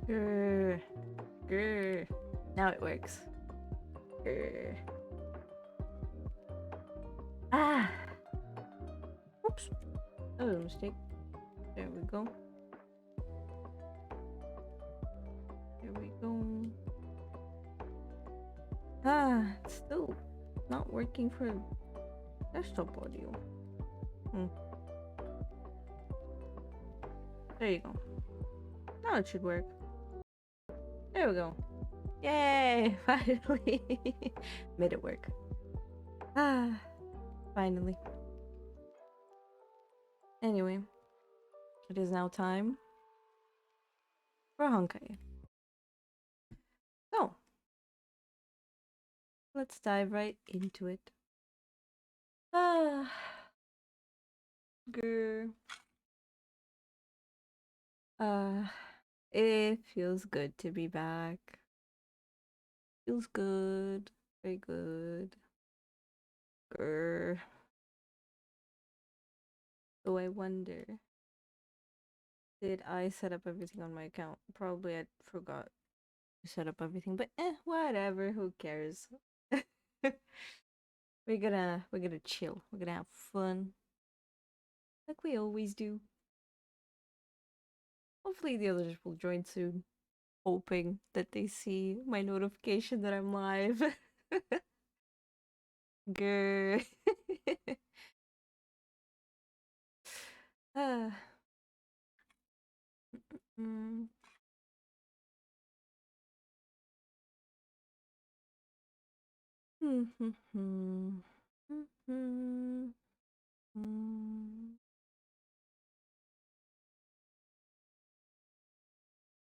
Grr. Grr. Now it works. Grr. Ah! Oops. That was a mistake. There we go. There we go. Ah, it's still not working for desktop audio. There you go. Now it should work. There we go. Yay! Finally! Made it work. Ah, finally. Anyway, it is now time for Honkai. So, let's dive right into it. Ah, grr. It feels good to be back. Feels good. Very good. Grr. So I wonder, did I set up everything on my account? Probably I forgot to set up everything, but whatever, who cares? We're gonna chill. We're gonna have fun. Like we always do. Hopefully the others will join soon. Hoping that they see my notification that I'm live. Grr. Ah. Mm.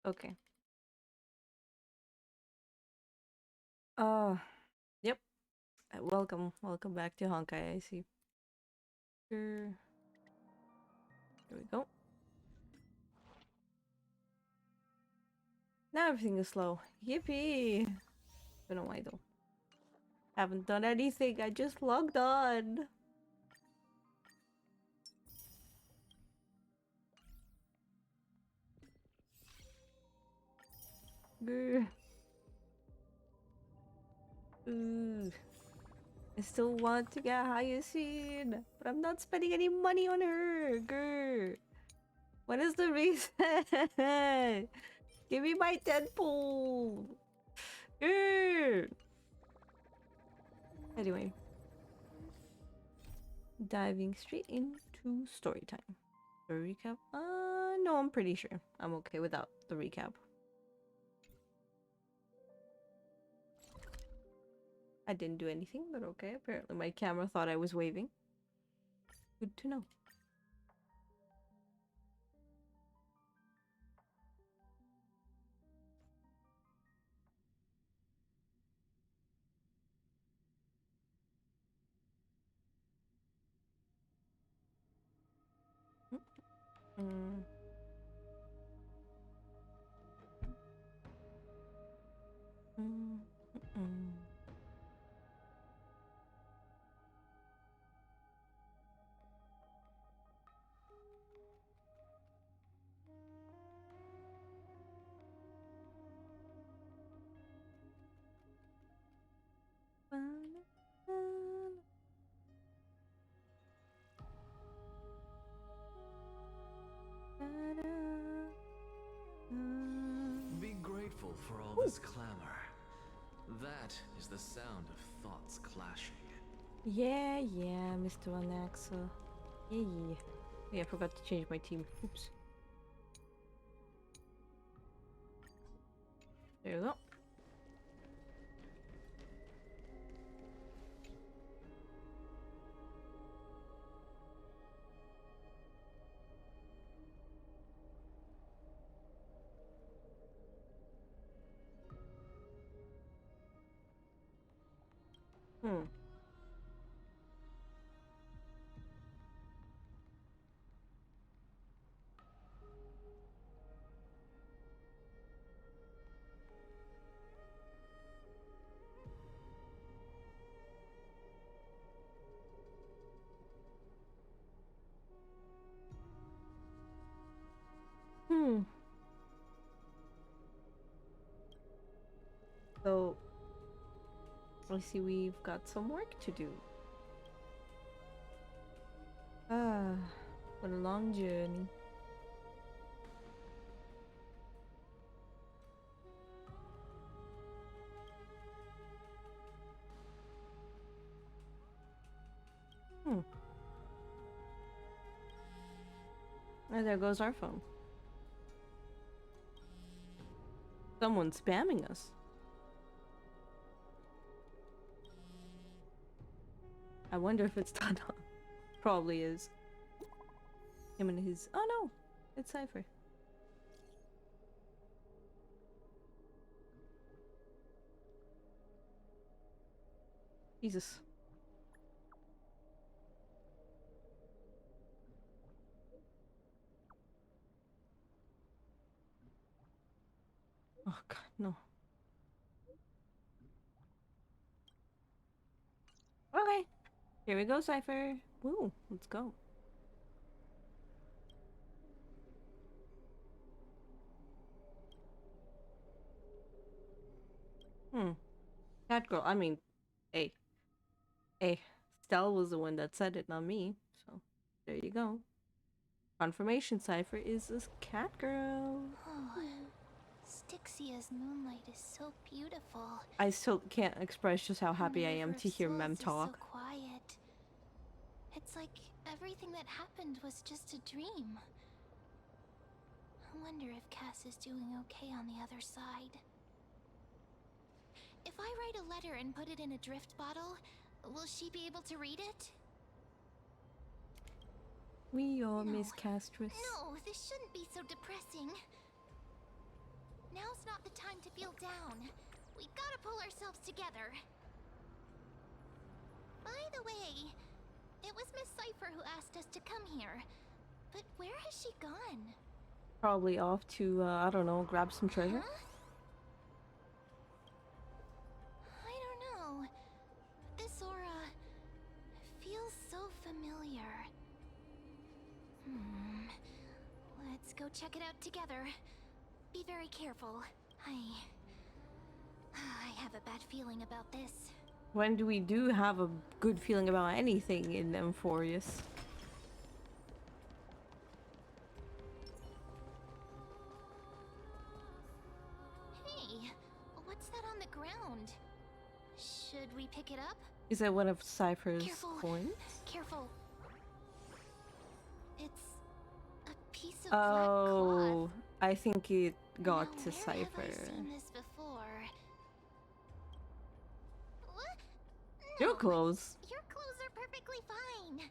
Okay. Yep. Welcome back to Honkai. I see. Here we go. Now everything is slow. Yippee! Been a while though. Haven't done anything. I just logged on. Grr. Ooh. I still want to get Hyacinth, but I'm not spending any money on her. Grr. What is the reason? Give me my Deadpool. Grr. Anyway, diving straight into story time. The recap? No, I'm pretty sure I'm okay without the recap. I didn't do anything, but okay. Apparently my camera thought I was waving. Good to know. Mm. Mm. Mm. Be grateful for all this clamor. That is the sound of thoughts clashing. Yeah, Mr. Anaxa. Yeah. Yeah, I forgot to change my team. Oops. There you go. Hmm. Hmm. I see we've got some work to do. Ah, what a long journey. Oh, there goes our phone. Someone's spamming us. I wonder if it's Tana. Probably is. Him and his. Oh no! It's Cypher. Jesus. Oh god, no. Okay. Here we go, Cypher. Woo, let's go. Cat girl, I mean, hey. Hey. Stell was the one that said it, not me. So, there you go. Confirmation Cypher is this cat girl. Oh, Styxia's moonlight is so beautiful. I still can't express just how happy I am to hear Mem talk. So quiet. It's like everything that happened was just a dream. I wonder if Cass is doing okay on the other side. If I write a letter and put it in a drift bottle, will she be able to read it? We all miss Castress. No, this shouldn't be so depressing. Now's not the time to feel down. We gotta pull ourselves together. By the way, it was Miss Cypher who asked us to come here. But where has she gone? Probably off to, I don't know, grab some treasure. Huh? I don't know. This aura feels so familiar. Let's go check it out together. Be very careful. I have a bad feeling about this. When do we have a good feeling about anything in Amphoreus? Hey, what's that on the ground? Should we pick it up? Is that one of Cypher's coins? Careful. It's a piece of black Oh, cloth. I think it got Now, to where Cypher. have I seen this before? What? Your No, clothes. Your clothes are perfectly fine.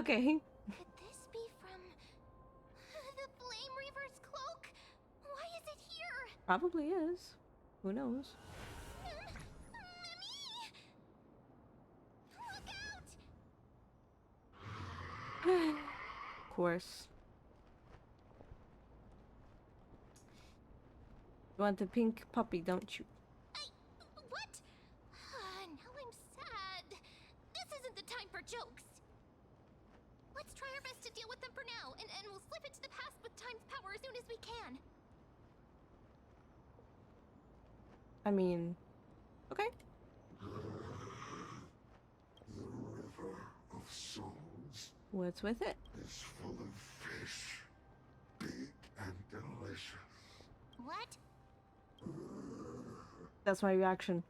Okay. Could this be from the Flame Reaver's cloak? Why is it here? Probably is. Who knows? Mimi! Look out! Of course. You want the pink puppy, don't you? What? Now I'm sad. This isn't the time for jokes. Let's try our best to deal with them for now, and we'll slip into the past with time's power as soon as we can. I mean, okay. The river of souls What's with it? is full of fish, big and delicious. What? That's my reaction.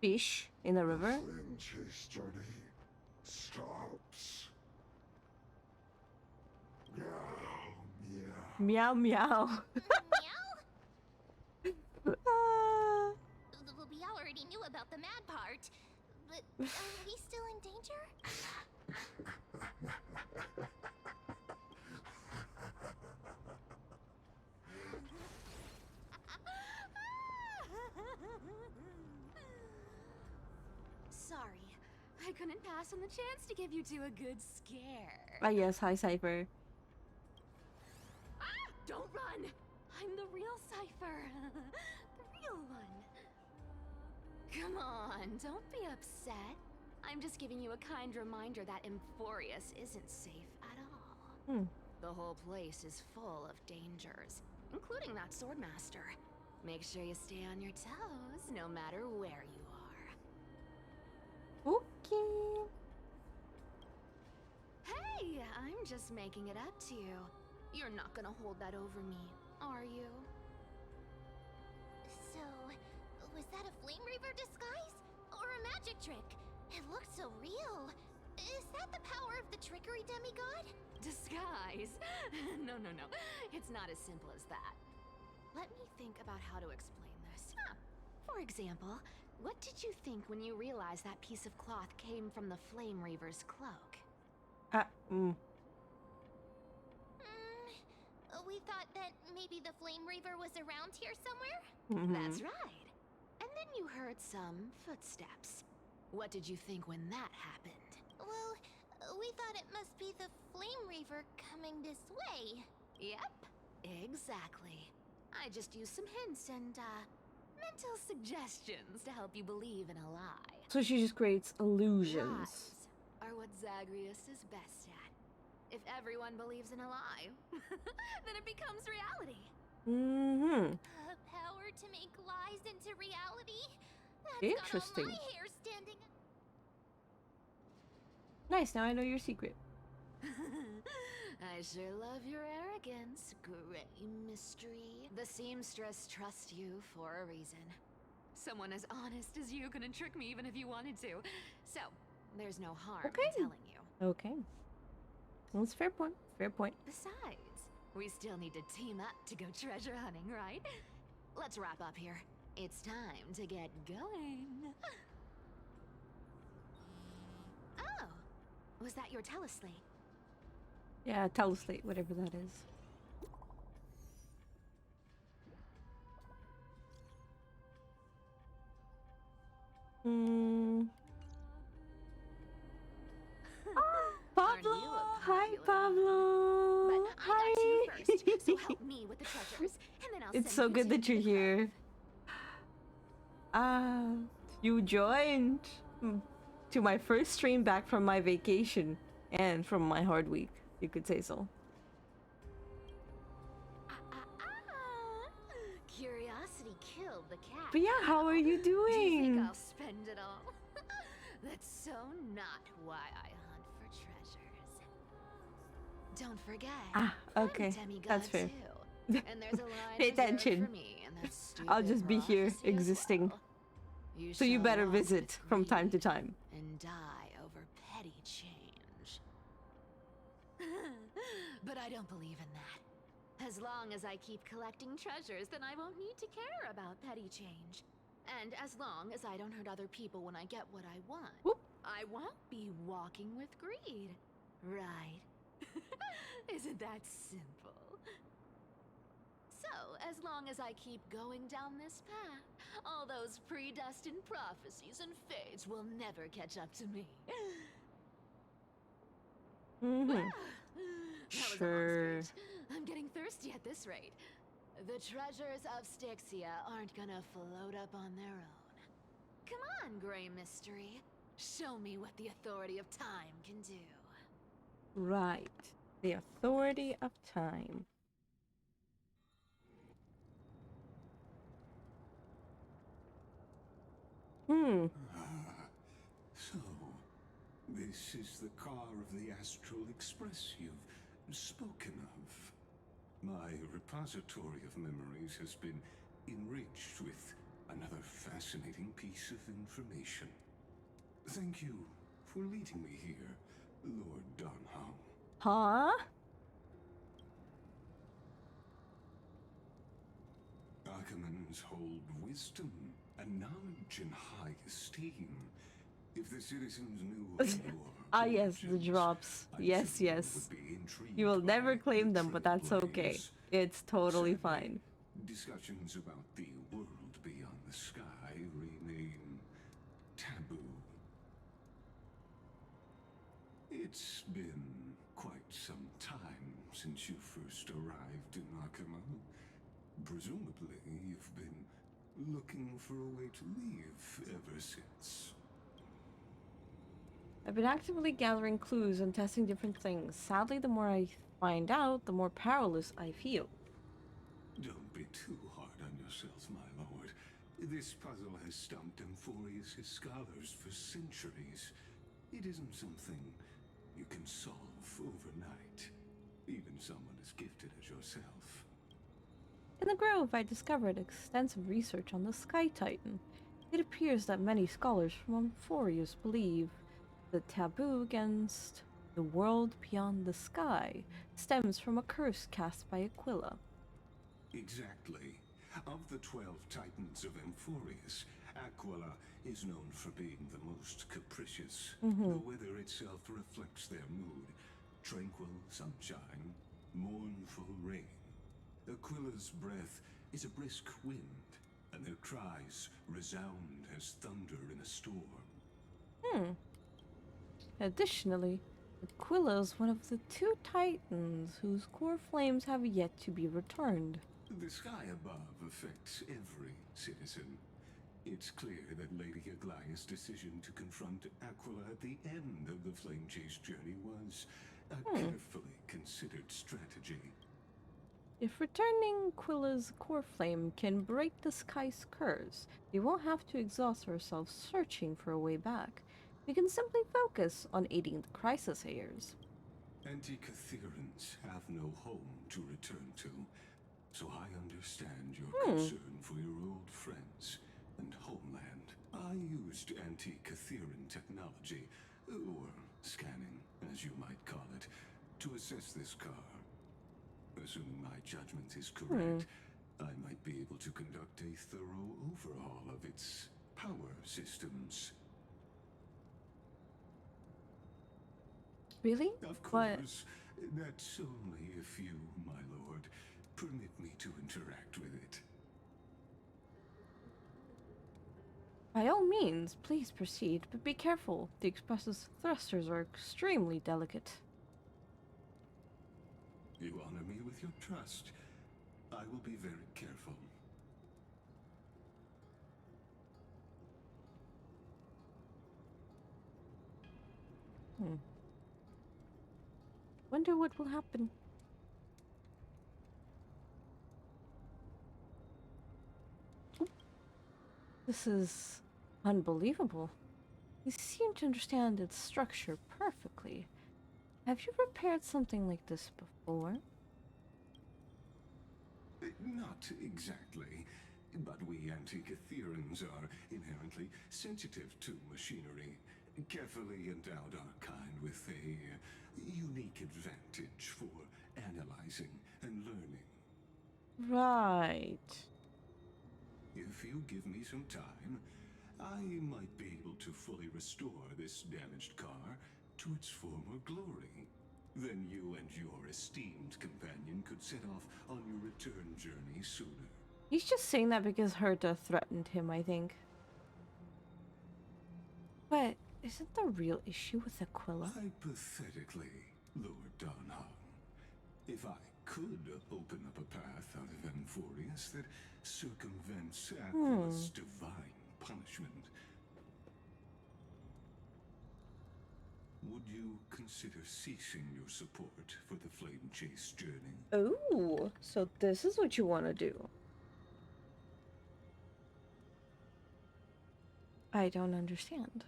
Fish in the river? Flame chase journey stops. Meow, meow. Meow meow. Meow? Ah. We already knew about the mad part, but are we still in danger? Sorry, I couldn't pass on the chance to give you two a good scare. Ah yes, hi Cypher. Ah! Don't run! I'm the real Cypher. The real one. Come on, don't be upset. I'm just giving you a kind reminder that Amphoreus isn't safe at all. The whole place is full of dangers, including that swordmaster. Make sure you stay on your toes, no matter where you are. Okay. Hey, I'm just making it up to you. You're not gonna hold that over me, are you? So, was that a Flame Reaver disguise? Or a magic trick? It looked so real. Is that the power of the trickery demigod? Disguise? No. It's not as simple as that. Let me think about how to explain this. For example, what did you think when you realized that piece of cloth came from the Flame Reaver's cloak? We thought that maybe the Flame Reaver was around here somewhere? That's right. And then you heard some footsteps. What did you think when that happened? Well, we thought it must be the Flame Reaver coming this way. Yep, exactly. I just used some hints and, mental suggestions to help you believe in a lie. So she just creates illusions. Lies are what Zagreus is best at. If everyone believes in a lie, then it becomes reality. A power to make lies into reality? That's Interesting. got all my hair standing up. Nice, now I know your secret. I sure love your arrogance, Gray Mystery. The seamstress trusts you for a reason. Someone as honest as you couldn't trick me even if you wanted to. So, there's no harm in telling you. Okay. Well, it's fair point. Fair point. Besides, we still need to team up to go treasure hunting, right? Let's wrap up here. It's time to get going. Oh, was that your teleslate? Yeah, teleslate, whatever that is. Pablo! Hi, Pablo! But I got you first, so help me with the treasures, and then I'll It's send so you good to that you're the here. You joined to my first stream back from my vacation and from my hard week, you could say so. Curiosity killed the cat. But yeah, how are you Do you think doing? I'll spend it all? That's so not why I hunt for treasures. Don't forget. I'm Okay, demigod that's fair. too. And there's a line Pay reserved attention. for me in that I'll stupid just be here prophecy as existing. well. So you shall better walk visit with from time to greed time. and die over petty change. But I don't believe in that. As long as I keep collecting treasures, then I won't need to care about petty change. And as long as I don't hurt other people when I get what I want, Whoop. I won't be walking with greed. Right? Isn't that simple? So, as long as I keep going down this path, all those predestined prophecies and fates will never catch up to me. That was a long speech. I'm getting thirsty at this rate. The treasures of Styxia aren't gonna float up on their own. Come on, Gray Mystery. Show me what the authority of time can do. Right. The authority of time. So, this is the car of the Astral Express you've spoken of. My repository of memories has been enriched with another fascinating piece of information. Thank you for leading me here, Lord Donhow. Huh? Archimans hold wisdom and knowledge in high esteem. If the citizens knew of your Yes, the origins, drops. I'm Yes, sure they yes. would be intrigued You will by never your claim them, but that's okay. trailblaze. It's totally Sadly, fine. Discussions about the world beyond the sky remain taboo. It's been quite some time since you first arrived in Akama. Presumably, you've been looking for a way to leave ever since. I've been actively gathering clues and testing different things. Sadly, the more I find out, the more powerless I feel. Don't be too hard on yourself, my lord. This puzzle has stumped Amphoreus' scholars for centuries. It isn't something you can solve overnight, even someone as gifted as yourself. In the Grove, I discovered extensive research on the Sky Titan. It appears that many scholars from Amphoreus believe the taboo against the world beyond the sky stems from a curse cast by Aquila. Exactly. Of the 12 Titans of Amphoreus, Aquila is known for being the most capricious. The weather itself reflects their mood. Tranquil sunshine, mournful rain. Aquila's breath is a brisk wind, and their cries resound as thunder in a storm. Additionally, Aquila is one of the 2 Titans whose core flames have yet to be returned. The sky above affects every citizen. It's clear that Lady Aglaya's decision to confront Aquila at the end of the Flame Chase journey was a carefully considered strategy. If returning Aquila's core flame can break the sky's curse, we won't have to exhaust ourselves searching for a way back. We can simply focus on aiding the crisis heirs. Anti-Catherians have no home to return to, so I understand your concern for your old friends and homeland. I used anti-Catherian technology, or scanning, as you might call it, to assess this car. Assuming my judgment is correct, I might be able to conduct a thorough overhaul of its power systems. Really? Of But course, that's only if you, my lord, permit me to interact with it. by all means, please proceed, but be careful. The express's thrusters are extremely delicate. You honor me with your trust. I will be very careful. Wonder what will happen. This is unbelievable. You seem to understand its structure perfectly. Have you repaired something like this before? Not exactly, but we Anti-Catherians are inherently sensitive to machinery. Carefully endowed our kind with a unique advantage for analyzing and learning. Right. If you give me some time, I might be able to fully restore this damaged car to its former glory. Then you and your esteemed companion could set off on your return journey sooner. He's just saying that because Herta threatened him, I think. But isn't the real issue with Aquila? Hypothetically, Lord Donhong, if I could open up a path out of Amphoreus that circumvents Aquila's divine punishment, would you consider ceasing your support for the Flame Chase journey? Oh, so this is what you want to do. I don't understand.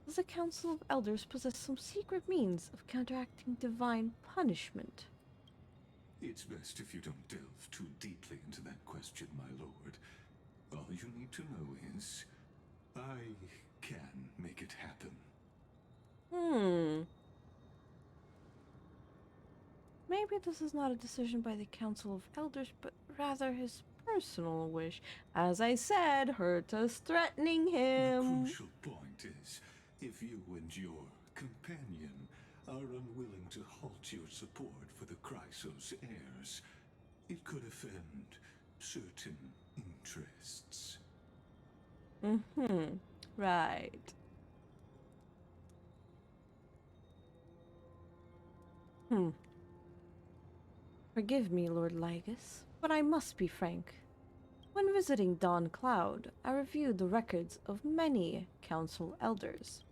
Does the Council of Elders possess some secret means of counteracting divine punishment? It's best if you don't delve too deeply into that question, my lord. All you need to know is, I can make it happen. Maybe this is not a decision by the Council of Elders, but rather his personal wish. As I said, Herta's threatening The him. crucial point is, if you and your companion are unwilling to halt your support for the Chrysos heirs, it could offend certain interests. Right. Forgive me, Lord Lygus, but I must be frank. When visiting Dawn Cloud, I reviewed the records of many council elders.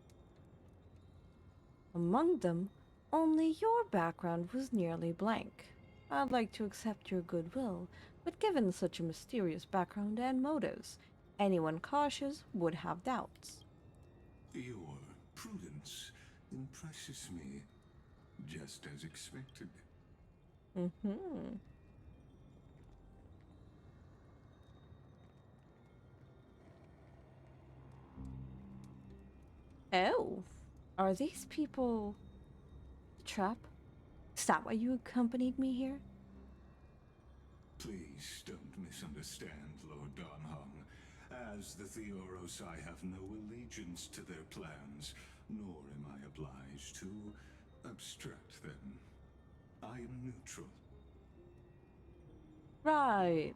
Among them, only your background was nearly blank. I'd like to accept your goodwill, but given such a mysterious background and motives, anyone cautious would have doubts. Your prudence impresses me, just as expected. Mm-hmm. Oh, are these people a trap? Is that why you accompanied me here? Please don't misunderstand, Lord Donhong. As the Theoros, I have no allegiance to their plans, nor am I obliged to obstruct them. I am neutral. Right,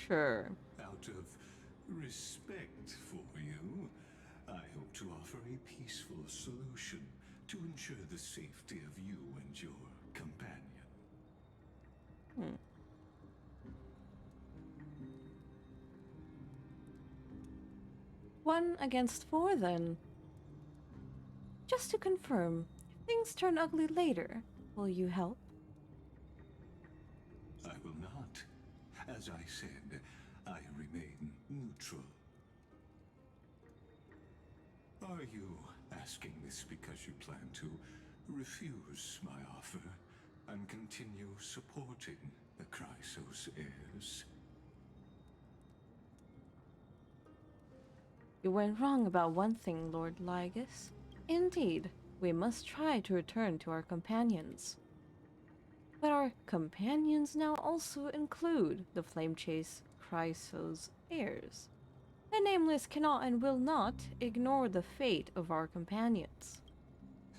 sure. Out of respect for you, I hope to offer a peaceful solution to ensure the safety of you and your companion. One against four, then. Just to confirm, if things turn ugly later, will you help? I will not. As I said, I remain neutral. Are you asking this because you plan to refuse my offer and continue supporting the Chrysos heirs? You went wrong about one thing, Lord Lygus. Indeed, we must try to return to our companions. But our companions now also include the Flame Chase Chrysos heirs. The Nameless cannot and will not ignore the fate of our companions.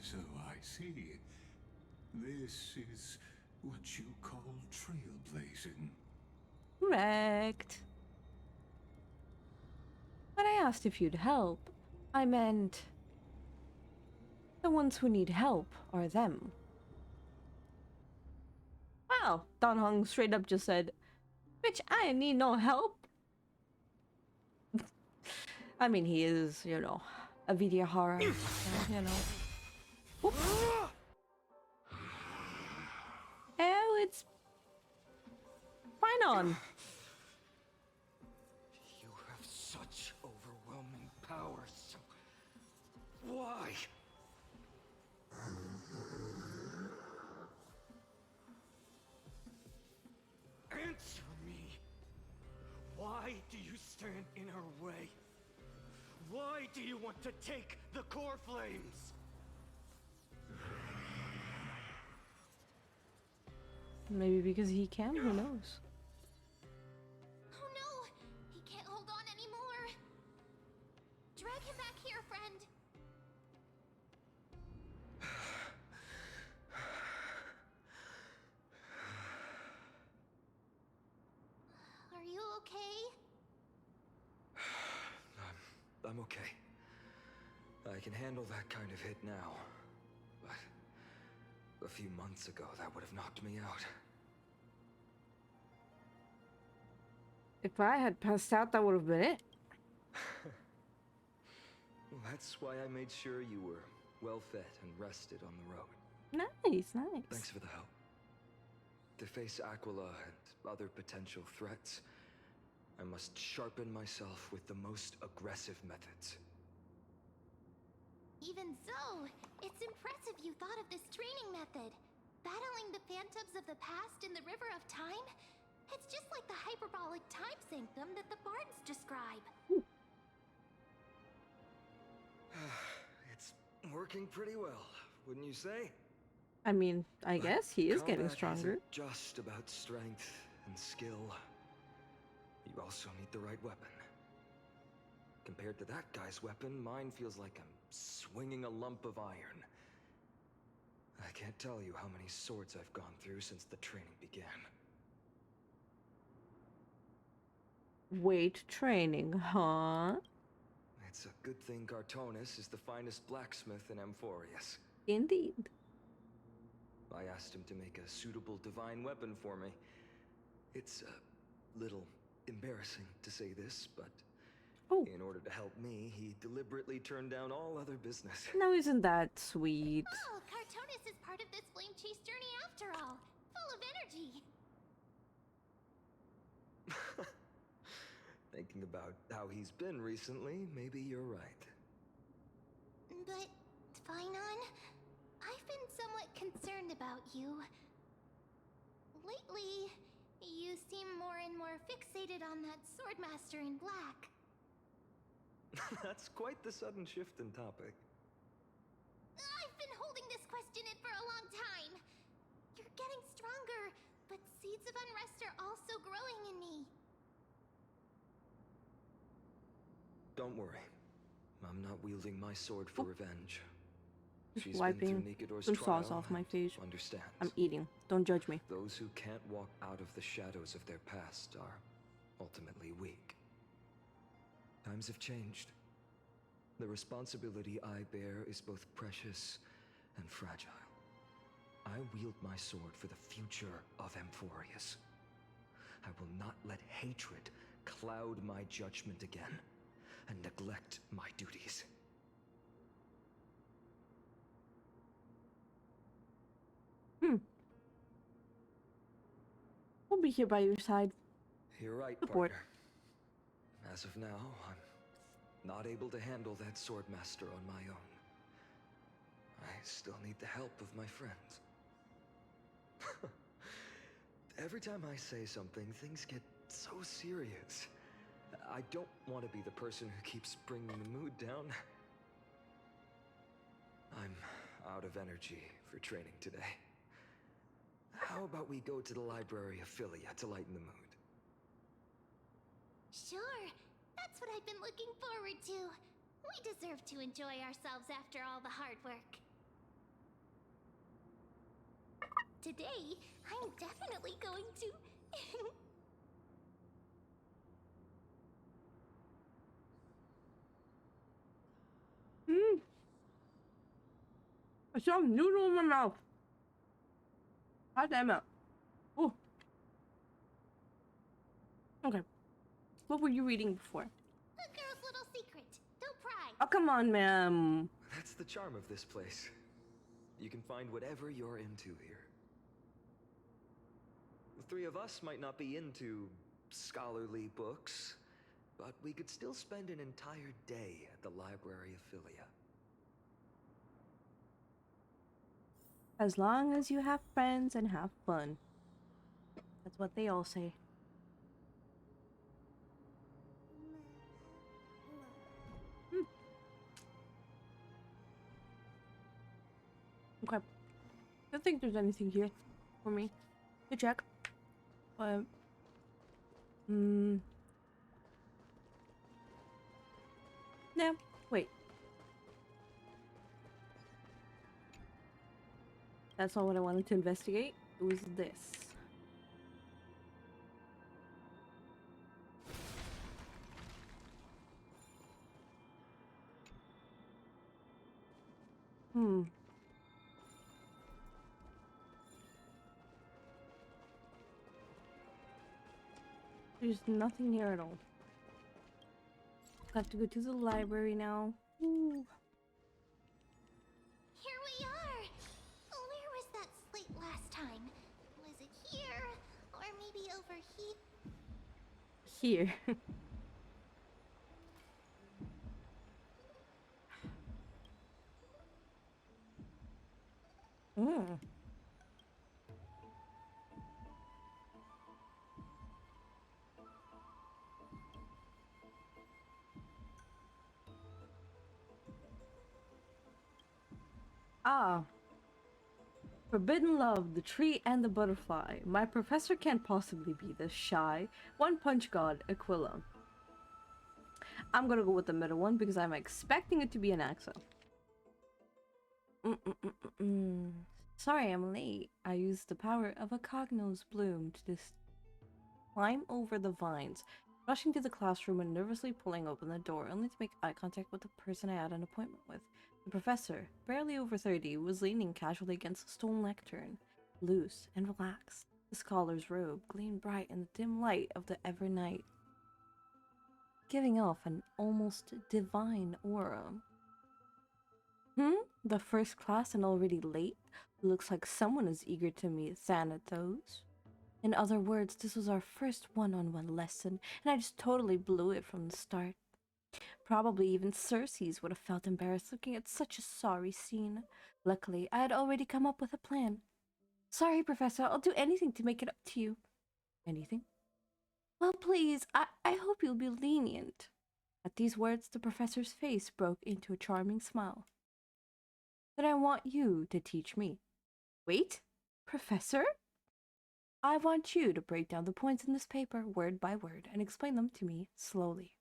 So I see. This is what you call trailblazing. Correct. When I asked if you'd help, I meant the ones who need help are them. Wow, Don Hong straight up just said, "Bitch, I need no help." I mean, he is, you know, a video horror, so, you know. Whoop. Oh, it's fine on. You have such overwhelming power, so why? Answer me. Why do you stand in her way? Why do you want to take the core flames? Maybe because he can, who knows? Oh no! He can't hold on anymore! Drag him back here, friend! Are you okay? I'm okay. I can handle that kind of hit now. But a few months ago, that would have knocked me out. If I had passed out, that would have been it. Well, that's why I made sure you were well fed and rested on the road. Nice. Thanks for the help. To face Aquila and other potential threats, I must sharpen myself with the most aggressive methods. Even so, it's impressive you thought of this training method. Battling the phantoms of the past in the River of Time? It's just like the hyperbolic time sanctum that the bards describe. It's working pretty well, wouldn't you say? I mean, I But guess he is getting combat stronger. isn't just about strength and skill. You also need the right weapon. Compared to that guy's weapon, mine feels like I'm swinging a lump of iron. I can't tell you how many swords I've gone through since the training began. Weight training, huh? It's a good thing Cartonis is the finest blacksmith in Amphoreus. Indeed. I asked him to make a suitable divine weapon for me. It's a little embarrassing to say this, but in order to help me, he deliberately turned down all other business. Now isn't that sweet? Oh, Cartonis is part of this flame chase journey after all. Full of energy. Thinking about how he's been recently, maybe you're right. But, Finon, concerned about you. Lately, you seem more and more fixated on that swordmaster in black. That's quite the sudden shift in topic. I've been holding this question in for a long time. You're getting stronger, but seeds of unrest are also growing in me. Don't worry. I'm not wielding my sword for revenge. She's been Wiping through Nikador's some trial sauce off my and face. understands. I'm eating. Don't judge me. Those who can't walk out of the shadows of their past are ultimately weak. Times have changed. The responsibility I bear is both precious and fragile. I wield my sword for the future of Amphoreus. I will not let hatred cloud my judgment again and neglect my duties. We'll be here by your side. You're right, Support. partner. As of now, I'm not able to handle that swordmaster on my own. I still need the help of my friends. Every time I say something, things get so serious. I don't want to be the person who keeps bringing the mood down. I'm out of energy for training today. How about we go to the library of Philia to lighten the mood? Sure, that's what I've been looking forward to. We deserve to enjoy ourselves after all the hard work. Today, I'm definitely going to... I saw a noodle in my mouth. God damn it. Oh. Okay. What were you reading before? A girl's little secret. Don't pry. Oh, come on, ma'am. That's the charm of this place. You can find whatever you're into here. The three of us might not be into scholarly books, but we could still spend an entire day at the Library of Philia. As long as you have friends and have fun. That's what they all say. Okay. I don't think there's anything here for me to check. But yeah, wait. That's not what I wanted to investigate. It was this. There's nothing here at all. Have to go to the library now. Ooh. Here we are! Where was that slate last time? Was it here? Or maybe over here? Here. Ah. Forbidden Love, the Tree and the Butterfly. My professor can't possibly be this shy. One Punch God, Aquila. I'm gonna go with the middle one because I'm expecting it to be an Axa. Sorry I'm late. I used the power of a Cognos bloom to climb over the vines, rushing to the classroom and nervously pulling open the door, only to make eye contact with the person I had an appointment with. The professor, barely over 30, was leaning casually against a stone lectern, loose and relaxed. The scholar's robe gleamed bright in the dim light of the ever night, giving off an almost divine aura. The first class and already late? Looks like someone is eager to meet Thanatos. In other words, this was our first one-on-one lesson, and I just totally blew it from the start. Probably even Circes would have felt embarrassed looking at such a sorry scene. Luckily, I had already come up with a plan. Sorry, Professor, I'll do anything to make it up to you. Anything? Well, please, I hope you'll be lenient. At these words, the professor's face broke into a charming smile. Then I want you to teach me. Wait, Professor? I want you to break down the points in this paper word by word and explain them to me slowly.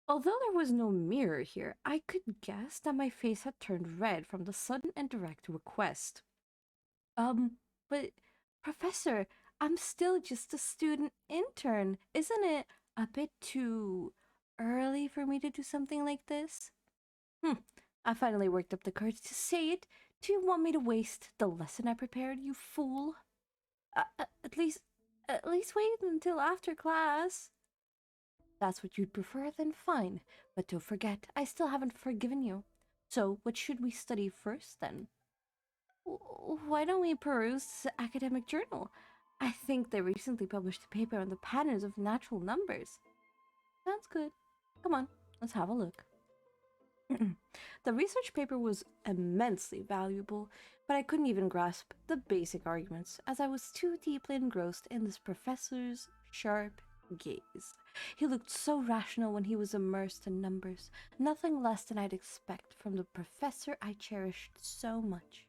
Although there was no mirror here, I could guess that my face had turned red from the sudden and direct request. But Professor, I'm still just a student intern. Isn't it a bit too early for me to do something like this? I finally worked up the courage to say it. Do you want me to waste the lesson I prepared, you fool? At least wait until after class. That's what you'd prefer, then fine. But don't forget, I still haven't forgiven you. So, what should we study first, then? Why don't we peruse the academic journal? I think they recently published a paper on the patterns of natural numbers. Sounds good. Come on, let's have a look. The research paper was immensely valuable, but I couldn't even grasp the basic arguments as I was too deeply engrossed in this professor's sharp gaze. He looked so rational when he was immersed in numbers, nothing less than I'd expect from the professor I cherished so much.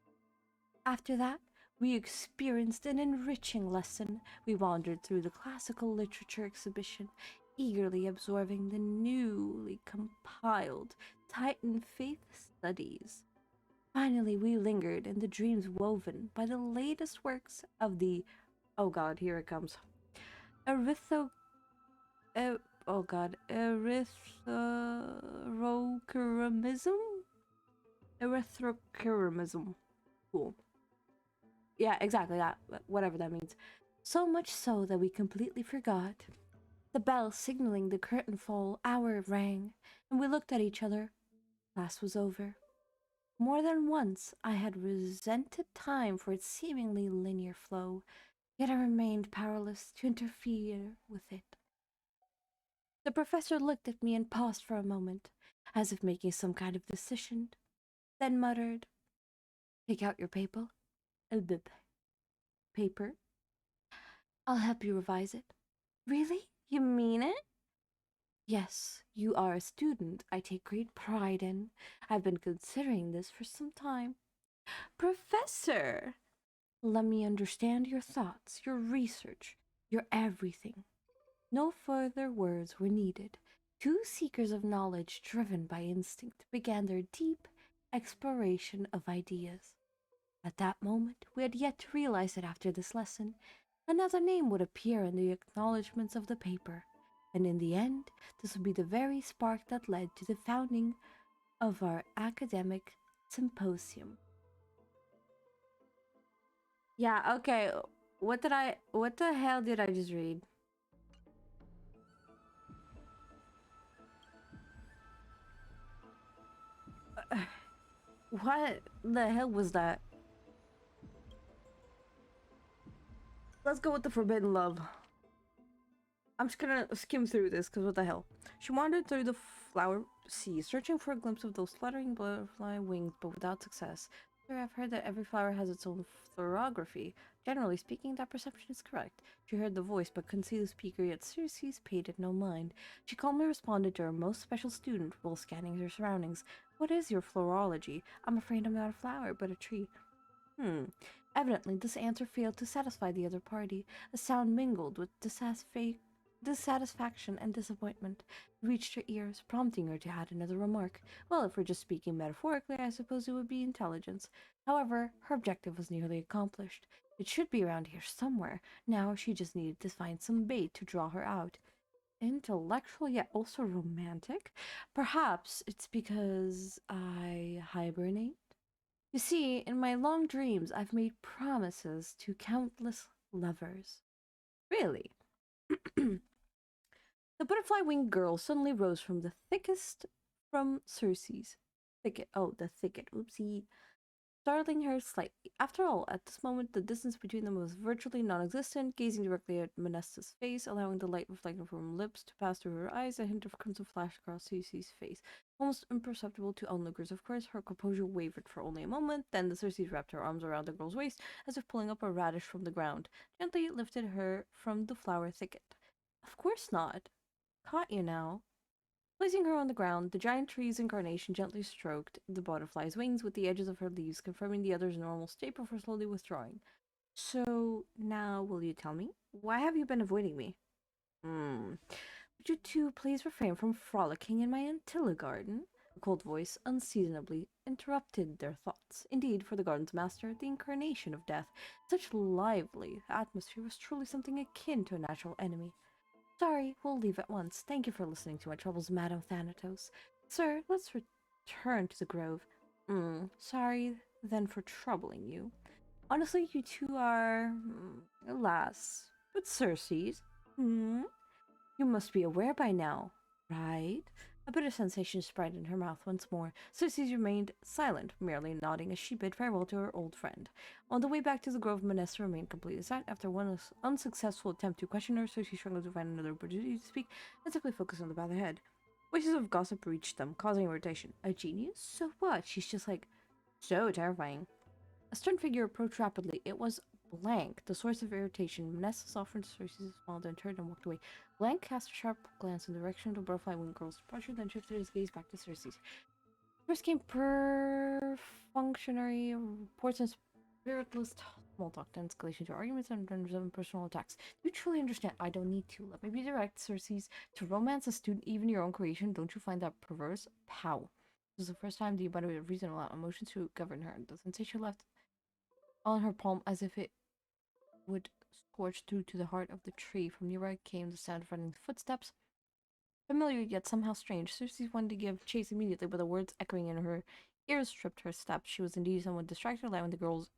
After that, we experienced an enriching lesson. We wandered through the classical literature exhibition, eagerly absorbing the newly compiled Titan Faith Studies. Finally, we lingered in the dreams woven by the latest works of the, oh god, here it comes, erythrochromism? Erythrochromism. Cool. Yeah, exactly that, whatever that means. So much so that we completely forgot. The bell signaling the curtain fall hour rang, and we looked at each other. Class was over. More than once I had resented time for its seemingly linear flow, yet I remained powerless to interfere with it. The professor looked at me and paused for a moment, as if making some kind of decision, then muttered, "Take out your paper. Paper. I'll help you revise it." "Really? You mean it?" "Yes, you are a student I take great pride in. I've been considering this for some time." "Professor!" "Let me understand your thoughts, your research, your everything." No further words were needed. Two seekers of knowledge driven by instinct began their deep exploration of ideas. At that moment, we had yet to realize that after this lesson, another name would appear in the acknowledgments of the paper, and in the end, this would be the very spark that led to the founding of our academic symposium. Yeah, okay. What the hell did I just read? What the hell was that? Let's go with the forbidden love. I'm just gonna skim through this, because what the hell. She wandered through the flower sea, searching for a glimpse of those fluttering butterfly wings, but without success. Sir, I've heard that every flower has its own florography. Generally speaking, that perception is correct. She heard the voice, but couldn't see the speaker, yet Circe paid it no mind. She calmly responded to her most special student while scanning her surroundings. "What is your florology? I'm afraid I'm not a flower, but a tree." Evidently, this answer failed to satisfy the other party. A sound mingled with dissatisfaction and disappointment reached her ears, prompting her to add another remark. Well, if we're just speaking metaphorically, I suppose it would be intelligence. However, her objective was nearly accomplished. It should be around here somewhere. Now she just needed to find some bait to draw her out. Intellectual yet also romantic? Perhaps it's because I hibernate? You see, in my long dreams, I've made promises to countless lovers. Really? The butterfly winged girl suddenly rose from the thickest from Circe's thicket. Oh, the thicket. Oopsie. startling her slightly. After all, at this moment, the distance between them was virtually non-existent. Gazing directly at Manessa's face, allowing the light reflecting from her lips to pass through her eyes, a hint of crimson flashed across Cece's face. Almost imperceptible to onlookers, of course, her composure wavered for only a moment. Then the Cersei wrapped her arms around the girl's waist, as if pulling up a radish from the ground, gently lifted her from the flower thicket. Of course not. Caught you now. Placing her on the ground, the giant tree's incarnation gently stroked the butterfly's wings with the edges of her leaves, confirming the other's normal state before slowly withdrawing. So, now will you tell me? Why have you been avoiding me? Would you two please refrain from frolicking in my Antilla garden? A cold voice unseasonably interrupted their thoughts. Indeed, for the garden's master, the incarnation of death, such lively atmosphere was truly something akin to a natural enemy. Sorry, we'll leave at once. Thank you for listening to my troubles, Madame Thanatos. Sir, let's return to the grove. Sorry then for troubling you. Honestly, you two are, alas, but Cersei's. You must be aware by now, right? A bitter sensation spread in her mouth once more. Cersei remained silent, merely nodding as she bid farewell to her old friend. On the way back to the grove, Manessa remained completely silent. After one unsuccessful attempt to question her, Cersei struggled to find another opportunity to speak and simply focused on the path ahead. Voices of gossip reached them, causing irritation. A genius? So what? She's just like, so terrifying. A stern figure approached rapidly. It was Blank, the source of irritation. Manessa softened Cersei's smile, then turned and walked away. Blank cast a sharp glance in the direction of the butterfly wing girl's departure, then shifted his gaze back to Cersei's. First came perfunctory reports and spiritless small talk, then escalation to arguments and then personal attacks. Do you truly understand? I don't need to. Let me be direct, Cersei's. To romance a student, even your own creation, don't you find that perverse? Pow. This was the first time the abundant of reason allowed emotions to govern her. The sensation left on her palm as if it would scorch through to the heart of the tree. From nearby came the sound of running footsteps. Familiar yet somehow strange. Cersei wanted to give chase immediately, but the words echoing in her ears tripped her steps. She was indeed somewhat distracted, allowing the girl's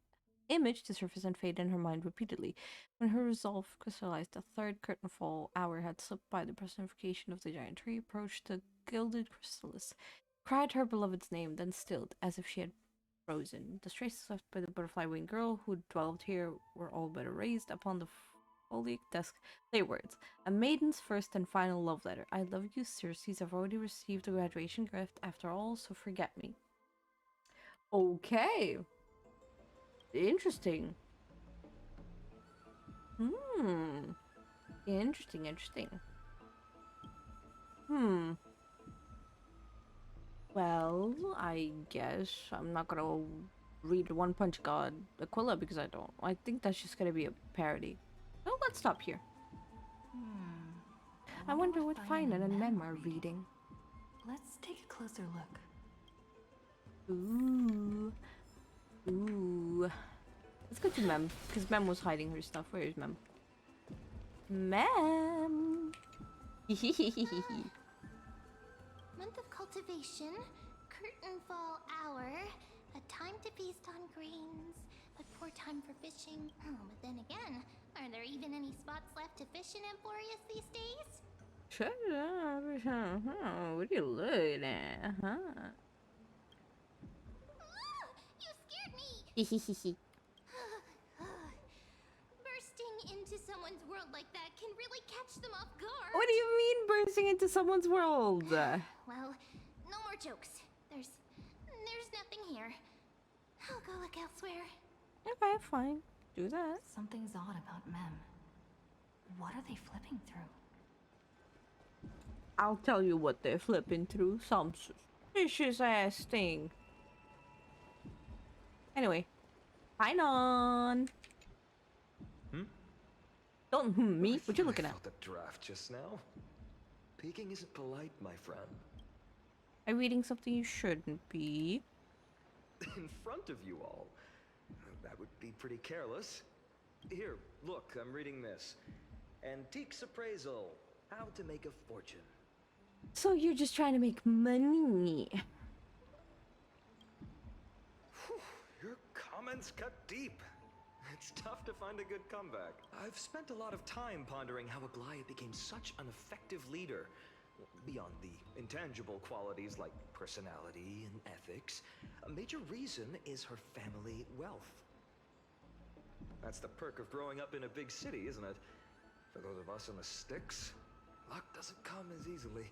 image to surface and fade in her mind repeatedly. When her resolve crystallized, the third curtainfall hour had slipped by. The personification of the giant tree approached the gilded chrysalis, cried her beloved's name, then stilled, as if she had frozen. The traces left by the butterfly-winged girl who dwelled here were all but erased. Upon the foliage desk lay words: a maiden's first and final love letter. I love you, Cersei. I've already received a graduation gift after all, so forget me. Okay. Interesting. Interesting. Well, I guess I'm not gonna read One Punch God Aquila because I think that's just gonna be a parody. Oh, let's stop here. I wonder what Finan and Mem are reading. Let's take a closer look. Ooh. Let's go to Mem, because Mem was hiding her stuff. Where is Mem? Mem! Month of cultivation, curtain fall hour, a time to feast on grains, but poor time for fishing. But then again, are there even any spots left to fish in Amphoreus these days? Shut up. What are you looking at? You scared me! Bursting into someone's world like that can really catch them off guard. What do you mean bursting into someone's world? Well, no more jokes. There's nothing here. I'll go look elsewhere. Okay, fine. Do that. Something's odd about Mem. What are they flipping through? I'll tell you what they're flipping through. Some suspicious ass thing. Anyway. Finan! Don't me. What you looking at? I felt the draft just now. Peeking isn't polite, my friend. I'm reading something you shouldn't be. In front of you all. That would be pretty careless. Here, look, I'm reading this. Antiques Appraisal. How to make a fortune. So you're just trying to make money. Whew, your comments cut deep. It's tough to find a good comeback. I've spent a lot of time pondering how Aglaia became such an effective leader. Beyond the intangible qualities like personality and ethics, a major reason is her family wealth. That's the perk of growing up in a big city, isn't it? For those of us in the sticks, luck doesn't come as easily.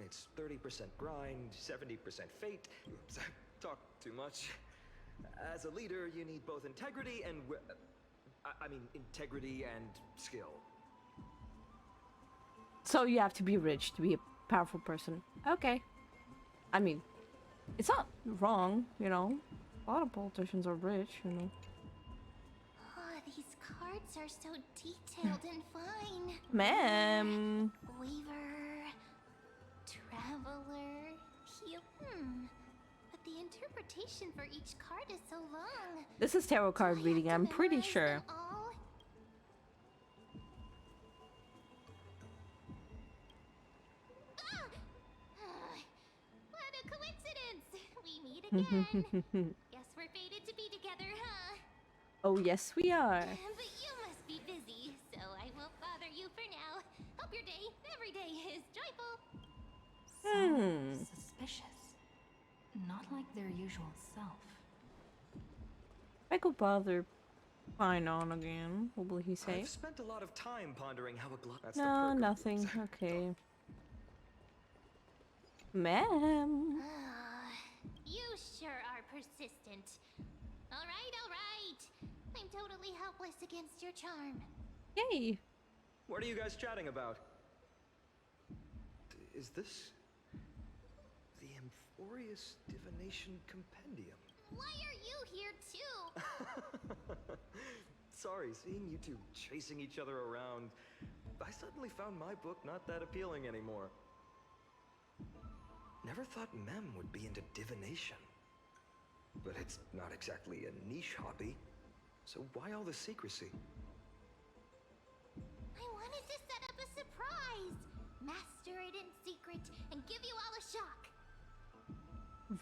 It's 30% grind, 70% fate. Oops, I talked too much. As a leader, you need both integrity and integrity and skill. So you have to be rich to be a powerful person. Okay. I mean, it's not wrong, you know. A lot of politicians are rich, you know. Oh, these cards are so detailed and fine. Ma'am. Weaver, traveler, But the interpretation for each card is so long. This is tarot card reading, I'm pretty sure. What a coincidence! We meet again. Guess we're fated to be together, huh? Oh, yes, we are. But you must be busy, so I won't bother you for now. Hope your day, every day, is joyful. Suspicious. Not like their usual self. I could bother Pinon again. What will he say? I've spent a lot of time pondering how a glutton. No, nothing. Okay. Ma'am. You sure are persistent. All right. I'm totally helpless against your charm. Yay. What are you guys chatting about? Is this the Amphoreus Divination Compendium? Why are you here too? Sorry, seeing you two chasing each other around, I suddenly found my book not that appealing anymore. Never thought Mem would be into divination. But it's not exactly a niche hobby, so why all the secrecy? I wanted to set up a surprise. Master it in secret and give you all a shock.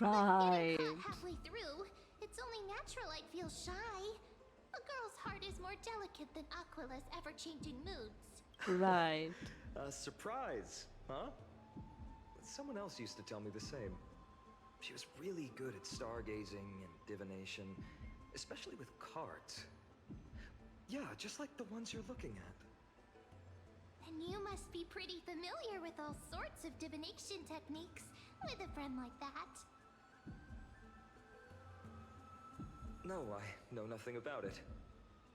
Right. But getting caught halfway through, it's only natural I'd feel shy. A girl's heart is more delicate than Aquila's ever-changing moods. Right. A surprise, huh? Someone else used to tell me the same. She was really good at stargazing and divination, especially with cards. Yeah, just like the ones you're looking at. And you must be pretty familiar with all sorts of divination techniques with a friend like that. No, I know nothing about it.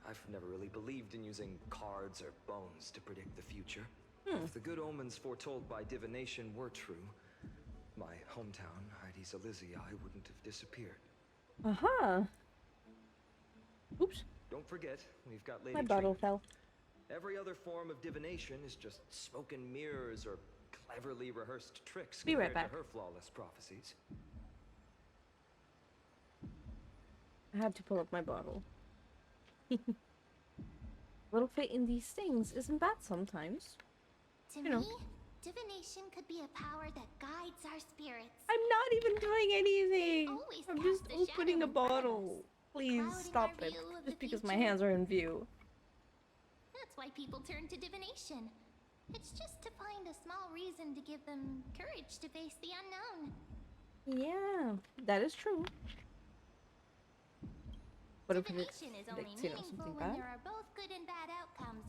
I've never really believed in using cards or bones to predict the future. If the good omens foretold by divination were true, my hometown, Heidi's Elysiae, wouldn't have disappeared. Uh-huh. Oops. Don't forget, we've got Lady My bottle Trina. fell. Every other form of divination is just smoke and mirrors or cleverly rehearsed tricks Be right compared back. to her flawless prophecies. I had to pull up my bottle. Little fate in these things isn't bad sometimes. To You know. me, divination could be a power that guides our spirits. I'm not even doing anything. always I'm cast just a shadow opening a in front of bottle. us, Please clouding stop our it. view of Just the because my future. hands are in view. That's why people turn to divination. It's just to find a small reason to give them courage to face the unknown. Yeah, that is true. What if it's Divination is only predicts, you know, meaningful something when bad? there are both good and bad outcomes.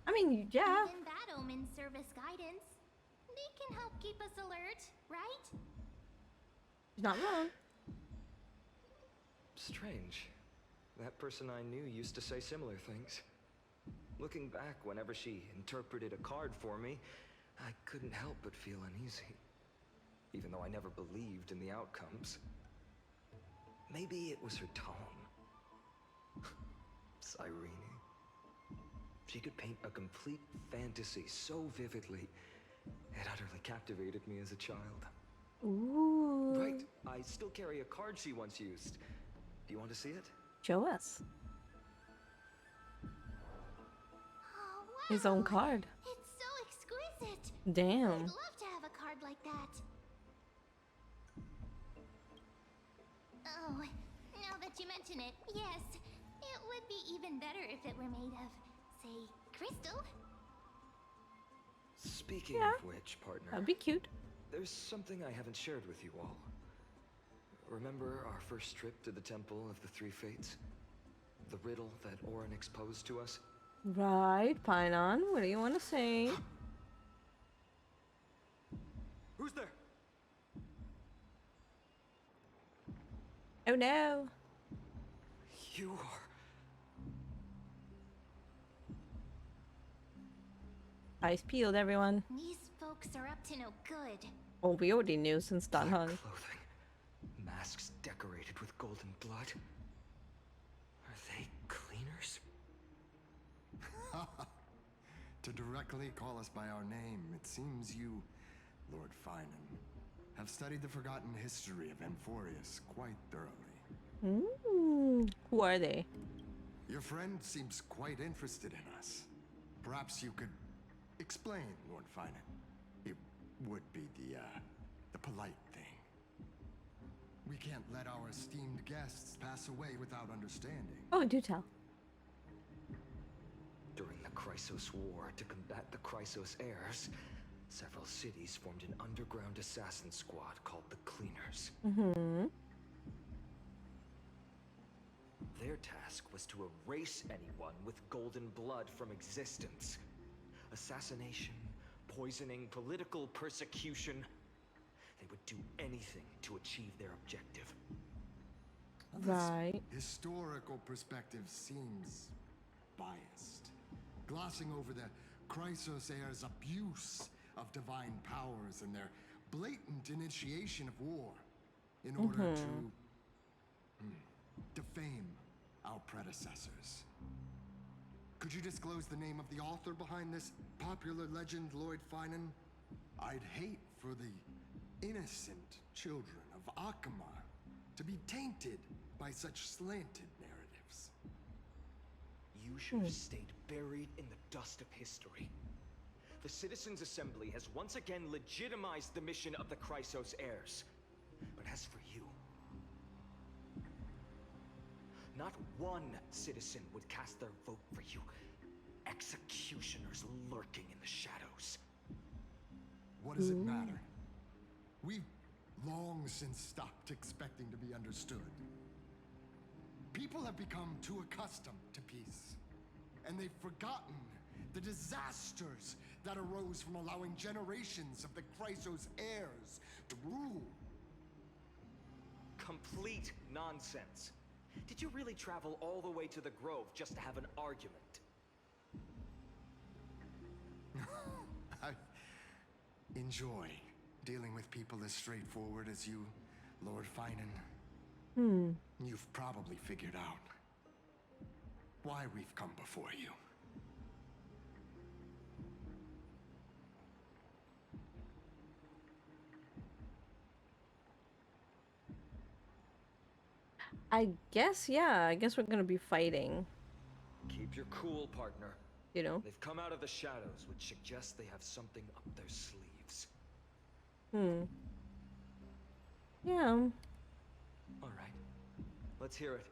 I mean, yeah. Even bad omens serve as guidance. They can help keep us alert, right? She's not wrong. Strange. That person I knew used to say similar things. Looking back, whenever she interpreted a card for me, I couldn't help but feel uneasy. Even though I never believed in the outcomes. Maybe it was her tone. Cyrene. She could paint a complete fantasy so vividly, it utterly captivated me as a child. Ooh. Right, I still carry a card she once used. Do you want to see it? Show us. Oh, wow. His own card. It's so exquisite. Damn. I'd love to have a card like that. Oh, now that you mention it, yes. It would be even better if it were made of, say, crystal. Speaking Yeah. of which, partner, That'd be cute. there's something I haven't shared with you all. Remember our first trip to the Temple of the Three Fates? The riddle that Orin exposed to us? Right, Pinon. What do you want to say? Who's there? Oh no. You are... Eyes peeled, everyone. These folks are up to no good. Oh, we already knew since Black Danhan. clothing. Masks decorated with golden blood. Are they cleaners? To directly call us by our name, it seems you, Lord Finan, have studied the forgotten history of Amphoreus quite thoroughly. Who are they? Your friend seems quite interested in us. Perhaps you could explain, Lord Finan. It would be the polite thing. We can't let our esteemed guests pass away without understanding. Oh, do tell. During the Chrysos War, to combat the Chrysos heirs, several cities formed an underground assassin squad called the Cleaners. Their task was to erase anyone with golden blood from existence. Assassination, poisoning, political persecution. They would do anything to achieve their objective. Right. Historical perspective seems biased, glossing over the Chrysos heirs' abuse of divine powers and their blatant initiation of war in order to defame our predecessors. Could you disclose the name of the author behind this popular legend, Lord Finan? I'd hate for the innocent children of Akama to be tainted by such slanted narratives. You should have stayed buried in the dust of history. The Citizens' Assembly has once again legitimized the mission of the Chrysos heirs. But as for you, not one citizen would cast their vote for you. Executioners lurking in the shadows. What does it matter? We've long since stopped expecting to be understood. People have become too accustomed to peace, and they've forgotten the disasters that arose from allowing generations of the Chrysos heirs to rule. Complete nonsense. Did you really travel all the way to the Grove just to have an argument? I enjoy dealing with people as straightforward as you, Lord Finan. You've probably figured out why we've come before you. I guess, yeah. I guess we're gonna be fighting. Keep your cool, partner. You know? They've come out of the shadows, which suggests they have something up their sleeves. Yeah. All right. Let's hear it.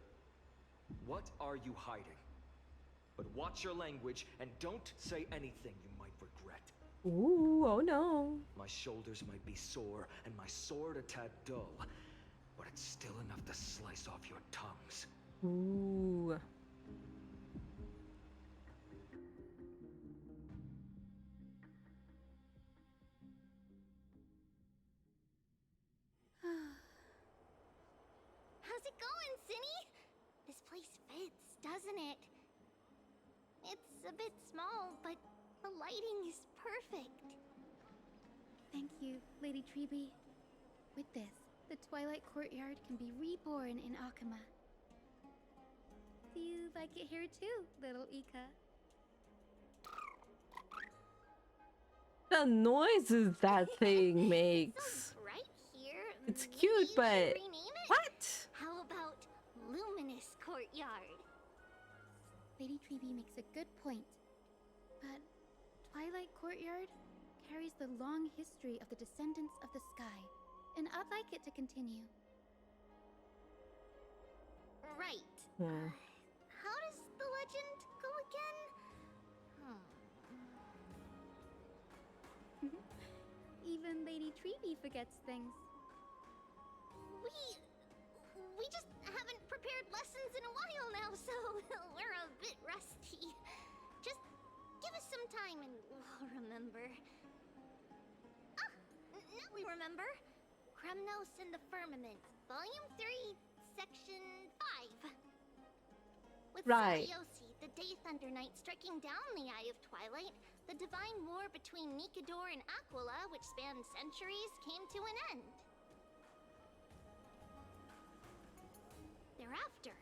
What are you hiding? But watch your language and don't say anything you might regret. Ooh, oh no. My shoulders might be sore and my sword a tad dull, but it's still enough to slice off your tongues. Ooh. How's it going, Cinny? This place fits, doesn't it? It's a bit small, but the lighting is perfect. Thank you, Lady Treeby. With this, the Twilight Courtyard can be reborn in Akama. Do you like it here too, little Ika? The noises that thing makes. Right here. It's maybe cute, you should but rename it? what? How about Luminous Courtyard? Lady Treeby makes a good point. But Twilight Courtyard carries the long history of the descendants of the sky, and I'd like it to continue. Right. How does the legend go again? Lady Treeby forgets things. We just haven't prepared lessons in a while now, so we're a bit rusty. Just give us some time and we'll remember. Ah, now we remember. Kremnos and the Firmament, Volume 3, Section 5. With Right. Seliosi, the Day Thunder Knight, striking down the Eye of Twilight, the divine war between Nikador and Aquila, which spanned centuries, came to an end. Thereafter,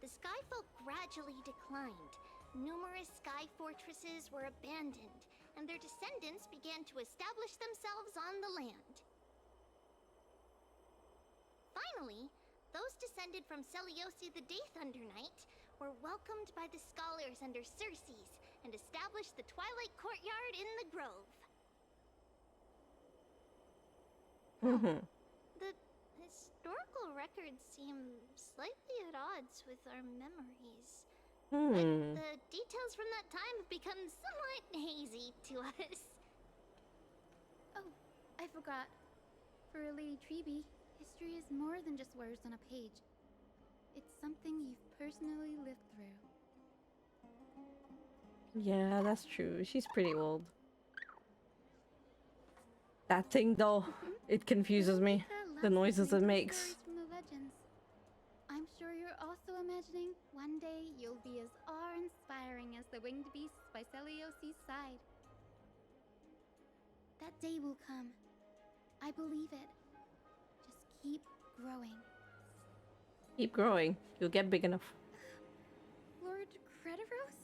the Skyfolk gradually declined. Numerous sky fortresses were abandoned, and their descendants began to establish themselves on the land. Finally, those descended from Seliosi the Day Thunder Knight were welcomed by the scholars under Circes and established the Twilight Courtyard in the Grove. The historical records seem slightly at odds with our memories. But the details from that time have become somewhat hazy to us. Oh, I forgot. For Lady Treeby, history is more than just words on a page. It's something you've personally lived through. Yeah, that's true. She's pretty old. That thing, though, it confuses me. The noises it makes. Stories from the legends. I'm sure you're also imagining one day you'll be as awe-inspiring as the winged beasts by Seliosi's side. That day will come. I believe it. Just keep growing. Keep growing. You'll get big enough. Lord Crediros?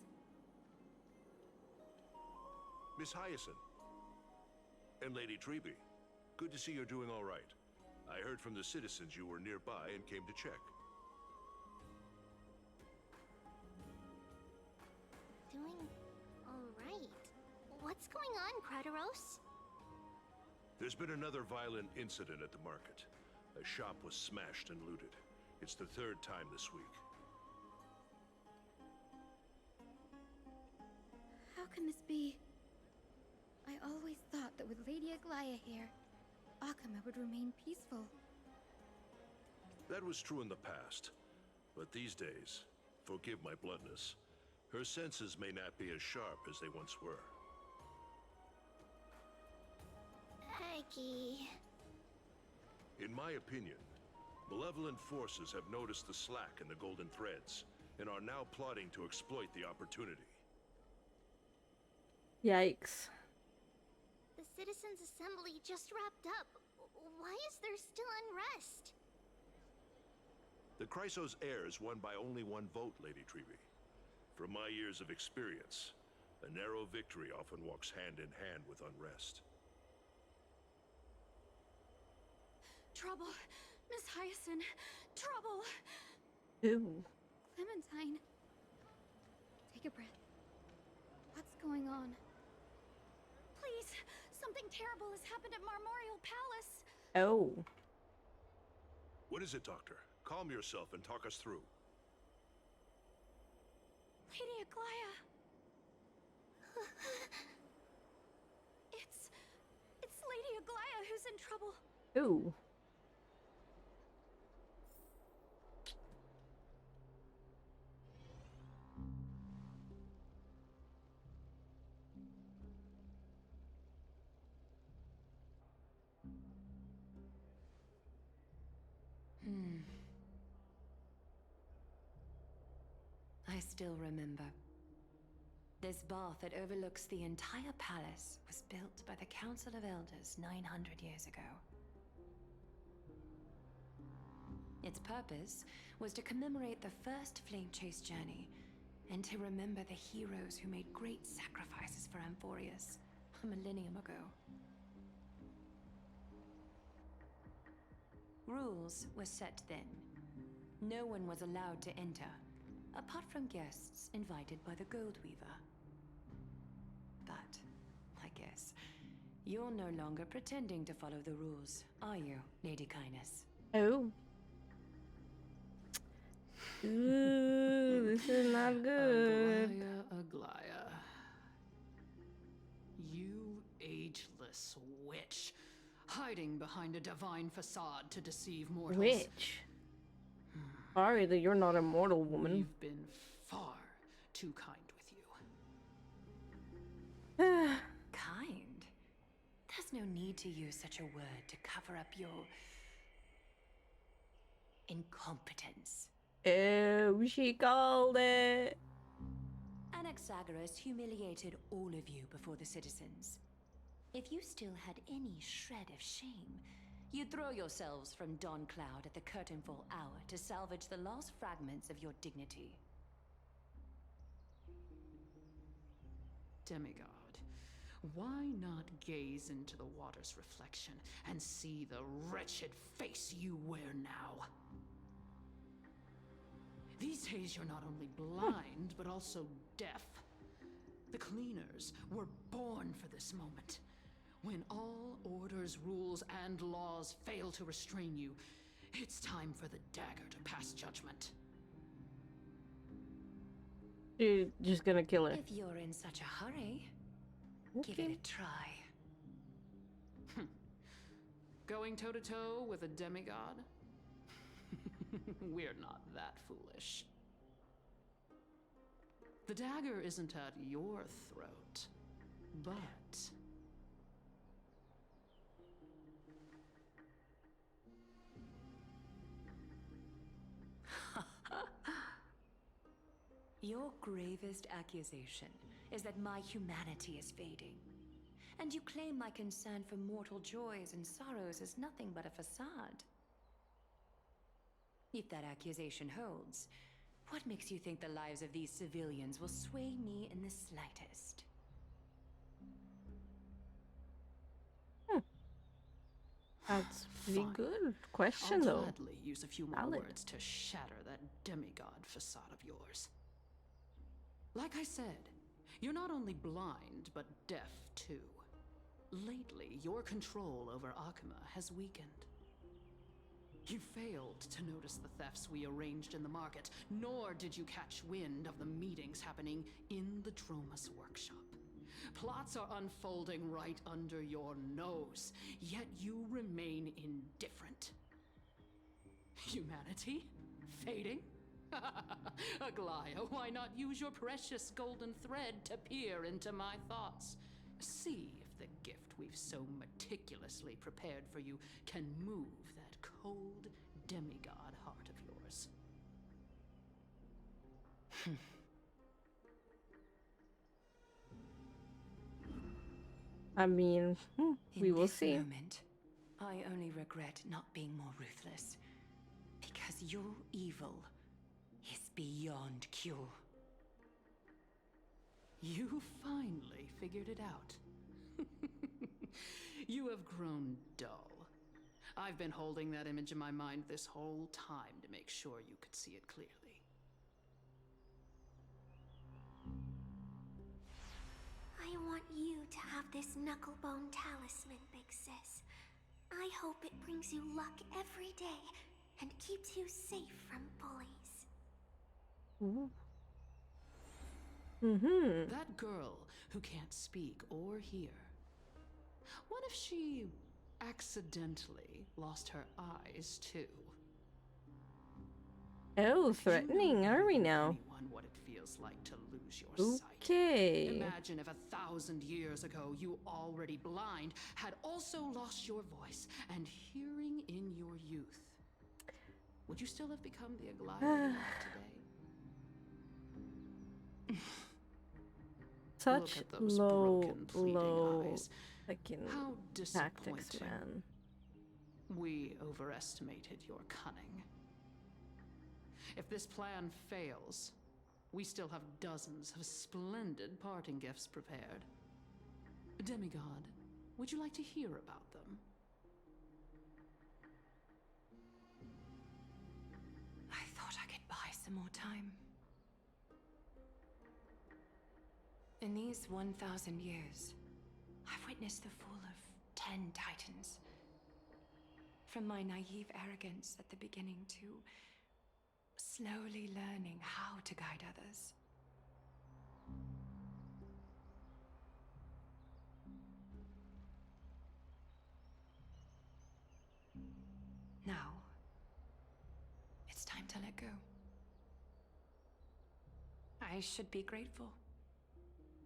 Miss Hyacinth. And Lady Treeby. Good to see you're doing all right. I heard from the citizens you were nearby and came to check. Doing all right. What's going on, Crediros? There's been another violent incident at the market. A shop was smashed and looted. It's the third time this week. How can this be? I always thought that with Lady Aglaya here, Akama would remain peaceful. That was true in the past. But these days, forgive my bluntness, her senses may not be as sharp as they once were. Aggie. In my opinion, malevolent forces have noticed the slack in the Golden Threads and are now plotting to exploit the opportunity. Yikes. The Citizens' Assembly just wrapped up. Why is there still unrest? The Chrysos heirs won by only one vote, Lady Treeby. From my years of experience, a narrow victory often walks hand in hand with unrest. Trouble! Miss Hyacinth! Trouble! Ooh. Clementine. Take a breath. What's going on? Please! Something terrible has happened at Marmorial Palace! Oh. What is it, Doctor? Calm yourself and talk us through. Lady Aglaya! It's Lady Aglaya who's in trouble. Ooh. I still remember. This bath that overlooks the entire palace was built by the Council of Elders 900 years ago. Its purpose was to commemorate the first flame chase journey and to remember the heroes who made great sacrifices for Amphoreus a millennium ago. Rules were set then. No one was allowed to enter, apart from guests invited by the Gold Weaver. But, I guess, you're no longer pretending to follow the rules, are you, Lady Kindness? Oh. Ooh, this is not good. Aglaya. You ageless witch. hiding behind a divine facade to deceive mortals. Witch. Sorry that you're not a mortal woman. We've been far too kind with you. Kind? There's no need to use such a word to cover up your incompetence. Oh, she called it. Anaxagoras humiliated all of you before the citizens. If you still had any shred of shame, you'd throw yourselves from Dawn Cloud at the curtainfall hour to salvage the last fragments of your dignity. Demigod, why not gaze into the water's reflection and see the wretched face you wear now? These days you're not only blind, but also deaf. The cleaners were born for this moment. When all orders, rules, and laws fail to restrain you, it's time for the dagger to pass judgment. You're just gonna kill her. If you're in such a hurry, give it a try. Going toe-to-toe with a demigod? We're not that foolish. The dagger isn't at your throat, but... Your gravest accusation is that my humanity is fading. And you claim my concern for mortal joys and sorrows is nothing but a facade. If that accusation holds, what makes you think the lives of these civilians will sway me in the slightest? That's pretty Fine. good question, I'll though. gladly use a few more Valid. words to shatter that demigod facade of yours. Like I said, you're not only blind, but deaf too. Lately, your control over Akuma has weakened. You failed to notice the thefts we arranged in the market, nor did you catch wind of the meetings happening in the Droma's workshop. Plots are unfolding right under your nose, yet you remain indifferent. Humanity? Fading? Aglaya, why not use your precious golden thread to peer into my thoughts? See if the gift we've so meticulously prepared for you can move that cold demigod heart of yours. I mean, we will In see. this moment, I only regret not being more ruthless. Because your evil is beyond cure. You finally figured it out. You have grown dull. I've been holding that image in my mind this whole time to make sure you could see it clearly. I want you to have this knucklebone talisman, Big Sis. I hope it brings you luck every day and keeps you safe from bullies. That girl who can't speak or hear. What if she accidentally lost her eyes too? Oh, threatening, are we now? Anyone what it feels like to lose your sight. Okay. Imagine if 1,000 years ago you, already blind, had also lost your voice and hearing in your youth. Would you still have become the Aglaya you are today? Such Look at those low, broken, pleading low, eyes. fucking How tactics, disappointing. man. We overestimated your cunning. If this plan fails, we still have dozens of splendid parting gifts prepared. Demigod, would you like to hear about them? I thought I could buy some more time. In these 1,000 years, I've witnessed the fall of 10 titans. From my naive arrogance at the beginning to slowly learning how to guide others. I should be grateful.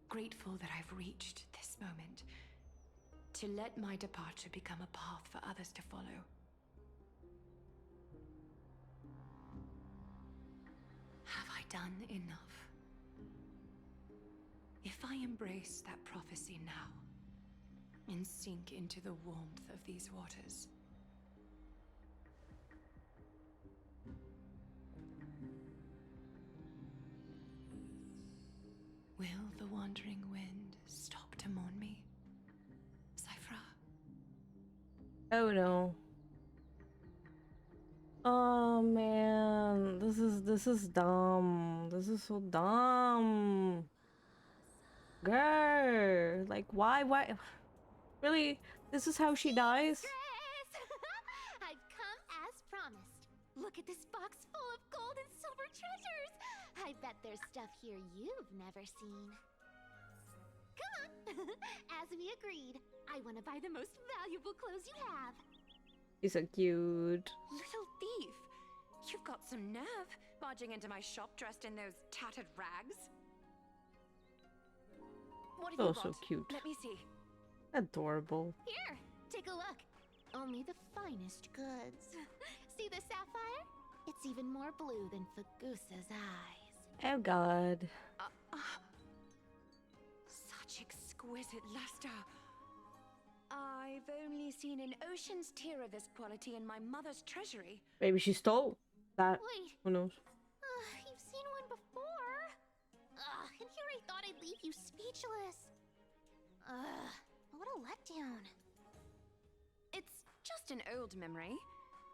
Grateful that I've reached this moment. To let my departure become a path for others to follow. Have I done enough? If I embrace that prophecy now, and sink into the warmth of these waters, will the wandering wind stop to mourn me, Cyphra? Oh no. Oh man, this is dumb. This is so dumb. Girl, like why? Really? This is how she dies? I've come as promised. Look at this box full of gold and silver treasures. I bet there's stuff here you've never seen. Come on. As we agreed, I want to buy the most valuable clothes you have. She's so cute. Little thief! You've got some nerve, barging into my shop dressed in those tattered rags. What have you got? So cute. Let me see. Adorable. Here, take a look. Only the finest goods. See the sapphire? It's even more blue than Fagusa's eyes. Oh god. Such exquisite luster. I've only seen an ocean's tear of this quality in my mother's treasury. Maybe she stole that. Wait. Who knows? You've seen one before. And here I thought I'd leave you speechless. What a letdown. It's just an old memory.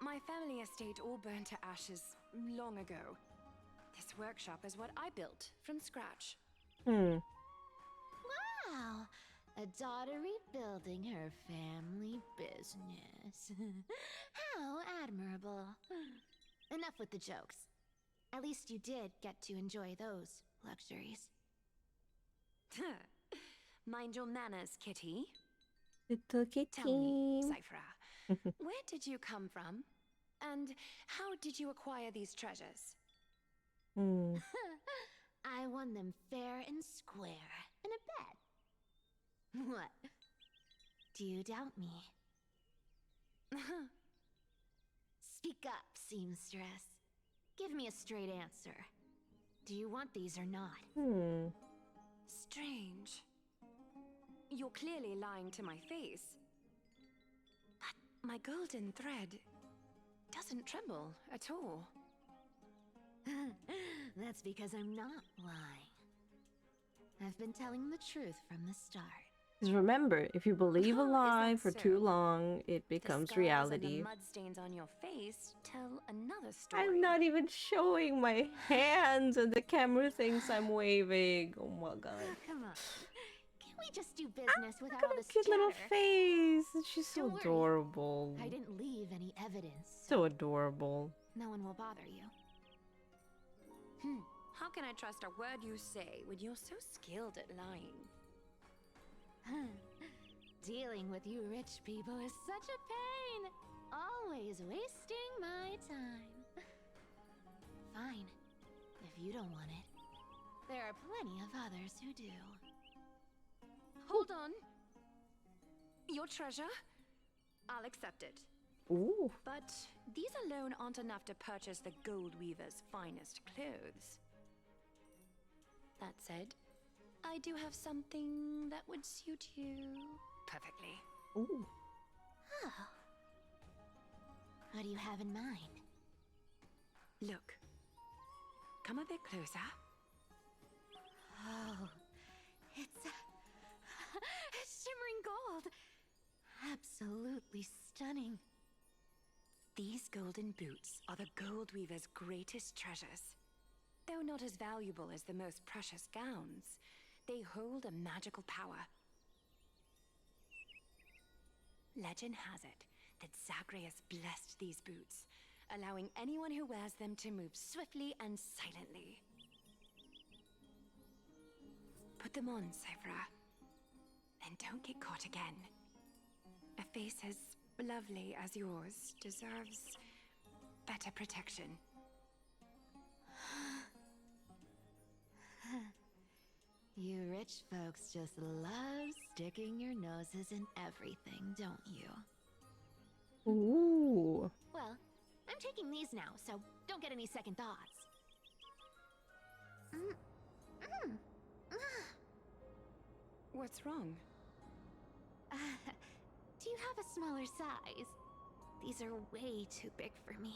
My family estate all burned to ashes long ago. This workshop is what I built from scratch. Hmm. Wow. A daughter rebuilding her family business. How admirable. Enough with the jokes. At least you did get to enjoy those luxuries. Mind your manners, kitty. Little kitty. Tell me, Cyphra, where did you come from? And how did you acquire these treasures? Hmm. I won them fair and square in a bet. What? Do you doubt me? Speak up, seamstress. Give me a straight answer. Do you want these or not? Hmm. Strange. You're clearly lying to my face. But my golden thread doesn't tremble at all. That's because I'm not lying. I've been telling the truth from the start. Just remember, if you believe a Is lie that for so? too long, it becomes The scars reality. and the mudstains on your face tell another story. I'm not even showing my hands, and the camera thinks I'm waving. Oh my god. Come on. Can we just do business Look without at all her this cute little chatter? face. She's so Don't worry. adorable. I didn't leave any evidence. So adorable. No one will bother you. How can I trust a word you say when you're so skilled at lying? Dealing with you rich people is such a pain. Always wasting my time. Fine. If you don't want it, there are plenty of others who do. Hold on. Your treasure? I'll accept it. Ooh. But these alone aren't enough to purchase the Gold Weaver's finest clothes. That said, I do have something that would suit you perfectly. Ooh. Oh. What do you have in mind? Look. Come a bit closer. Oh, it's shimmering gold. Absolutely stunning. These golden boots are the Gold Weaver's greatest treasures. Though not as valuable as the most precious gowns, they hold a magical power. Legend has it that Zagreus blessed these boots, allowing anyone who wears them to move swiftly and silently. Put them on, Cyphra. And don't get caught again. A face as lovely as yours deserves better protection. You rich folks just love sticking your noses in everything, don't you? Ooh. Well, I'm taking these now, so don't get any second thoughts. What's wrong? Do you have a smaller size? These are way too big for me.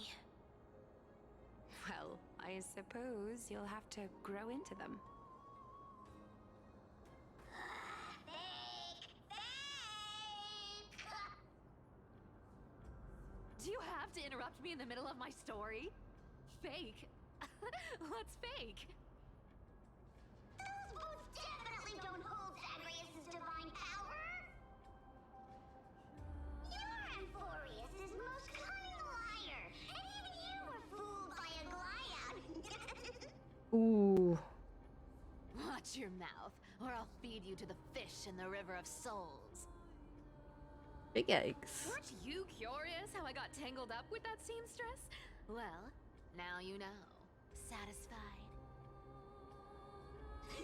Well, I suppose you'll have to grow into them. Do you have to interrupt me in the middle of my story? Fake? What's fake? Those boots definitely don't hold Zagreus' divine power! You're Amphoreus' most cunning liar, and even you were fooled by a Glaiad! Ooh. Watch your mouth, or I'll feed you to the fish in the River of Souls. Big eggs. Weren't you curious how I got tangled up with that seamstress? Well, now you know. Satisfied? I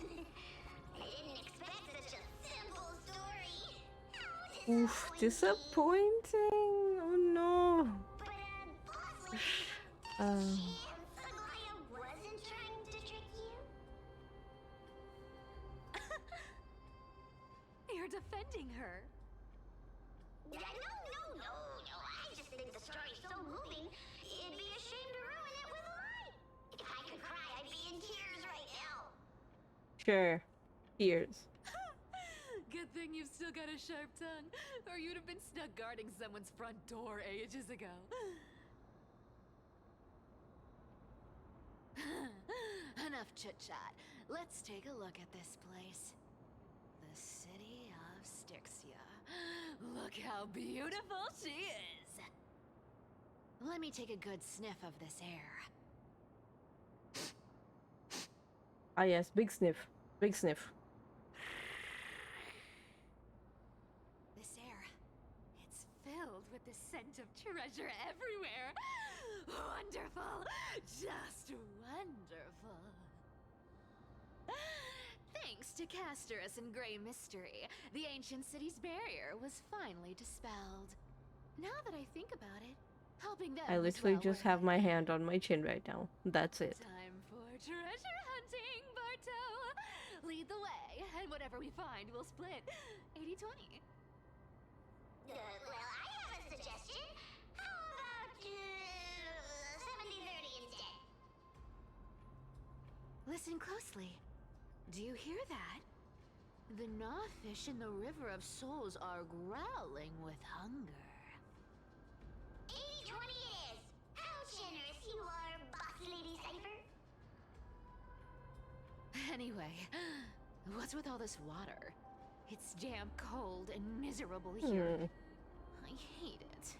didn't expect such a simple story. Oof, disappointing. Oh no. But, boss lady, Um. Aglaya wasn't trying to trick you? You're defending her. No. I just think the story's so moving, it'd be a shame to ruin it with a lie. If I could cry, I'd be in tears right now. Sure. Tears. Good thing you've still got a sharp tongue, or you'd have been stuck guarding someone's front door ages ago. Enough chit-chat. Let's take a look at this place. The city of Styxia. Look how beautiful she is! Let me take a good sniff of this air. Ah yes, big sniff. Big sniff. This air, it's filled with the scent of treasure everywhere. Wonderful! Just wonderful. Thanks to Casterus and Grey Mystery, the ancient city's barrier was finally dispelled. Now that I think about it, helping them I was literally well just worth have it. my hand on my chin right now. That's it. Time for treasure hunting, Barto! Lead the way, and whatever we find, we'll split 80-20. Well, I have a suggestion. How about 70-30 instead? Listen closely. Do you hear that? The gnawfish in the River of Souls are growling with hunger. 80-20 it is. How generous you are, Boss Lady Cypher. Anyway, what's with all this water? It's damp, cold, and miserable here. I hate it.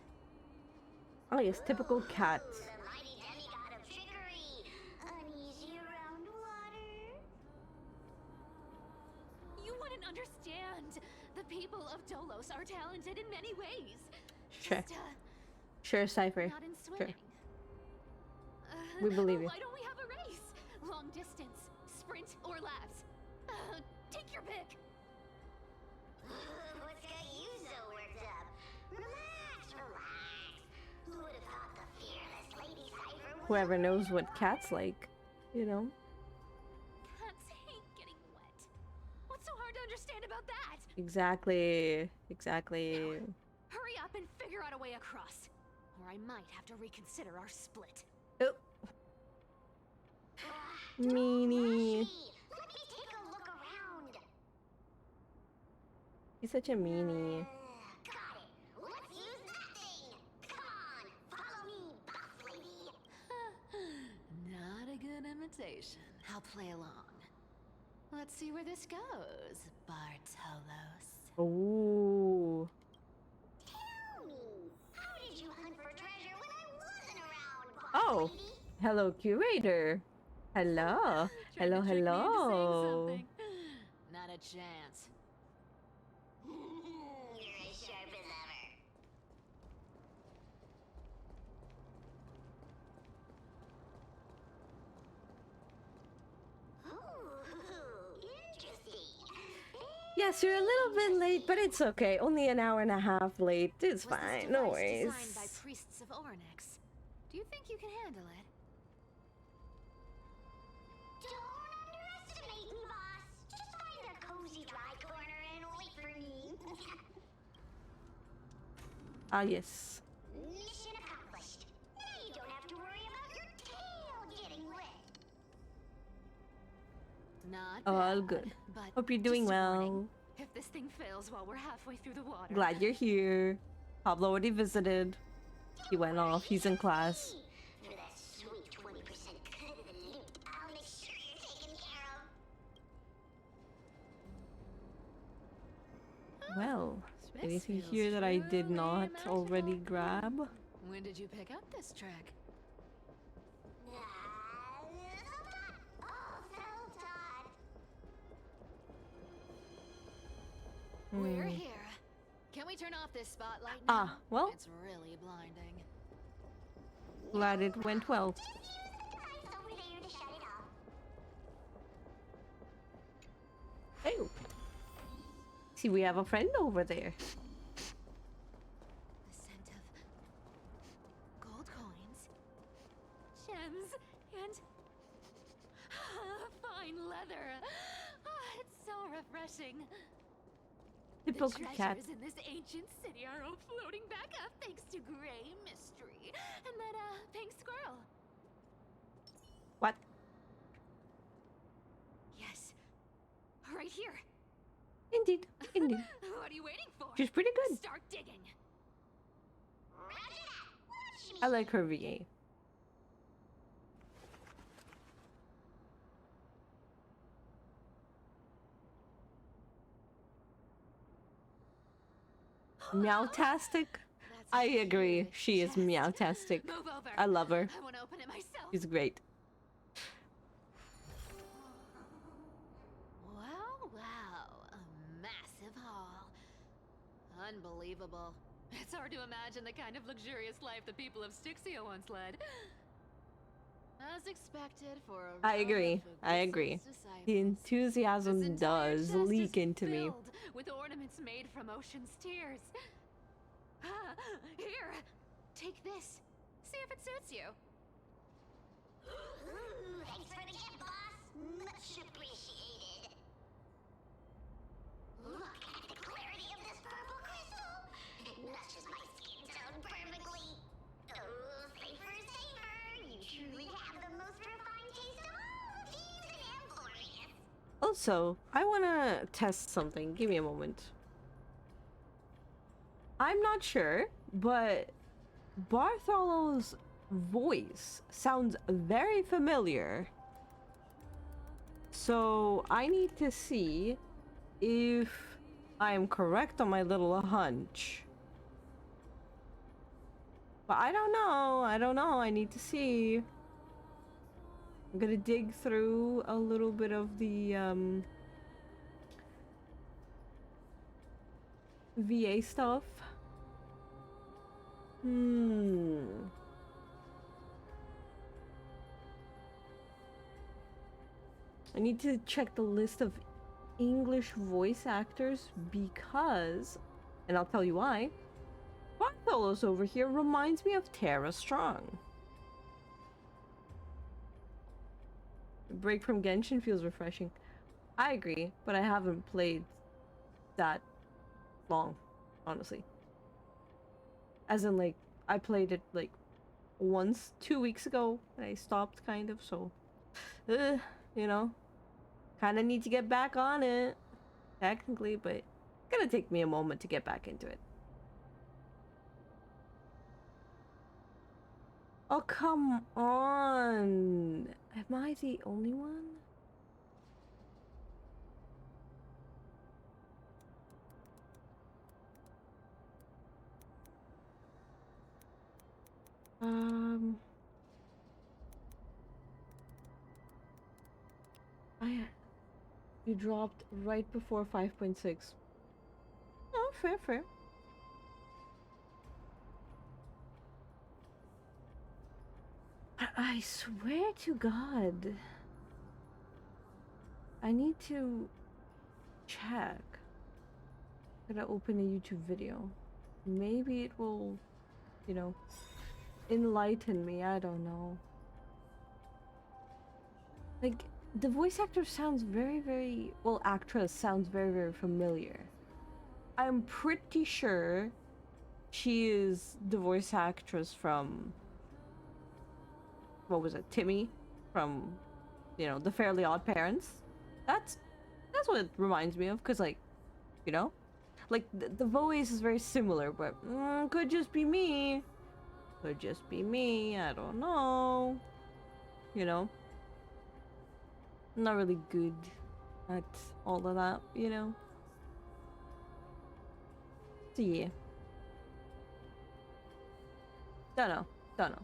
Oh yes, typical cat. Ooh, the mighty demigod of trickery. Uneasy around water. You wouldn't understand. The people of Dolos are talented in many ways. Sure. Just, Sure, Cypher. not in Sure. swimming. We believe you. Why don't we have a race? Long distance, sprint, or laps? Take your pick. What's got you so worked up? Relax. Who would have thought the fearless Lady Cypher would Whoever knows what cats like, you know. Cats hate getting wet. What's so hard to understand about that? Exactly. Exactly. Hurry up and figure out a way across, or I might have to reconsider our split. Oh, meanie. Let me take a look around. He's such a meanie. Got it. Let's use that thing. Come on, follow me, Boss Lady. Not a good imitation. I'll play along. Let's see where this goes, Bartolos. Ooh. Tell me, how did you hunt for treasure when I wasn't around, Boss Oh, Lady? hello, curator. Hello. Tried to Hello, trick me into saying hello. something. Not a chance. You're as sharp as ever. Ooh, interesting Yes, you're a little bit late, but it's okay. Only an hour and a half late. It's Was this fine. No device worries. designed by priests of Ornyx? Do you think you can handle it? Don't underestimate me, boss. Just find a cozy dry corner and wait for me. Ah, yes. Mission accomplished. Now you don't have to worry about your tail getting wet. Not All bad, good. But Hope you're doing just a warning, well. if this thing fails while we're halfway through the water. Glad you're here. Pablo already visited. He went off. He's in class. For that sweet 20% cut of the loot, I'll make sure you're taken care of. Well, is This anything feels here that I did truly not already magical. grab? When did you pick up this trick? We're here. Can we turn off this spotlight now? Ah, well. It's really blinding. Glad it went well. Just use the device over there to shut it off. Hey. See, we have a friend over there. The scent of gold coins, gems, and fine leather. It's so refreshing. Typical The cat. treasures in this ancient city are all floating back up thanks to Gray Mystery and that pink squirrel. What? Yes, right here. Indeed. Indeed. What are you waiting for? She's pretty good. Start digging. Roger that. Watch me. I like her VA. Meowtastic? That's I a agree. huge She is chest. meowtastic. Move over. I love her. I want to open it myself. She's great. Wow, a massive haul. Unbelievable. It's hard to imagine the kind of luxurious life the people of Styxia once led. As expected for a I agree. Rome of I agree. Odysseus disciples. The enthusiasm This entire does chest is leak into me. filled with ornaments made from ocean's tears. Here, take this. See if it suits you. Ooh, thanks for the gift, boss. Much appreciated. Look at the clarity of this purple crystal. It matches my skin tone perfectly. Oh, safer, safer. You truly have the most refined taste of all thieves in Amphoreus. Also, I want to test something. Give me a moment. I'm not sure, but Bartholomew's voice sounds very familiar. So I need to see if I am correct on my little hunch. But I don't know. I don't know. I need to see. I'm gonna dig through a little bit of the VA stuff. I need to check the list of English voice actors because, and I'll tell you why, Bartholos over here reminds me of Tara Strong. A break from Genshin feels refreshing. I agree, but I haven't played that long, honestly. As in, like, I played it, like, once 2 weeks ago, and I stopped, kind of, so, you know, kind of need to get back on it, technically, but it's gonna take me a moment to get back into it. Oh, come on! Am I the only one? You dropped right before 5.6. Oh, fair, fair. I swear to God, I need to check. Gotta open a YouTube video. Maybe it will, you know, enlighten me. I don't know. Like, the voice actor sounds very, well, actress sounds very familiar. I'm pretty sure she is the voice actress from, what was it, Timmy? From, you know, The Fairly Odd Parents. That's what it reminds me of, because, like, you know? Like, the voice is very similar, but could just be me. Could just be me, I don't know. You know? I'm not really good at all of that, you know? So yeah. Don't know.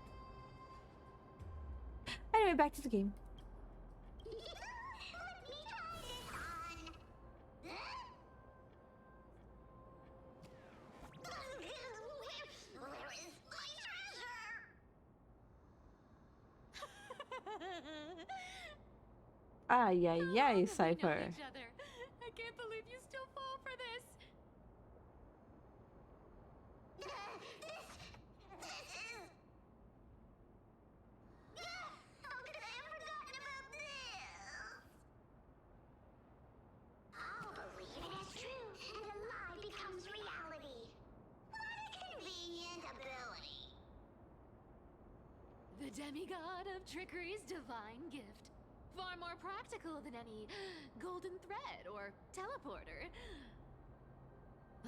Anyway, back to the game. Ay, Cypher. I can't believe you still fall for this. How could I have forgotten about this? I'll believe it is true, and a lie becomes reality. What a convenient ability. The demigod of trickery's divine gift. Far more practical than any golden thread or teleporter.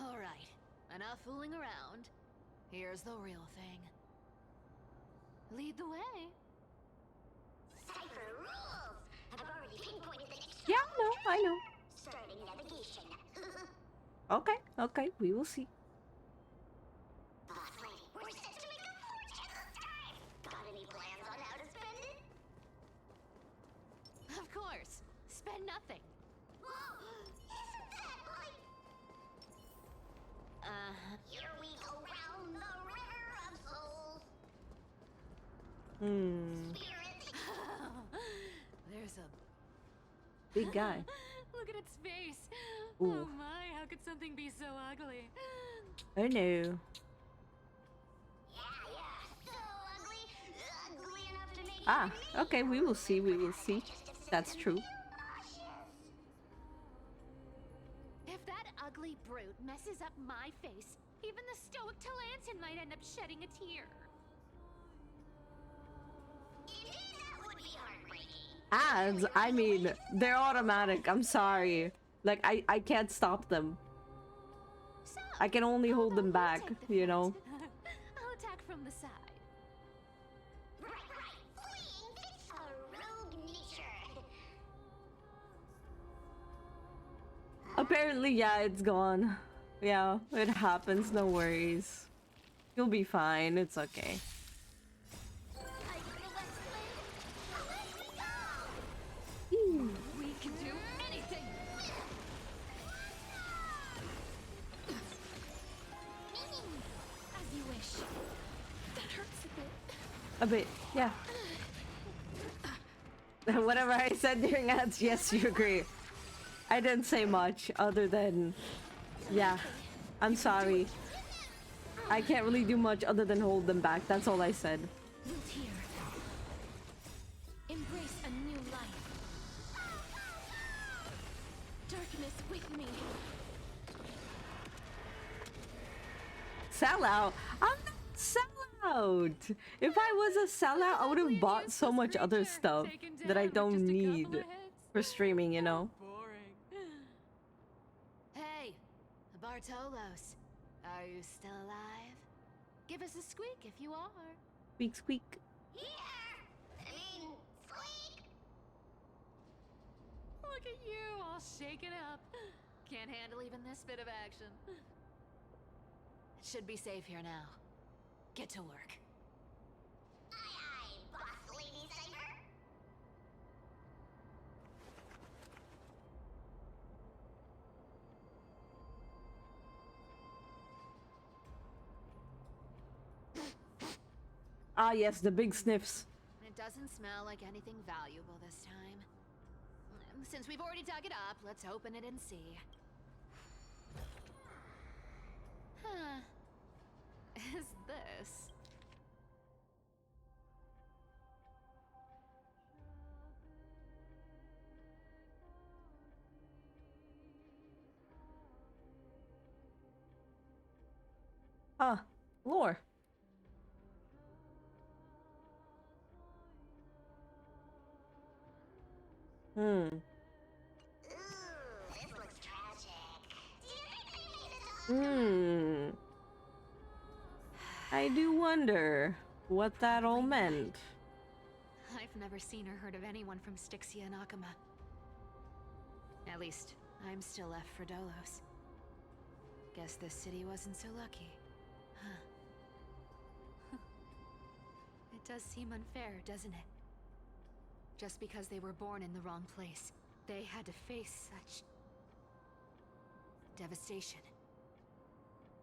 Alright, enough fooling around. Here's the real thing. Lead the way. Cypher rules! I've already pinpointed the next Yeah, I know. starting navigation. Okay, we will see. Boss lady, we're set to make a fortune this time! Got any plans on how to spend it? Of course. Spend nothing. Whoa! Isn't that like... Here we go round the river of souls. Spirit. There's a Big guy. Look at its face. Ooh. Oh my, how could something be so ugly? Oh no. Yeah, so ugly. Ugly enough to make Ah, okay, we will see. That's true. If that ugly brute messes up my face, even the stoic Talantin might end up shedding a tear. Indeed, that would be heartbreaking. Ads, I mean, they're automatic. I'm sorry. Like, I can't stop them. So, I can only hold them how back, about take the you know? front? I'll attack from the side. Right. Fleeing fits a rogue nature. Apparently, yeah, it's gone. Yeah, it happens. No worries. You'll be fine. It's okay. We can do anything. As you wish. That hurts a bit. A bit, yeah. Whatever I said during ads, yes, you agree. I didn't say much other than, yeah, I'm sorry. I can't really do much other than hold them back. That's all I said. Root here. Embrace a new life. Darkness with me. Sellout? I'm not sellout. If I was a sellout, I would have bought so much other stuff that I don't need for streaming, you know? Boring. Hey, Bartolos. Are you still alive? Give us a squeak if you are. Squeak, squeak. Here! I mean, squeak! Look at you, all shaken up. Can't handle even this bit of action. It should be safe here now. Get to work. Aye, boss lady Cypher. Ah, yes, the big sniffs. It doesn't smell like anything valuable this time. Since we've already dug it up, let's open it and see. Amphoreus. Ah, lore. Hmm. Ooh, this looks tragic. Do you think they made it up? Hmm. I do wonder what that all Probably not. meant. I've never seen or heard of anyone from Styxia and Akama. At least, I'm still left for Dolos. Guess this city wasn't so lucky. Huh. It does seem unfair, doesn't it? Just because they were born in the wrong place, they had to face such devastation.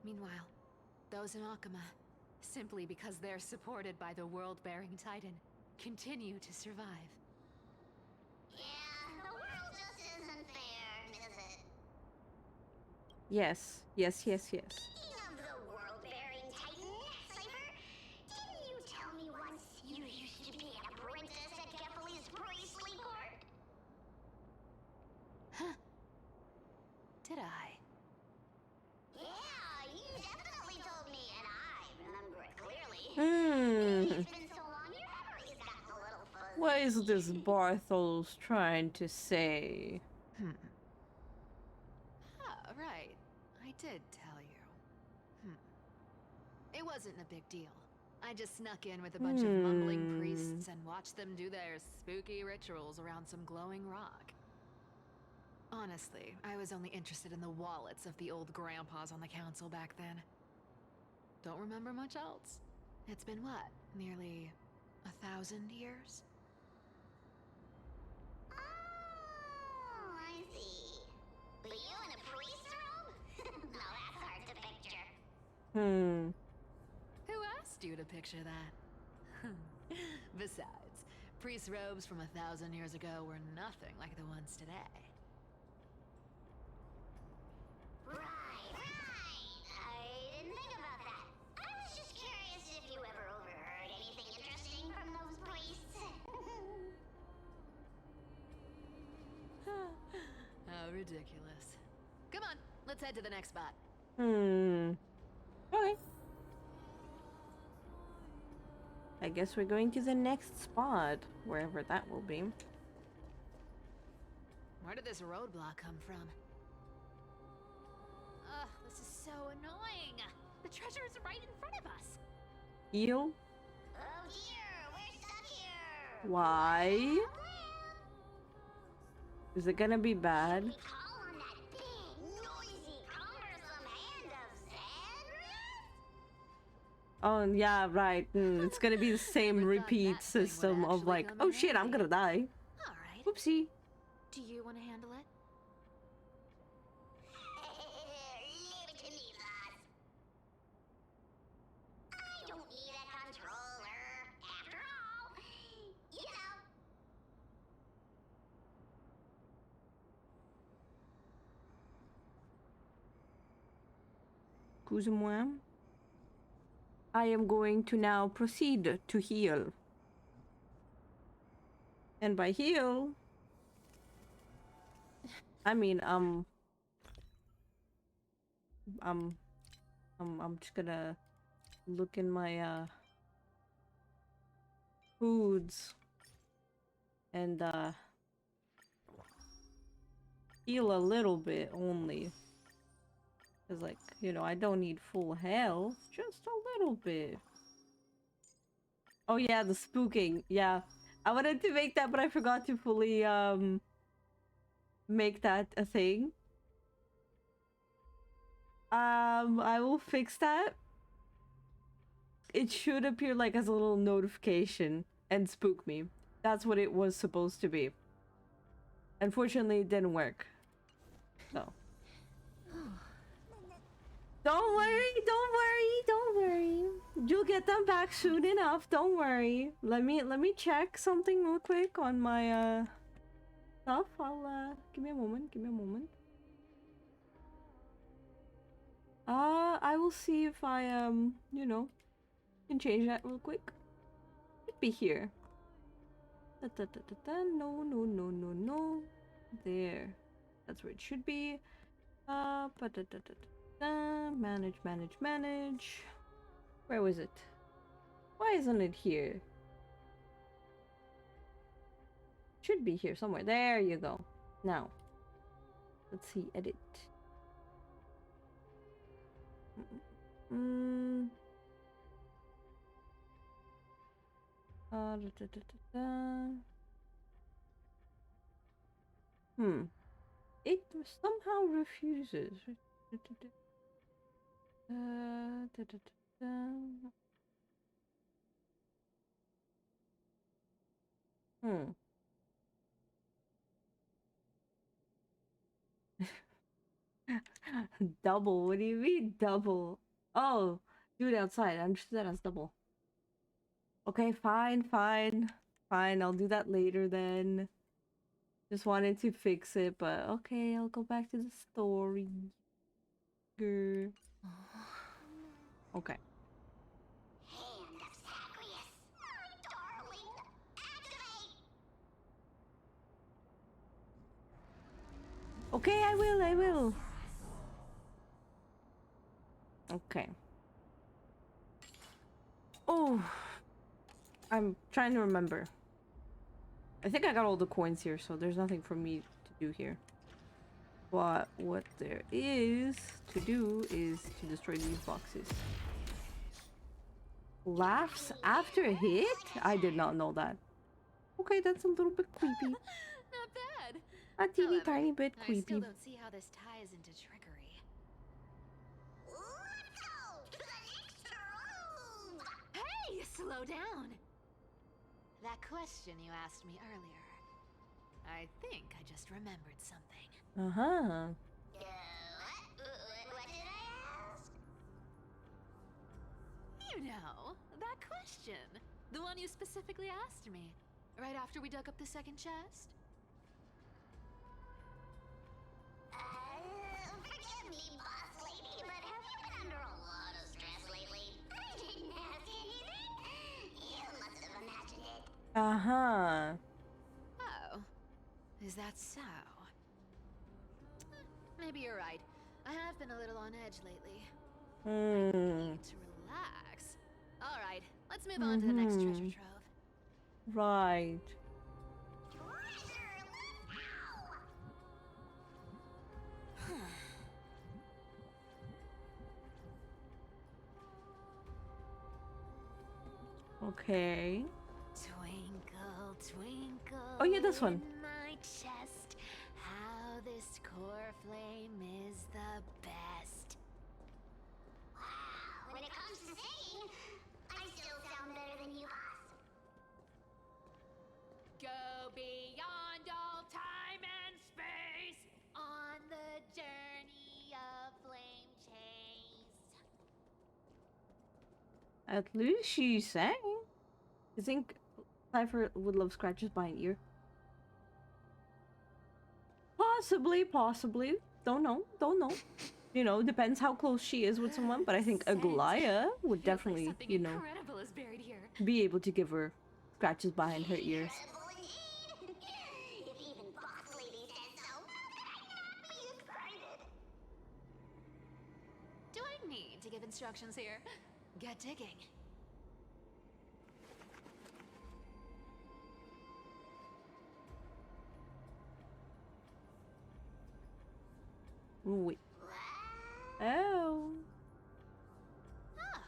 Meanwhile, those in Akama, simply because they're supported by the world-bearing Titan, continue to survive. Yeah, the world just isn't fair, is it? Yes, yes, yes, yes. Speaking of the world-bearing Titan, Cypher, didn't you tell me once you used to be an apprentice at Kefali's priestly court? Huh. Did I? Yeah, you definitely told me, and I remember it clearly. Hmm. It's been so long, your memory's gotten a little fuzzy. What is this Barthol's trying to say? Ah, right. I did tell you. It wasn't a big deal. I just snuck in with a bunch of mumbling priests and watched them do their spooky rituals around some glowing rock. Honestly, I was only interested in the wallets of the old grandpas on the council back then. Don't remember much else. It's been what? Nearly 1,000 years? Oh, I see. But you in a priest robe? Now that's hard to picture. Hmm. Who asked you to picture that? Besides, priest robes from 1,000 years ago were nothing like the ones today. Right. I didn't think about that. I was just curious if you ever overheard anything interesting from those priests. How ridiculous. Come on, let's head to the next spot. Hmm. Okay. I guess we're going to the next spot, wherever that will be. Where did this roadblock come from? Ugh, this is so annoying. The treasure is right in front of us. Heal? Oh dear, we're stuck here. Why? Is it gonna be bad? We call on that big, noisy, cumbersome hand of Xandrith? Oh, yeah, right. It's gonna be the same Never thought repeat that thing would system of actually like, come oh in shit, I'm handy. gonna die. All right. Oopsie. Do you want to handle it? Leave it to me, lass. I don't need a controller. After all, you know. Excuse-moi. I am going to now proceed to heal. And by heal, I mean, I'm just gonna look in my, foods and, heal a little bit only. Cause like, you know, I don't need full health, just a little bit. Oh yeah, the spooking, yeah. I wanted to make that, but I forgot to fully, make that a thing. I will fix that. It should appear like as a little notification and spook me. That's what it was supposed to be. Unfortunately, it didn't work. So. Don't worry, don't worry, don't worry. You'll get them back soon enough, don't worry. Let me check something real quick on my stuff. I'll give me a moment, give me a moment. I will see if I you know, Can change that real quick. Should be here. Da, da, da, da, da. No, no, no, no, no. There. That's where it should be. Da, da, da, da, da. Manage, manage, manage. Where was it? Why isn't it here? Should be here somewhere. There you go. Now, let's see. Edit. Da, da, da, da, da. It somehow refuses. Da, da, da, da. Double? What do you mean double? Oh, do it outside. I understood that as double. Okay, fine, fine. Fine, I'll do that later then. Just wanted to fix it, but okay, I'll go back to the story. Grr. Okay. Hand of Zagreus. My darling. Activate! Okay, I will. Okay. Oh, I'm trying to remember. I think I got all the coins here, so there's nothing for me to do here. But what there is to do is to destroy these boxes. Laughs after a hit? I did not know that. Okay, that's a little bit creepy. Not bad. A teeny However, tiny bit I creepy. still don't see how this ties into trickery. Let's go to the next room! Hey, slow down. That question you asked me earlier. I think I just remembered something. Uh-huh. What did I ask? You know, that question. The one you specifically asked me. Right after we dug up the second chest. Forgive me, boss lady, but have you been under a lot of stress lately? I didn't ask anything. You must have imagined it. Uh-huh. Oh. Is that so? Maybe you're right. I have been a little on edge lately. I need to relax. Alright, let's move on to the next treasure trove. Right. Treasure, let's go! Okay. Twinkle, twinkle. Oh yeah, this one. In my chest, how this core flame is the best. Wow, when it comes to singing, I still sound better than you, boss. Go beyond all time and space on the journey of flame chase. At least she sang. You think Cypher would love scratches by an ear? Possibly, possibly. Don't know. You know, depends how close she is with someone, but I think Aglaya would definitely, you know, Incredible is buried here. be able to give her scratches behind her ears. Incredible indeed. If even boss lady says so, how could I not be excited? Do I need to give instructions here? Get digging. Wait. Oh. Oh.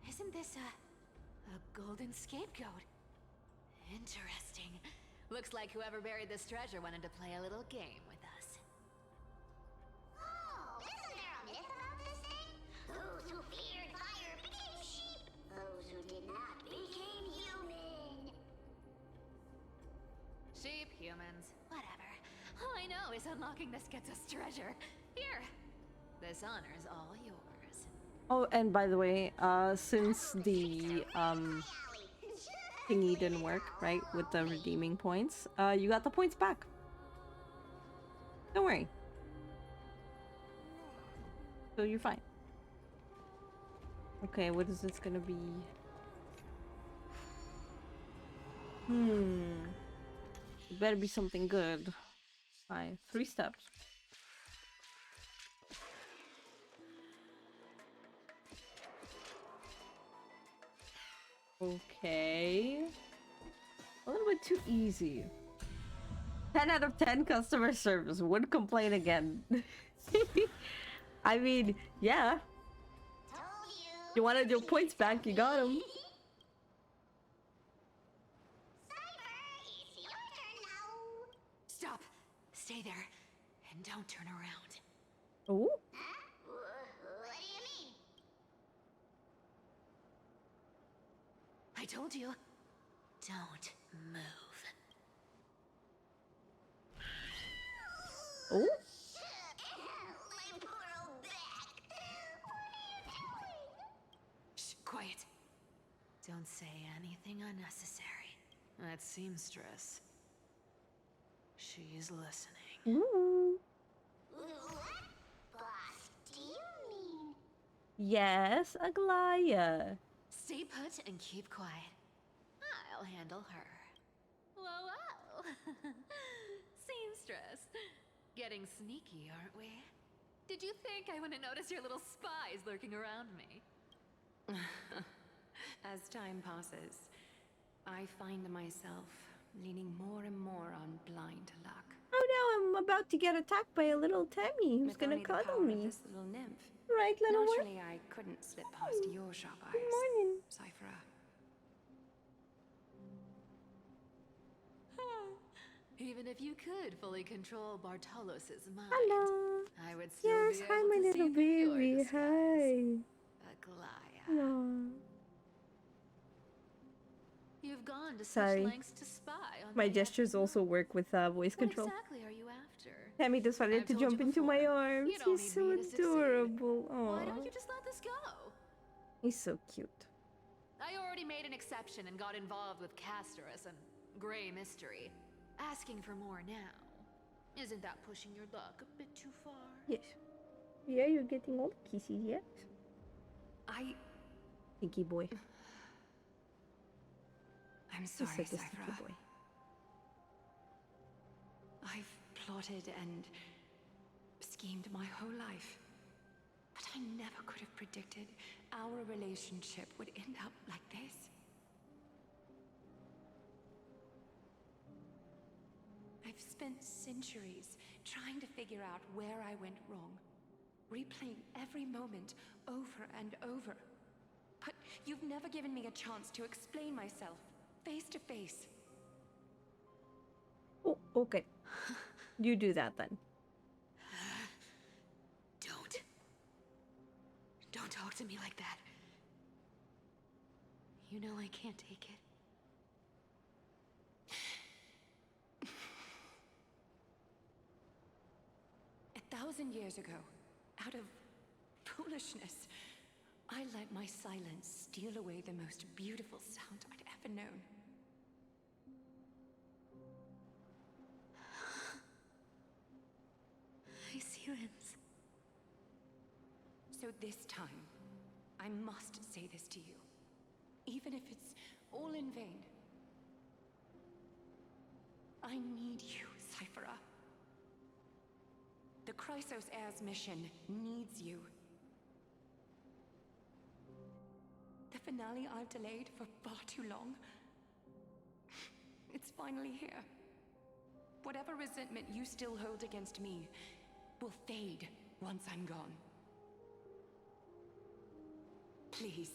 Isn't this a golden scapegoat? Interesting. Looks like whoever buried this treasure wanted to play a little game with us. Oh, isn't there a myth about this thing? Those who feared fire became sheep. Those who did not became human. Sheep, humans, whatever. All I know is unlocking this gets us treasure. Here. This honor's all yours. Oh, and by the way, since the thingy didn't work, right, with the redeeming points, you got the points back. Don't worry. So you're fine. Okay, what is this gonna be? It better be something good. Fine. 3 steps. Okay. A little bit too easy. 10 out of 10 customer service. Wouldn't complain again. I mean, yeah. You wanted your points back, you got them. Stop. Stay there. And don't turn around. Oh? What do you mean? I told you. Don't move. Oh? My poor old back. What are you doing? Shh, quiet. Don't say anything unnecessary. That seamstress. She's listening. Ooh. What, boss, do you mean? Yes, Aglaya. Stay put and keep quiet. I'll handle her. Whoa, whoa. Seamstress. Getting sneaky, aren't we? Did you think I wouldn't notice your little spies lurking around me? As time passes, I find myself leaning more and more on blind luck. Oh no, I'm about to get attacked by a little Tammy who's With gonna only the cuddle power me. of this little nymph. Right, little one? Naturally, I couldn't slip past your sharp eyes. Good morning. Cypher. Even if you could fully control Bartolos's mind, Hello. I would still Yes, be hi able my to little see through your baby. disguise. Hi. Aglaya. Aw. You've gone to Sorry. such lengths to spy on My my gestures nephew. also work with voice What control. exactly are you after? Tammy decided I've to told you jump into my before, arms. you don't He's need so me to succeed. adorable. Why Aw. don't you just let this go? He's so cute. I already made an exception and got involved with Castorus and Grey Mystery. Asking for more now. Isn't that pushing your luck a bit too far? Yes. Yeah, you're getting all the kisses, yes? Stinky boy. I'm He's sorry, such a Cypher. stinky boy. I've plotted and schemed my whole life. But I never could have predicted our relationship would end up like this. I've spent centuries trying to figure out where I went wrong, replaying every moment over and over. But you've never given me a chance to explain myself, face to face. Oh, okay. You do that then. Don't talk to me like that. You know I can't take it. 1,000 years ago, out of foolishness, I let my silence steal away the most beautiful sound I'd ever known. My silence. So this time, I must say this to you, even if it's all in vain. I need you, Cyphera. The Chrysos Heir's mission needs you. The finale I've delayed for far too long. It's finally here. Whatever resentment you still hold against me will fade once I'm gone. Please,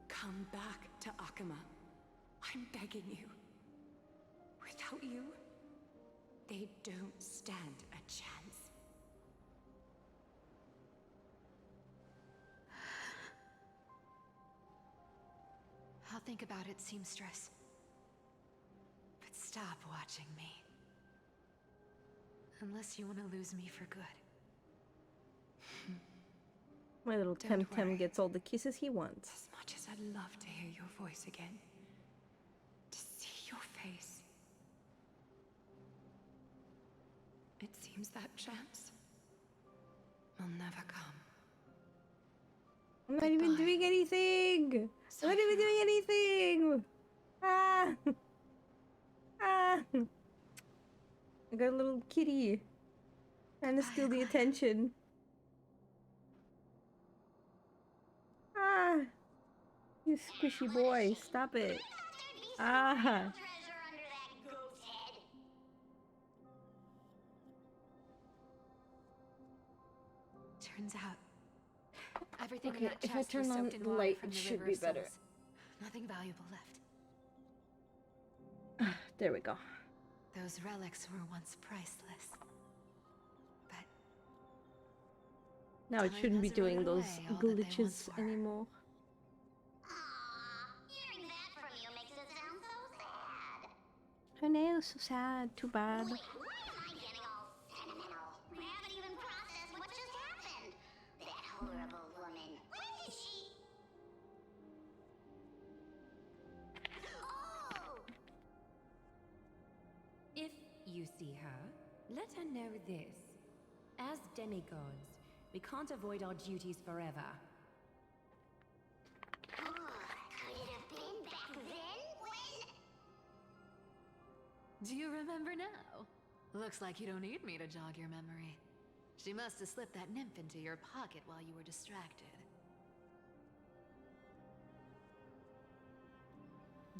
come back to Akama. I'm begging you. Without you, they don't stand a chance. I'll think about it, seamstress. But stop watching me. Unless you want to lose me for good. My little Don't Temtem worry. gets all the kisses he wants. As much as I'd love to hear your voice again, to see your face, it seems that chance will never come. I'm not even doing anything. I'm not even doing anything. Ah. Ah. I got a little kitty trying to steal the attention. Ah. You squishy boy, stop it. Ah. Turns out, everything Okay, in that if I chest was turn on soaked in the water light, from it the should river be of better. souls. Nothing valuable left. There we go. Those relics were once priceless. But Now it time shouldn't be has doing eroded those away all that they once glitches were. anymore. Hearing that from you makes it sound so sad. Her nails so sad, too bad. Wait, why am I getting all sentimental? I haven't even processed what just happened. That horrible woman. When did she... Oh! If you see her, let her know this. As demigods, we can't avoid our duties forever. Could it have been back then when... Do you remember now? Looks like you don't need me to jog your memory. She must have slipped that nymph into your pocket while you were distracted.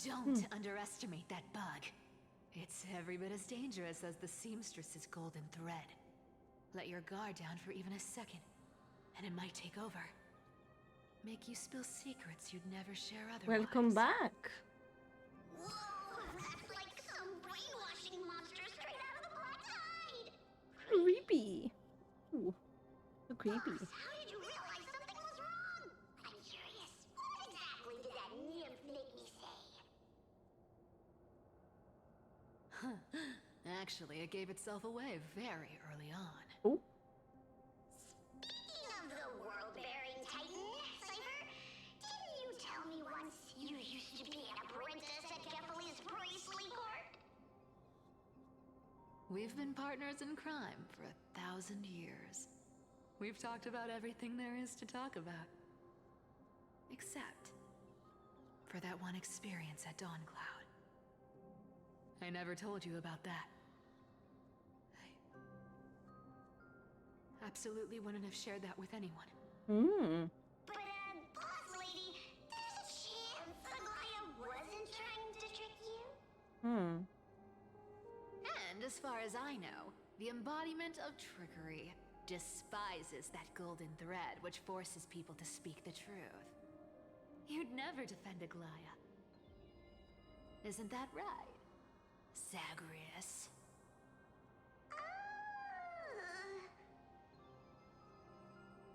Don't underestimate that bug. It's every bit as dangerous as the seamstress's golden thread. Let your guard down for even a second, and it might take over. Make you spill secrets you'd never share otherwise. Welcome back. Whoa, that's like some brainwashing monster straight out of the Black Tide! Creepy. Ooh, so creepy. Boss, how did you realize something was wrong? I'm curious. What exactly did that nymph make me say? Actually, it gave itself away very early on. Oh. Speaking of the world-bearing titan, Cypher, didn't you tell me once you used to be an apprentice at Kefali's priestly court? We've been partners in crime for 1,000 years. We've talked about everything there is to talk about. Except for that one experience at Dawncloud. I never told you about that. I absolutely wouldn't have shared that with anyone. But, boss lady, there's a chance Aglaya wasn't trying to trick you? And as far as I know, the embodiment of trickery despises that golden thread which forces people to speak the truth. You'd never defend Aglaya. Isn't that right, Zagreus?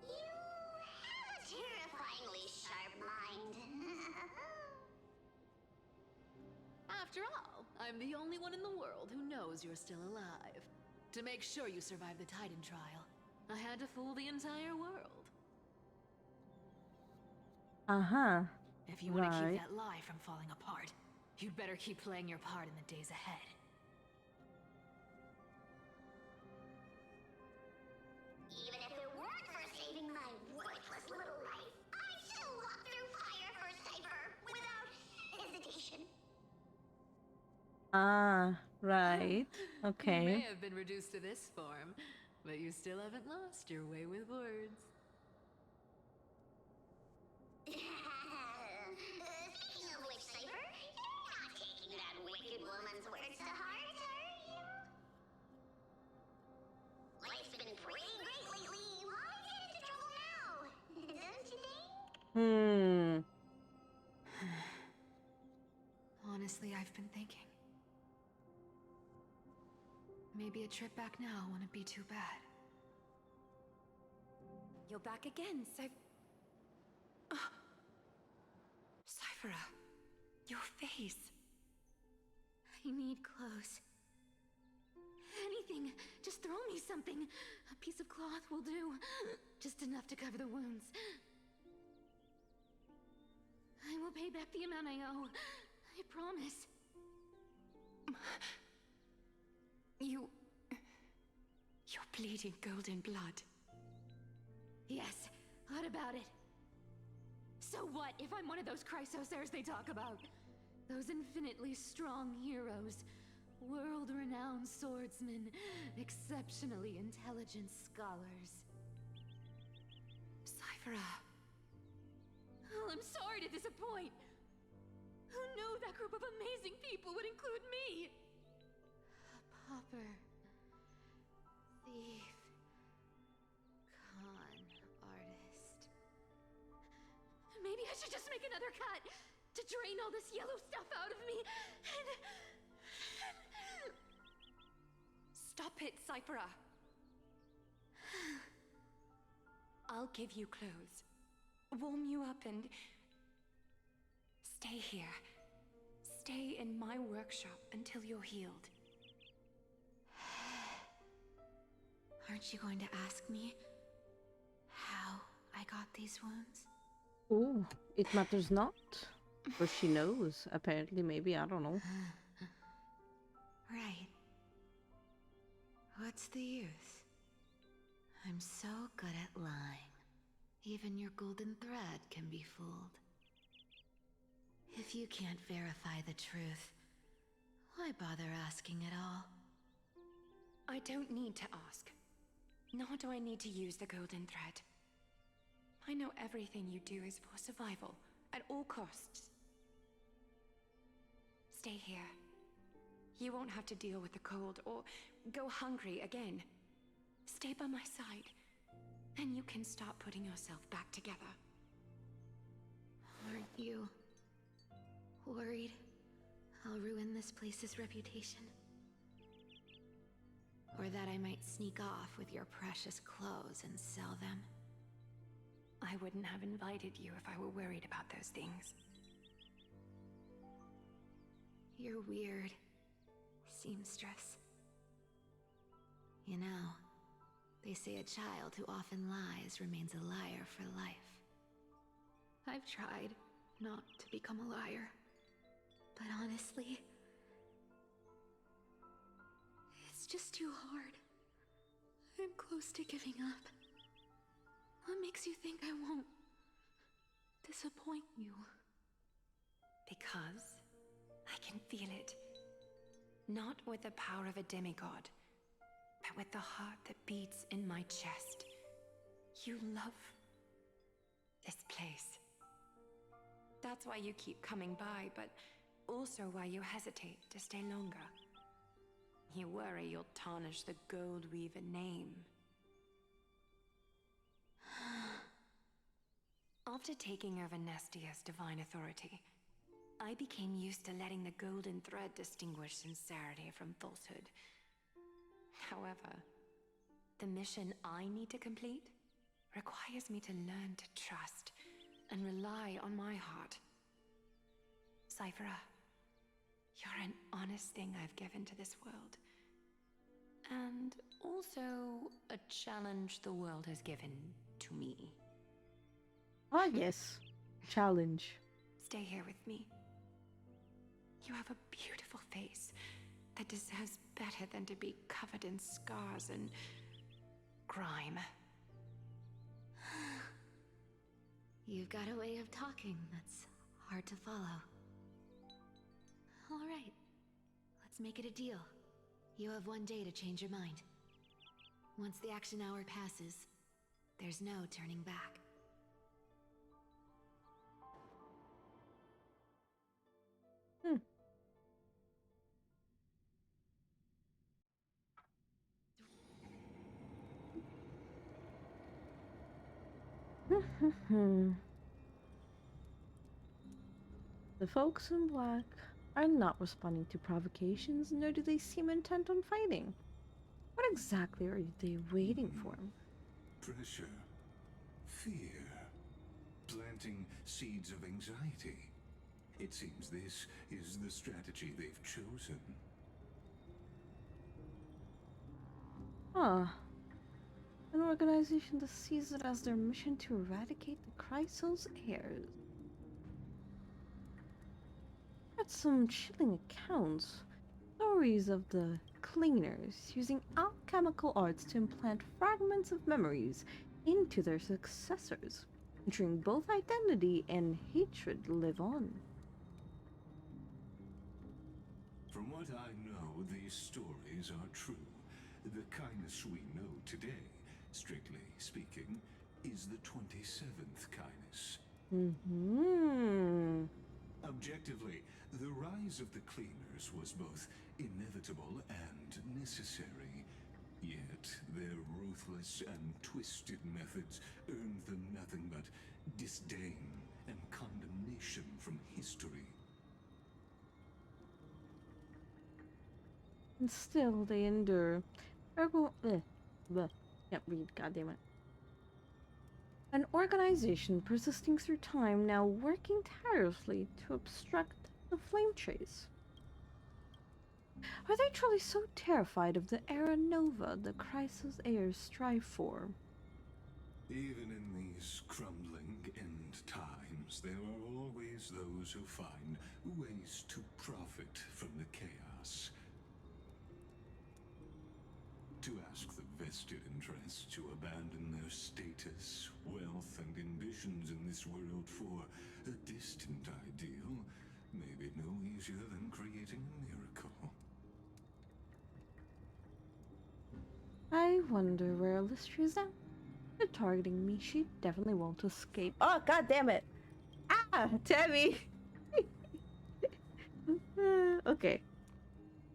You have a terrifyingly sharp mind. After all, I'm the only one in the world who knows you're still alive. To make sure you survive the Titan trial, I had to fool the entire world. If you want to keep that lie from falling apart, you'd better keep playing your part in the days ahead. Even if it weren't for saving my worthless little life, I'd still walk through fire for Cypher without hesitation. Right. Okay. You may have been reduced to this form, but you still haven't lost your way with words. Speaking of which, Cypher, you're not taking that wicked woman's words to heart, are you? Life's been pretty great lately. Why get into trouble now? Don't you think? Honestly, I've been thinking. Maybe a trip back now wouldn't be too bad. You're back again, Cyphera, your face. I need clothes. Anything. Just throw me something. A piece of cloth will do. Just enough to cover the wounds. I will pay back the amount I owe. I promise. You're bleeding golden blood. Yes. What about it? So what if I'm one of those Chrysos heirs they talk about? Those infinitely strong heroes, world-renowned swordsmen, exceptionally intelligent scholars. Cyphera. Oh, I'm sorry to disappoint. Who knew that group of amazing people would include me? A pauper, thief, con artist. Maybe I should just make another cut to drain all this yellow stuff out of me and... Stop it, Cyphera. I'll give you clothes, warm you up, and stay here. Stay in my workshop until you're healed. Aren't you going to ask me how I got these wounds? Ooh, it matters not. Or she knows, apparently, maybe, I don't know. Right. What's the use? I'm so good at lying. Even your golden thread can be fooled. If you can't verify the truth, why bother asking at all? I don't need to ask. Nor do I need to use the golden thread. I know everything you do is for survival, at all costs. Stay here. You won't have to deal with the cold or go hungry again. Stay by my side, and you can start putting yourself back together. Aren't you worried I'll ruin this place's reputation? Or that I might sneak off with your precious clothes and sell them? I wouldn't have invited you if I were worried about those things. You're weird, seamstress. You know, they say a child who often lies remains a liar for life. I've tried not to become a liar, but honestly, it's just too hard. I'm close to giving up. What makes you think I won't disappoint you? Because I can feel it. Not with the power of a demigod, but with the heart that beats in my chest. You love this place. That's why you keep coming by, but also why you hesitate to stay longer. You worry you'll tarnish the Goldweaver name. After taking over Nestia's divine authority, I became used to letting the golden thread distinguish sincerity from falsehood. However, the mission I need to complete requires me to learn to trust and rely on my heart. Cyphera, you're an honest thing I've given to this world. And also a challenge the world has given to me. Ah, yes. Challenge. Stay here with me. You have a beautiful face that deserves better than to be covered in scars and grime. You've got a way of talking that's hard to follow. All right, let's make it a deal. You have 1 day to change your mind. Once the action hour passes, there's no turning back. The folks in black are not responding to provocations, nor do they seem intent on fighting. What exactly are they waiting for? Pressure, fear, planting seeds of anxiety. It seems this is the strategy they've chosen. Huh. An organization that sees it as their mission to eradicate the Chrysos heirs. Read some chilling accounts. Stories of the cleaners using alchemical arts to implant fragments of memories into their successors. ensuring both identity and hatred live on. From what I know, these stories are true. The kindness we know today, strictly speaking, is the 27th kindness. Objectively, the rise of the cleaners was both inevitable and necessary. Yet their ruthless and twisted methods earned them nothing but disdain and condemnation from history. And still they endure. Can't read, goddammit. An organization persisting through time, now working tirelessly to obstruct the flame chase. Are they truly so terrified of the era nova the Chrysos heirs strive for? Even in these crumbling end times, there are always those who find ways to profit from the chaos. To ask the vested interests to abandon their status, wealth, and ambitions in this world for a distant ideal may be no easier than creating a miracle. I wonder where Lystria is now. They're targeting me. She definitely won't escape. Oh, god damn it! Ah, Tammy! Okay.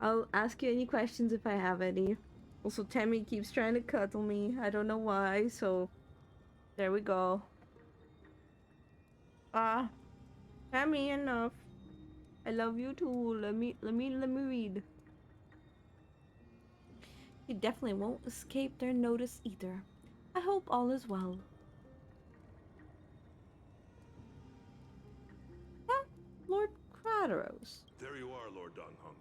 I'll ask you any questions if I have any. Also, Tammy keeps trying to cuddle me. I don't know why, so there we go. Ah, Tammy, enough. I love you too. Let me read. He definitely won't escape their notice either. I hope all is well. Ah, Lord Kratos. There you are, Lord Donghung.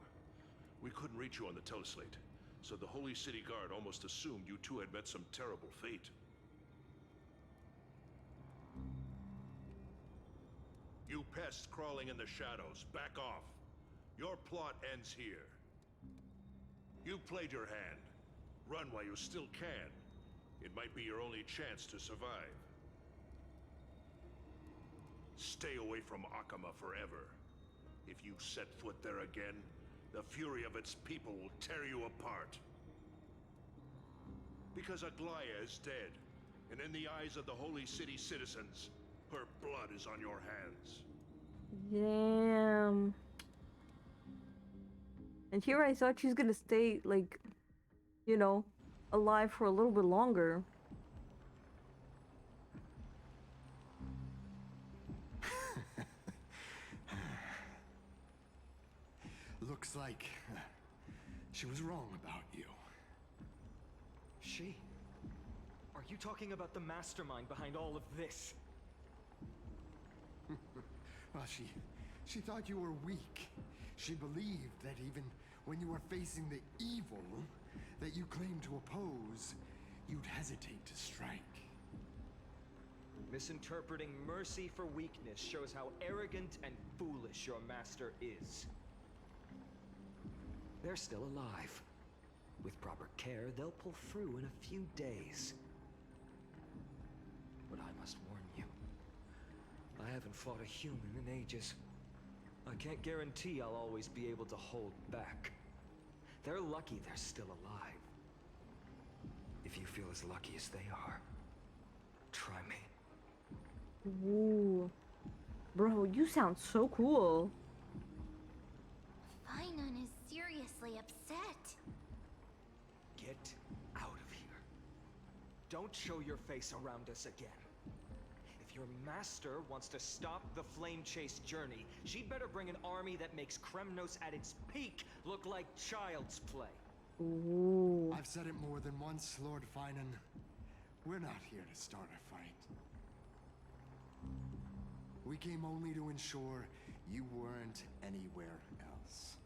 We couldn't reach you on the teleslate, so the Holy City Guard almost assumed you two had met some terrible fate. You pests crawling in the shadows, back off. Your plot ends here. You've played your hand. Run while you still can. It might be your only chance to survive. Stay away from Akama forever. If you set foot there again, the fury of its people will tear you apart. Because Aglaya is dead, and in the eyes of the Holy City citizens, her blood is on your hands. Damn. And here I thought she was gonna stay, like, you know, alive for a little bit longer. Looks like she was wrong about you. She? Are you talking about the mastermind behind all of this? Well, she thought you were weak. She believed that even when you were facing the evil that you claimed to oppose, you'd hesitate to strike. Misinterpreting mercy for weakness shows how arrogant and foolish your master is. They're still alive. With proper care, they'll pull through in a few days. But I must warn you, I haven't fought a human in ages. I can't guarantee I'll always be able to hold back. They're lucky they're still alive. If you feel as lucky as they are, try me. Ooh. Bro, you sound so cool. Finon is seriously upset. Get out of here. Don't show your face around us again. If your master wants to stop the flame chase journey, she'd better bring an army that makes Kremnos at its peak look like child's play. Ooh. I've said it more than once, Lord Finon. We're not here to start a fight. We came only to ensure you weren't anywhere else.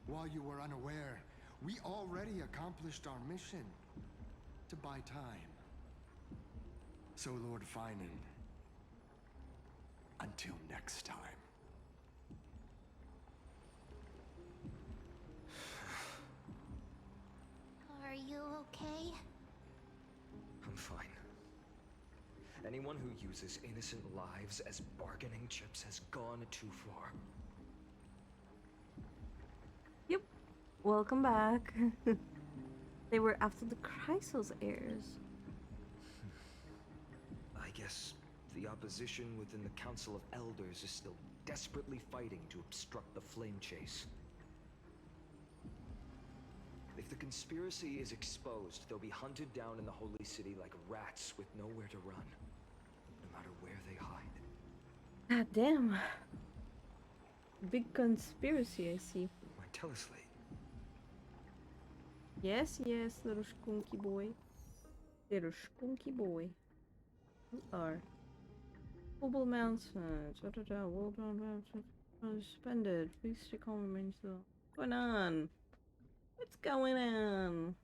While you were unaware, we already accomplished our mission to buy time. So, Lord Finon, until next time. Are you okay? I'm Anyone who uses innocent lives as bargaining chips has gone too far. Yep. Welcome back. They were after the Chrysos heirs. I guess the opposition within the Council of Elders is still desperately fighting to obstruct the flame chase. If the conspiracy is exposed, they'll be hunted down in the Holy City like rats with nowhere to run, no matter where they hide. God damn. Big conspiracy, I see. My teleslate. Yes, yes, little skunky boy. Little skunky boy. You are. Mobile mountain. World suspended. Please stay calm, remain still. What's going on? What's going on?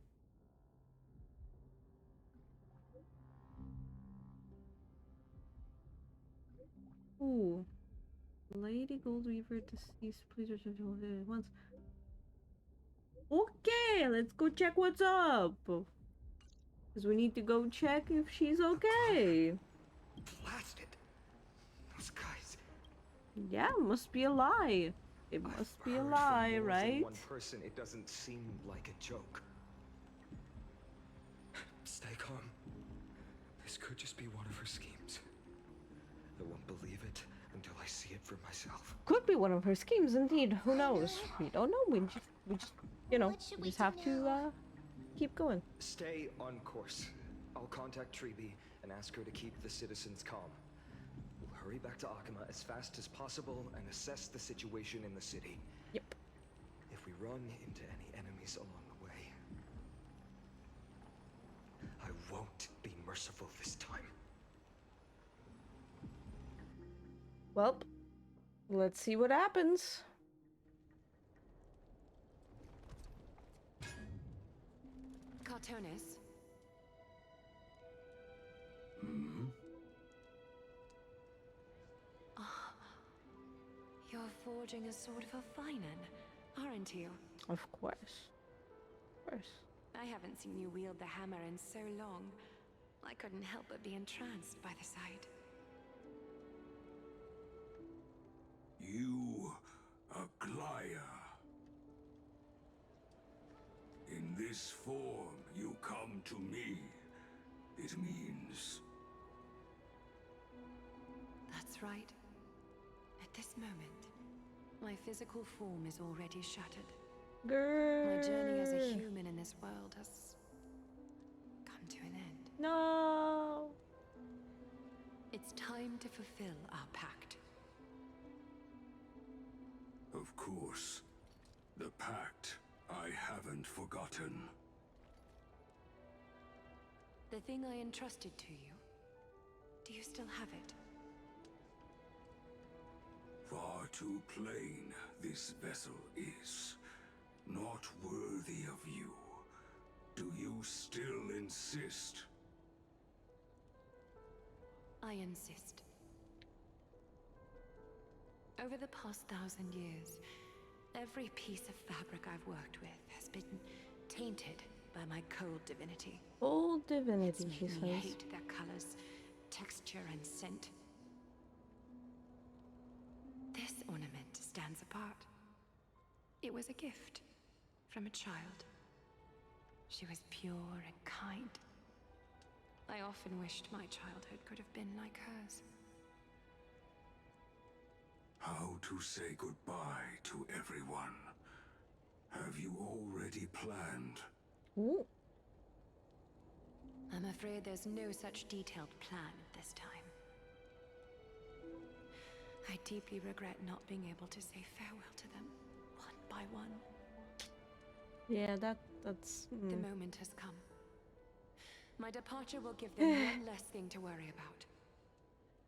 Ooh. Lady Goldweaver deceased. Please return to once. Okay, let's go check what's up. Because we need to go check if she's okay. Blasted. Those guys. Yeah, must be a lie. It must be a lie, From more right? than one person, it doesn't seem like a joke. Stay calm. This could just be one of her schemes. I won't believe it until I see it for myself. Could be one of her schemes, indeed. Who knows? We don't know. We just, you know, What should we we just do have to keep going. Stay on course. I'll contact Treeby and ask her to keep the citizens calm. We'll hurry back to Akama as fast as possible and assess the situation in the city. Yep. If we run into any enemies along the way, I won't be merciful this time. Well, let's see what happens. Cartonis. You're forging a sword for Finan, aren't you? Of course. Of course. I haven't seen you wield the hammer in so long. I couldn't help but be entranced by the sight. You, Aglaya. In this form, you come to me. It means... That's right. At this moment, my physical form is already shattered. Girl. My journey as a human in this world has come to an end. No. It's time to fulfill our pact. Of course. The pact I haven't forgotten. The thing I entrusted to you, do you still have it? Far too plain this vessel is. Not worthy of you. Do you still insist? I insist. Over the past 1,000 years, every piece of fabric I've worked with has been tainted by my cold divinity. Old divinity, It's she made me says. hate their colors, texture, and scent. This ornament stands apart. It was a gift from a child. She was pure and kind. I often wished my childhood could have been like hers. How to say goodbye to everyone? Have you already planned? Ooh. I'm afraid there's no such detailed plan this time. I deeply regret not being able to say farewell to them, one by one. Yeah, that's... The moment has come. My departure will give them one less thing to worry about.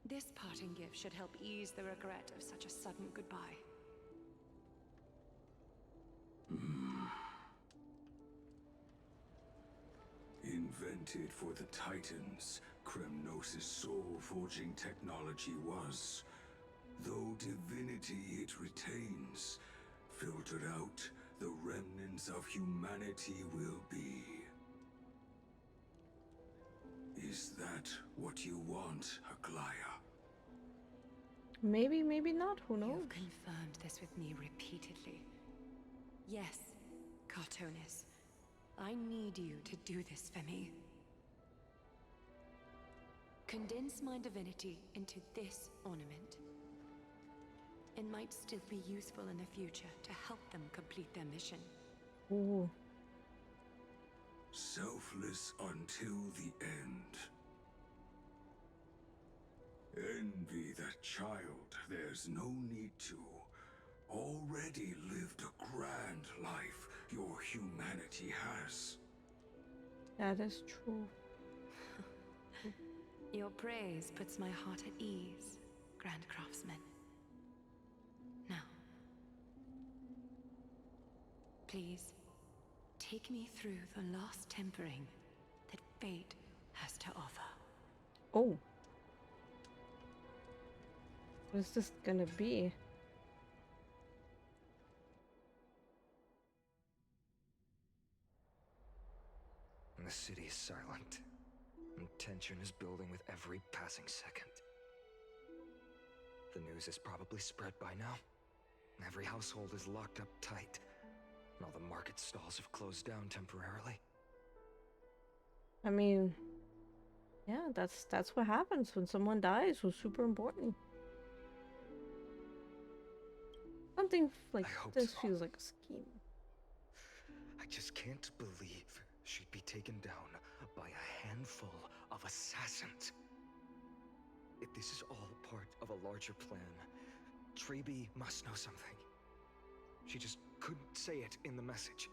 This parting gift should help ease the regret of such a sudden goodbye. Invented for the Titans, Kremnos' soul-forging technology was. Though divinity it retains, filtered out, the remnants of humanity will be. Is that what you want, Aglaya? Maybe, maybe not. Who knows? You've confirmed this with me repeatedly. Yes, Cartonis. I need you to do this for me. Condense my divinity into this ornament. It might still be useful in the future to help them complete their mission. Ooh. Selfless until the end. Envy that child. There's no need to. Already lived a grand life your humanity has. That is true. Your praise puts my heart at ease, Grand Craftsman. Now, please, take me through the last tempering that fate has to offer. Oh. What is this gonna be? The city is silent, and tension is building with every passing second. The news is probably spread by now. Every household is locked up tight, and all the market stalls have closed down temporarily. I mean, yeah, that's what happens when someone dies who's super important. Something like this feels like a scheme. I just can't believe she'd be taken down by a handful of assassins. If this is all part of a larger plan, Treeby must know something. She just couldn't say it in the message.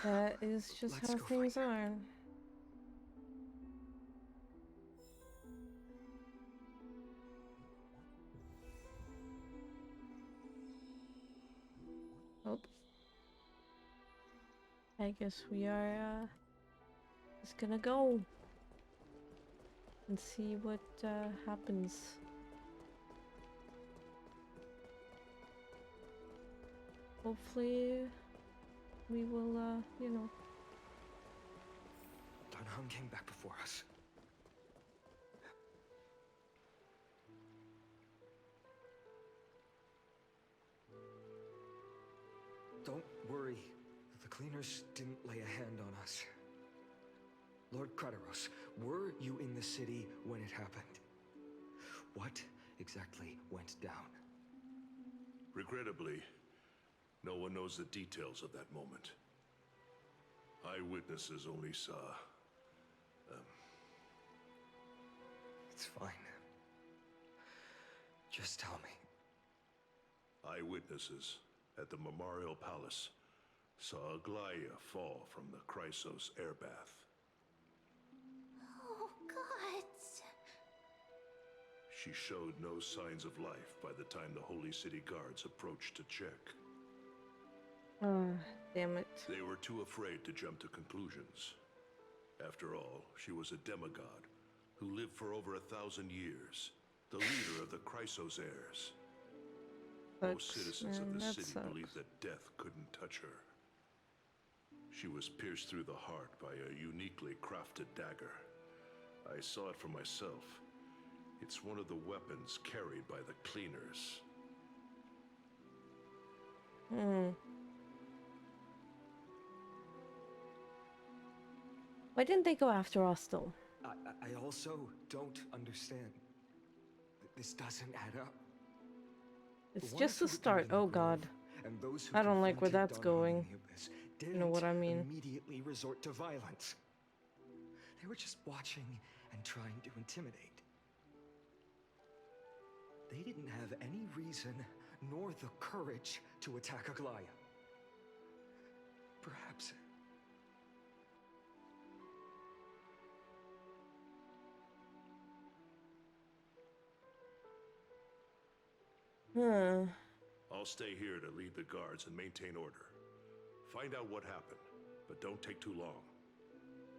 That is just how things are. Oh. I guess we are just gonna go and see what happens. Hopefully we will you know. Dunhung came back before us. Don't worry. The cleaners didn't lay a hand on us. Lord Krateros, were you in the city when it happened? What exactly went down? Regrettably, no one knows the details of that moment. Eyewitnesses only saw... It's fine. Just tell me. Eyewitnesses at the Memorial Palace saw Aglaya fall from the Chrysos airbath. Oh, God. She showed no signs of life by the time the Holy City guards approached to check. Damn it. They were too afraid to jump to conclusions. After all, she was a demigod who lived for over 1,000 years, the leader of the Chrysos heirs. Most citizens of the city believed that death couldn't touch her. She was pierced through the heart by a uniquely crafted dagger. I saw it for myself. It's one of the weapons carried by the cleaners. Why didn't they go after us though? I also don't understand. This doesn't add up. It's just a start. Oh God. I don't like where that's going. You know what I mean? Immediately resort to violence. They were just watching and trying to intimidate. They didn't have any reason nor the courage to attack Aglaya. Perhaps. I'll stay here to lead the guards and maintain order. Find out what happened, but don't take too long.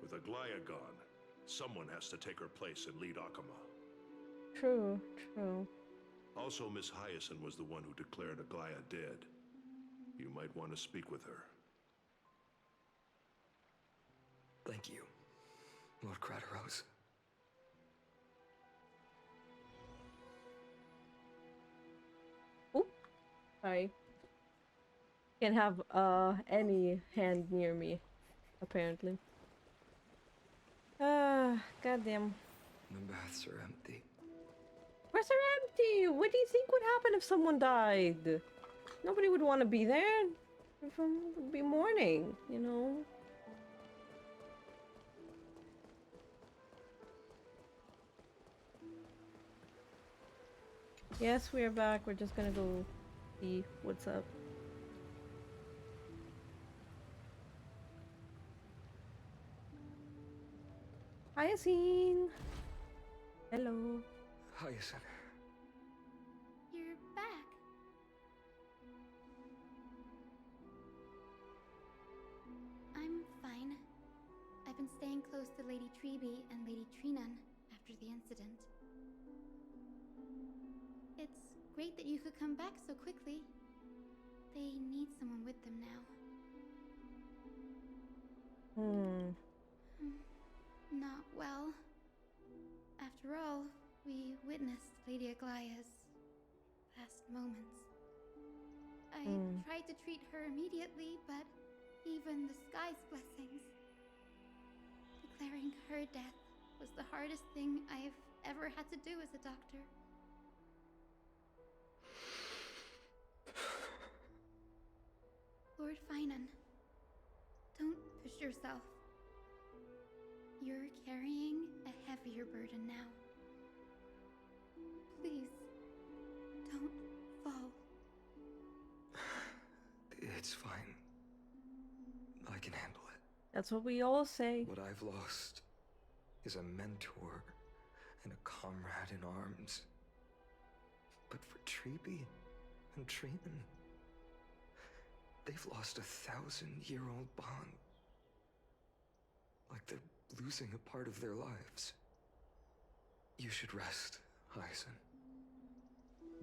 With Aglaya gone, someone has to take her place and lead Akama. True, true. Also, Miss Hyacinth was the one who declared Aglaya dead. You might want to speak with her. Thank you. Lord Crateros. Oop. Sorry. Can't have any hand near me, apparently. Goddamn. The baths are empty. Where's are empty? What do you think would happen if someone died? Nobody would want to be there. Everyone would be mourning, you know? Yes, we are back. We're just gonna go see what's up. Hyacinth! Hello. Hyacinth. You're back. I'm fine. I've been staying close to Lady Treby and Lady Trinan after the incident. It's great that you could come back so quickly. They need someone with them now. Not well. After all, we witnessed Lady Aglaya's last moments. I tried to treat her immediately, but even the sky's blessings. Declaring her death was the hardest thing I've ever had to do as a doctor. Lord Finan, don't push yourself. You're carrying a heavier burden now. Please, don't fall. It's fine. I can handle it. That's what we all say. What I've lost is a mentor and a comrade in arms. But for Treby and Trinan, they've lost a 1,000-year-old bond. Like they're losing a part of their lives. You should rest, Hyacinth.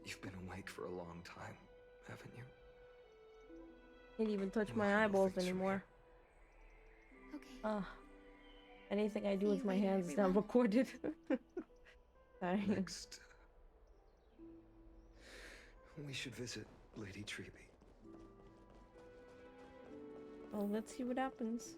You've been awake for a long time, haven't you? Can't even touch my eyeballs anymore. Okay. Anything I do See with you my later, hands is now everyone. recorded. Sorry. Next, we should visit Lady Treby. Well, let's see what happens.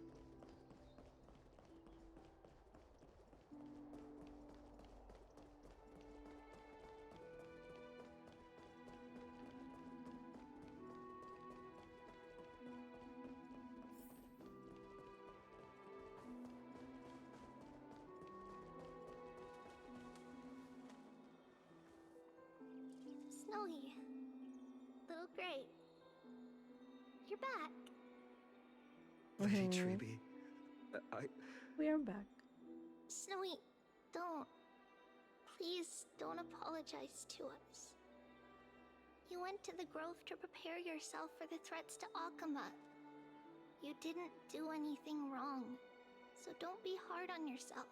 Snowy. Little Gray. You're back. Lady Treby, We are back. Snowy, don't. Please don't apologize to us. You went to the grove to prepare yourself for the threats to Akama. You didn't do anything wrong, so don't be hard on yourself.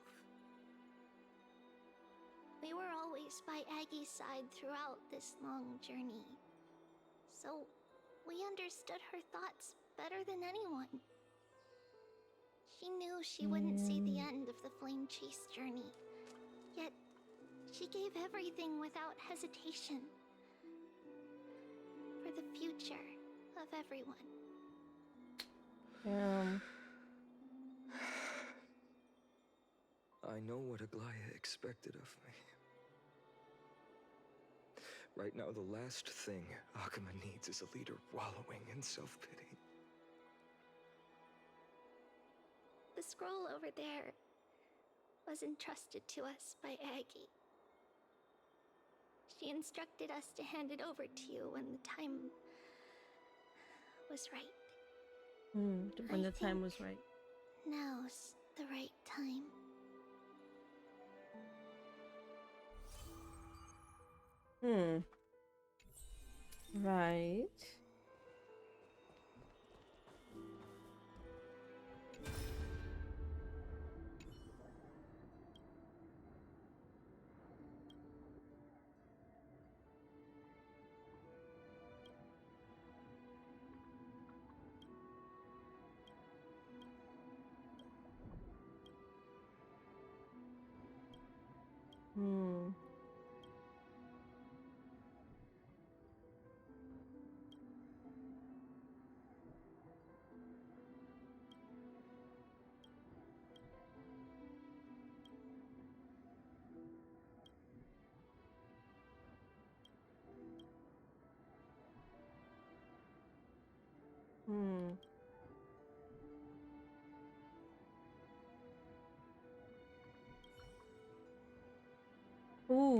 We were always by Aggie's side throughout this long journey, so we understood her thoughts better than anyone. She knew she wouldn't see the end of the Flame Chase journey, yet she gave everything without hesitation for the future of everyone. I know what Aglaya expected of me. Right now, the last thing Akama needs is a leader wallowing in self-pity. The scroll over there was entrusted to us by Aggie. She instructed us to hand it over to you when the time was right. When the time was right. Now's the right time. Right.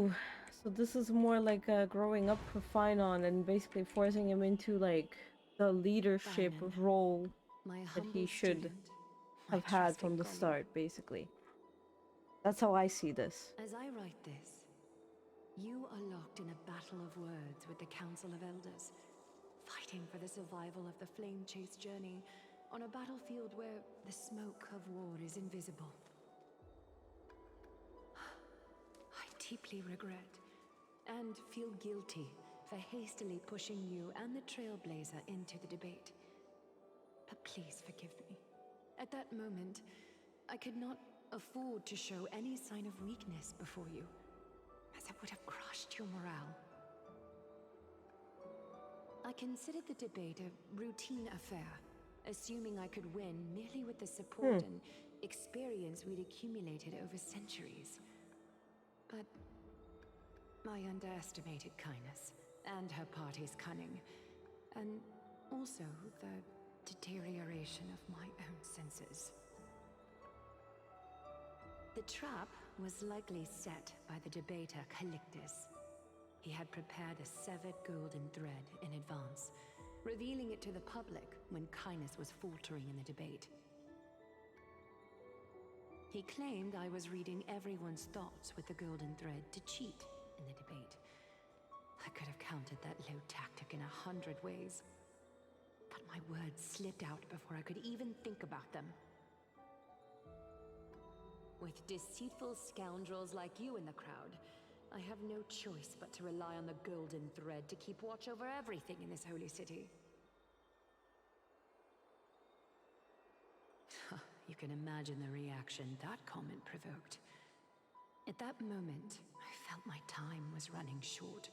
Ooh, so this is more like growing up for Finon and basically forcing him into like the leadership Finon, role my that he humble should student, my have had from trusting the colleague. start, basically. That's how I see this. As I write this, you are locked in a battle of words with the Council of Elders, fighting for the survival of the flame-chased journey on a battlefield where the smoke of war is invisible. I deeply regret and feel guilty for hastily pushing you and the Trailblazer into the debate. But please forgive me. At that moment, I could not afford to show any sign of weakness before you, as it would have crushed your morale. I considered the debate a routine affair, assuming I could win merely with the support and experience we'd accumulated over centuries. But I underestimated kindness and her party's cunning, and also the deterioration of my own senses. The trap was likely set by the debater Calictus. He had prepared a severed golden thread in advance, revealing it to the public when kindness was faltering in the debate. He claimed I was reading everyone's thoughts with the golden thread to cheat in the debate. I could have countered that low tactic in 100 ways, but my words slipped out before I could even think about them. With deceitful scoundrels like you in the crowd, I have no choice but to rely on the golden thread to keep watch over everything in this holy city. You can imagine the reaction that comment provoked. At that moment, I felt my time was running short.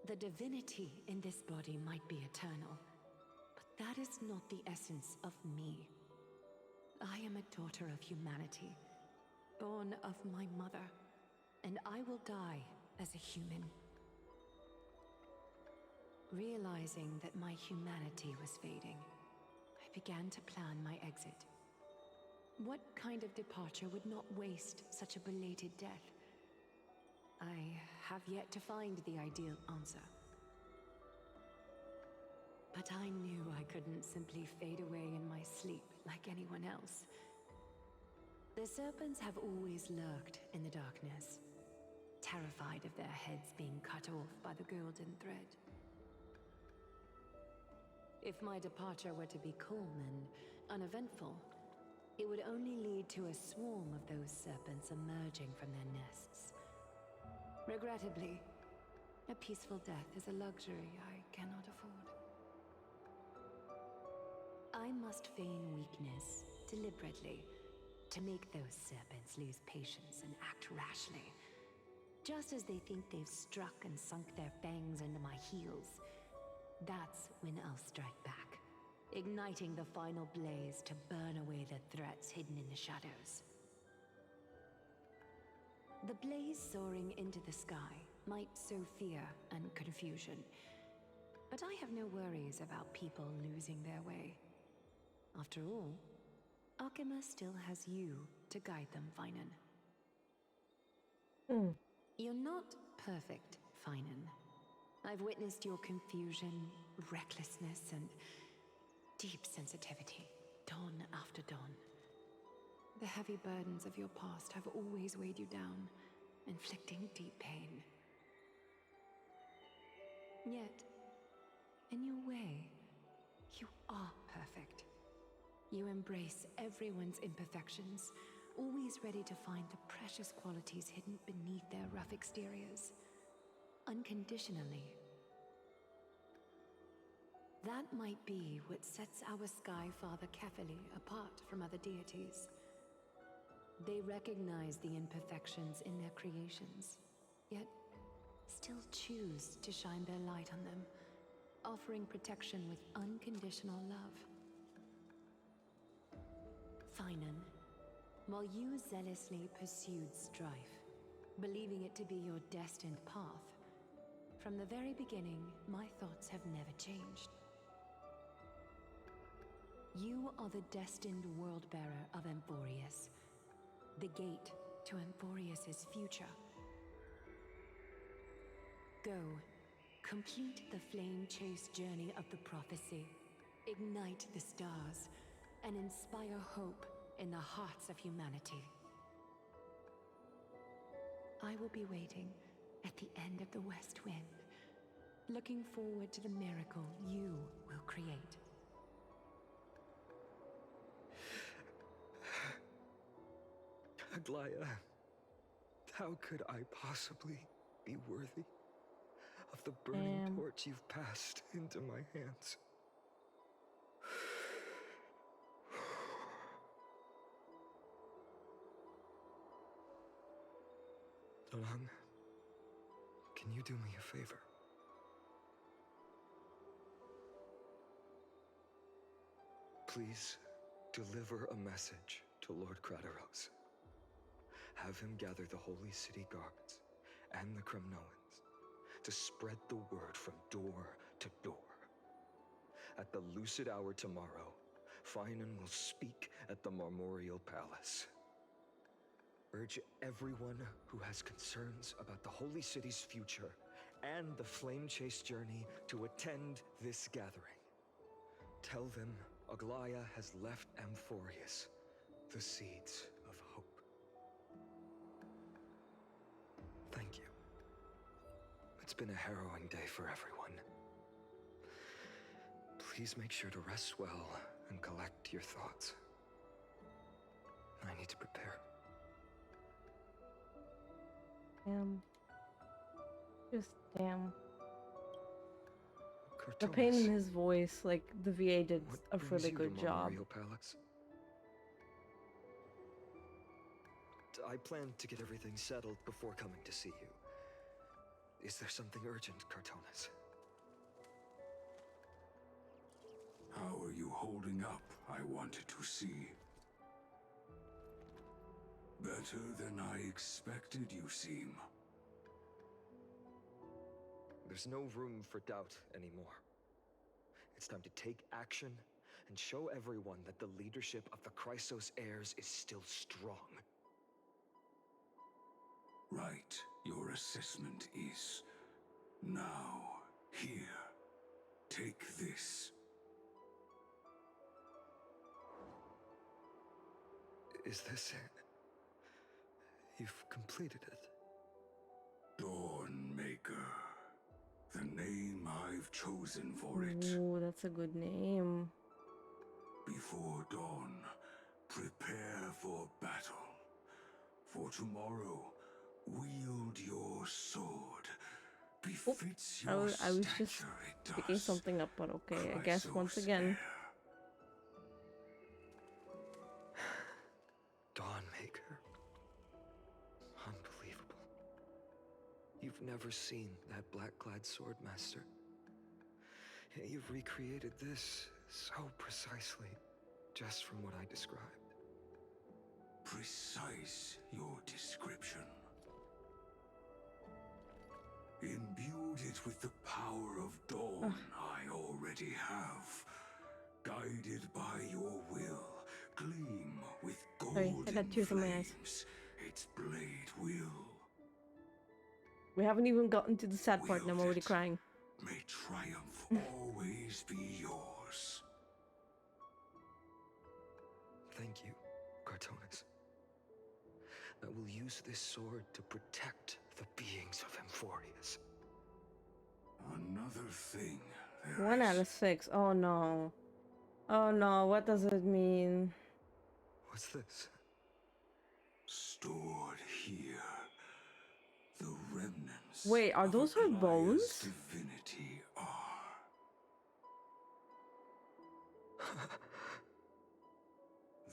The divinity in this body might be eternal, but that is not the essence of me. I am a daughter of humanity, born of my mother, and I will die as a human. Realizing that my humanity was fading, I began to plan my exit. What kind of departure would not waste such a belated death? I have yet to find the ideal answer. But I knew I couldn't simply fade away in my sleep like anyone else. The serpents have always lurked in the darkness, terrified of their heads being cut off by the golden thread. If my departure were to be calm and uneventful, it would only lead to a swarm of those serpents emerging from their nests. Regrettably, a peaceful death is a luxury I cannot afford. I must feign weakness deliberately to make those serpents lose patience and act rashly. Just as they think they've struck and sunk their fangs into my heels, that's when I'll strike back, igniting the final blaze to burn away the threats hidden in the shadows. The blaze soaring into the sky might sow fear and confusion, but I have no worries about people losing their way. After all, Arkema still has you to guide them, Finan. You're not perfect, Finan. I've witnessed your confusion, recklessness, and deep sensitivity, dawn after dawn. The heavy burdens of your past have always weighed you down, inflicting deep pain. Yet, in your way, you are perfect. You embrace everyone's imperfections, always ready to find the precious qualities hidden beneath their rough exteriors. Unconditionally. That might be what sets our Sky Father Kefili apart from other deities. They recognize the imperfections in their creations, yet still choose to shine their light on them, offering protection with unconditional love. Finan, while you zealously pursued strife, believing it to be your destined path, from the very beginning, my thoughts have never changed. You are the destined world-bearer of Amphoreus, the gate to Amphoreus' future. Go, complete the flame-chased journey of the prophecy. Ignite the stars and inspire hope in the hearts of humanity. I will be waiting at the end of the West Wind, looking forward to the miracle you will create. Aglaya, how could I possibly be worthy of the burning Damn. torch you've passed into my hands? Dalang, can you do me a favor? Please deliver a message to Lord Krateros. Have him gather the Holy City guards and the Kremnoans to spread the word from door to door. At the lucid hour tomorrow, Finan will speak at the Marmorial Palace. Urge everyone who has concerns about the Holy City's future and the Flame Chase journey to attend this gathering. Tell them Aglaya has left Amphoreus the seeds of hope. Thank you. It's been a harrowing day for everyone. Please make sure to rest well and collect your thoughts. I need to prepare. Damn. Just damn. The pain in his voice, like the VA did a really good job. Palace? I plan to get everything settled before coming to see you. Is there something urgent, Cartonis? How are you holding up, I wanted to see. Better than I expected, you seem. There's no room for doubt anymore. It's time to take action and show everyone that the leadership of the Chrysos heirs is still strong. Right, your assessment is. Now, here, take this. Is this it? You've completed it. Dawnmaker. The name I've chosen for it. Ooh, that's a good name. Before dawn, prepare for battle. For tomorrow, wield your sword. Befits I your was just stature, it picking does. something up, but okay, I guess once Chrysos again. heir. Dawnmaker. Unbelievable. You've never seen that black-clad sword master. Yet you've recreated this so precisely, just from what I described. Precise your description. Imbued it with the power of dawn I already have. Guided by your will, gleam with Sorry, I golden got tears in my eyes. flames. Its blade will. We haven't even gotten to the sad part and I'm already crying. May triumph always be yours. Thank you, Cartonis. I will use this sword to protect the beings of Amphoreus. Another thing. 1 out of 6. Oh no. Oh no, what does it mean? What's this? Stored here. The remnants. Wait, are of those her Aglaya's bones? Divinity are.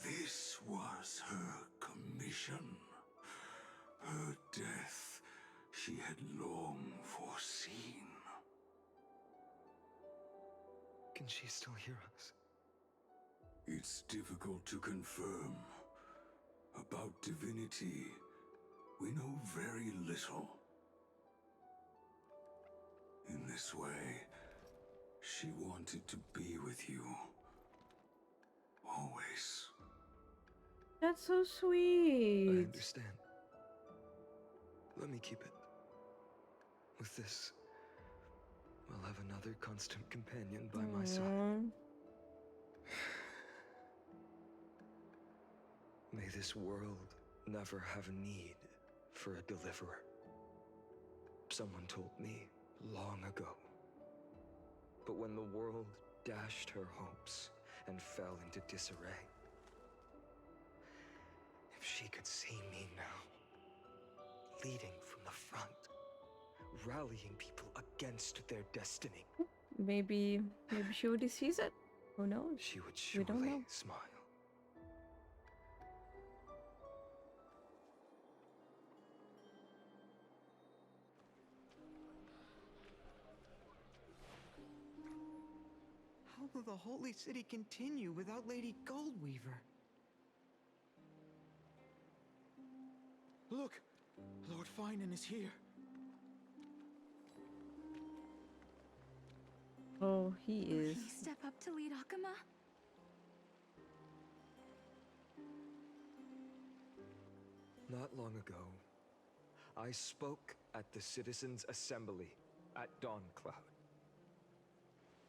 This was her commission. Her death she had long foreseen. Can she still hear us? It's difficult to confirm. About divinity, we know very little. In this way, she wanted to be with you. Always. That's so I sweet. understand. Let me keep it. With this, we'll have another constant companion by my side. May this world never have need for a deliverer. Someone told me long ago. But when the world dashed her hopes and fell into disarray, if she could see me now, leading from the front, rallying people against their destiny, Maybe she already sees it. Who knows? she would We don't know. surely smile. How will the Holy City continue without Lady Goldweaver? Look! Lord Finan is here. Oh, he is. Will he step up to lead Akama? Not long ago, I spoke at the Citizens' Assembly at Dawncloud.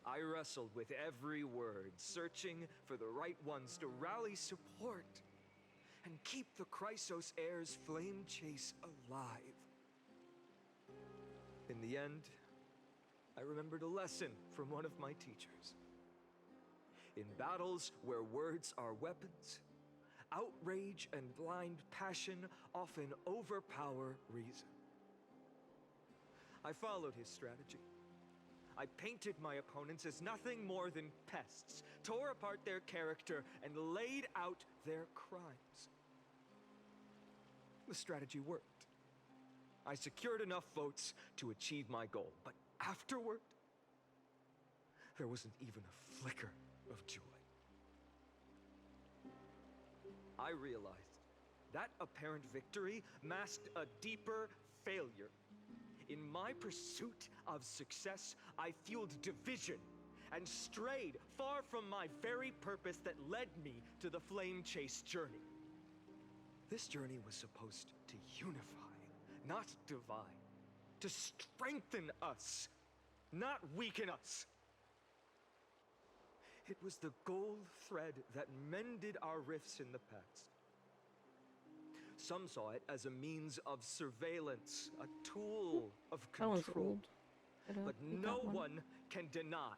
I wrestled with every word, searching for the right ones to rally support and keep the Chrysos heir's flame chase alive. In the end, I remembered a lesson from one of my teachers. In battles where words are weapons, outrage and blind passion often overpower reason. I followed his strategy. I painted my opponents as nothing more than pests, tore apart their character, and laid out their crimes. The strategy worked. I secured enough votes to achieve my goal, but afterward, there wasn't even a flicker of joy. I realized that apparent victory masked a deeper failure. In my pursuit of success, I fueled division and strayed far from my very purpose that led me to the flame chase journey. This journey was supposed to unify, not divide, to strengthen us, not weaken us. It was the gold thread that mended our rifts in the past. Some saw it as a means of surveillance, a tool of That one's control. old. I don't But need no that one can deny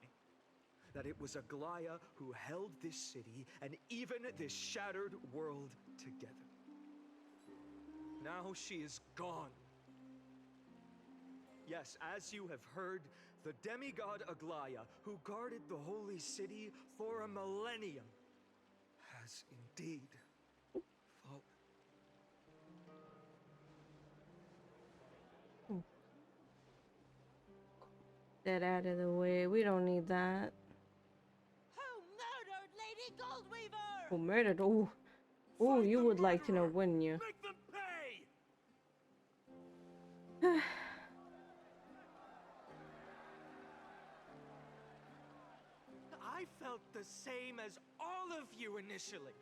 that it was Aglaya who held this city and even this shattered world together. Now she is gone. Yes, as you have heard, the demigod Aglaya, who guarded the holy city for a millennium, has indeed fallen. That out of the way. We don't need that. Who murdered Lady Goldweaver? Oh, murdered. Oh, oh, you would like to know, wouldn't you? Make them pay! I felt the same as all of you initially.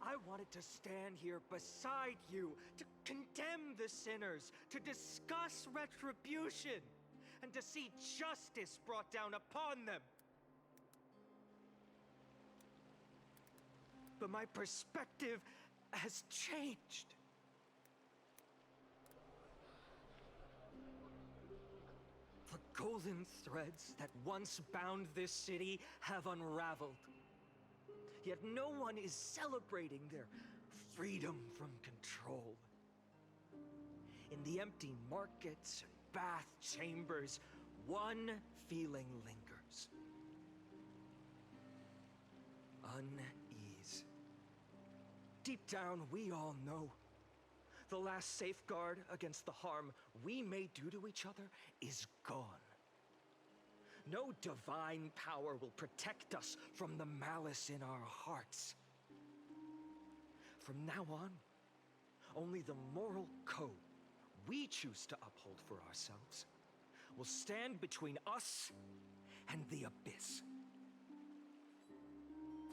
I wanted to stand here beside you, to condemn the sinners, to discuss retribution, and to see justice brought down upon them. But my perspective has changed. The golden threads that once bound this city have unraveled. Yet no one is celebrating their freedom from control. In the empty markets and bath chambers, one feeling lingers. Unease. Deep down, we all know the last safeguard against the harm we may do to each other is gone. No divine power will protect us from the malice in our hearts. From now on, only the moral code we choose to uphold for ourselves will stand between us and the abyss.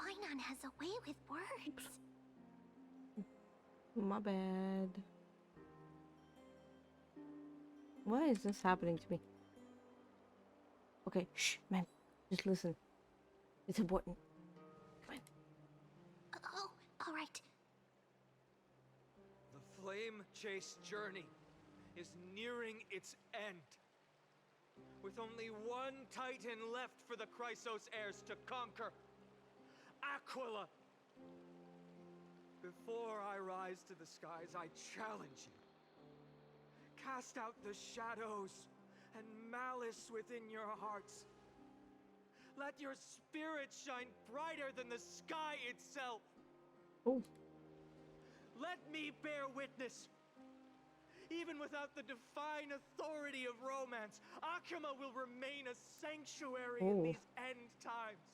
Finan has a way with words. My bad. Why is this happening to me? Okay, shh, man. Just listen. It's important. Come on. Oh, all right. The flame chase journey is nearing its end. With only one titan left for the Chrysos heirs to conquer. Aquila! Before I rise to the skies, I challenge you. Cast out the shadows and malice within your hearts. Let your spirit shine brighter than the sky itself. Oh. Let me bear witness. Even without the divine authority of romance, Akuma will remain a sanctuary in these end times.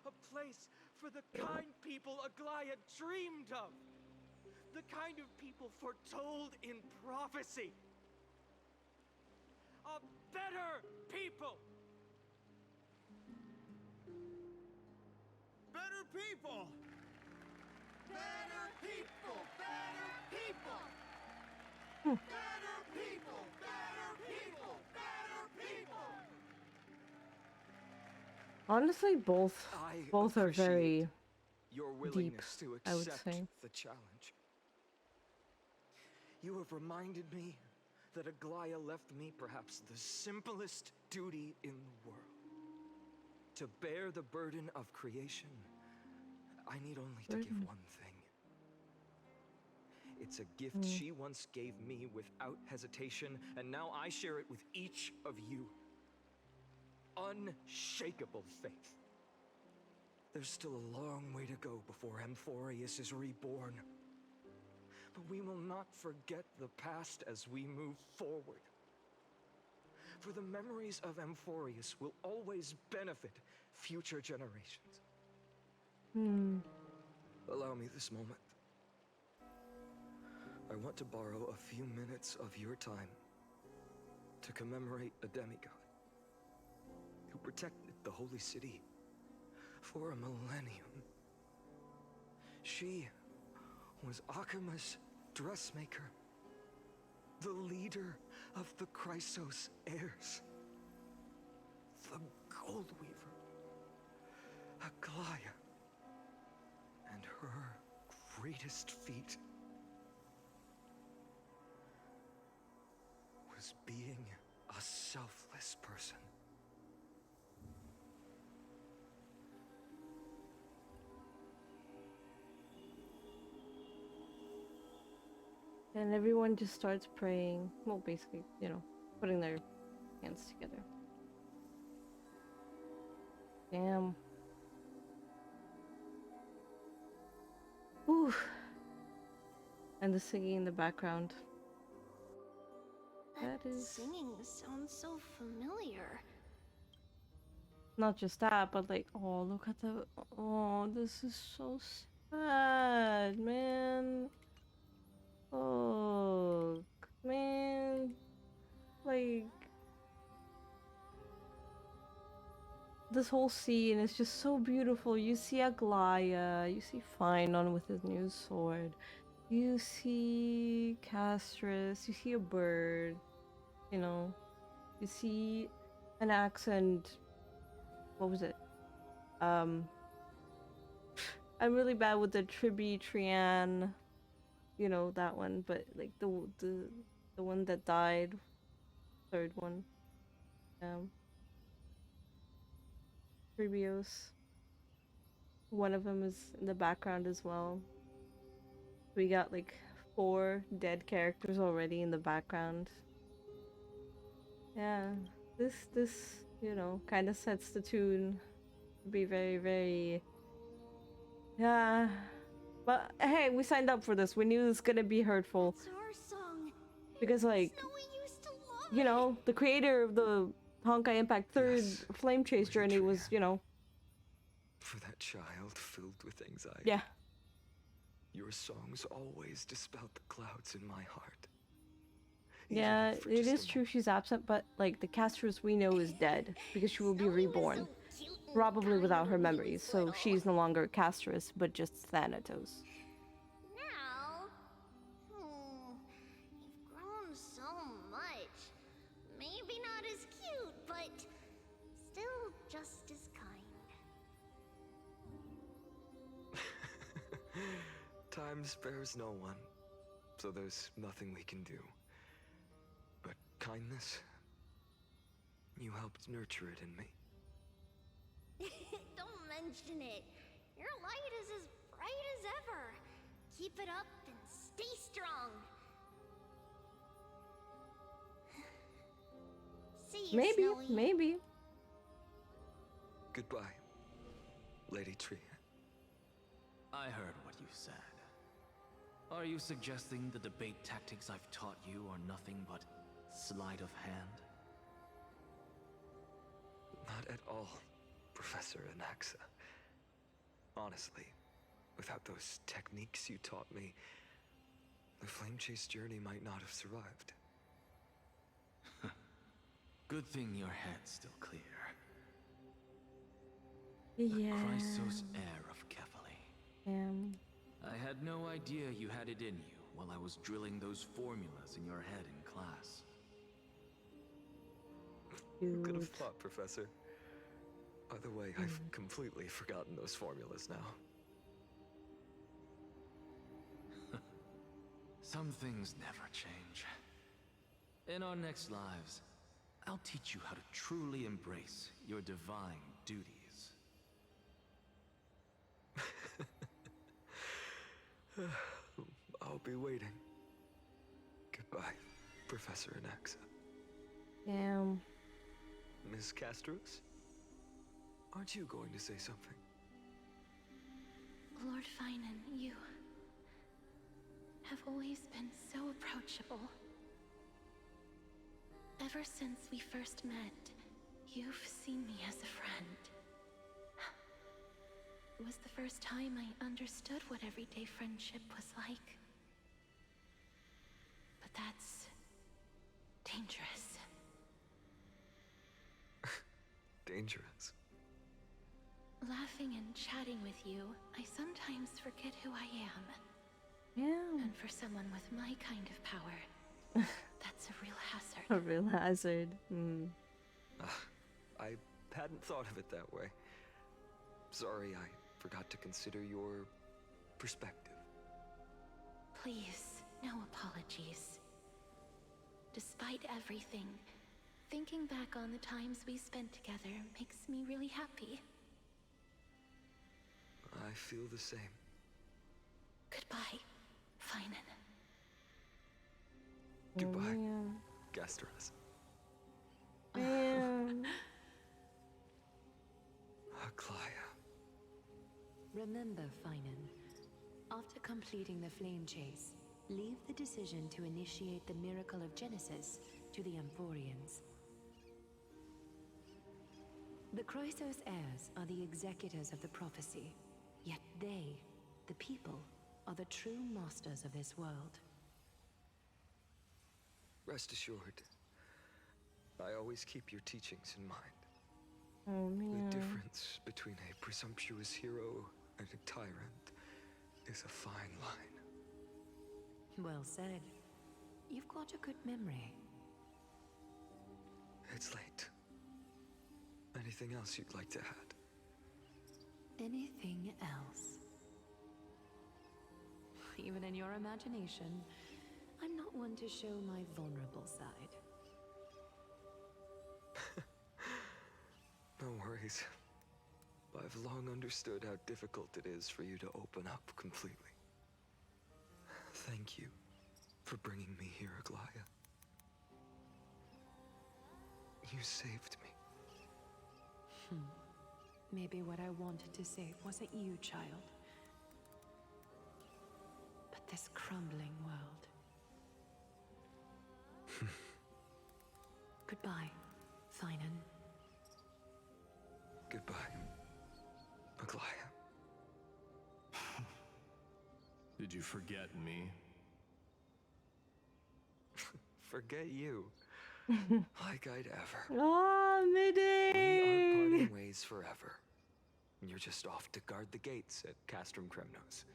A place for the kind people Aglaya dreamed of. The kind of people foretold in prophecy. A better people! Better people! Better people! Better people! Better people! Better people! Better people! Honestly, both are very your deep, willingness to I would accept say. the challenge. You have reminded me that Aglaya left me perhaps the simplest duty in the world. To bear the burden of creation, I need only to give one thing. It's a gift she once gave me without hesitation, and now I share it with each of you. Unshakable faith. There's still a long way to go before Amphoreus is reborn. But we will not forget the past as we move forward. For the memories of Amphoreus will always benefit future generations. Allow me this moment. I want to borrow a few minutes of your time to commemorate a demigod who protected the holy city for a millennium. She was Akuma's dressmaker, the leader of the Chrysos heirs, the Gold Weaver, Aglaya, and her greatest feat was being a selfless person. And everyone just starts praying. Well, basically, you know, putting their hands together. Damn. Whew. And the singing in the background. That is Singing sounds so familiar. not just that, but like, oh, look at the. Oh, this is so sad, man. Oh, man. Like, this whole scene is just so beautiful. You see Aglaya, you see Finon with his new sword, you see Castris, you see a bird, you know, you see an accent. What was it? I'm really bad with the Trian, you know, that one, but like the one that died, third one. Tribios. One of them is in the background as well. We got like 4 dead characters already in the background. Yeah, this you know kind of sets the tune to be very, very. Yeah, but hey, we signed up for this. We knew it was gonna be hurtful. It's our song. Because like, Snowy used to love you know, the creator of the Honkai Impact 3rd Flame Chase journey was, you know. For that child filled with anxiety. Yeah. Your songs always dispelled the clouds in my heart. Yeah, it is true she's absent, but like the Castris we know is dead because she will be reborn. Probably without her memories, so she's no longer Castris, but just Thanatos. Now, you've grown so much. Time spares no one, so there's nothing we can do. But kindness, you helped nurture it in me. Don't mention it. Your light is as bright as ever. Keep it up and stay strong. See you, Maybe, Snowy. maybe. Goodbye, Lady Tree. I heard what you said. Are you suggesting the debate tactics I've taught you are nothing but sleight of hand? Not at all, Professor Anaxa. Honestly, without those techniques you taught me, the Flame Chase journey might not have survived. Good thing your head's still clear. Yeah. The Chrysos heir of Kefali. I had no idea you had it in you while I was drilling those formulas in your head in class. Who could have thought, Professor? By the way, I've completely forgotten those formulas now. Some things never change. In our next lives, I'll teach you how to truly embrace your divine duties. I'll be waiting. Goodbye, Professor Anaxa. Damn. Miss Castros? Aren't you going to say something? Lord Finan, you have always been so approachable. Ever since we first met, you've seen me as a friend. It was the first time I understood what everyday friendship was like. But that's dangerous. Dangerous. Laughing and chatting with you, I sometimes forget who I am. Yeah. And for someone with my kind of power, that's a real hazard. A real hazard. I hadn't thought of it that way. Sorry, I forgot to consider your perspective. Please, no apologies. Despite everything, thinking back on the times we spent together makes me really happy. I feel the same. Goodbye, Finan. Goodbye, man. Gastras. Man. Aklaya. Remember, Finan, after completing the flame chase, leave the decision to initiate the miracle of Genesis to the Amphoreans. The Chrysos heirs are the executors of the prophecy, yet they, the people, are the true masters of this world. Rest assured, I always keep your teachings in mind. Oh man. The difference between a presumptuous hero and a tyrant is a fine line. Well said. You've got a good memory. It's late. Anything else you'd like to add? Anything else? Even in your imagination, I'm not one to show my vulnerable side. No worries. I've long understood how difficult it is for you to open up completely. Thank you for bringing me here, Aglaya. You saved me. Maybe what I wanted to save wasn't you, child, but this crumbling world. Goodbye, Finan. Goodbye, Aglaya. Did you forget me? Forget you. Like I'd ever. Oh, Midday! We aren't parting ways forever. You're just off to guard the gates at Castrum Kremnos.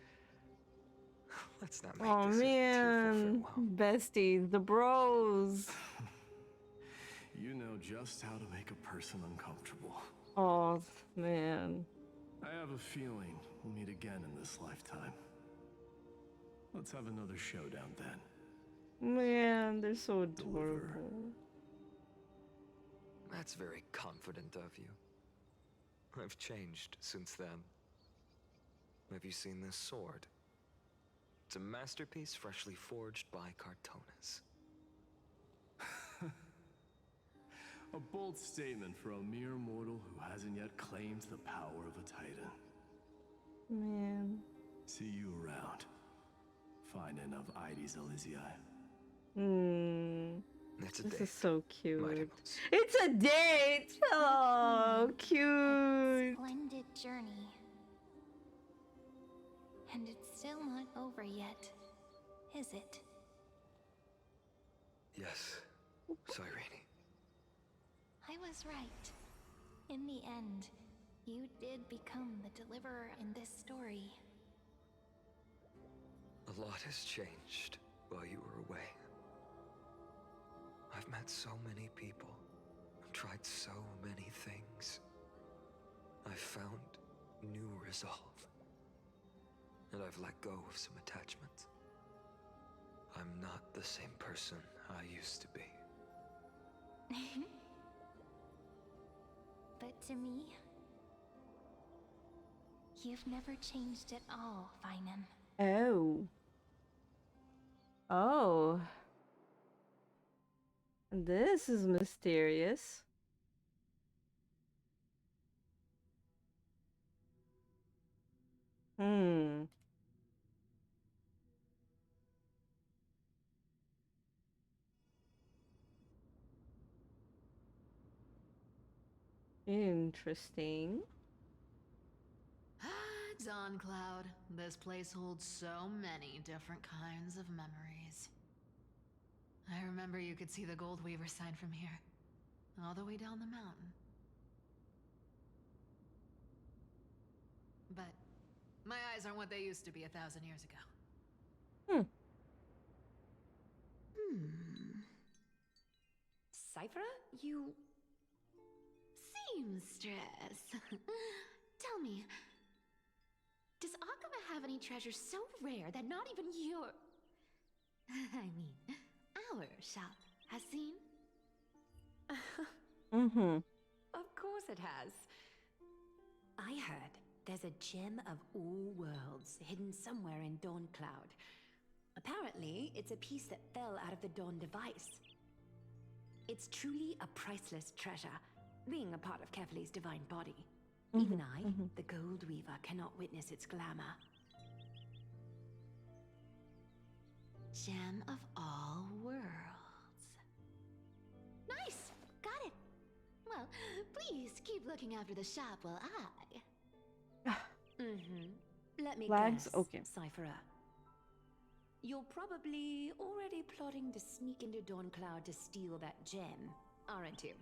Let's not make Oh this a tearful man, farewell. besties, the bros. You know just how to make a person uncomfortable. Oh man. I have a feeling we'll meet again in this lifetime. Let's have another showdown then. Man, they're so adorable. That's very confident of you. I've changed since then. Have you seen this sword? It's a masterpiece freshly forged by Cartonis. A bold statement for a mere mortal who hasn't yet claimed the power of a titan. Man. See you around. Finding of Ides Elysiae. It's a This date. is so cute. Mighty It's a date! Oh, cute! Splendid journey. And it's still not over yet, is it? Yes, Cyrene. I was right. In the end, you did become the deliverer in this story. A lot has changed while you were away. I've met so many people, tried so many things. I've found new resolve. And I've let go of some attachments. I'm not the same person I used to be. But to me, you've never changed at all, Finam. Oh. Oh. This is mysterious. Interesting. Dawn Cloud. This place holds so many different kinds of memories. I remember you could see the Goldweaver sign from here, all the way down the mountain. But my eyes aren't what they used to be 1,000 years ago. Cyphera, you... Seamstress. Tell me, does Akama have any treasures so rare that not even your... I mean, our shop has seen? Of course it has. I heard there's a gem of all worlds hidden somewhere in Dawn Cloud. Apparently, it's a piece that fell out of the Dawn device. It's truly a priceless treasure, being a part of Kefali's divine body. Even I, the Goldweaver, cannot witness its glamour. Gem of all worlds. Nice! Got it! Well, please keep looking after the shop while I... Let me Flags? guess, Okay. Cyphera. You're probably already plotting to sneak into Dawn Cloud to steal that gem, aren't you?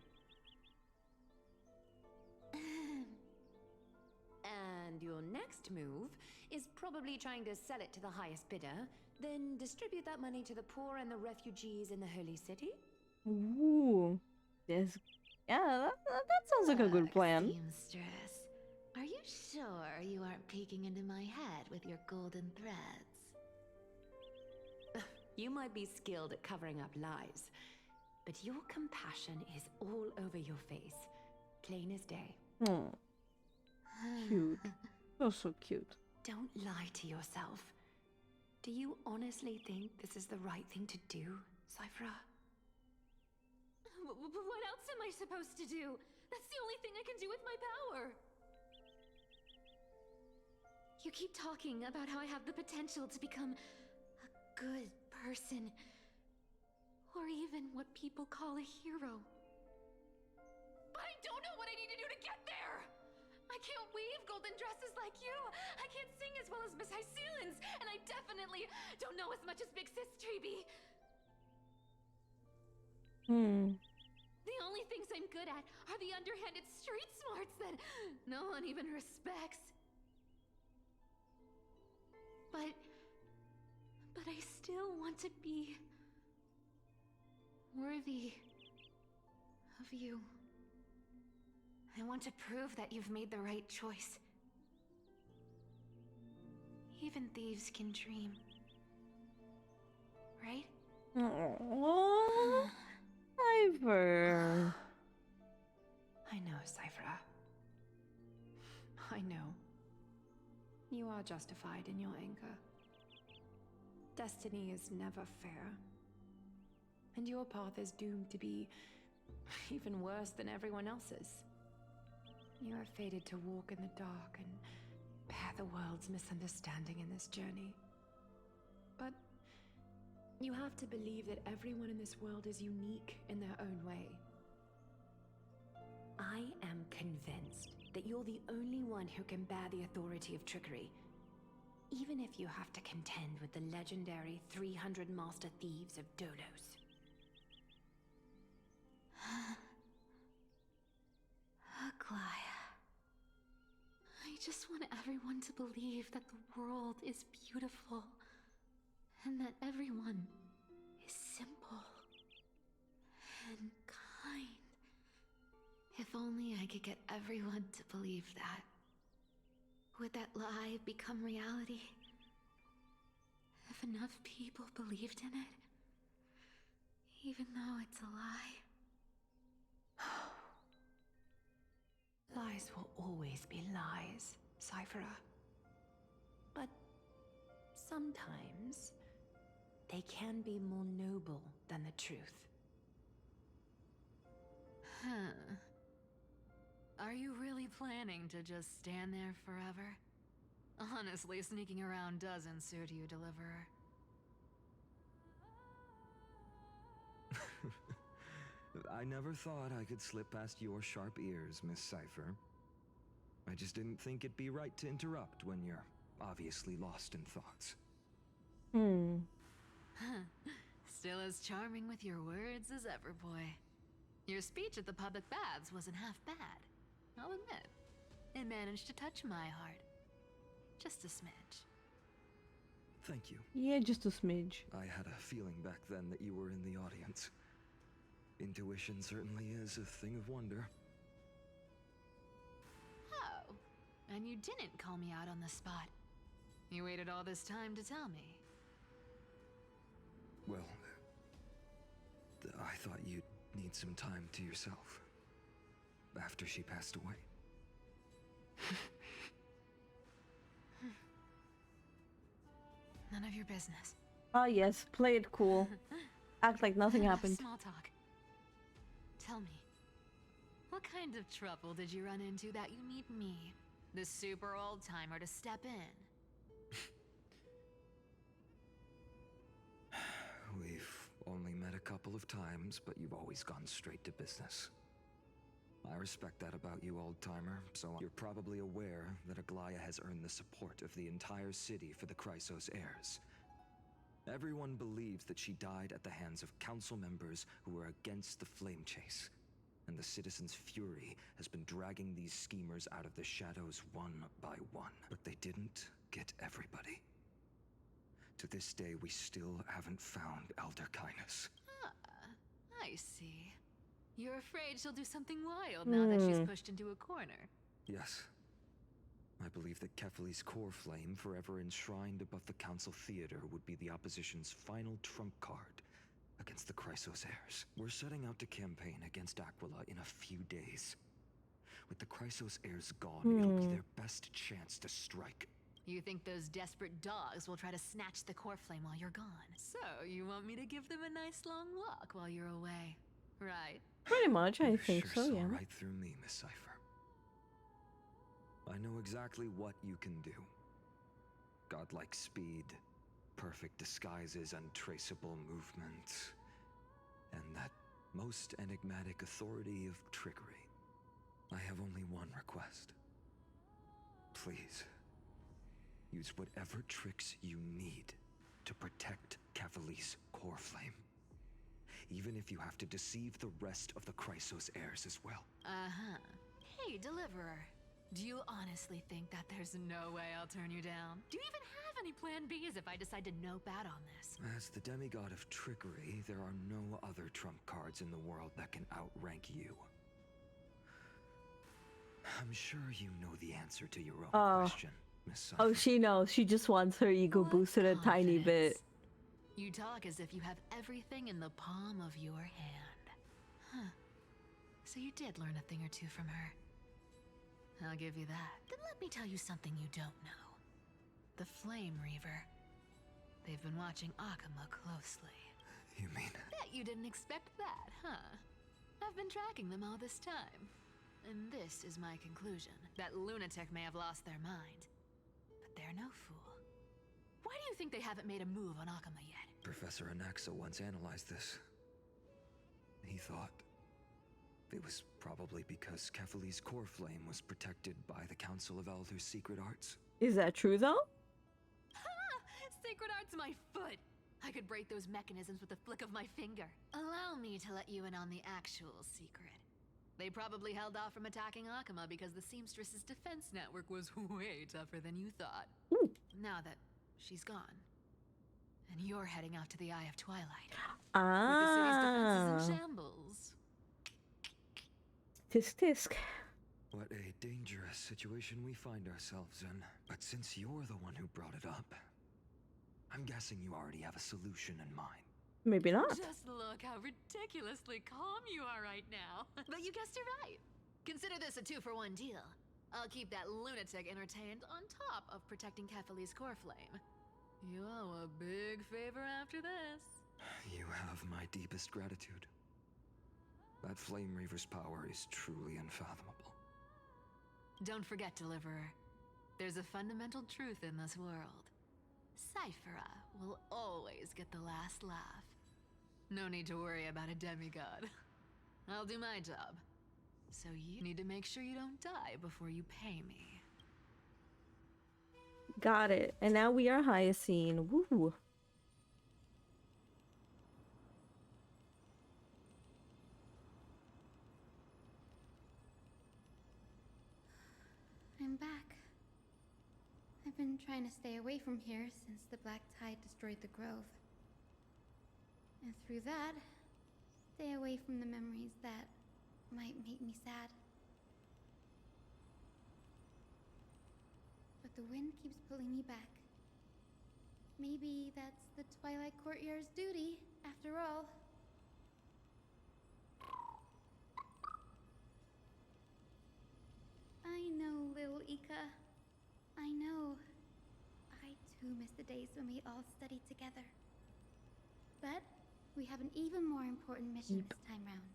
And your next move is probably trying to sell it to the highest bidder, then distribute that money to the poor and the refugees in the Holy City? Ooh. This... Yeah, that sounds like a good plan. Seamstress, are you sure you aren't peeking into my head with your golden threads? You might be skilled at covering up lies, but your compassion is all over your face, plain as day. Cute. So cute. Don't lie to yourself. Do you honestly think this is the right thing to do, Cyphera? What else am I supposed to do? That's the only thing I can do with my power. You keep talking about how I have the potential to become a good person, or even what people call a hero. But I don't know what I need to do to get there! I can't weave golden dresses like you! I can't sing as well as Miss Hyceelins! And I definitely don't know as much as Big Sis Treeby! The only things I'm good at are the underhanded street smarts that no one even respects. But I still want to be worthy of you. I want to prove that you've made the right choice. Even thieves can dream. right? Aww. Cypher. I know, Cyphera. I know. You are justified in your anger. Destiny is never fair. And your path is doomed to be even worse than everyone else's. You are fated to walk in the dark and bear the world's misunderstanding in this journey. But you have to believe that everyone in this world is unique in their own way. I am convinced that you're the only one who can bear the authority of trickery. Even if you have to contend with the legendary 300 master thieves of Dolos. Aglaya. I just want everyone to believe that the world is beautiful. And that everyone is simple. And kind. If only I could get everyone to believe that. Would that lie become reality? If enough people believed in it? Even though it's a lie? Lies will always be lies, Cyphera. But sometimes they can be more noble than the truth. Huh. Are you really planning to just stand there forever? Honestly, sneaking around doesn't suit you, Deliverer. I never thought I could slip past your sharp ears, Miss Cypher. I just didn't think it'd be right to interrupt when you're obviously lost in thoughts. Still as charming with your words as ever, boy. Your speech at the public baths wasn't half bad. I'll admit. It managed to touch my heart. Just a smidge. Thank you. Yeah, just a smidge. I had a feeling back then that you were in the audience. Intuition certainly is a thing of wonder. Oh, and you didn't call me out on the spot. You waited all this time to tell me. Well, I thought you'd need some time to yourself. After she passed away. None of your business. Oh yes, play it cool. Act like nothing happened. Small talk. Tell me, what kind of trouble did you run into that you need me, the super old-timer, to step in? We've only met a couple of times, but you've always gone straight to business. I respect that about you, old-timer, so you're probably aware that Aglaya has earned the support of the entire city for the Chrysos heirs. Everyone believes that she died at the hands of council members who were against the flame chase. And the citizens' fury has been dragging these schemers out of the shadows one by one. But they didn't get everybody. To this day, we still haven't found Elder Kindness. Ah, I see. You're afraid she'll do something wild now that she's pushed into a corner. Yes. I believe that Kefali's core flame, forever enshrined above the council theater, would be the opposition's final trump card against the Chrysos heirs. We're setting out to campaign against Aquila in a few days. With the Chrysos heirs gone, it'll be their best chance to strike. You think those desperate dogs will try to snatch the core flame while you're gone? So, you want me to give them a nice long walk while you're away, right? Pretty much, I think sure so, saw yeah. right through me, Miss Cypher. I know exactly what you can do. Godlike speed, perfect disguises, untraceable movement, and that most enigmatic authority of trickery. I have only one request. Please, use whatever tricks you need to protect Kefali's core flame. Even if you have to deceive the rest of the Chrysos heirs as well. Uh-huh. Hey, Deliverer. Do you honestly think that there's no way I'll turn you down? Do you even have any plan Bs if I decide to nope out on this? As the demigod of trickery, there are no other trump cards in the world that can outrank you. I'm sure you know the answer to your own question, Miss Cypher. Oh, she knows. She just wants her ego boosted a tiny bit. You talk as if you have everything in the palm of your hand. Huh. So you did learn a thing or two from her. I'll give you that. Then let me tell you something you don't know. The Flame Reaver. They've been watching Akuma closely. You mean? Bet you didn't expect that, huh? I've been tracking them all this time. And this is my conclusion. That lunatic may have lost their mind. But they're no fool. Why do you think they haven't made a move on Akuma yet? Professor Anaxa once analyzed this. He thought it was probably because Kefali's core flame was protected by the Council of Elders' secret arts. Is that true though? Sacred art's my foot! I could break those mechanisms with a flick of my finger. Allow me to let you in on the actual secret. They probably held off from attacking Akuma because the Seamstress's defense network was way tougher than you thought. Ooh. Now that she's gone, and you're heading out to the Eye of Twilight. Ah. With the city's defenses in shambles. Tisk tisk. What a dangerous situation we find ourselves in. But since you're the one who brought it up, I'm guessing you already have a solution in mind. Maybe not. Just look how ridiculously calm you are right now. But you guessed it right. Consider this a 2-for-1 deal. I'll keep that lunatic entertained on top of protecting Kefali's core flame. You owe a big favor after this. You have my deepest gratitude. That Flame Reaver's power is truly unfathomable. Don't forget, Deliverer. There's a fundamental truth in this world. Cyphera will always get the last laugh. No need to worry about a demigod. I'll do my job. So you need to make sure you don't die before you pay me. Got it. And now we are Hyacine. Woo. I'm back. I've been trying to stay away from here since the Black Tide destroyed the grove. And through that, stay away from the memories that might make me sad. But the wind keeps pulling me back. Maybe that's the Twilight Courtyard's duty, after all. I know, little Ika. I know. I too miss the days when we all studied together. But we have an even more important mission this time round.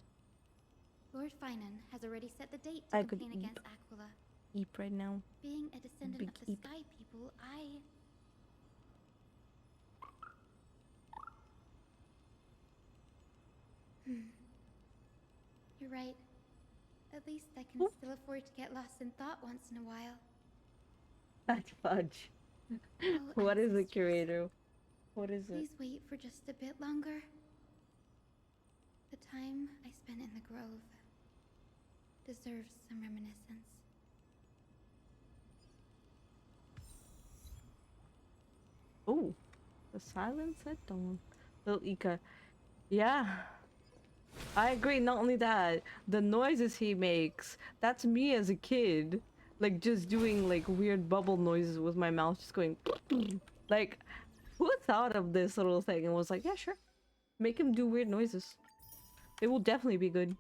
Lord Finan has already set the date to campaign against Aquila. Eep right now. Being a descendant of the Sky People, You're right. At least I can still afford to get lost in thought once in a while. That's fudge. What is it, curator? What is it? Please wait for just a bit longer. The time I spent in the grove deserves some reminiscence. Oh, the silence at dawn. Little Ika. Yeah. I agree. Not only that, the noises he makes, that's me as a kid. Like, just doing, like, weird bubble noises with my mouth, just going... Like, who thought of this little thing and was like, yeah, sure. Make him do weird noises. It will definitely be good.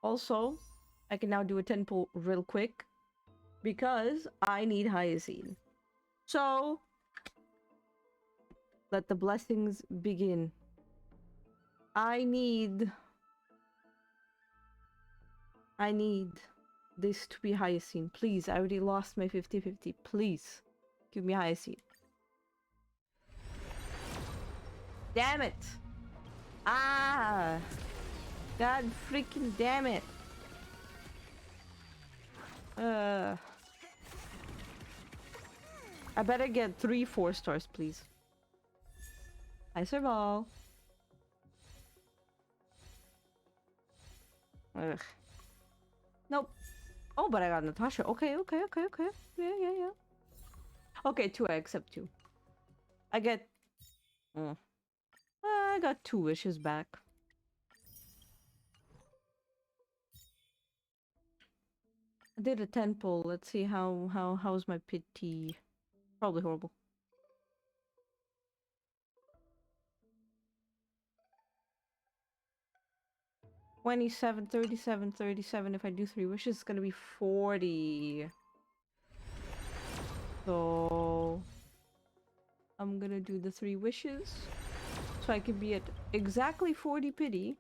Also, I can now do a 10 pull real quick. Because I need Hyacine. So, let the blessings begin. I need this to be Hyacine. Please, I already lost my 50-50. Please, give me Hyacine. Damn it! Ah! God freaking damn it! I better get 3 4-stars, please. Hi, Serval. Ugh. Nope. Oh, but I got Natasha. Okay. Yeah. Okay, 2. I accept 2. I get... I got 2 wishes back. I did a 10 pull. Let's see how's my pity. Probably horrible. 27, 37, 37. If I do 3 wishes, it's gonna be 40. So I'm gonna do the 3 wishes. So I can be at exactly 40 pity.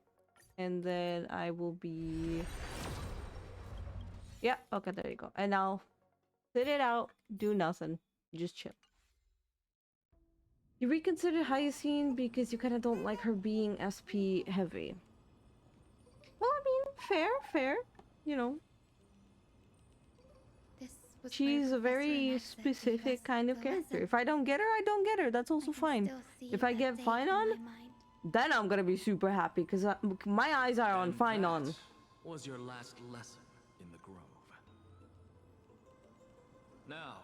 And then I will be... Yeah, okay, there you go. And I'll sit it out, do nothing. Just chill. You reconsider Hyacine because you kind of don't like her being SP heavy. Well, I mean, fair. You know. She's a very specific kind of character. If I don't get her, I don't get her. That's also fine. If I get Finon, then I'm gonna be super happy because my eyes are on Finon. Was your last lesson in the grove. Now,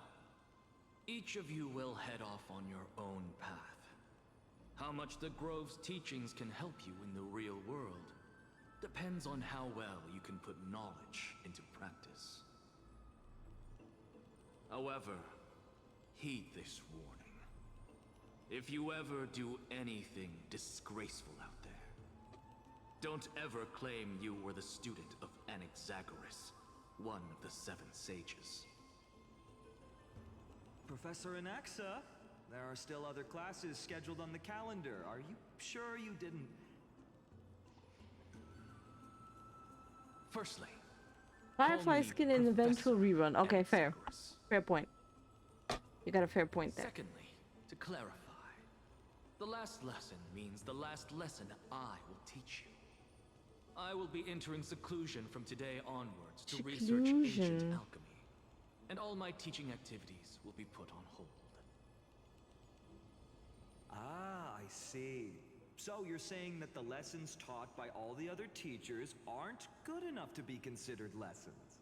each of you will head off on your own path. How much the grove's teachings can help you in the real world depends on how well you can put knowledge into practice. However, heed this warning. If you ever do anything disgraceful out there, don't ever claim you were the student of Anaxagoras, one of the 7 sages. Professor Anaxa, there are still other classes scheduled on the calendar. Are you sure you didn't... Firstly, Firefly skin in eventual rerun. Okay, fair. Fair point. You got a fair point there. Secondly, to clarify, the last lesson means the last lesson I will teach you. I will be entering seclusion from today onwards to research ancient alchemy, and all my teaching activities will be put on hold. Ah, I see. So you're saying that the lessons taught by all the other teachers aren't good enough to be considered lessons?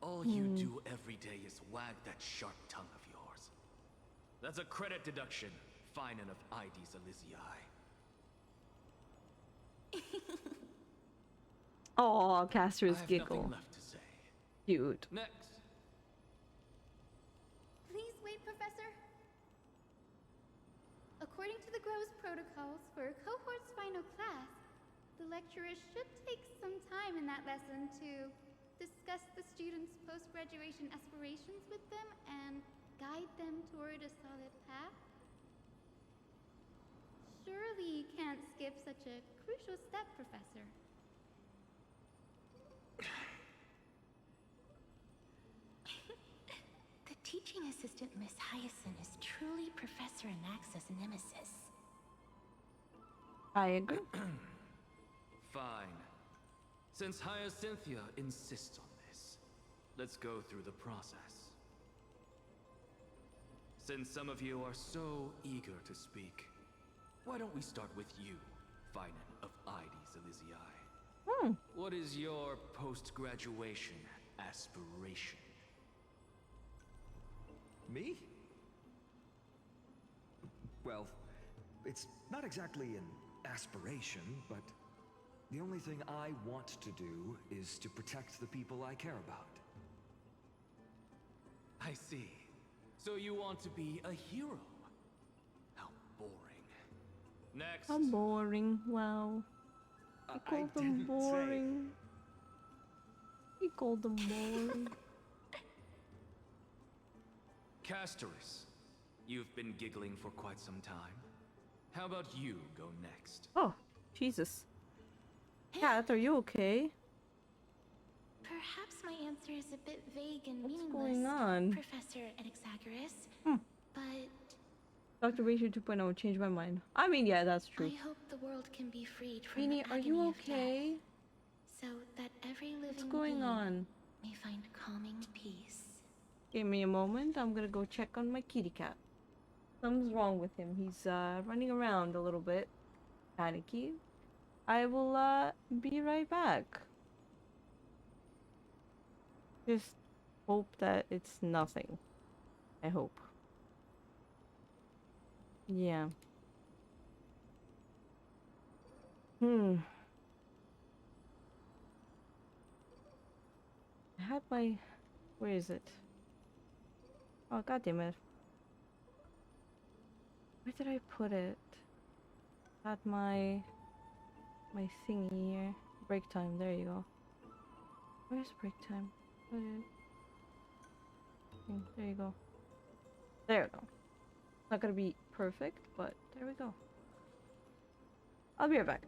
All you do every day is wag that sharp tongue of yours. That's a credit deduction, Finon of Ides Elysiae. Oh, Caster's giggle. Nothing left to say. Cute. Next. Please wait, Professor. According to the Grove's protocols for a cohort's final class, the lecturer should take some time in that lesson to discuss the students' post-graduation aspirations with them and guide them toward a solid path. Surely you can't skip such a crucial step, Professor. The teaching assistant, Miss Hyacin, is truly Professor Anaxa's nemesis. I agree. Fine. Since Hyacynthia insists on this, let's go through the process. Since some of you are so eager to speak, why don't we start with you, Finon of Ides Elysiae? What is your post-graduation aspiration? Me? Well, it's not exactly an aspiration, but the only thing I want to do is to protect the people I care about. I see. So you want to be a hero? How boring. Next. How boring. Wow. He called them boring. He called them boring. Casterus, you've been giggling for quite some time. How about you go next? Oh, Jesus. Cat, are you okay? Perhaps my answer is a bit vague and meaningless, going on? Professor Anaxagoras. But Dr. Ratio 2.0 changed my mind. I mean, yeah, that's true. I hope the world can be freed from Beanie, the are agony you of okay? death, so that every living What's going being on? may find calming peace. Give me a moment. I'm gonna go check on my kitty cat. Something's wrong with him. He's running around a little bit. Panicky. I will be right back. Just hope that it's nothing. I hope. Yeah. I had my... Where is it? Oh, god damn it. Where did I put it? Had my... my thingy here. Break time, there you go. Where's break time? There you go. There we go. Not gonna be perfect, but there we go. I'll be right back.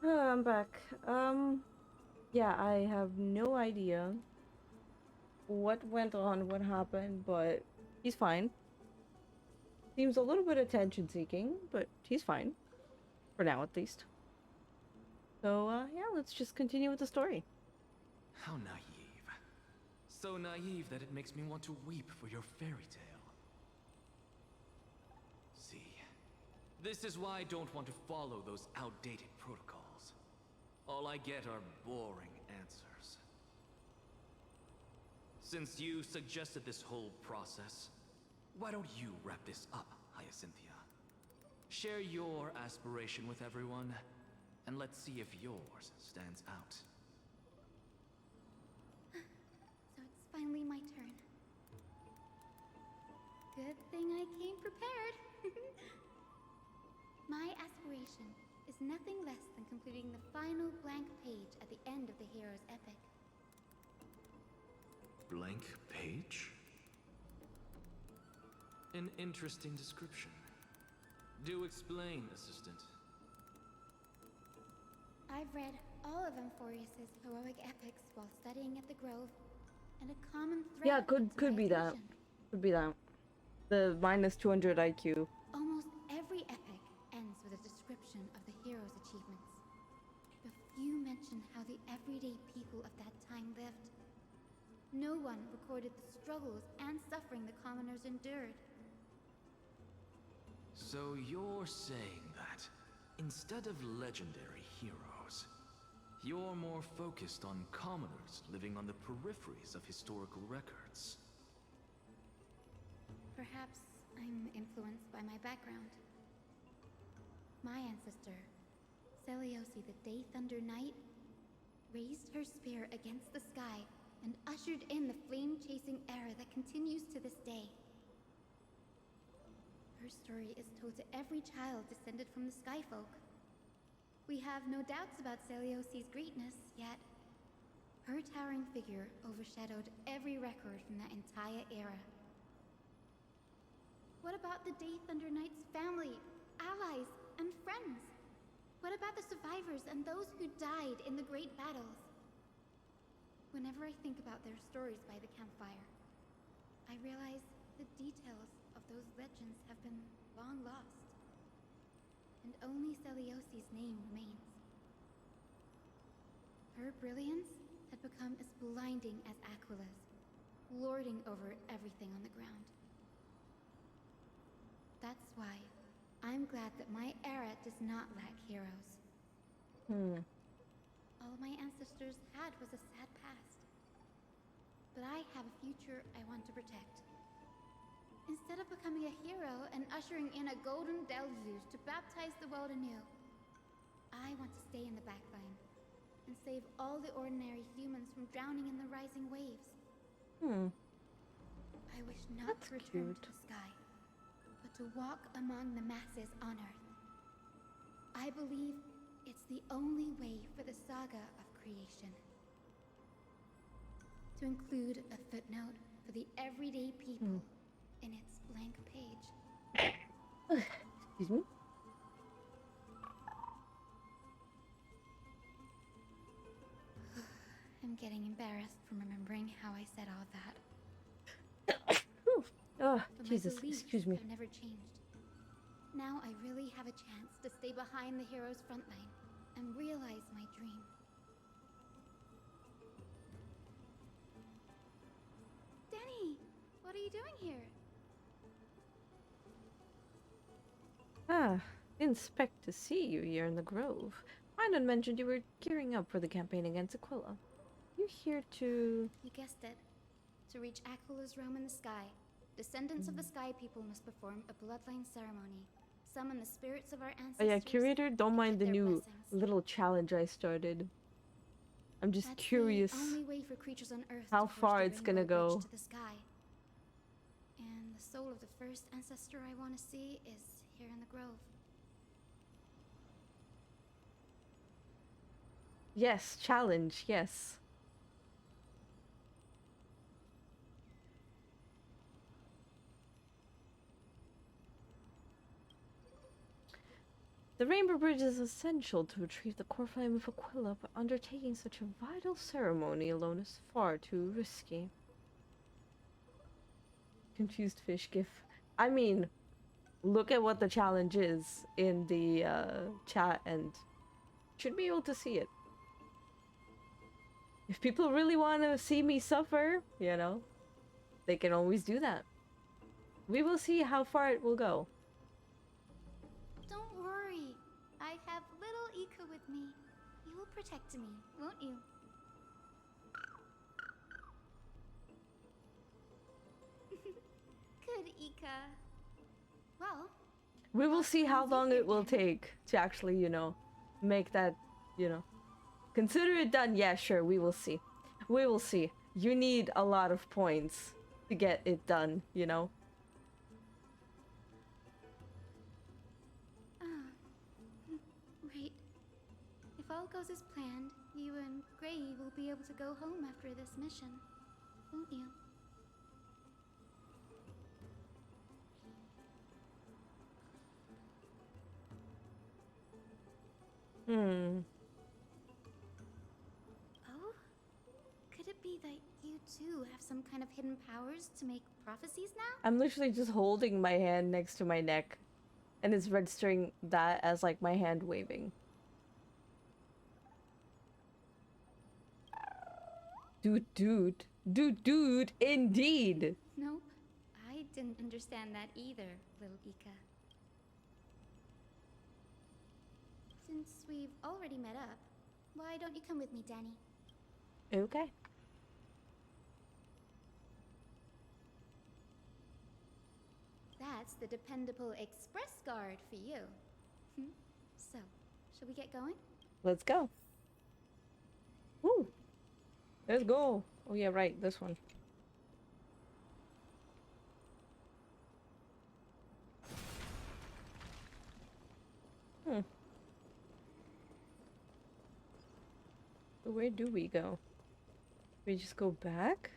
I'm back. Yeah, I have no idea what went on, what happened, but he's fine. Seems a little bit attention seeking, but he's fine. For now, at least. So, yeah, let's just continue with the story. How naive. So naive that it makes me want to weep for your fairy tale. See, this is why I don't want to follow those outdated protocols. All I get are boring answers. Since you suggested this whole process, why don't you wrap this up, Hyacinthia? Share your aspiration with everyone, and let's see if yours stands out. So it's finally my turn. Good thing I came prepared. My aspiration is nothing less than completing the final blank page at the end of the hero's epic. Blank page? An interesting description. Do explain, assistant. I've read all of Amphoreus's heroic epics while studying at the Grove, and a common thread. Yeah, could be that. Could be that. The minus 200 IQ. Almost every epic ends with a description of the hero's achievements. But few mention how the everyday people of that time lived. No one recorded the struggles and suffering the commoners endured. So you're saying that instead of legendary heroes, you're more focused on commoners living on the peripheries of historical records. Perhaps I'm influenced by my background. My ancestor, Seliosi the Day Thunder Knight, raised her spear against the sky and ushered in the flame-chasing era that continues to this day. Her story is told to every child descended from the Skyfolk. We have no doubts about Celiosi's greatness, yet her towering figure overshadowed every record from that entire era. What about the Day Thunder Knight's family, allies, and friends? What about the survivors and those who died in the great battles? Whenever I think about their stories by the campfire, I realize the details of those legends have been long lost, and only Celiosi's name remains. Her brilliance had become as blinding as Aquila's, lording over everything on the ground. That's why I'm glad that my era does not lack heroes. All my ancestors had was a sad past. But I have a future I want to protect. Instead of becoming a hero and ushering in a golden deluge to baptize the world anew, I want to stay in the backline and save all the ordinary humans from drowning in the rising waves. I wish not to return to the sky, but to walk among the masses on Earth. I believe it's the only way for the saga of creation. To include a footnote for the everyday people in its blank page. Excuse me? I'm getting embarrassed from remembering how I said all that. Oh, But Jesus, my beliefs excuse me. have never changed. Now I really have a chance to stay behind the hero's front line and realize my dream. Danny, what are you doing here? Ah, didn't expect to see you here in the Grove. Mynon mentioned you were gearing up for the campaign against Aquila. You here to... You guessed it. To reach Aquila's realm in the sky, descendants of the Sky People must perform a bloodline ceremony. Summon the spirits of our ancestors. Oh yeah, Curator, don't mind the their new blessings. little challenge I started. I'm just That's curious the only way for creatures on Earth how to forge far the it's gonna rainbow go. bridge to the sky. And the soul of the first ancestor I want to see is here in the grove. Yes, challenge, yes. The Rainbow Bridge is essential to retrieve the core flame of Aquila, but undertaking such a vital ceremony alone is far too risky. Confused fish gif. I mean, look at what the challenge is in the chat and should be able to see it. If people really want to see me suffer, you know, they can always do that. We will see how far it will go. Don't worry. I have little Ika with me. You will protect me, won't you? Good, Ika. Well, We will see how long it will take to actually, you know, make that, you know. Consider it done. Yeah, sure, we will see. We will see. You need a lot of points to get it done, you know. Right. If all goes as planned, you and Gray will be able to go home after this mission, won't you? Oh? Could it be that you too have some kind of hidden powers to make prophecies now? I'm literally just holding my hand next to my neck, and it's registering that as like my hand waving. Dude, indeed. Nope. I didn't understand that either, little Ika. Since we've already met up, why don't you come with me, Danny? Okay. That's the dependable express guard for you. So, shall we get going? Let's go. Woo! Let's go. Oh yeah, right, this one. So where do we go? We just go back?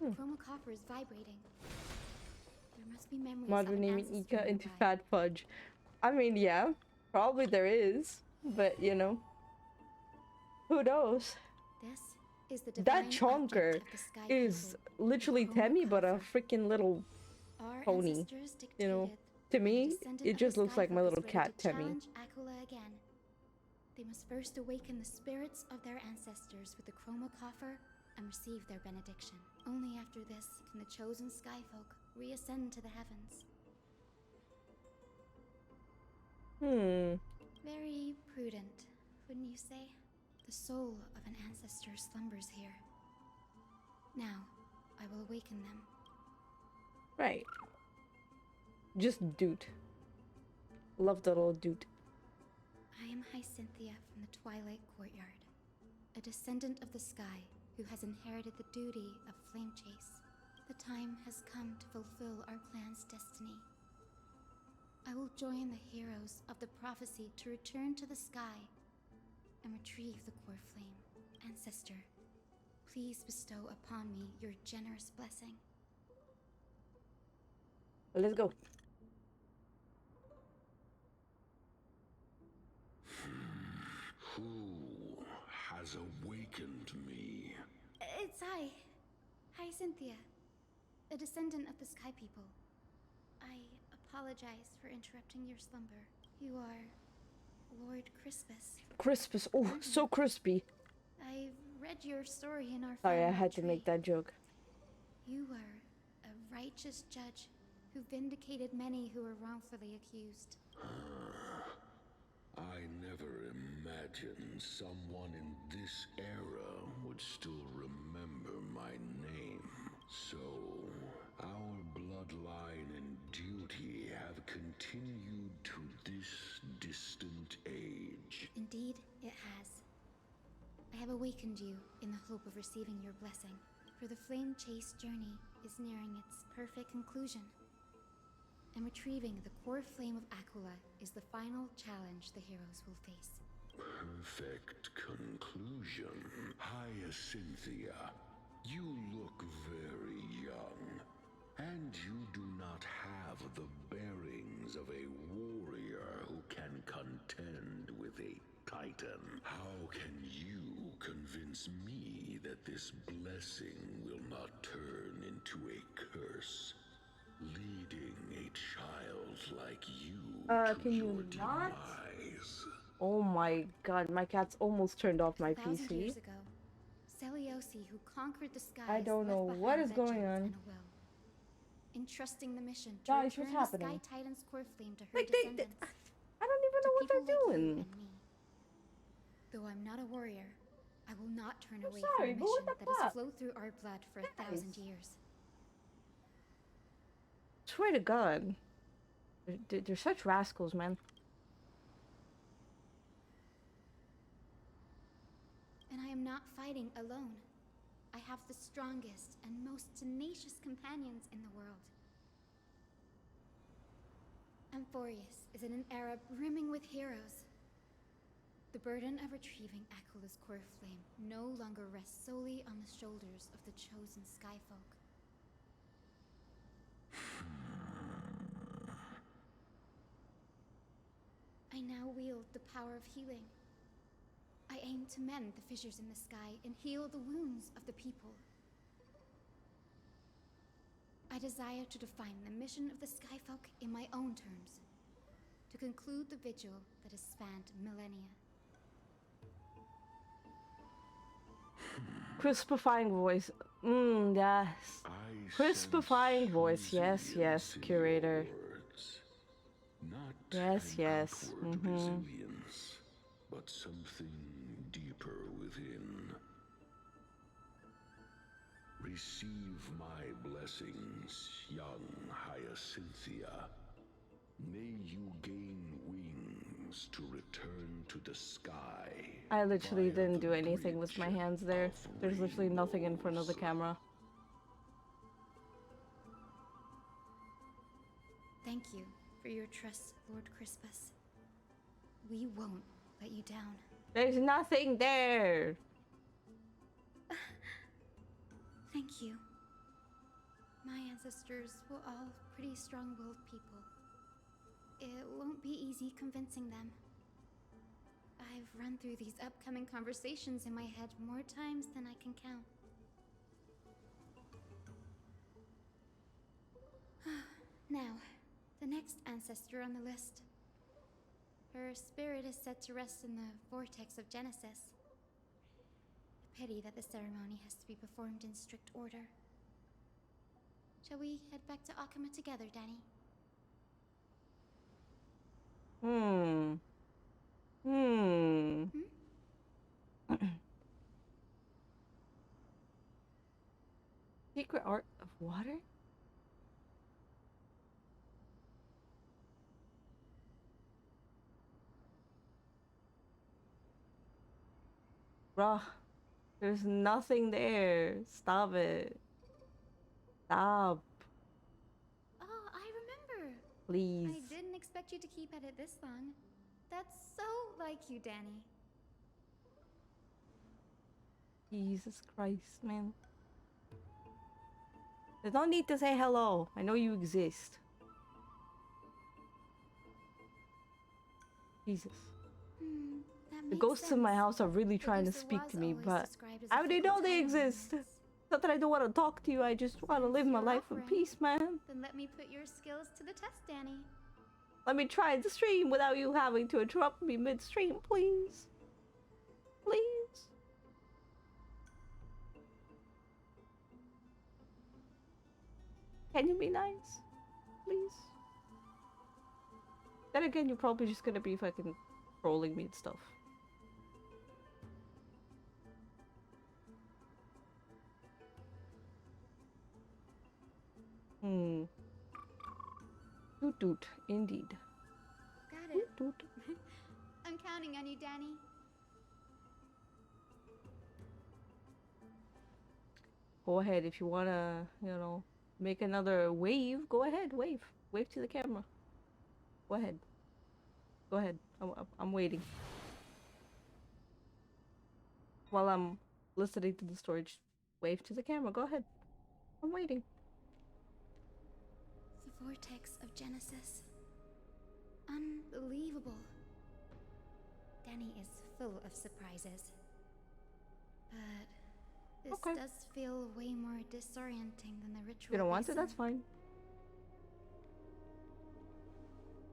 Chromacopter is vibrating. There must be memories Mod of an renaming ancestor Ika into nearby. Fat Fudge. I mean, yeah, probably there is, but you know, who knows? This is the That divine chonker object of the sky is people, literally the Temmie, but a Chromacopter. freaking little Our pony. ancestors You know, dictated to that a me, descendant it of just the looks like my Skyfolk little is ready cat to Temmie. challenge Akula again. They must first awaken the spirits of their ancestors with the Chromacopter and receive their benediction. Only after this can the chosen Skyfolk reascend to the heavens. Very prudent, wouldn't you say? The soul of an ancestor slumbers here. Now, I will awaken them. Right. Just dude. Love the little dude. I am Hyacinthia from the Twilight Courtyard, a descendant of the sky who has inherited the duty of flame chase. The time has come to fulfill our clan's destiny. I will join the heroes of the prophecy to return to the sky and retrieve the core flame. Ancestor, please bestow upon me your generous blessing. Let's go. Who has awakened me? It's I, Hyacinthia, a descendant of the Sky People. I apologize for interrupting your slumber. You are Lord Crispus. Crispus. Oh, so crispy. I've read your story in our Sorry, I family had to tree. make that joke. You were a righteous judge who vindicated many who were wrongfully accused. I never imagined someone in this era would still remember my name. So, our bloodline and duty have continued to this distant age. Indeed, it has. I have awakened you in the hope of receiving your blessing, for the flame chase journey is nearing its perfect conclusion. And retrieving the core flame of Akula is the final challenge the heroes will face. Perfect conclusion. Hyacinthia, you look very young, and you do not have the bearings of a warrior who can contend with a titan. How can you convince me that this blessing will not turn into a curse? Leading a child like you to can your you not? demise. Oh my god, my cat's almost turned off my 1,000 PC. years ago, Seliosi, who conquered the skies, I don't know left what behind is going vengeance on. and a will. Entrusting the mission to Guys, what's return the happening? Sky Titan's core flame to her Like, descendants. I don't even know what people they're like you doing. and me. Though I'm not a warrior, I will not turn away sorry, from a but what mission the that has fuck? flowed through our blood for 1,000 years. Swear to God. They're such rascals, man. And I am not fighting alone. I have the strongest and most tenacious companions in the world. Amphoreus is in an era brimming with heroes. The burden of retrieving Akula's core flame no longer rests solely on the shoulders of the chosen Skyfolk. I now wield the power of healing. I aim to mend the fissures in the sky and heal the wounds of the people. I desire to define the mission of the Skyfolk in my own terms, to conclude the vigil that has spanned millennia. Crispifying voice. Yes. I Crispifying voice. Yes, yes, curator. Not Yes, an yes. outward resilience, but something deeper within. Receive my blessings, young Hyacinthia. May you gain wings to return to the sky. I literally via didn't the do anything with my bridge hands there. of There's literally nothing in front of the rainbows. camera. Thank you for your trust, Lord Crispus. We won't let you down. There's nothing there. Thank you. My ancestors were all pretty strong-willed people. It won't be easy convincing them. I've run through these upcoming conversations in my head more times than I can count. Now, the next ancestor on the list. Her spirit is said to rest in the vortex of Genesis. A pity that the ceremony has to be performed in strict order. Shall we head back to Akama together, Danny? Secret art of water? Bruh, there's nothing there. Stop it. Stop. Oh, I remember. Please. I didn't expect you to keep at it this long. That's so like you, Danny. Jesus Christ, man. There's no need to say hello. I know you exist. Jesus. That The makes ghosts in my sense. house are really trying to Producer speak was to me, always but described as a I already fickle know they tyrant. exist. Not that I don't want to talk to you, I just want to live my You're life in offering. peace, man. Then let me put your skills to the test, Danny. Let me try the stream without you having to interrupt me mid-stream, please. Please. Can you be nice? Please. Then again, you're probably just gonna be fucking trolling me and stuff. Doot doot, indeed. Got it. Doot. I'm counting on you, Danny. Go ahead if you wanna, you know, make another wave. Go ahead, wave. Wave to the camera. Go ahead. Go ahead. I'm waiting. While I'm listening to the story, just wave to the camera. Go ahead. I'm waiting. The vortex of Genesis. Unbelievable. Danny is full of surprises. But this does feel way more disorienting than the ritual. You don't want to? basin. That's fine.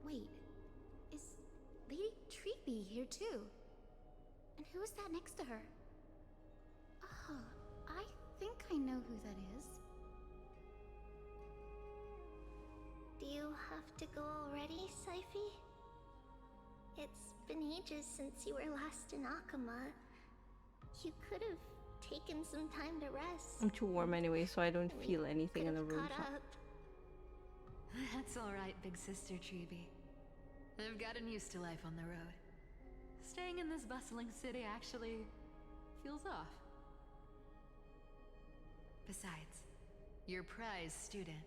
Wait, is Lady Treeby here too? And who is that next to her? Oh, I think I know who that is. Do you have to go already, Syphi? It's been ages since you were last in Akama. You could have taken some time to rest. I'm too warm anyway, so I don't feel anything in the room. Caught So. up. That's alright, big sister Treeby. I've gotten used to life on the road. Staying in this bustling city actually feels off. Besides, your prize student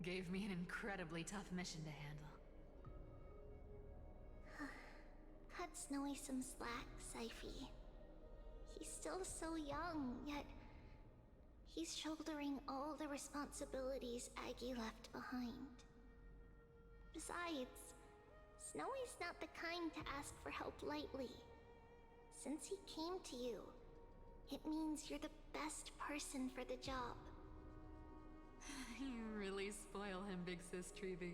gave me an incredibly tough mission to handle. Cut Snowy some slack, Syphi. He's still so young, yet he's shouldering all the responsibilities Aggie left behind. Besides, Snowy's not the kind to ask for help lightly. Since he came to you, it means you're the best person for the job. You really spoil him, big sis Treeby.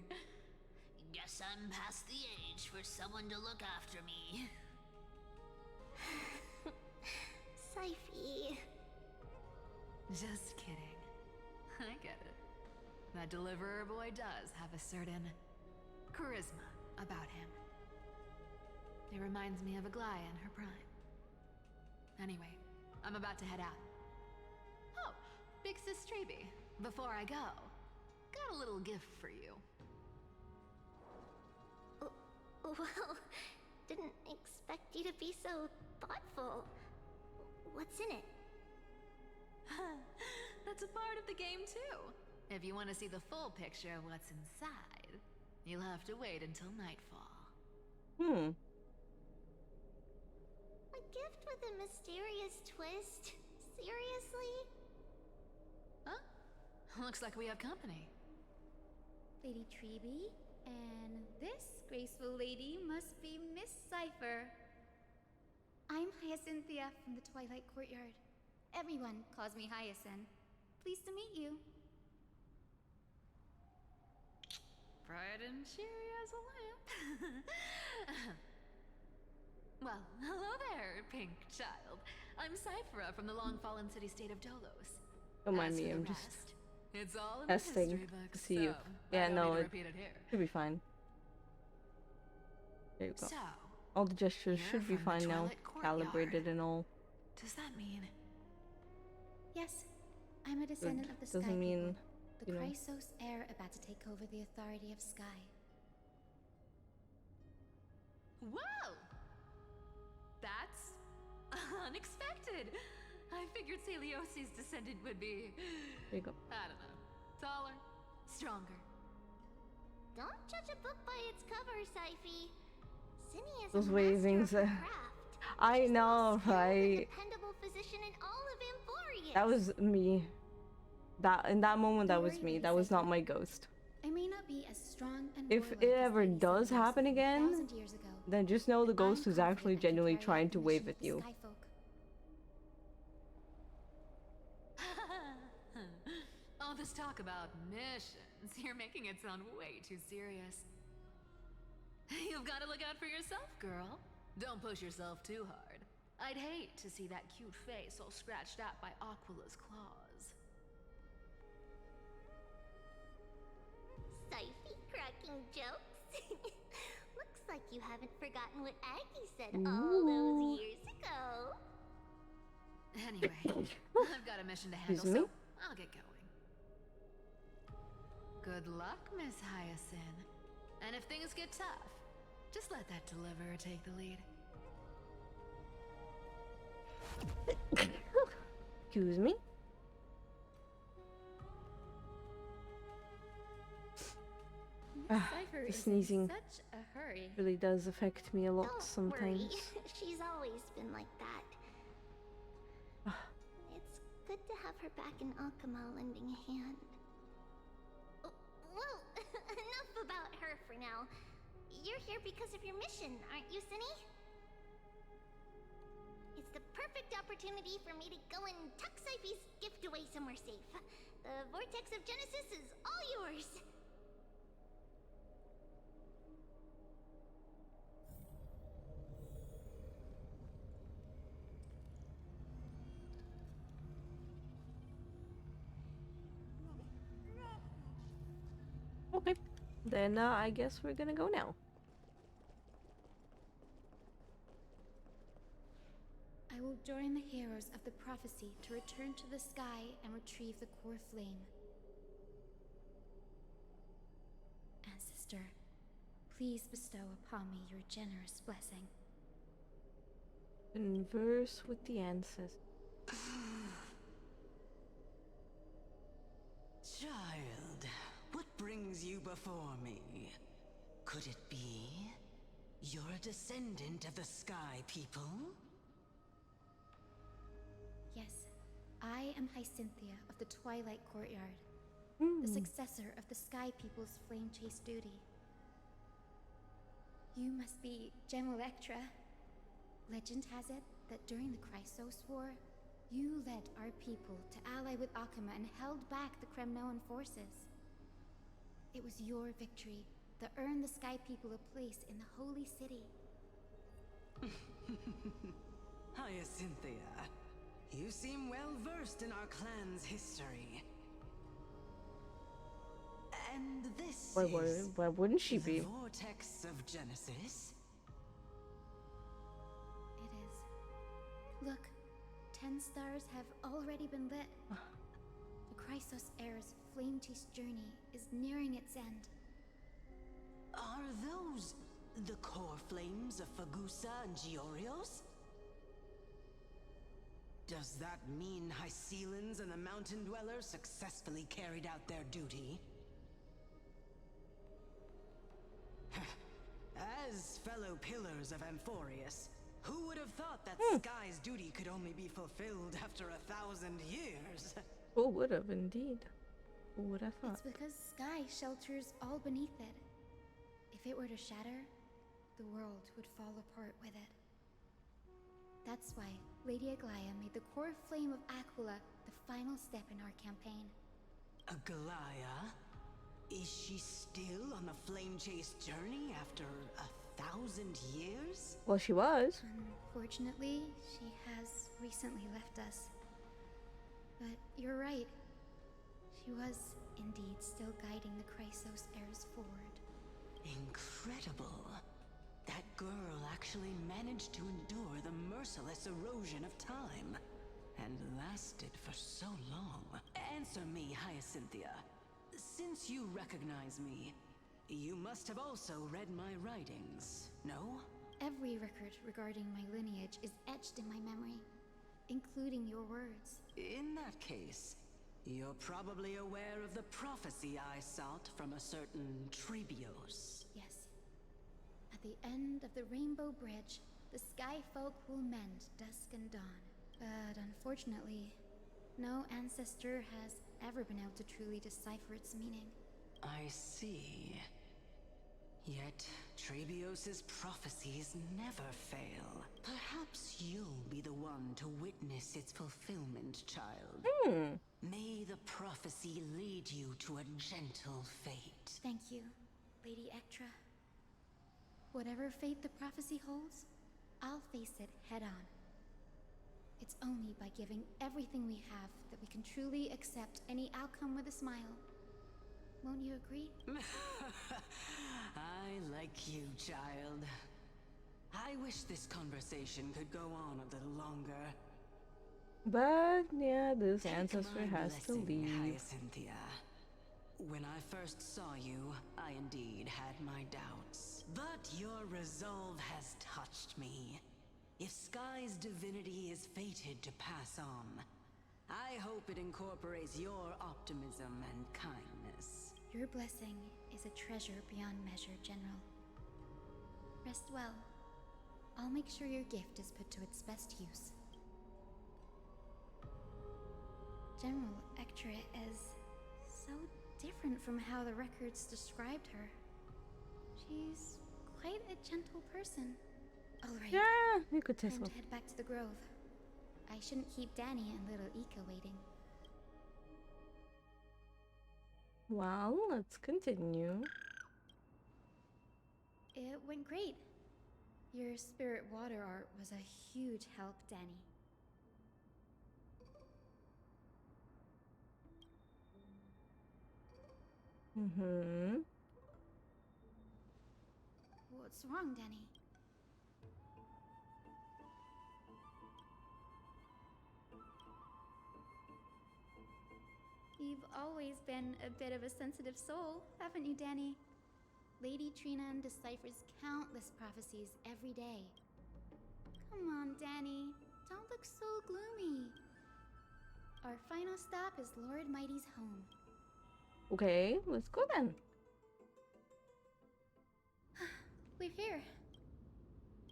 Guess I'm past the age for someone to look after me. Syphi. Just kidding. I get it. That deliverer boy does have a certain charisma about him. It reminds me of Aglaya in her prime. Anyway, I'm about to head out. Oh, Big Sis Treeby, before I go, got a little gift for you. Well, didn't expect you to be so thoughtful. What's in it? That's a part of the game too. If you want to see the full picture of what's inside, you'll have to wait until nightfall. A gift with a mysterious twist? Seriously? Huh? Looks like we have company. Lady Treeby, and this graceful lady must be Miss Cypher. I'm Hyacinthia from the Twilight Courtyard. Everyone calls me Hyacinth. Pleased to meet you. Bright and cheery as a lamp. Well, hello there, pink child. I'm Cyphera from the long-fallen city-state of Dolos. Don't mind As me, for the I'm just rest, it's all in the testing history to books, see if... so Yeah, I don't no, need to it repeat it here. should be fine. There you go. So, All the gestures you're should be from the fine now. Twilight Courtyard. Calibrated and all. Does that mean... Yes, I'm a descendant of the Sky Doesn't mean, People, the you know. Chrysos heir about to take over the authority of Sky. Whoa! That's unexpected. I figured Celiosi's descendant would be... There you go. I don't know. Taller, stronger. Don't judge a book by its cover, Syphy. Cindy is Those a master wavings. of her craft. I She's the know, most skilled and right? dependable physician in all of Amphoreus. That was me. That in that moment, that was Glory me. be That was sacred. not my ghost. I may not be as strong and If warlike it as ever Lady does Celios happen of again, 1,000 years ago, then just know the I'm ghost is actually confident I can genuinely carry out trying the to mission wave with at the you. Skyfolk. All this talk about missions, you're making it sound way too serious. You've got to look out for yourself, girl. Don't push yourself too hard. I'd hate to see that cute face all scratched out by Aquila's claws. Syphy cracking jokes? Looks like you haven't forgotten what Aggie said all those years ago. Anyway, I've got a mission to handle, Excuse me? so I'll get going. Good luck, Miss Hyacinth. And if things get tough, just let that deliverer take the lead. Excuse me. Cypher The is sneezing in such a hurry. really does affect me a lot Don't sometimes. worry. She's always been like that. It's good to have her back in Alchema lending a hand. Well, enough about her for now. You're here because of your mission, aren't you, Cinny? It's the perfect opportunity for me to go and tuck Syphy's gift away somewhere safe. The Vortex of Genesis is all yours. Okay. Then I guess we're gonna go now. I will join the heroes of the prophecy to return to the sky and retrieve the core flame. Ancestor, please bestow upon me your generous blessing. Converse with the ancestors. Child, what brings you before me? Could it be you're a descendant of the Sky People? Yes, I am Hyacinthia of the Twilight Courtyard, the successor of the Sky People's flame chase duty. You must be Gem Electra. Legend has it that during the Chrysos War, you led our people to ally with Akama and held back the Kremnoan forces. It was your victory that earned the Sky People a place in the Holy City. Hyacinthia, you seem well versed in our clan's history. this Why, is why wouldn't she the be? vortex of Genesis. It is. Look, 10 stars have already been lit. The Chrysos heir's flame-teased journey is nearing its end. Are those the core flames of Fagusa and Giorios? Does that mean Hycelans and the Mountain Dwellers successfully carried out their duty? As fellow pillars of Amphoreus, who would have thought that Sky's duty could only be fulfilled after 1,000 years? Who would have, indeed? Who would have thought? It's because Sky shelters all beneath it. If it were to shatter, the world would fall apart with it. That's why Lady Aglaya made the core flame of Aquila the final step in our campaign. Aglaya? Is she still on the flame chase journey after 1,000 years? Well, she was. Unfortunately, she has recently left us. But you're right. She was indeed still guiding the Chrysos heirs forward. Incredible. That girl actually managed to endure the merciless erosion of time. And lasted for so long. Answer me, Hyacinthia. Since you recognize me, you must have also read my writings, no? Every record regarding my lineage is etched in my memory, including your words. In that case, you're probably aware of the prophecy I sought from a certain Trebios. Yes. At the end of the Rainbow Bridge, the Sky Folk will mend dusk and dawn. But unfortunately, no ancestor has ever been able to truly decipher its meaning. I see. Yet, Trebios's prophecies never fail. Perhaps you'll be the one to witness its fulfillment, child. May the prophecy lead you to a gentle fate. Thank you, Lady Ectra. Whatever fate the prophecy holds, I'll face it head-on. It's only by giving everything we have that we can truly accept any outcome with a smile. Won't you agree? I like you, child. I wish this conversation could go on a little longer. But yeah, this ancestor Take my has to blessing, leave. Hyacinthia. When I first saw you, I indeed had my doubts. But your resolve has touched me. If Sky's divinity is fated to pass on, I hope it incorporates your optimism and kindness. Your blessing is a treasure beyond measure, General. Rest well. I'll make sure your gift is put to its best use. General Ectra is so different from how the records described her. She's quite a gentle person. All right. Yeah, you could say Time so. to head back to the grove. I shouldn't keep Danny and little Ika waiting. Well, let's continue. It went great. Your spirit water art was a huge help, Danny. What's wrong, Danny? You've always been a bit of a sensitive soul, haven't you, Danny? Lady Trina deciphers countless prophecies every day. Come on, Danny. Don't look so gloomy. Our final stop is Lord Mighty's home. Okay, let's go then. We're here.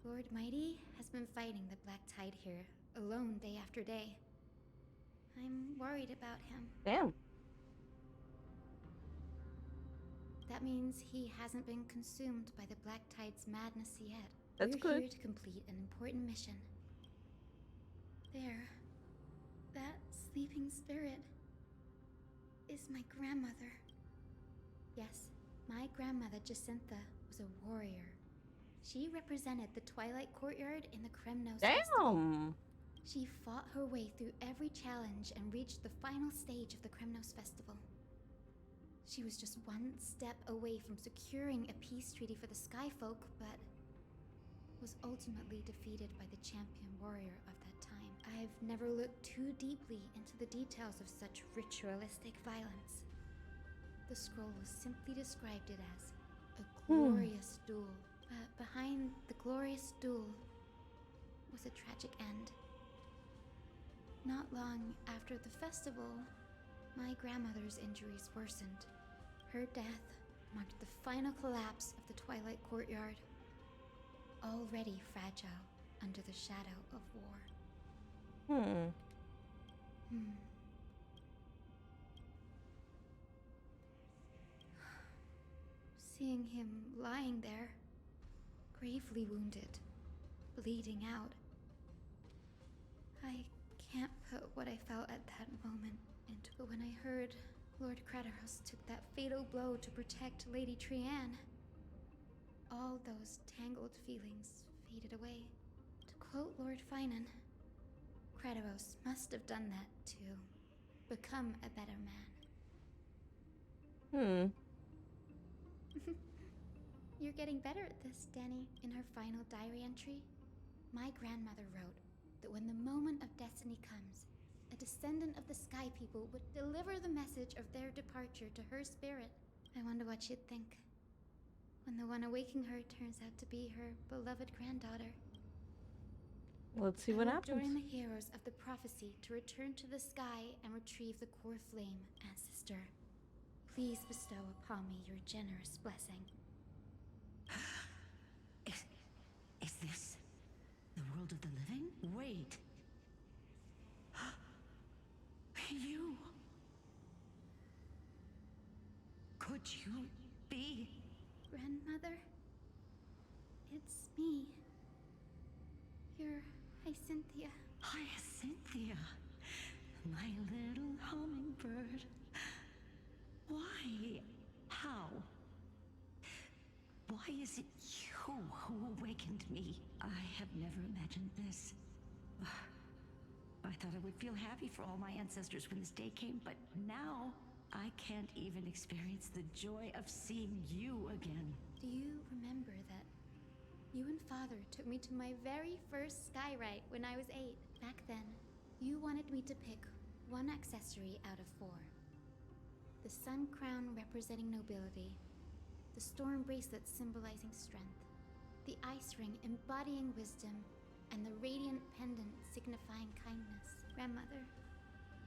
Lord Mighty has been fighting the Black Tide here, alone day after day. I'm worried about him. Damn. That means he hasn't been consumed by the Black Tide's madness yet. That's We're good. here to complete an important mission. There. That sleeping spirit is my grandmother. Yes, my grandmother Jacinta was a warrior. She represented the Twilight Courtyard in the Kremnos Festival. Damn. She fought her way through every challenge and reached the final stage of the Kremnos Festival. She was just one step away from securing a peace treaty for the Skyfolk, but was ultimately defeated by the champion warrior of that time. I've never looked too deeply into the details of such ritualistic violence. The scroll simply described it as a glorious duel. But behind the glorious duel was a tragic end. Not long after the festival, my grandmother's injuries worsened. Her death marked the final collapse of the Twilight Courtyard, already fragile under the shadow of war. Seeing him lying there, gravely wounded, bleeding out, I can't put what I felt at that moment into it. But when I heard Lord Kratos took that fatal blow to protect Lady Trianne, all those tangled feelings faded away. To quote Lord Finan, Kratos must have done that to become a better man. You're getting better at this, Danny. In her final diary entry, my grandmother wrote that when the moment of destiny comes, a descendant of the Sky People would deliver the message of their departure to her spirit. I wonder what she'd think when the one awaking her turns out to be her beloved granddaughter. Let's see what happens. Join the heroes of the prophecy to return to the sky and retrieve the core flame, ancestor. Please bestow upon me your generous blessing. Is this the world of the living? Wait. You. Could you be? Grandmother? It's me. You're Hyacinthia. Hyacinthia. My little hummingbird. Why? How? Why is it you who awakened me? I have never imagined this. I thought I would feel happy for all my ancestors when this day came, but now I can't even experience the joy of seeing you again. Do you remember that you and Father took me to my very first sky rite when I was 8? Back then, you wanted me to pick one accessory out of 4. The sun crown representing nobility, the storm bracelet symbolizing strength, the ice ring embodying wisdom, and the radiant pendant signifying kindness. Grandmother,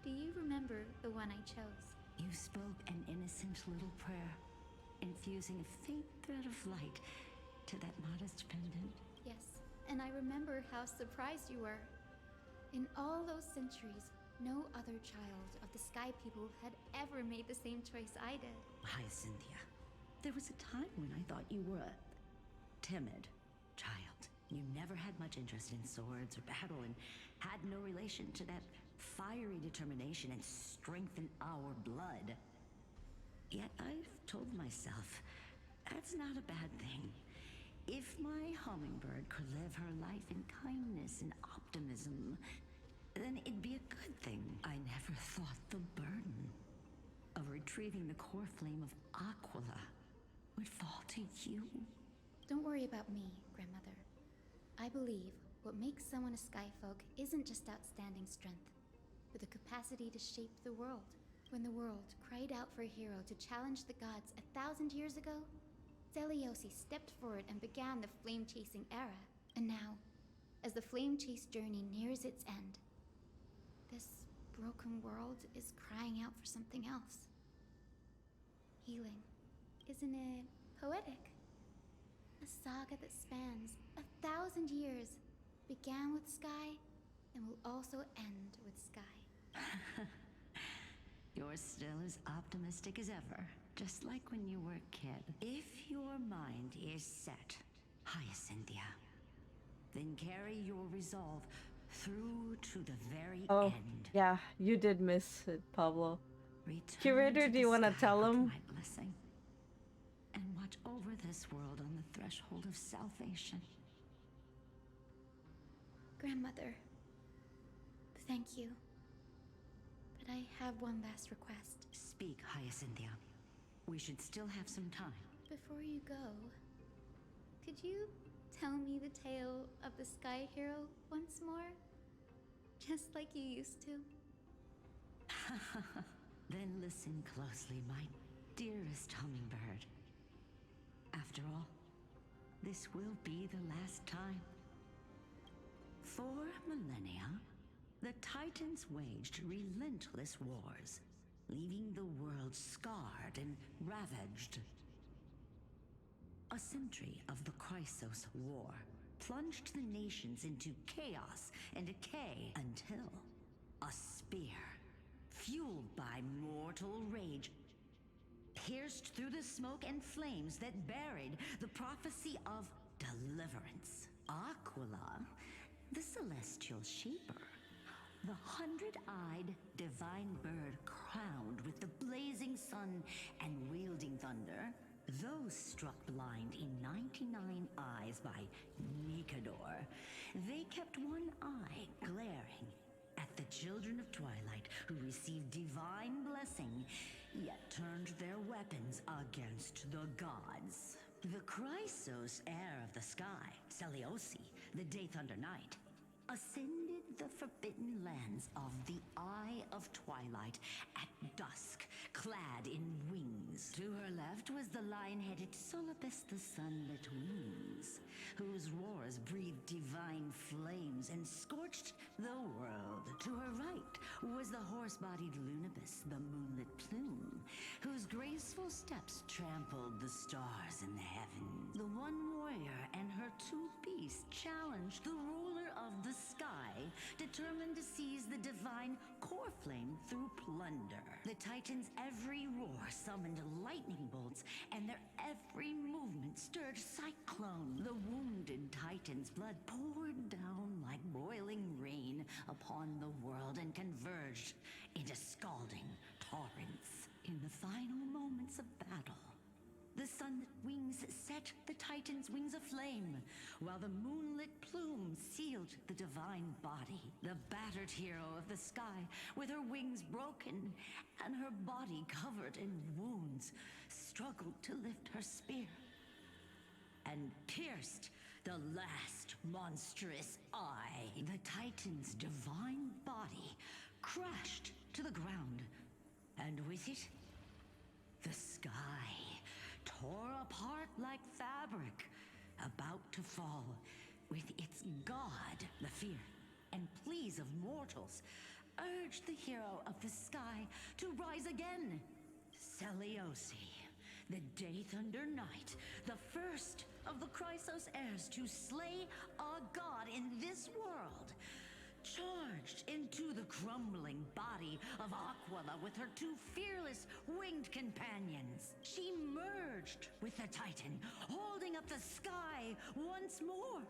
do you remember the one I chose? You spoke an innocent little prayer, infusing a faint thread of light to that modest pendant. Yes, and I remember how surprised you were. In all those centuries, no other child of the Sky People had ever made the same choice I did. Hyacinthia, there was a time when I thought you were a timid child. You never had much interest in swords or battle and had no relation to that fiery determination and strength in our blood. Yet I've told myself, that's not a bad thing. If my hummingbird could live her life in kindness and optimism, then it'd be a good thing. I never thought the burden of retrieving the core flame of Aquila would fall to you. Don't worry about me, Grandmother. I believe what makes someone a Skyfolk isn't just outstanding strength, but the capacity to shape the world. When the world cried out for a hero to challenge the gods 1,000 years ago, Zeliosi stepped forward and began the flame-chasing era. And now, as the flame-chase journey nears its end, this broken world is crying out for something else. Healing. Isn't it poetic? A saga that spans 1,000 years, began with Sky, and will also end with Sky. You're still as optimistic as ever, just like when you were a kid. If your mind is set, Hyacinthia, then carry your resolve through to the very end. Yeah, you did miss it, Pablo. Return Curator, to do you the want to sky tell with him? my blessing, and watch over this world on the threshold of salvation. Grandmother, thank you. But I have one last request. Speak, Hyacinthia. We should still have some time. Before you go, could you tell me the tale of the Sky Hero once more? Just like you used to. Then listen closely, my dearest hummingbird. After all, this will be the last time. For millennia, the Titans waged relentless wars, leaving the world scarred and ravaged. A century of the Chrysos War plunged the nations into chaos and decay until a spear, fueled by mortal rage, pierced through the smoke and flames that buried the prophecy of deliverance. Aquila, the celestial shaper, the 100-eyed divine bird crowned with the blazing sun and wielding thunder, those struck blind in 99 eyes by Nikador, they kept one eye glaring at the children of Twilight who received divine blessing, yet turned their weapons against the gods. The Chrysos heir of the sky, Seliosi, the Day Thunder Knight, ascended the forbidden lands of the Eye of Twilight at dusk, clad in wings. To her left was the lion-headed Solibus the Sunlit Wings, whose roars breathed divine flames and scorched the world. To her right was the horse-bodied Lunibus the Moonlit Plume, whose graceful steps trampled the stars in the heavens. The one warrior and her two beasts challenged the ruler of the sky, determined to seize the divine core flame through plunder. The Titans' every roar summoned lightning bolts, and their every movement stirred cyclone. The wounded Titan's blood poured down like boiling rain upon the world and converged into scalding torrents. In the final moments of battle, the sunlit wings set the Titan's wings aflame, while the moonlit plume sealed the divine body. The battered hero of the sky, with her wings broken and her body covered in wounds, struggled to lift her spear and pierced the last monstrous eye. The Titan's divine body crashed to the ground, and with it, the sky tore apart like fabric, about to fall, with its god. The fear and pleas of mortals urged the hero of the sky to rise again. Seliosi, the Day Thunder Knight, the first of the Chrysos heirs to slay a god in this world, charged into the crumbling body of Aquila with her two fearless winged companions. She merged with the Titan, holding up the sky once more,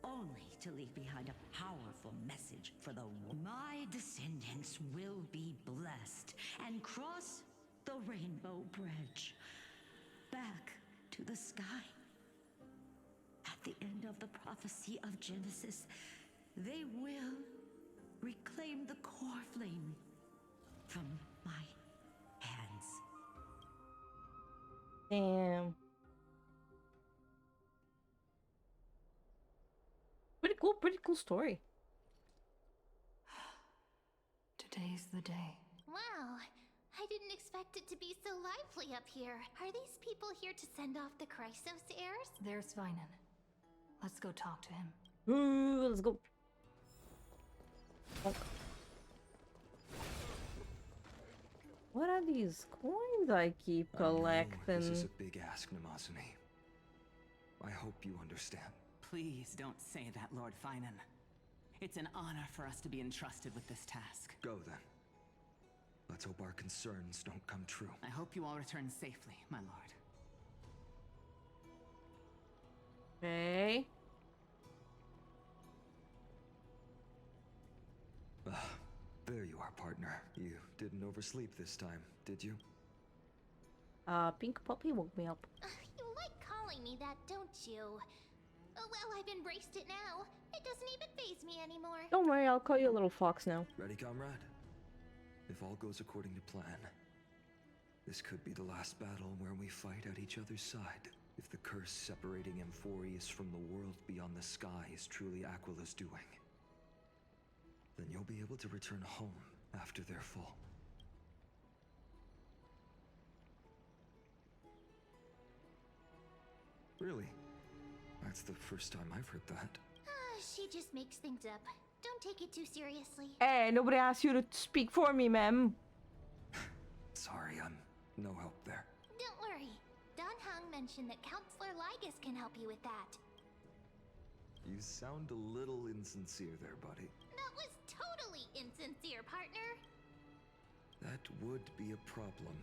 only to leave behind a powerful message for the world. My descendants will be blessed and cross the Rainbow Bridge back to the sky. At the end of the prophecy of Genesis, they will reclaim the core flame from my hands. Damn. Pretty cool story. Today's the day. Wow, I didn't expect it to be so lively up here. Are these people here to send off the Chrysos heirs? There's Vinen. Let's go talk to him. Ooh, let's go. What are these coins I keep collecting? This is a big ask, Namazuni. I hope you understand. Please don't say that, Lord Finan. It's an honor for us to be entrusted with this task. Go then. Let's hope our concerns don't come true. I hope you all return safely, my lord. Okay. There you are, partner. You didn't oversleep this time, did you? Pink Puppy woke me up. You like calling me that, don't you? Oh, well, I've embraced it now. It doesn't even faze me anymore. Don't worry, I'll call you a little fox now. Ready, comrade? If all goes according to plan, This could be the last battle where we fight at each other's side. If the curse separating Amphoreus from the world beyond the sky is truly Aquila's doing, then you'll be able to return home after their fall. Really? That's the first time I've heard that. She just makes things up. Don't take it too seriously. Hey, nobody asked you to speak for me, ma'am. Sorry, I'm no help there. Don't worry. Don Hung mentioned that Counselor Ligus can help you with that. You sound a little insincere there, buddy. That was totally insincere, partner. That would be a problem.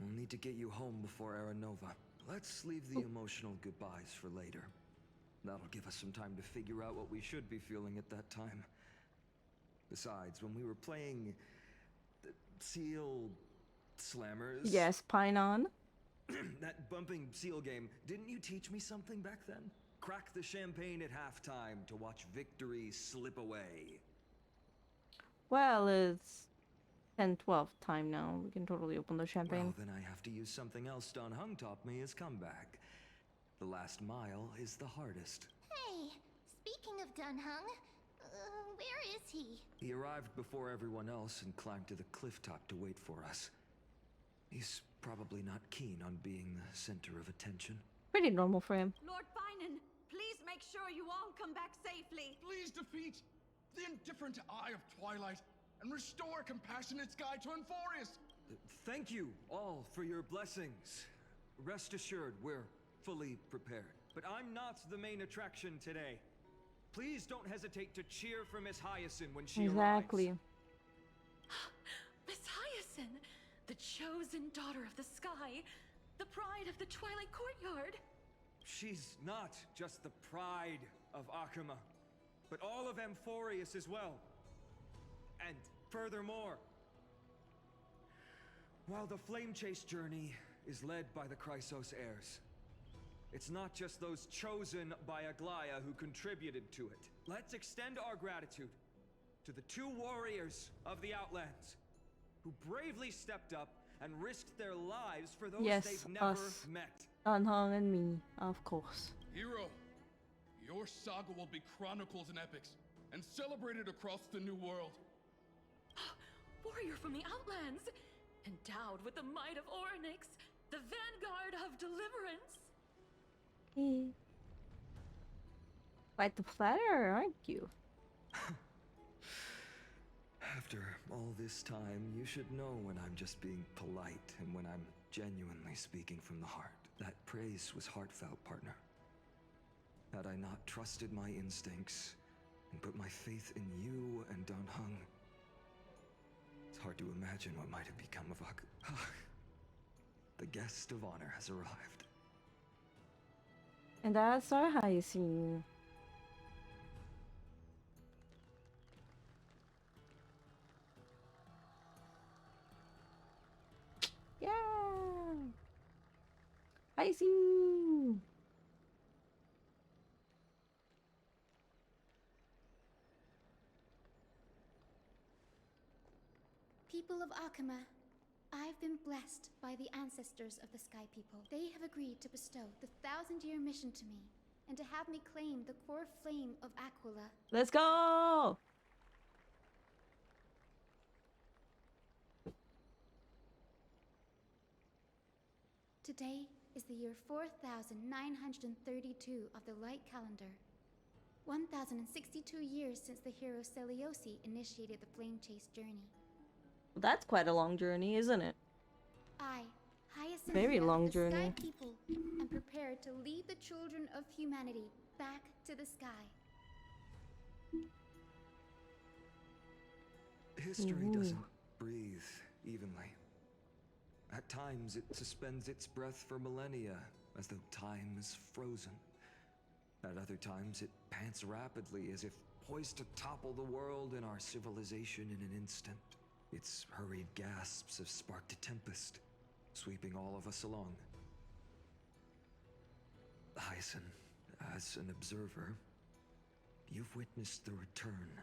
We'll need to get you home before Aranova. Let's leave the emotional goodbyes for later. That'll give us some time to figure out what we should be feeling at that time. Besides, when we were playing the Seal Slammers... Yes, Pine on. That bumping seal game, didn't you teach me something back then? Crack the champagne at halftime to watch victory slip away. Well, it's 10-12 time now. We can totally open the champagne. Well, then I have to use something else Don Hung taught me as comeback. The last mile is the hardest. Hey, speaking of Don Hung, where is he? He arrived before everyone else and climbed to the cliff top to wait for us. He's probably not keen on being the center of attention. Pretty normal for him. Lord Finan, please make sure you all come back safely. Please defeat the indifferent eye of Twilight and restore compassionate sky to Amphoreus. Thank you all for your blessings. Rest assured, we're fully prepared. But I'm not the main attraction today. Please don't hesitate to cheer for Miss Hyacinth when she Exactly. Miss Hyacinth, the chosen daughter of the sky, the pride of the Twilight Courtyard. She's not just the pride of Akama, but all of Amphoreus as well. And furthermore, while the Flame Chase journey is led by the Chrysos heirs, it's not just those chosen by Aglaya who contributed to it. Let's extend our gratitude to the two warriors of the Outlands who bravely stepped up and risked their lives for those they've never met. Don Hung and me, of course. Hero, your saga will be chronicles and epics, and celebrated across the New World. Warrior from the Outlands, endowed with the might of Orynyx, the vanguard of deliverance. Quite the flatter, aren't you? After all this time, you should know when I'm just being polite and when I'm genuinely speaking from the heart. That praise was heartfelt, partner. Had I not trusted my instincts and put my faith in you and Don Hung, it's hard to imagine what might have become of The guest of honor has arrived. And that's our Hyacinth. Yeah! Hyacinth! People of Akama, I've been blessed by the ancestors of the Sky People. They have agreed to bestow the 1,000-year mission to me, and to have me claim the core flame of Aquila. Let's go! Today is the year 4,932 of the light calendar. 1,062 years since the hero Seliosi initiated the Flame Chase journey. Well, that's quite a long journey, isn't it? I, Hyacinth, Very long the journey. Sky People, am prepared to lead the children of humanity back to the sky. History doesn't breathe evenly. At times, it suspends its breath for millennia, as though time is frozen. At other times, it pants rapidly, as if poised to topple the world and our civilization in an instant. Its hurried gasps have sparked a tempest, sweeping all of us along. Hyacinth, as an observer, you've witnessed the return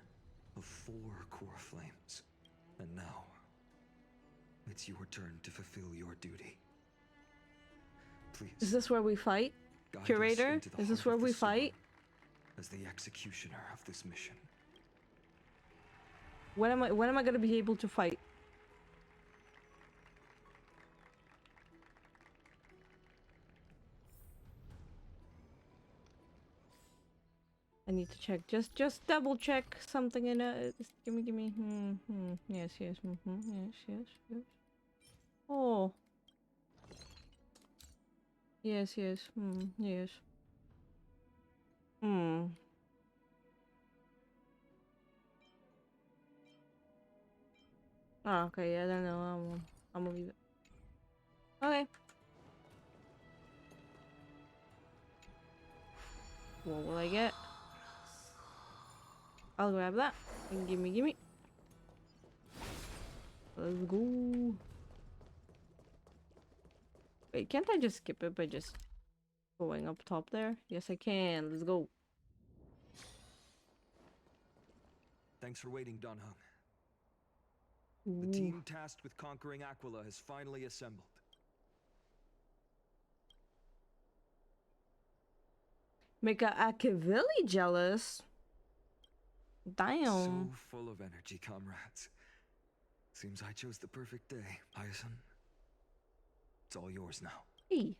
of 4 core flames. And now, it it's your turn to fulfill your duty. Please. Is this where we fight? Guide us Curator? into the Is this heart where of the we storm fight? as the executioner of this mission. When am I gonna be able to fight? I need to check. Just double check something in a. Gimme. Yes. Yes. Oh. Yes. Yes. Yes. Oh, okay. Yeah, I don't know. I'm gonna leave it. Okay. What will I get? I'll grab that. And gimme. Let's go. Wait, can't I just skip it by just going up top there? Yes, I can. Let's go. Thanks for waiting, Donhung. Ooh. The team tasked with conquering Aquila has finally assembled. Make a Akavili jealous. Damn. So full of energy, comrades. Seems I chose the perfect day, Hyacin. It's all yours now. Hey.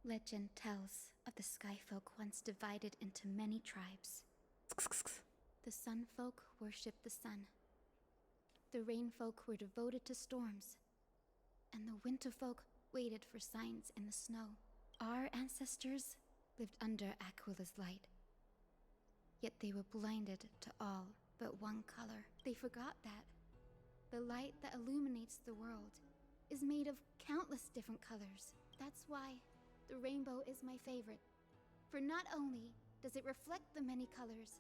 Legend tells of the Sky Folk once divided into many tribes. The Sun Folk worshipped the sun. The Rain Folk were devoted to storms. And the Winter Folk waited for signs in the snow. Our ancestors lived under Aquila's light. Yet they were blinded to all but one color. They forgot that the light that illuminates the world is made of countless different colors. That's why the rainbow is my favorite. For not only does it reflect the many colors,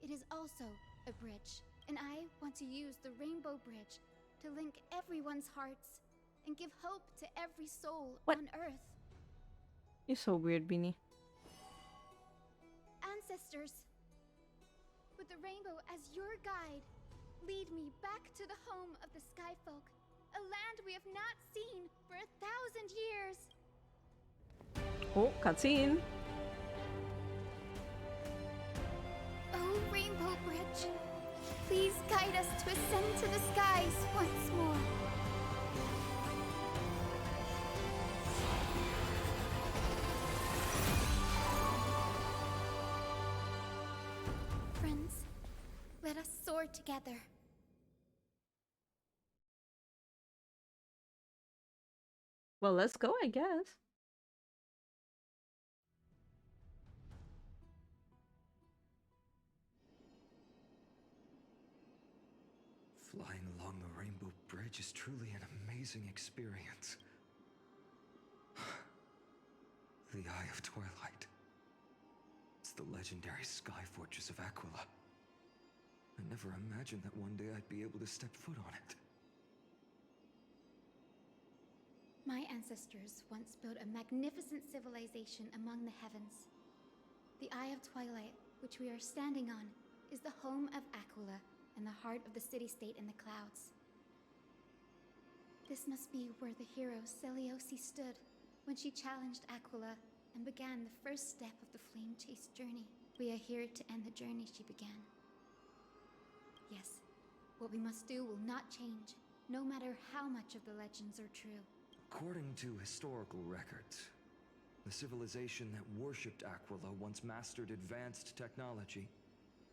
it is also a bridge. And I want to use the Rainbow Bridge to link everyone's hearts and give hope to every soul on Earth. You're so weird, Beanie. Ancestors, with the rainbow as your guide, lead me back to the home of the Sky Folk, a land we have not seen for 1,000 years. Oh, cutscene. Oh, Rainbow Bridge, please guide us to ascend to the skies once more. Friends, let us soar together. Well, let's go, I guess. Flying along the Rainbow Bridge is truly an amazing experience. The Eye of Twilight. It's the legendary sky fortress of Aquila. I never imagined that one day I'd be able to step foot on it. My ancestors once built a magnificent civilization among the heavens. The Eye of Twilight, which we are standing on, is the home of Aquila and the heart of the city-state in the clouds. This must be where the hero Seleucus stood when she challenged Aquila and began the first step of the flame chase journey. We are here to end the journey she began. Yes, what we must do will not change, no matter how much of the legends are true. According to historical records, the civilization that worshipped Aquila once mastered advanced technology,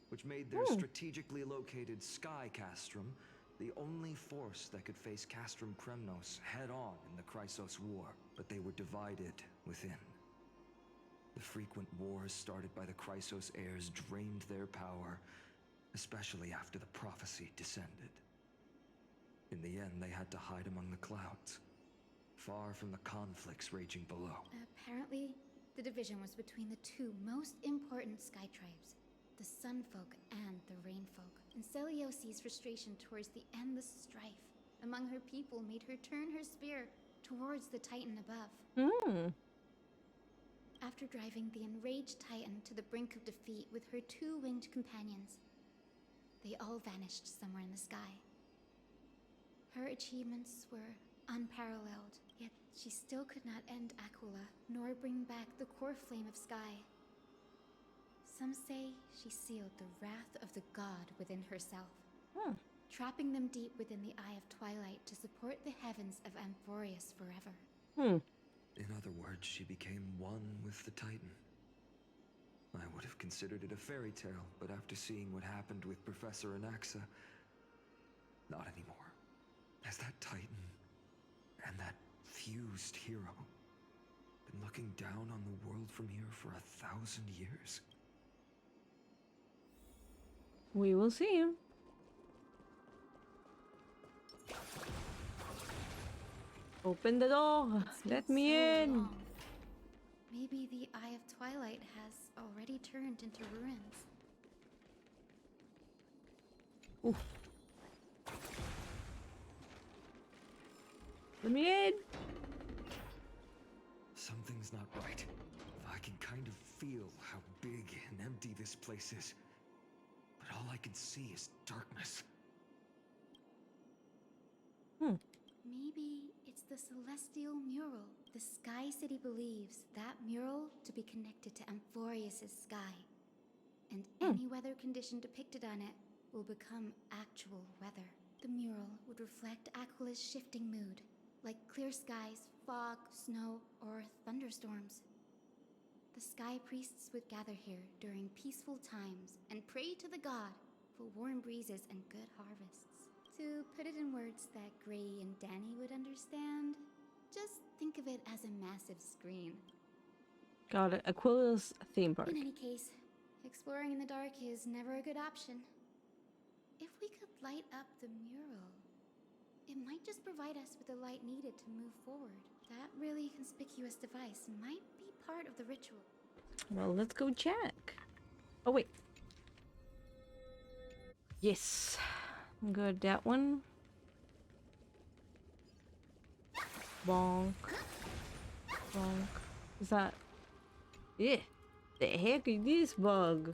which made their strategically located Sky Castrum the only force that could face Castrum Kremnos head-on in the Chrysos War. But they were divided within. The frequent wars started by the Chrysos heirs drained their power, especially after the prophecy descended. In the end, they had to hide among the clouds, far from the conflicts raging below. Apparently, the division was between the two most important sky tribes, the Sun Folk and the Rain Folk. And Seleucus' frustration towards the endless strife among her people made her turn her spear towards the Titan above. After driving the enraged Titan to the brink of defeat with her two winged companions, they all vanished somewhere in the sky. Her achievements were unparalleled, yet she still could not end Aquila, nor bring back the core flame of Sky. Some say she sealed the wrath of the god within herself, trapping them deep within the Eye of Twilight to support the heavens of Amphoreus forever. In other words, she became one with the Titan. I would have considered it a fairy tale, but after seeing what happened with Professor Anaxa, not anymore. Has that Titan and that fused hero been looking down on the world from here for 1,000 years? We will see. Open the door. Let me in. Long. Maybe the Eye of Twilight has already turned into ruins. Oof. Let me in. Something's not right. I can kind of feel how big and empty this place is. But all I can see is darkness. Maybe it's the celestial mural. The Sky City believes that mural to be connected to Amphoreus' sky. And any weather condition depicted on it will become actual weather. The mural would reflect Aquila's shifting mood, like clear skies, fog, snow, or thunderstorms. The Sky Priests would gather here during peaceful times and pray to the god for warm breezes and good harvests. To put it in words that Gray and Danny would understand, just think of it as a massive screen. Got it. Aquila's theme park. In any case, exploring in the dark is never a good option. If we could light up the mural, it might just provide us with the light needed to move forward. That really conspicuous device might be part of the ritual. Well, let's go check. Oh, wait. Yes. Good, that one. Bonk. Bonk. Is that... Yeah. The heck is this bug?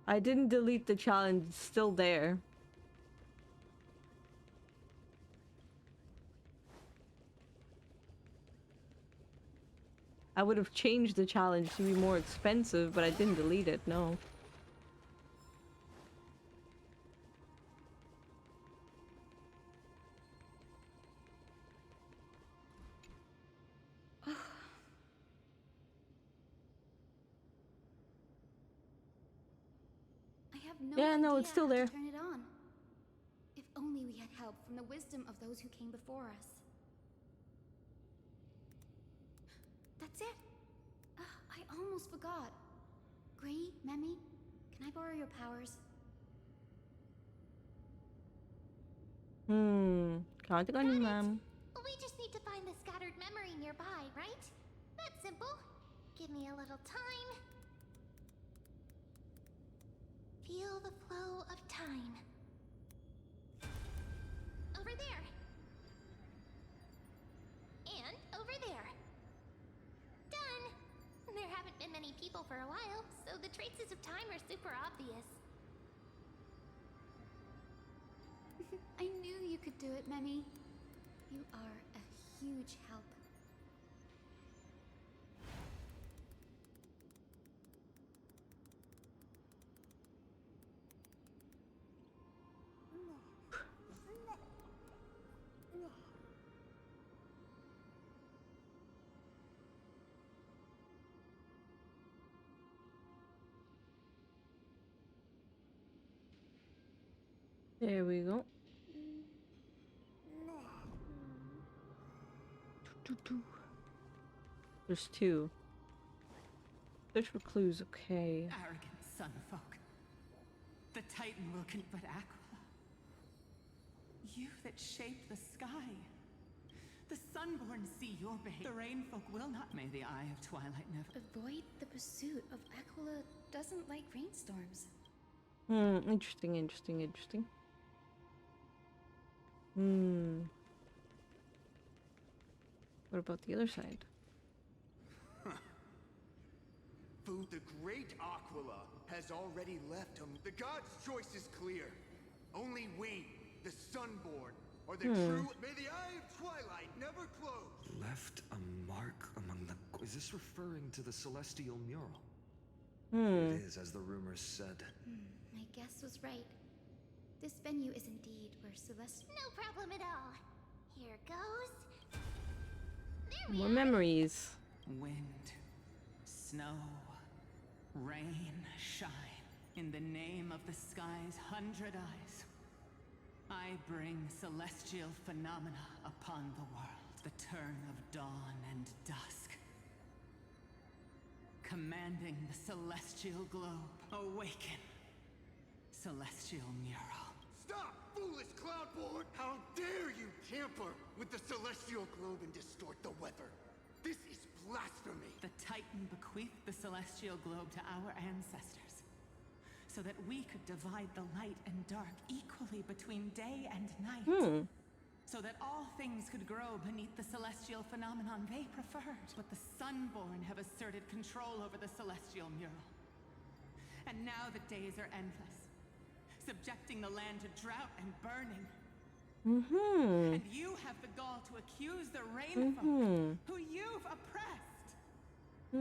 I didn't delete the challenge. It's still there. I would have changed the challenge to be more expensive, but I didn't delete it, no. Yeah, no, it's still there. Turn it on. If only we had help from the wisdom of those who came before us. That's it. I almost forgot. Gray, Memi, can I borrow your powers? Counting on you, ma'am. We just need to find the scattered memory nearby, right? That's simple. Give me a little time. Feel the flow of time. Over there. And over there. Done. There haven't been many people for a while, so the traces of time are super obvious. I knew you could do it, Memi. You are a huge help. There we go. There's two. Search for clues, okay. Arrogant sunfolk. The Titan will but Aquila. You that shaped the sky. The Sunborn see your behavior. The Rainfolk will not. May the Eye of Twilight never Avoid the pursuit of Aquila doesn't like rainstorms. Interesting. What about the other side? The great Aquila has already left him. The god's choice is clear. Only we, the Sunborn, are the true. May the Eye of Twilight never close. Left a mark among the... Is this referring to the celestial mural? It is, as the rumors said. My guess was right. This venue is indeed where Celestial... No problem at all. Here goes. More memories. Wind, snow, rain, shine. In the name of the sky's 100 eyes, I bring celestial phenomena upon the world. The turn of dawn and dusk. Commanding the celestial globe. Awaken. Celestial mural. Stop, foolish Cloudborn! How dare you tamper with the celestial globe and distort the weather? This is blasphemy! The Titan bequeathed the celestial globe to our ancestors, so that we could divide the light and dark equally between day and night. So that all things could grow beneath the celestial phenomenon they preferred. But the Sunborn have asserted control over the celestial mural. And now the days are endless, subjecting the land to drought and burning. And you have the gall to accuse the rainfolk, who you've oppressed. The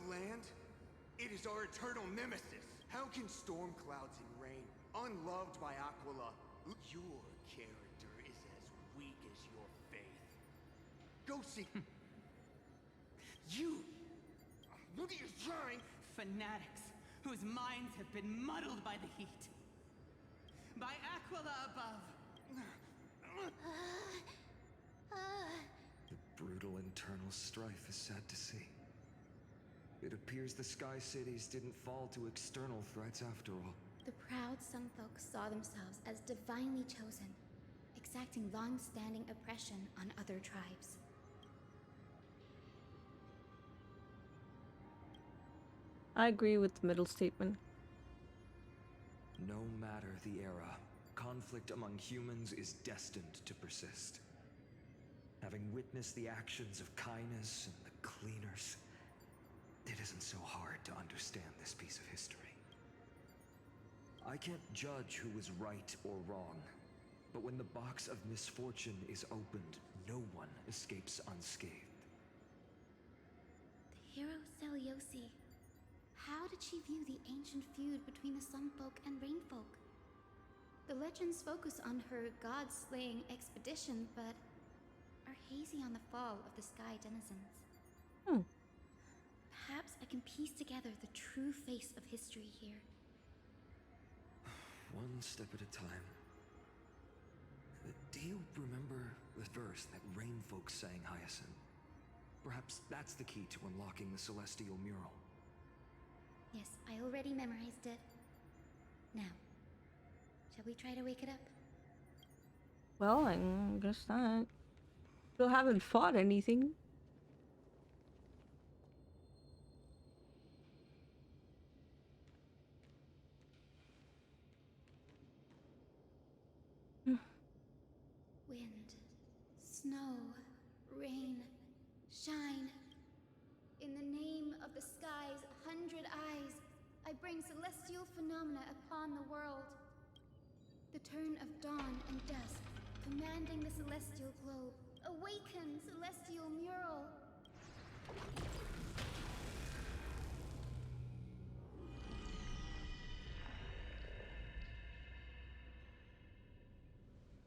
land? It is our eternal nemesis. How can storm clouds and rain, unloved by Aquila, your character is as weak as your faith. Go see. You! Look at your shrine! Fanatics, whose minds have been muddled by the heat. By Aquila above. The brutal internal strife is sad to see. It appears the Sky Cities didn't fall to external threats after all. The proud Sunfolk saw themselves as divinely chosen, exacting long-standing oppression on other tribes. I agree with the middle statement. No matter the era, conflict among humans is destined to persist. Having witnessed the actions of kindness and the cleaners, it isn't so hard to understand this piece of history. I can't judge who was right or wrong, but when the box of misfortune is opened, no one escapes unscathed. The hero Seliosi. How did she view the ancient feud between the Sunfolk and Rainfolk? The legends focus on her god-slaying expedition, but are hazy on the fall of the Sky Denizens. Perhaps I can piece together the true face of history here. One step at a time. Do you remember the verse that Rainfolk sang, Hyacinth? Perhaps that's the key to unlocking the celestial mural. Yes, I already memorized it. Now, shall we try to wake it up? Well, I guess not. Still haven't fought anything. Wind, snow, rain, shine. In the name of the sky's 100 eyes, I bring celestial phenomena upon the world. The turn of dawn and dusk, commanding the celestial globe. Awaken, celestial mural!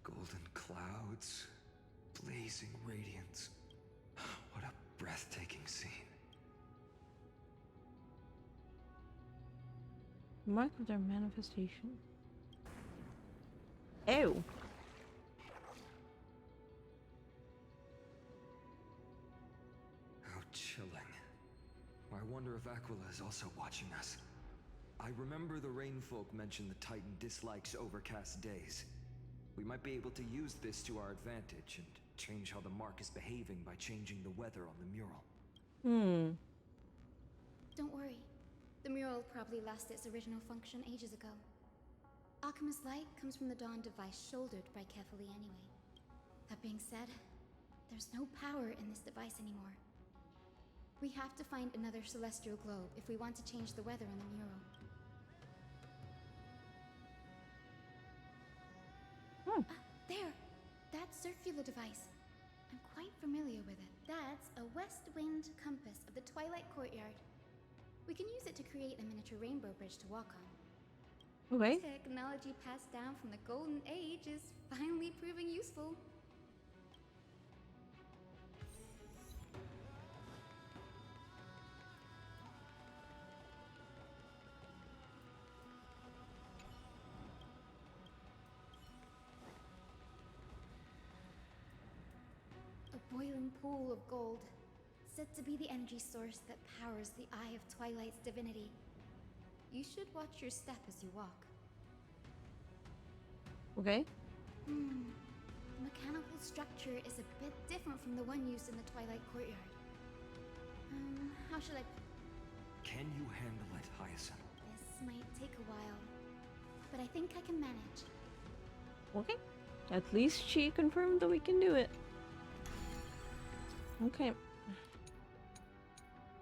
Golden clouds, blazing radiance. What a breathtaking scene. Mark of their manifestation. Ew. How chilling. I wonder if Aquila is also watching us. I remember the Rainfolk mentioned the Titan dislikes overcast days. We might be able to use this to our advantage and change how the mark is behaving by changing the weather on the mural. Don't worry. The mural probably lost its original function ages ago. Alchemist's light comes from the dawn device shouldered by Kefali anyway. That being said, there's no power in this device anymore. We have to find another celestial globe if we want to change the weather on the mural. circular device. I'm quite familiar with it. That's a west wind compass of the Twilight Courtyard. We can use it to create a miniature rainbow bridge to walk on. Okay. Technology passed down from the Golden Age is finally proving useful. A boiling pool of gold, said to be the energy source that powers the Eye of Twilight's divinity. You should watch your step as you walk. Okay. The mechanical structure is a bit different from the one used in the Twilight Courtyard. How should I... Can you handle it, Hyacinth? This might take a while, but I think I can manage. Okay. At least she confirmed that we can do it. Okay.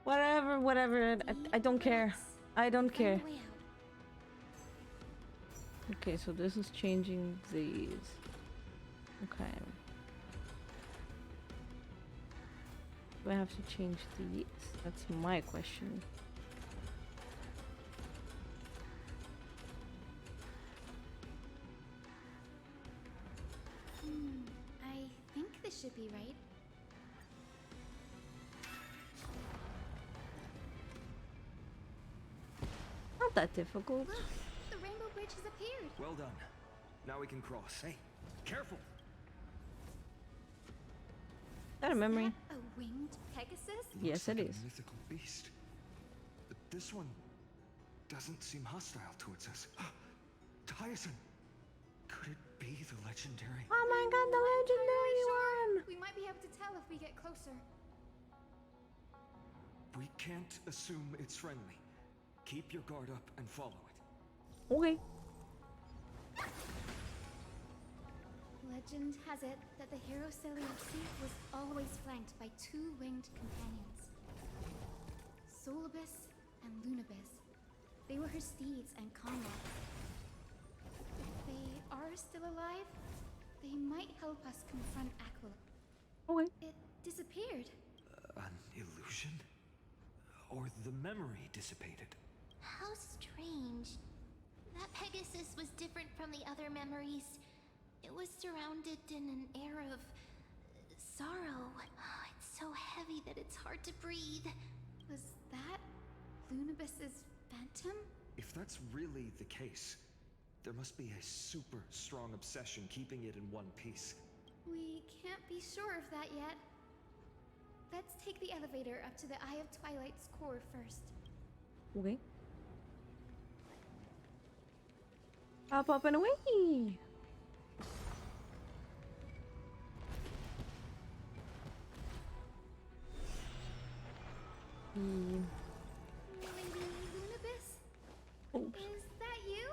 Whatever. I don't care. I don't care. Okay, so this is changing these. Okay. Do I have to change these? That's my question. I think this should be right. Not that difficult. Look, the rainbow bridge has appeared. Well done. Now we can cross. Hey, careful! Is that a memory? A winged Pegasus? Yes, it is. A mythical beast. But this one doesn't seem hostile towards us. Hyacinth! Could it be the legendary? Oh my god, the legendary one! We might be able to tell if we get closer. We can't assume it's friendly. Keep your guard up and follow it. Okay. Legend has it that the hero Seleucus was always flanked by two winged companions, Solibus and Lunibus. They were her steeds and comrades. If they are still alive, they might help us confront Aquila. Okay. It disappeared. An illusion? Or the memory dissipated? How strange. That Pegasus was different from the other memories. It was surrounded in an air of sorrow. It's so heavy that it's hard to breathe. Was that Lunibus's phantom? If that's really the case, there must be a super strong obsession keeping it in one piece. We can't be sure of that yet. Let's take the elevator up to the Eye of Twilight's core first. Okay. Up and away! Lady Lunibus? Oops. Is that you?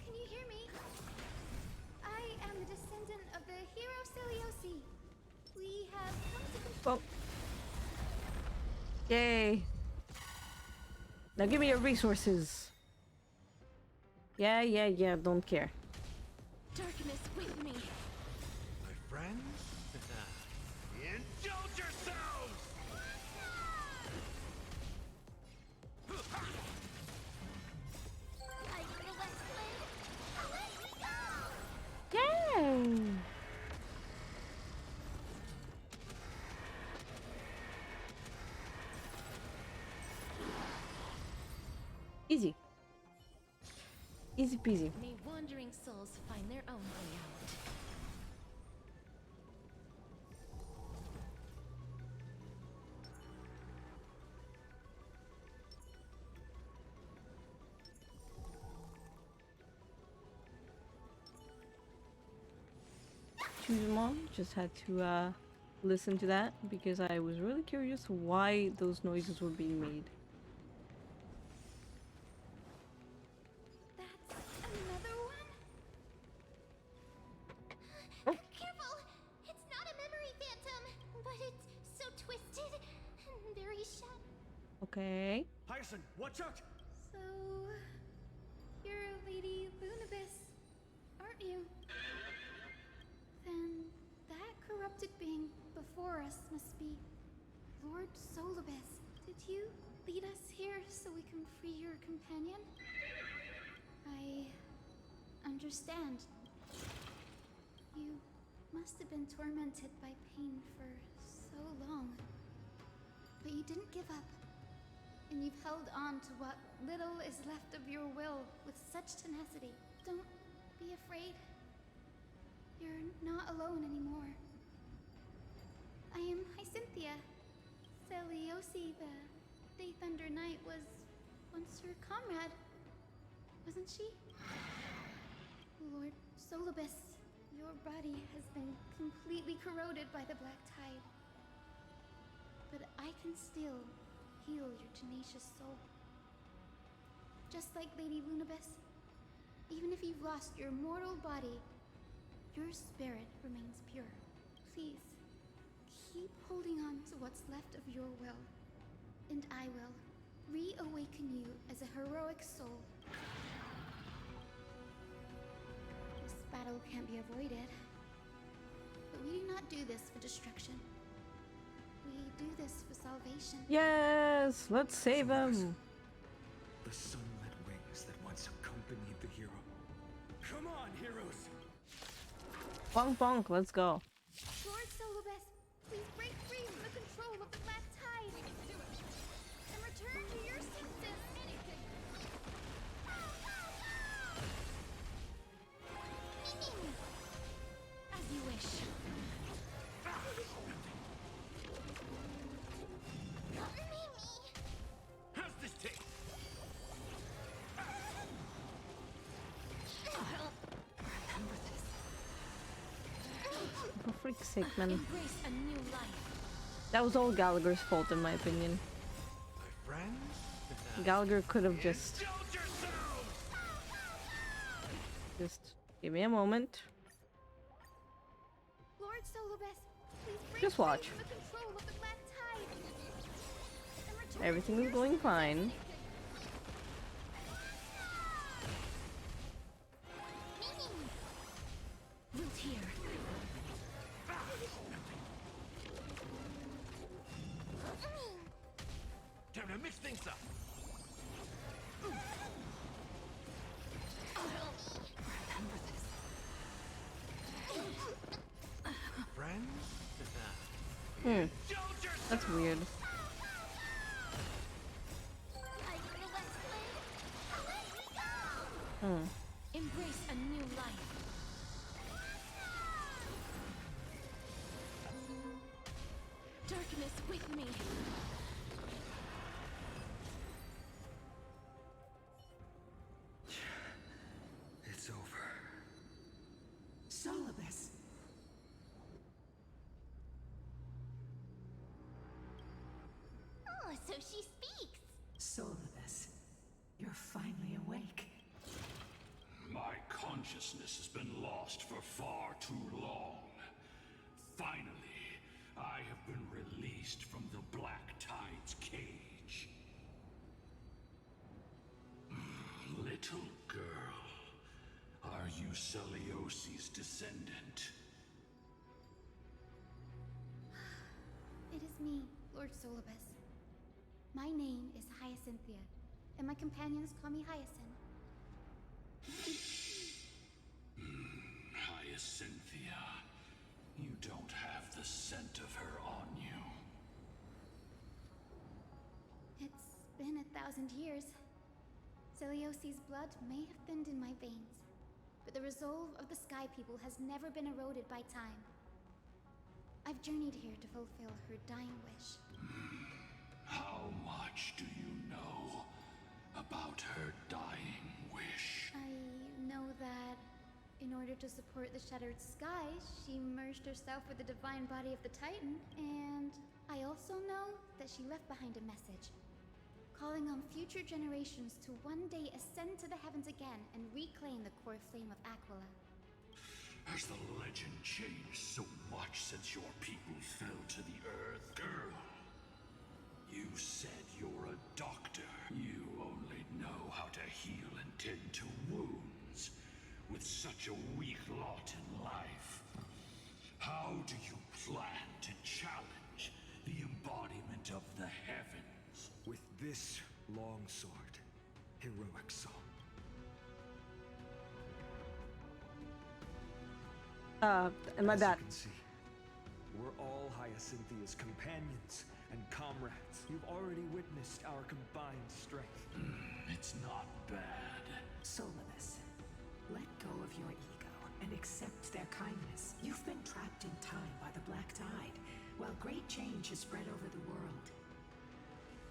Can you hear me? I am the descendant of the hero Seleucus. We have come to Oh. Yay. Now give me your resources. Yeah, don't care. Darkness with me. My friends? Indulge yourselves! Like the West Wind, let me go! Yay! Easy. Easy peasy. May wandering souls find their own way out. Choose mom. Just had to listen to that because I was really curious why those noises were being made. another one? Careful! It's not a memory phantom, but it's so twisted and very shattered. Okay. Hyacinth, watch out! So, you're Lady Lunibus, aren't you? Then being before us must be Lord Solibus. Did you lead us here so we can free your companion? I understand. You must have been tormented by pain for so long. But you didn't give up. And you've held on to what little is left of your will with such tenacity. Don't be afraid. You're not alone anymore. I am Hyacinthia. Celiosi, the Day Thunder Knight, was once your comrade, wasn't she? Lord Solibus, your body has been completely corroded by the black tide. But I can still heal your tenacious soul. Just like Lady Lunibus, even if you've lost your mortal body, your spirit remains pure. Please, keep holding on to what's left of your will, and I will reawaken you as a heroic soul. This battle can't be avoided, but we do not do this for destruction. We do this for salvation. Yes, let's save him. The sunlit wings that once accompanied the hero. Come on, heroes! Bonk bonk, let's go. Lord Solibus, please break free from the control of the black tide. And return to your senses. As you wish. How's this taste? For freak's sake, man. Embrace a new life. That was all Gallagher's fault, in my opinion. My friends? Gallagher could have just give me a moment. Lord Solibus, please break Just watch. free from the control of the black tide. And return Everything to is your going senses. fine. Root here. Time to mix things up. Remember this. Friends? That's weird. Embrace a new life. Darkness with me. It's over. Solibus. Oh, so she speaks. Solibus, you're finally awake. My consciousness has been lost for far too long. Finally, I have been released from the Black Tide's cage. Little girl, are you Celiosi's descendant? It is me, Lord Solibus. My name is Hyacinthia, and my companions call me Hyacinth. Hyacinthia, you don't have the scent of her on you. It's been 1,000 years. Celiosi's blood may have thinned in my veins, but the resolve of the Sky People has never been eroded by time. I've journeyed here to fulfill her dying wish. How much do you know about her dying wish? I know that in order to support the shattered sky, she merged herself with the divine body of the Titan, and I also know that she left behind a message, calling on future generations to one day ascend to the heavens again and reclaim the core flame of Aquila. Has the legend changed so much since your people fell to the earth? Girl, you said you're a doctor. You only know how to heal and tend to wounds with such a weak lot in life. How do you plan to challenge the embodiment of the heavens. With this long sword, heroic soul. My bad. As you can see, we're all Hyacinthia's companions and comrades. You've already witnessed our combined strength. It's not bad. Soulless, let go of your ego and accept their kindness. You've been trapped in time by the Black Tide, while great change has spread over the world.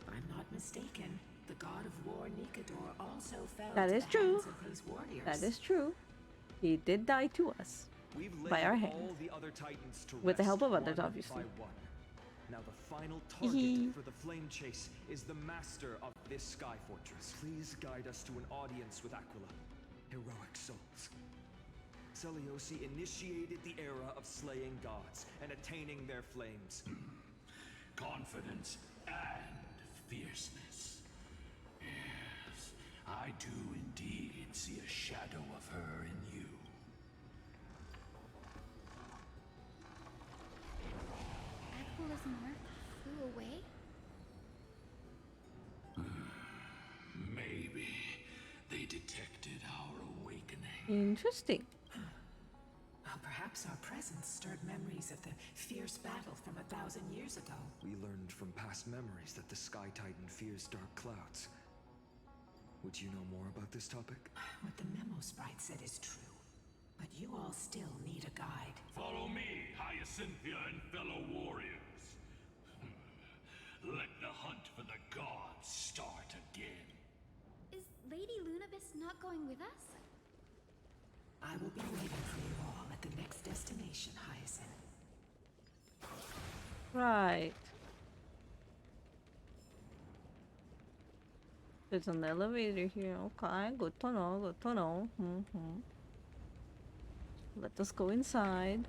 If I'm not mistaken, the god of war Nikador also fell That to is the true. hands of these warriors. That is true. He did die to us. We've By our hand. all the other titans to With the help of rest, others, one obviously. by one. Now the final target for the flame chase is the master of this sky fortress. Please guide us to an audience with Aquila. Heroic souls. Seliosi initiated the era of slaying gods and attaining their flames. Confidence and fierceness. Yes, I do indeed see a shadow of her in you. Aquila's mark flew away? Maybe they detected our awakening. Interesting. Well, perhaps our presence stirred memories of the fierce battle from 1,000 years ago. We learned from past memories that the Sky Titan fears dark clouds. Would you know more about this topic? What the memo sprite said is true. But you all still need a guide. Follow me, Hyacinthia and fellow warriors. Let the hunt for the gods start again. Is Lady Lunabis not going with us? I will be waiting for you all at the next destination, Hyacinth. Right. There's an elevator here. Okay, good to know, good to know. Let us go inside.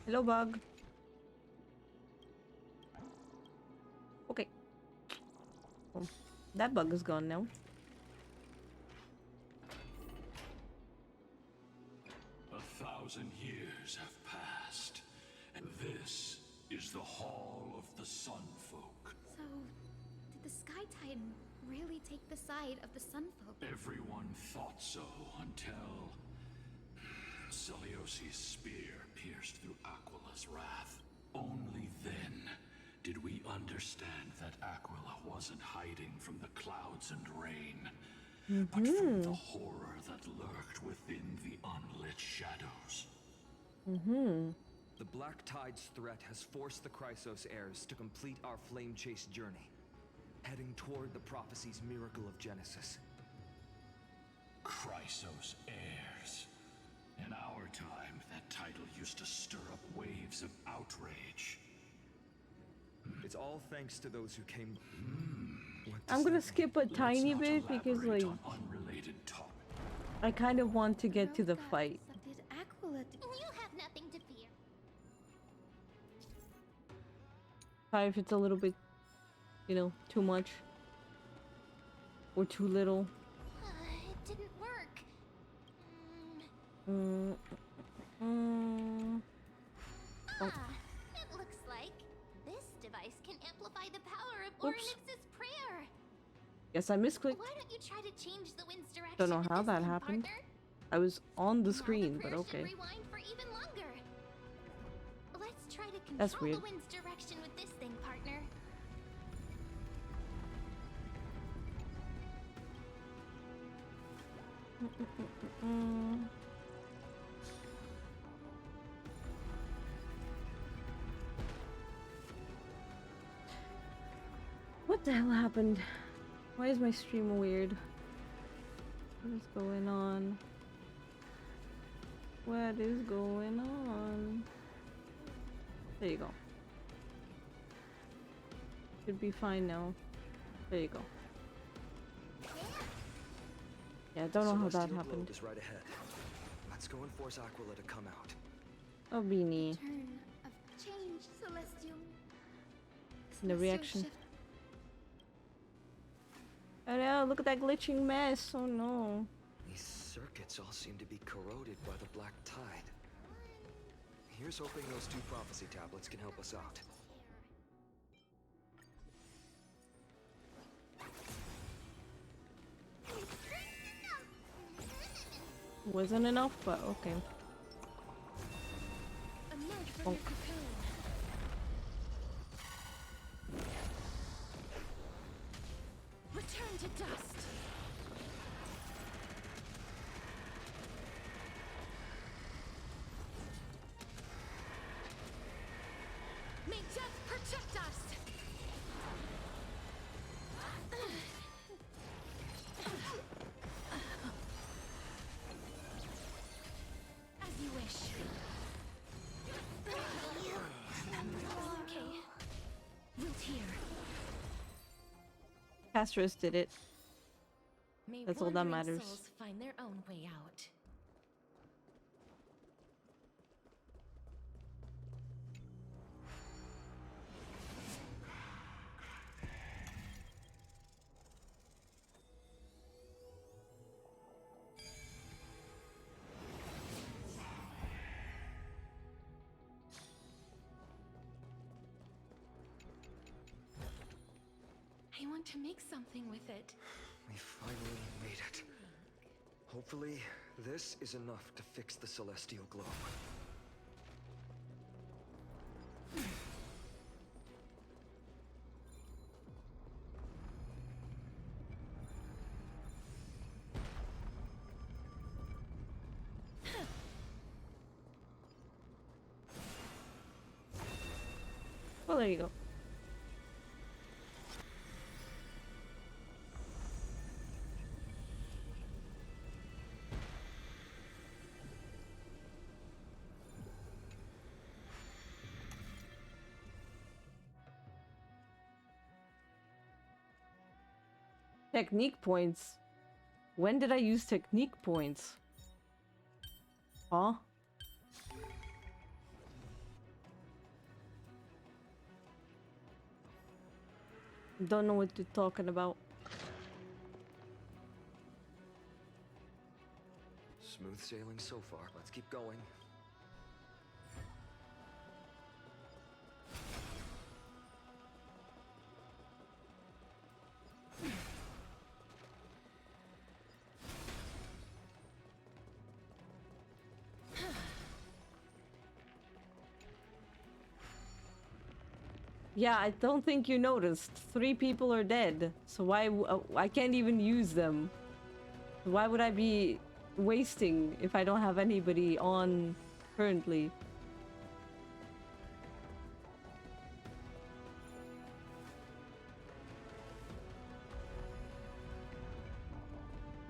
Hello, bug. Okay. Oh, that bug is gone now. 1,000 years have passed, and this is the Hall of the Sun Folk. So, did the Sky Titan really take the side of the Sunfolk? Everyone thought so until Celiosi's spear pierced through Aquila's wrath. Only then did we understand that Aquila wasn't hiding from the clouds and rain, but from the horror that lurked within the unlit shadows. The Black Tide's threat has forced the Chrysos heirs to complete our flame chase journey, heading toward the prophecy's miracle of Genesis. Chrysos heirs. In our time, that title used to stir up waves of outrage. It's all thanks to those who came. I'm gonna skip a tiny bit because, like, Unrelated topic. I kind of want to get to the fight. Did Aquila You have nothing to fear. Sorry if it's a little bit, you know, too much. Or too little. It didn't work. It looks like this device can amplify the power of Orynyx's prayer. Guess I misclicked. Why don't you try to change the wind's direction? Don't know with how this that thing, happened. partner? I was on the Now screen, but prayer should okay. rewind for even longer. Let's try to control That's weird. the wind's direction with this thing, partner. What the hell happened? Why is my stream weird? What is going on? What is going on? There you go. Should be fine now. There you go. Yeah, I don't know how that Celestial happened. globe is right ahead. Let's go and force Aquila to come out. Oh, Beanie. turn of change, Celestial? The Celestial reaction. shift. Oh no, look at that glitching mess. Oh no. These circuits all seem to be corroded by the black tide. Here's hoping those 2 prophecy tablets can help us out. Wasn't enough, but okay. Emerge from your cocoon. Return to dust. May death protect us. As you wish. Okay. Wilt here. Castros did it. May That's all that wandering matters. souls find their own way out. I want to make something with it. We finally made it. Hopefully, this is enough to fix the celestial globe. Well, there you go. Technique points. When did I use technique points? Huh? Don't know what you're talking about. Smooth sailing so far. Let's keep going. Yeah, I don't think you noticed. 3 people are dead, so why I can't even use them. Why would I be wasting if I don't have anybody on currently?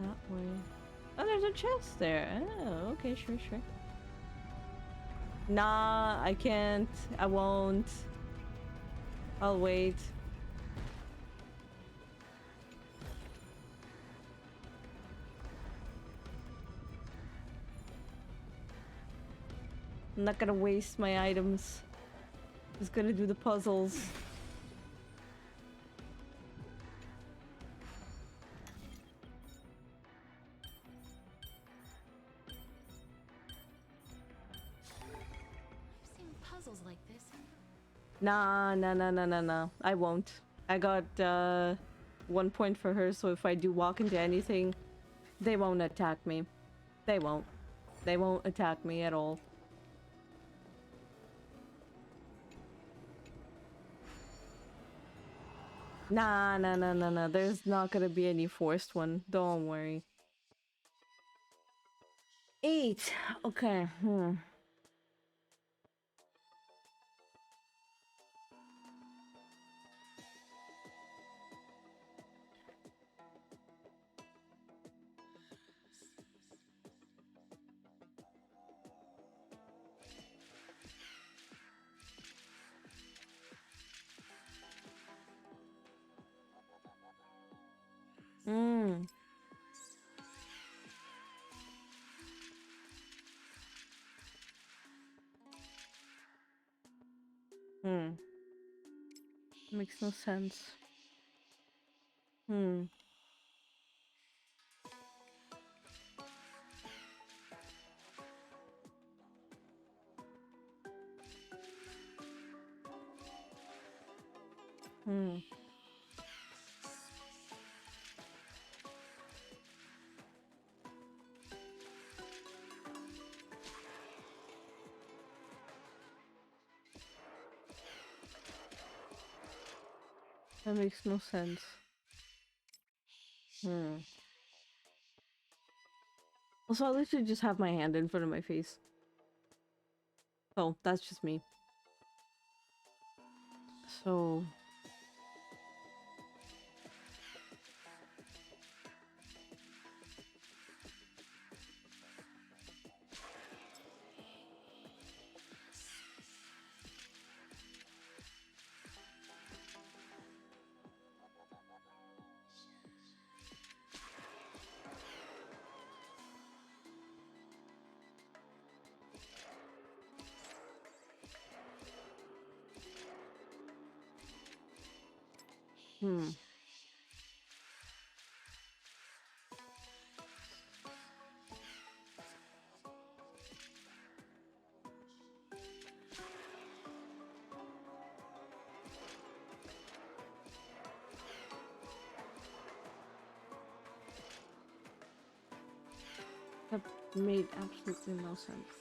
That way. Oh, there's a chest there. Oh, okay, sure. Nah, I can't. I won't. I'll wait. I'm not gonna waste my items. Just gonna do the puzzles. I've seen puzzles like this. Nah. I won't. I got 1 point for her, so if I do walk into anything, they won't attack me. They won't. They won't attack me at all. Nah. There's not gonna be any forced one. Don't worry. 8. Okay. Makes no sense. Hmm. That makes no sense. Hmm. Also, I literally just have my hand in front of my face. Oh, that's just me. So... Hmm. That made absolutely no sense.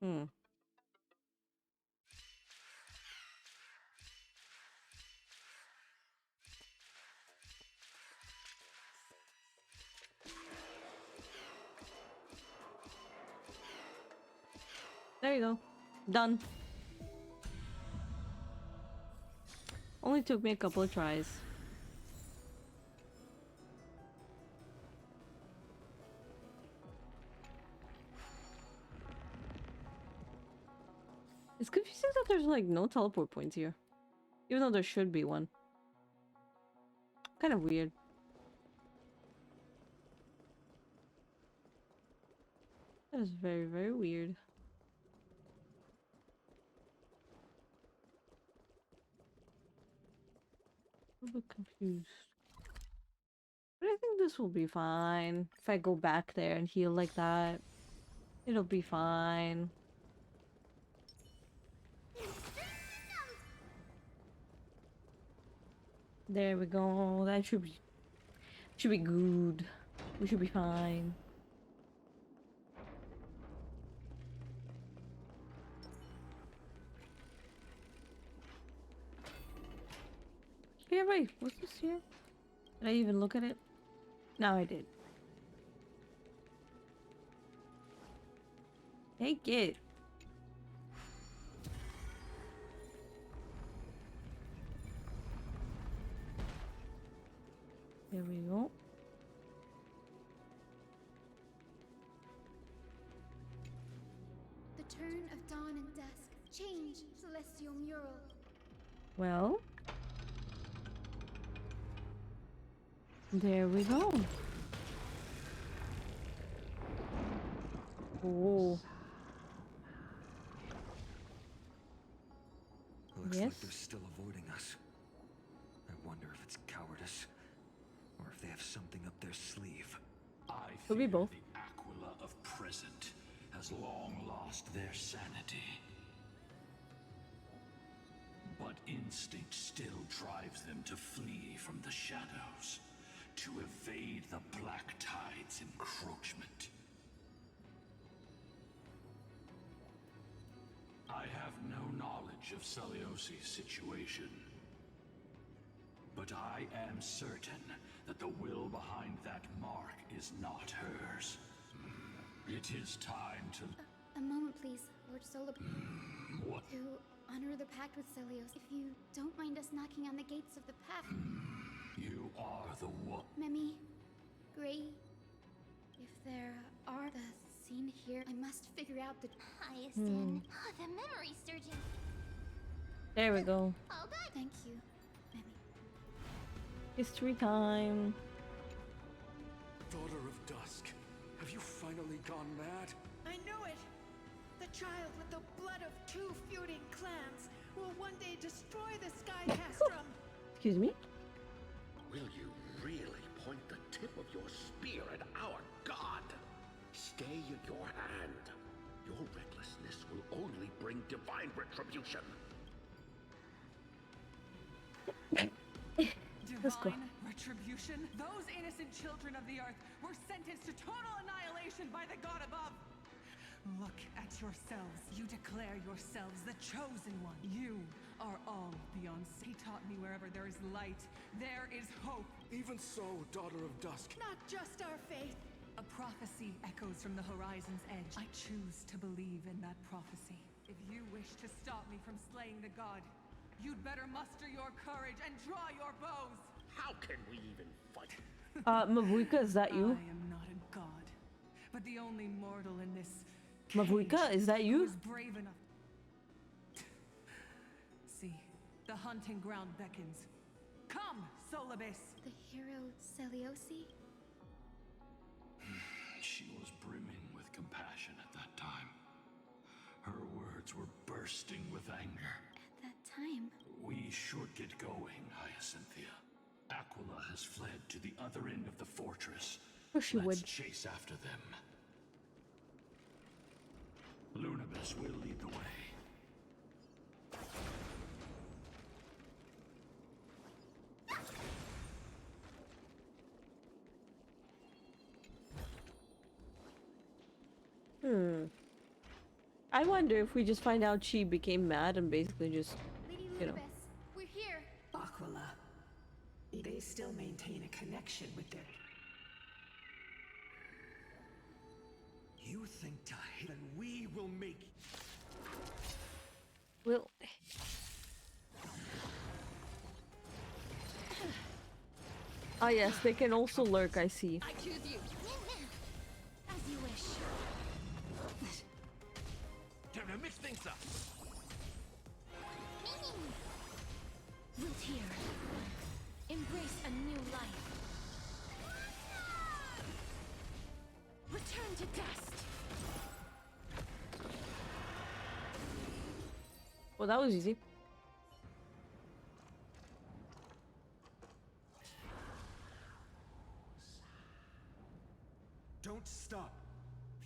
Hmm. There you go. Done. Only took me a couple of tries. It's confusing that there's like no teleport points here. Even though there should be one. Kind of weird. That is very, very weird. I'm a bit confused. But I think this will be fine. If I go back there and heal like that, it'll be fine. There we go. That should be good. We should be fine. Yeah, wait. What's this here? Did I even look at it? No, I did. Take it. There we go. The turn of dawn and dusk. Change, celestial mural. Well. There we go. Oh. Looks Yes. like they're still avoiding us. I wonder if it's cowardice, or if they have something up their sleeve. Could be both. The Aquila of present has long lost their sanity. But instinct still drives them to flee from the shadows, to evade the Black Tide's encroachment. I have no knowledge of Celiosi's situation, but I am certain that the will behind that mark is not hers. It is time to... A moment, please, Lord Solab. What? To honor the pact with Celios, if you don't mind us knocking on the gates of the path. You are the one. Memi, Gray, if there are the scene here, I must figure out the... Hyacinth. Oh, the memory surgeon. There we go. All done. Thank you, Memi. History time. Daughter of Dusk, have you finally gone mad? I knew it! The child with the blood of two feuding clans will one day destroy the Sky Castrum. Excuse me? Will you really point the tip of your spear at our god? Stay your hand. Your recklessness will only bring divine retribution. Let's go. divine retribution? Those innocent children of the earth were sentenced to total annihilation by the god above. Look at yourselves. You declare yourselves the chosen one. You are all beyond. He taught me wherever there is light, there is hope. Even so, daughter of dusk. Not just our faith. A prophecy echoes from the horizon's edge. I choose to believe in that prophecy. If you wish to stop me from slaying the god, you'd better muster your courage and draw your bows. How can we even fight? Mavuika, is that you? I am not a god, but the only mortal in this Mavuika, is that you? who's brave enough. See, the hunting ground beckons. Come, Solibus. The hero Celiosi? She was brimming with compassion at that time. Her words were bursting with anger. At that time? We should get going, Hyacinthia. Aquila has fled to the other end of the fortress. She Let's would. chase after them. Lunabis will lead the way. I wonder if we just find out she became mad and basically just, you know. We're here. Aquila. They still maintain a connection with their... You think to hate, and we will make... Well... Ah yes, they can also lurk, I see. I choose you. As you wish. Time to mix things up. Root here. Embrace a new life. Return to dust. Well, that was easy. Don't stop.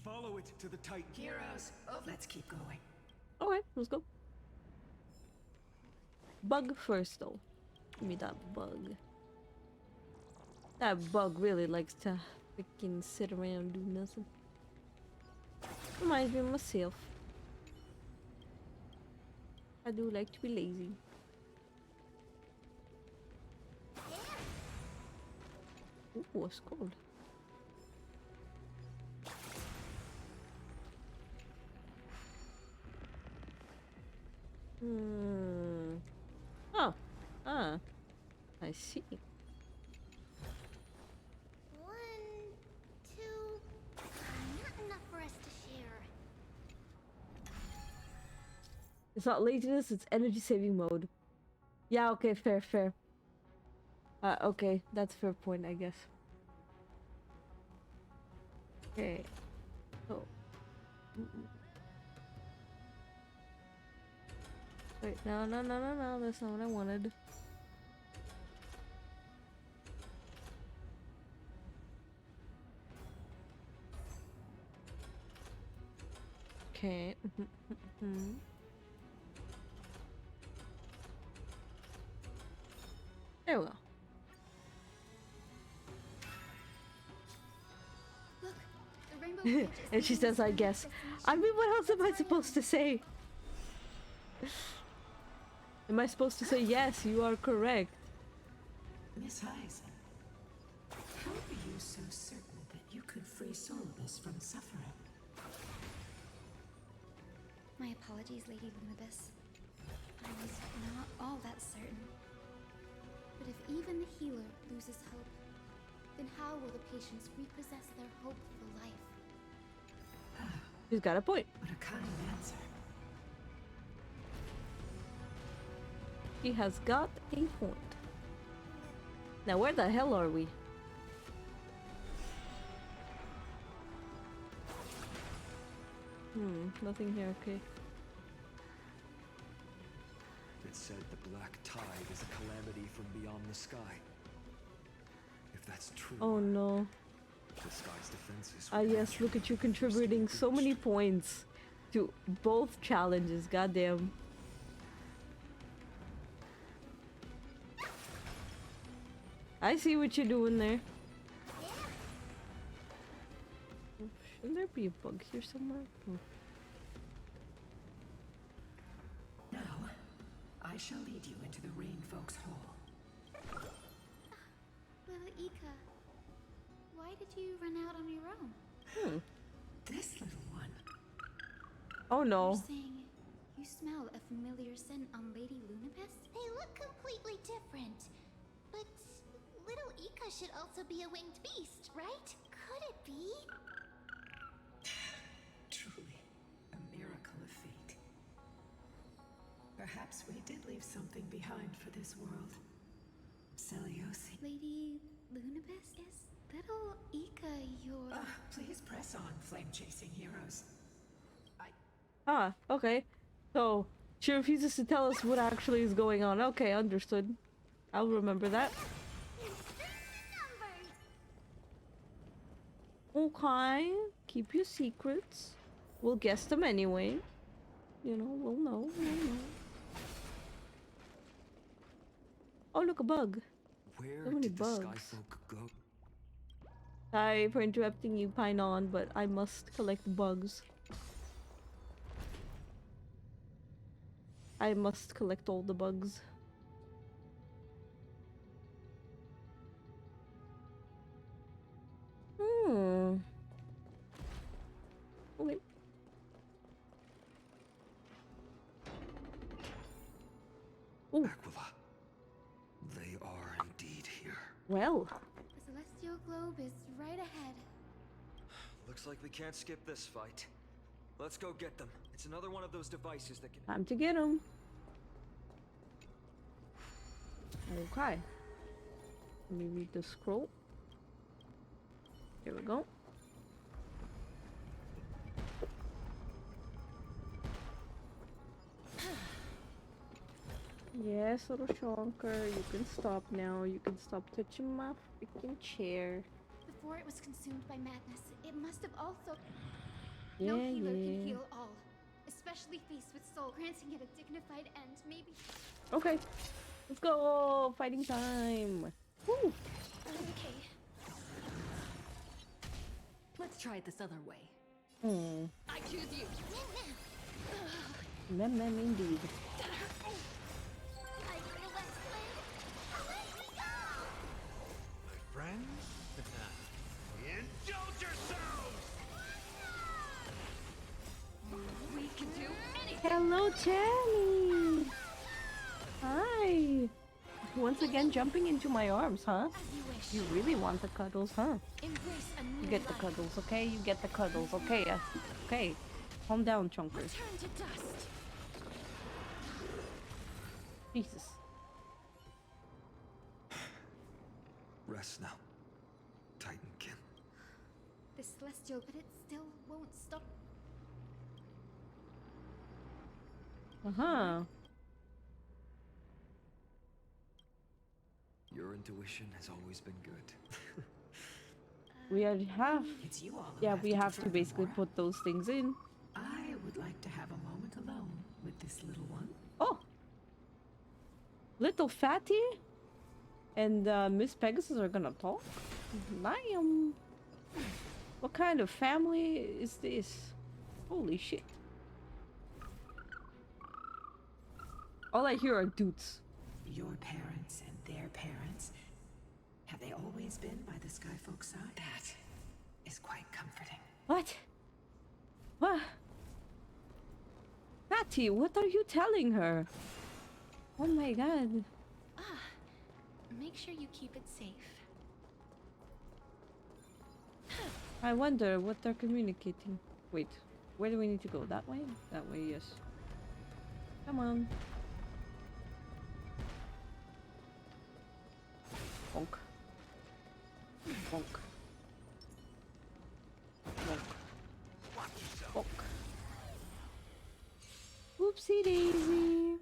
Follow it to the Titan. Heroes, let's keep going. Okay, let's go. Bug first, though. Give me that bug. That bug really likes to freaking sit around and do nothing. Reminds me of myself. I do like to be lazy. Ooh, it's cold. Oh. Ah. I see. 1, 2. Not enough for us to share. It's not laziness, it's energy saving mode. Yeah, okay, fair, fair. Okay, that's a fair point, I guess. Okay. Oh. Wait, no, that's not what I wanted. Okay. There we go. Look, the rainbow bridge is And she says, I guess. I mean, what else am I supposed to say? Am I supposed to say, yes, you are correct? Miss Hyson, how are you so certain that you could free Solibus from suffering? My apologies, Lady Lunabis. I was not all that certain. But if even the healer loses hope, then how will the patients repossess their hope for life? She's got a point. What a kind answer. She has got a point. Now, where the hell are we? Nothing here, okay. It said the black tide is a calamity from beyond the sky. If that's true... Oh no. The sky's defenses... Ah yes, look at you contributing so many points to both challenges, goddamn. I see what you're doing there. Shouldn't there be a bug here somewhere? Oh. Now, I shall lead you into the Rain Folks Hall. Little Ika, why did you run out on your own? This little one. Oh no. You're saying you smell a familiar scent on Lady Lunapest? They look completely different. But little Ika should also be a winged beast, right? Could it be? Truly, a miracle of fate. Perhaps we did leave something behind for this world. Celiosi. Lady Lunapest? Is little Ika your... Please press on, flame-chasing heroes. Ah, okay. So, she refuses to tell us what actually is going on. Okay, understood. I'll remember that. Okay, keep your secrets. We'll guess them anyway. You know, we'll know. Oh, look, a bug. Where So many did the bugs. Skyfolk go? Sorry for interrupting you, Painon, but I must collect bugs. I must collect all the bugs. Okay. Aquila. They are indeed here. Well. The celestial globe is right ahead. Looks like we can't skip this fight. Let's go get them. It's another one of those devices that can... Time to get them. Okay. Let me read the scroll. Here we go. Yes, little Shonker, you can stop now. You can stop touching my freaking chair. Before it was consumed by madness, it must have also... Yeah, no healer can yeah. heal all, especially faced with soul, granting it a dignified end, maybe... Okay, let's go! Fighting time! Woo! Okay. Let's try it this other way. I choose you. Mem indeed. My friends, indulge yourselves! We can do anything. Hello, Jenny! Hi! Once again jumping into my arms, huh? You really want the cuddles, huh? Embrace a new You get the life. cuddles, okay? You get the cuddles, okay? Okay. Calm down, Chunkers. Turn to dust. Jesus. Rest now. Titankin. The celestial, but it still won't stop. Uh-huh. Your intuition has always been good. We already have. It's you all who Yeah, have we to have to confirm basically more. put those things in. I would like to have a moment alone with this little one. Oh! Little Fatty and Miss Pegasus are gonna talk? Damn! What kind of family is this? Holy shit. All I hear are dudes. Your parents and their parents, have they always been by the Skyfolk side? That is quite comforting. What? What? Fatty, what are you telling her? Oh my god. Make sure you keep it safe. I wonder what they're communicating. Wait, where do we need to go? That way? That way, yes. Come on. Bonk. Bonk. Bonk. Bonk. Whoopsie daisy.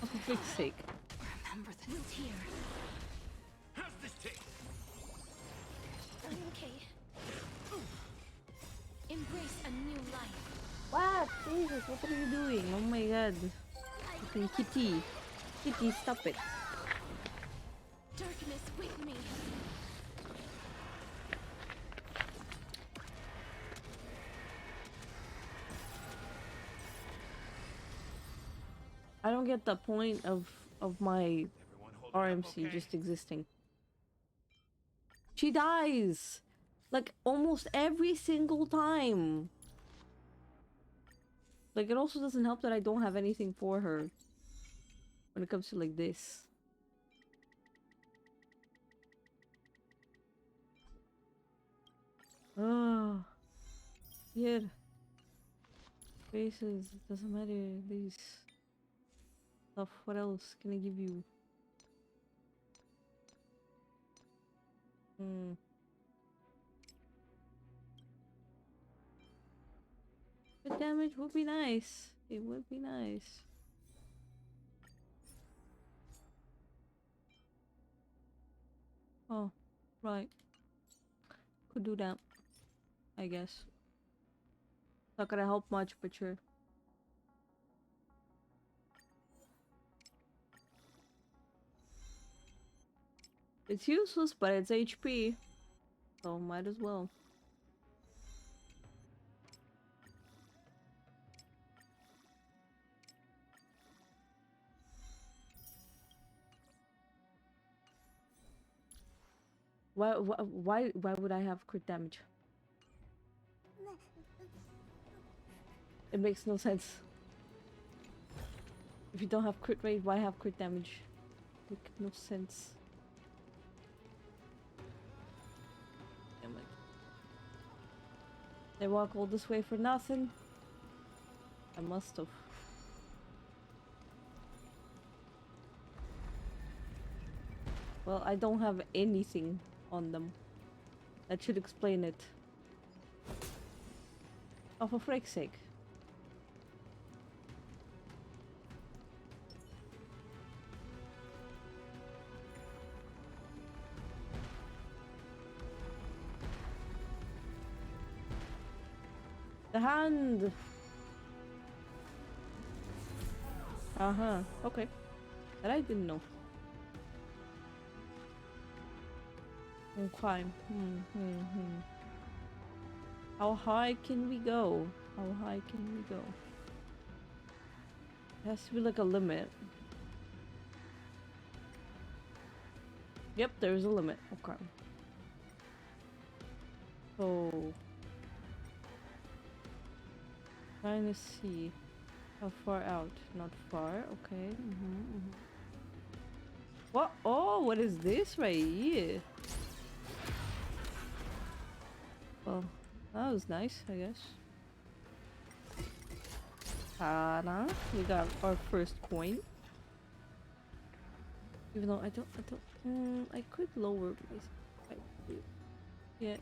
Oh, for fuck's sake. Remember this. It's here. How's this taste? Okay. Embrace a new life. What? Jesus, what are you doing? Oh my god. I Fucking kitty. Kitty, stop it. Darkness with me. I don't get the point of my RMC just existing. She dies like almost every single time. Like, it also doesn't help that I don't have anything for her when it comes to like this. Oh, here. Faces, it doesn't matter. These stuff. What else can I give you? Hmm. The damage would be nice. It would be nice. Oh, right. Could do that, I guess. Not gonna help much, but sure. It's useless, but it's HP. So might as well. Why would I have crit damage? It makes no sense. If you don't have crit rate, why have crit damage? Make no sense. Damn it. They walk all this way for nothing? I must have. Well, I don't have anything on them. That should explain it. Oh, for frick's sake. The hand! Uh-huh. Okay. That I didn't know. And climb. How high can we go? How high can we go? It has to be like a limit. Yep, there's a limit. Okay. So... trying to see how far out. Not far. Okay. What? Oh, what is this right here? Well, that was nice, I guess. Ta-da! We got our first coin. Even though I don't. I could lower my. Yeah.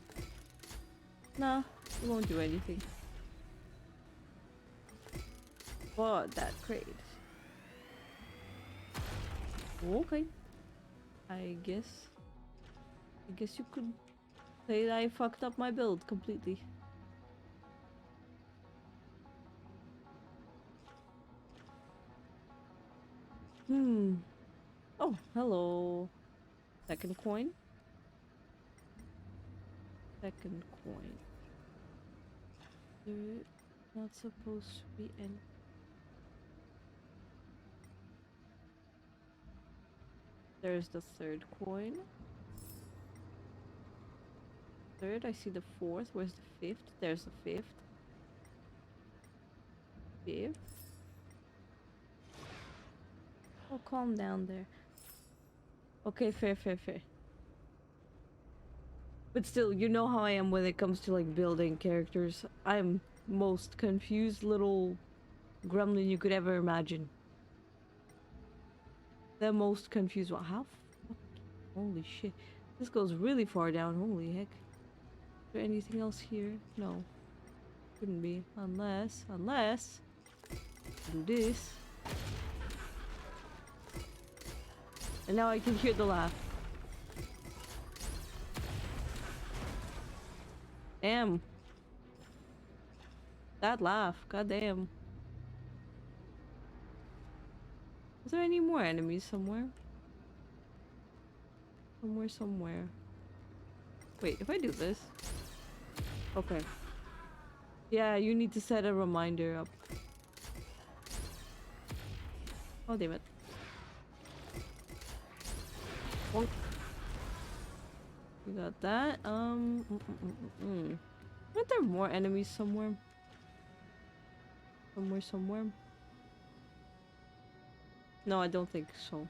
Nah, it won't do anything. But that crate. Okay. I guess you could say that I fucked up my build completely. Oh, hello. Second coin. Second coin. There's not supposed to be any. There's the third coin. Third, I see the fourth. Where's the fifth? There's the fifth. Fifth. Oh, calm down there. Okay, fair. But still, you know how I am when it comes to like building characters. I'm most confused little gremlin you could ever imagine. The most confused one. How? Holy shit. This goes really far down. Holy heck. Is there anything else here? No. Couldn't be. Unless. Do this. And now I can hear the laugh. Damn. That laugh. Goddamn. Is there any more enemies somewhere? Somewhere. Wait, if I do this... Okay. Yeah, you need to set a reminder up. Oh, damn it. Bonk. You got that. Aren't there more enemies somewhere? Somewhere? No, I don't think so.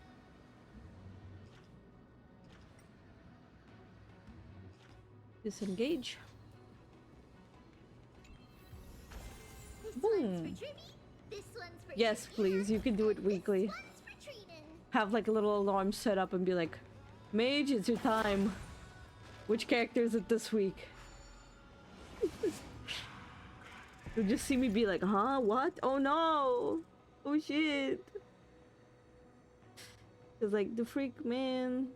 Disengage. Boom. Yes, please. You can do it weekly. Have like a little alarm set up and be like, Mage, it's your time. Which character is it this week? You'll just see me be like, huh? What? Oh no! Oh shit! It's like the freak, man.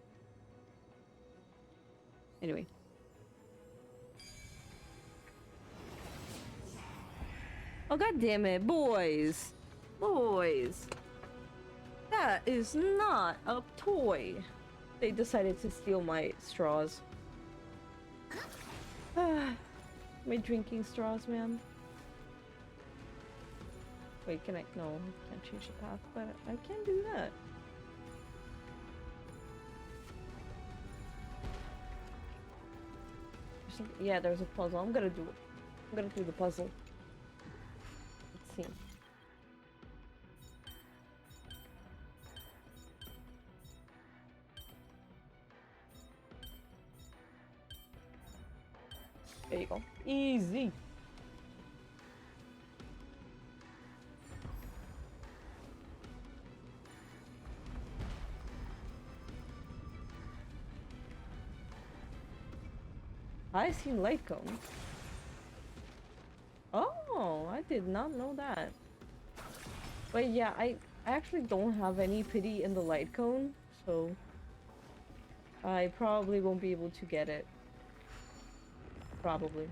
Anyway. Oh god damn it, boys! Boys! That is not a toy! They decided to steal my straws. My drinking straws, man. Wait, can I? No, I can't change the path, but I can do that. Yeah, there's a puzzle. I'm gonna do it. I'm gonna do the puzzle. Let's see. There you go. Easy. I seen light cone. Oh, I did not know that. But yeah, I actually don't have any pity in the light cone, so I probably won't be able to get it. Probably.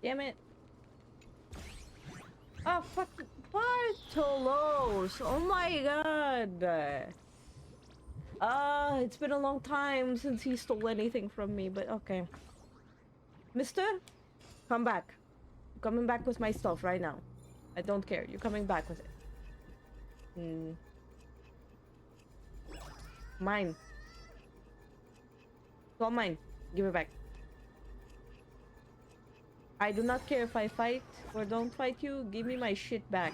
Damn it. Oh, fuck. Bartolos. Oh my god. It's been a long time since he stole anything from me, but okay. Mister? Come back. I'm coming back with my stuff right now. I don't care. You're coming back with it. Mine. It's all mine. Give it back. I do not care if I fight or don't fight you. Give me my shit back.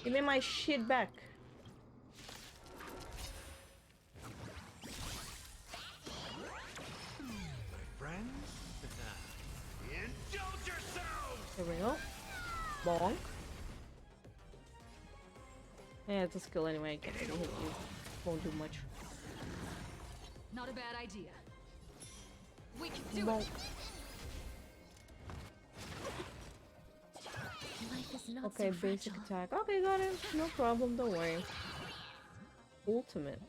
Give me my shit back. My friends, indulge yourselves! Here we go. Bonk. Yeah, it's a skill anyway. I can't really hit you. Won't do much. Not a bad idea. We can do Bonk. it. Okay, basic attack. Okay, got it. No problem, don't worry. Ultimate.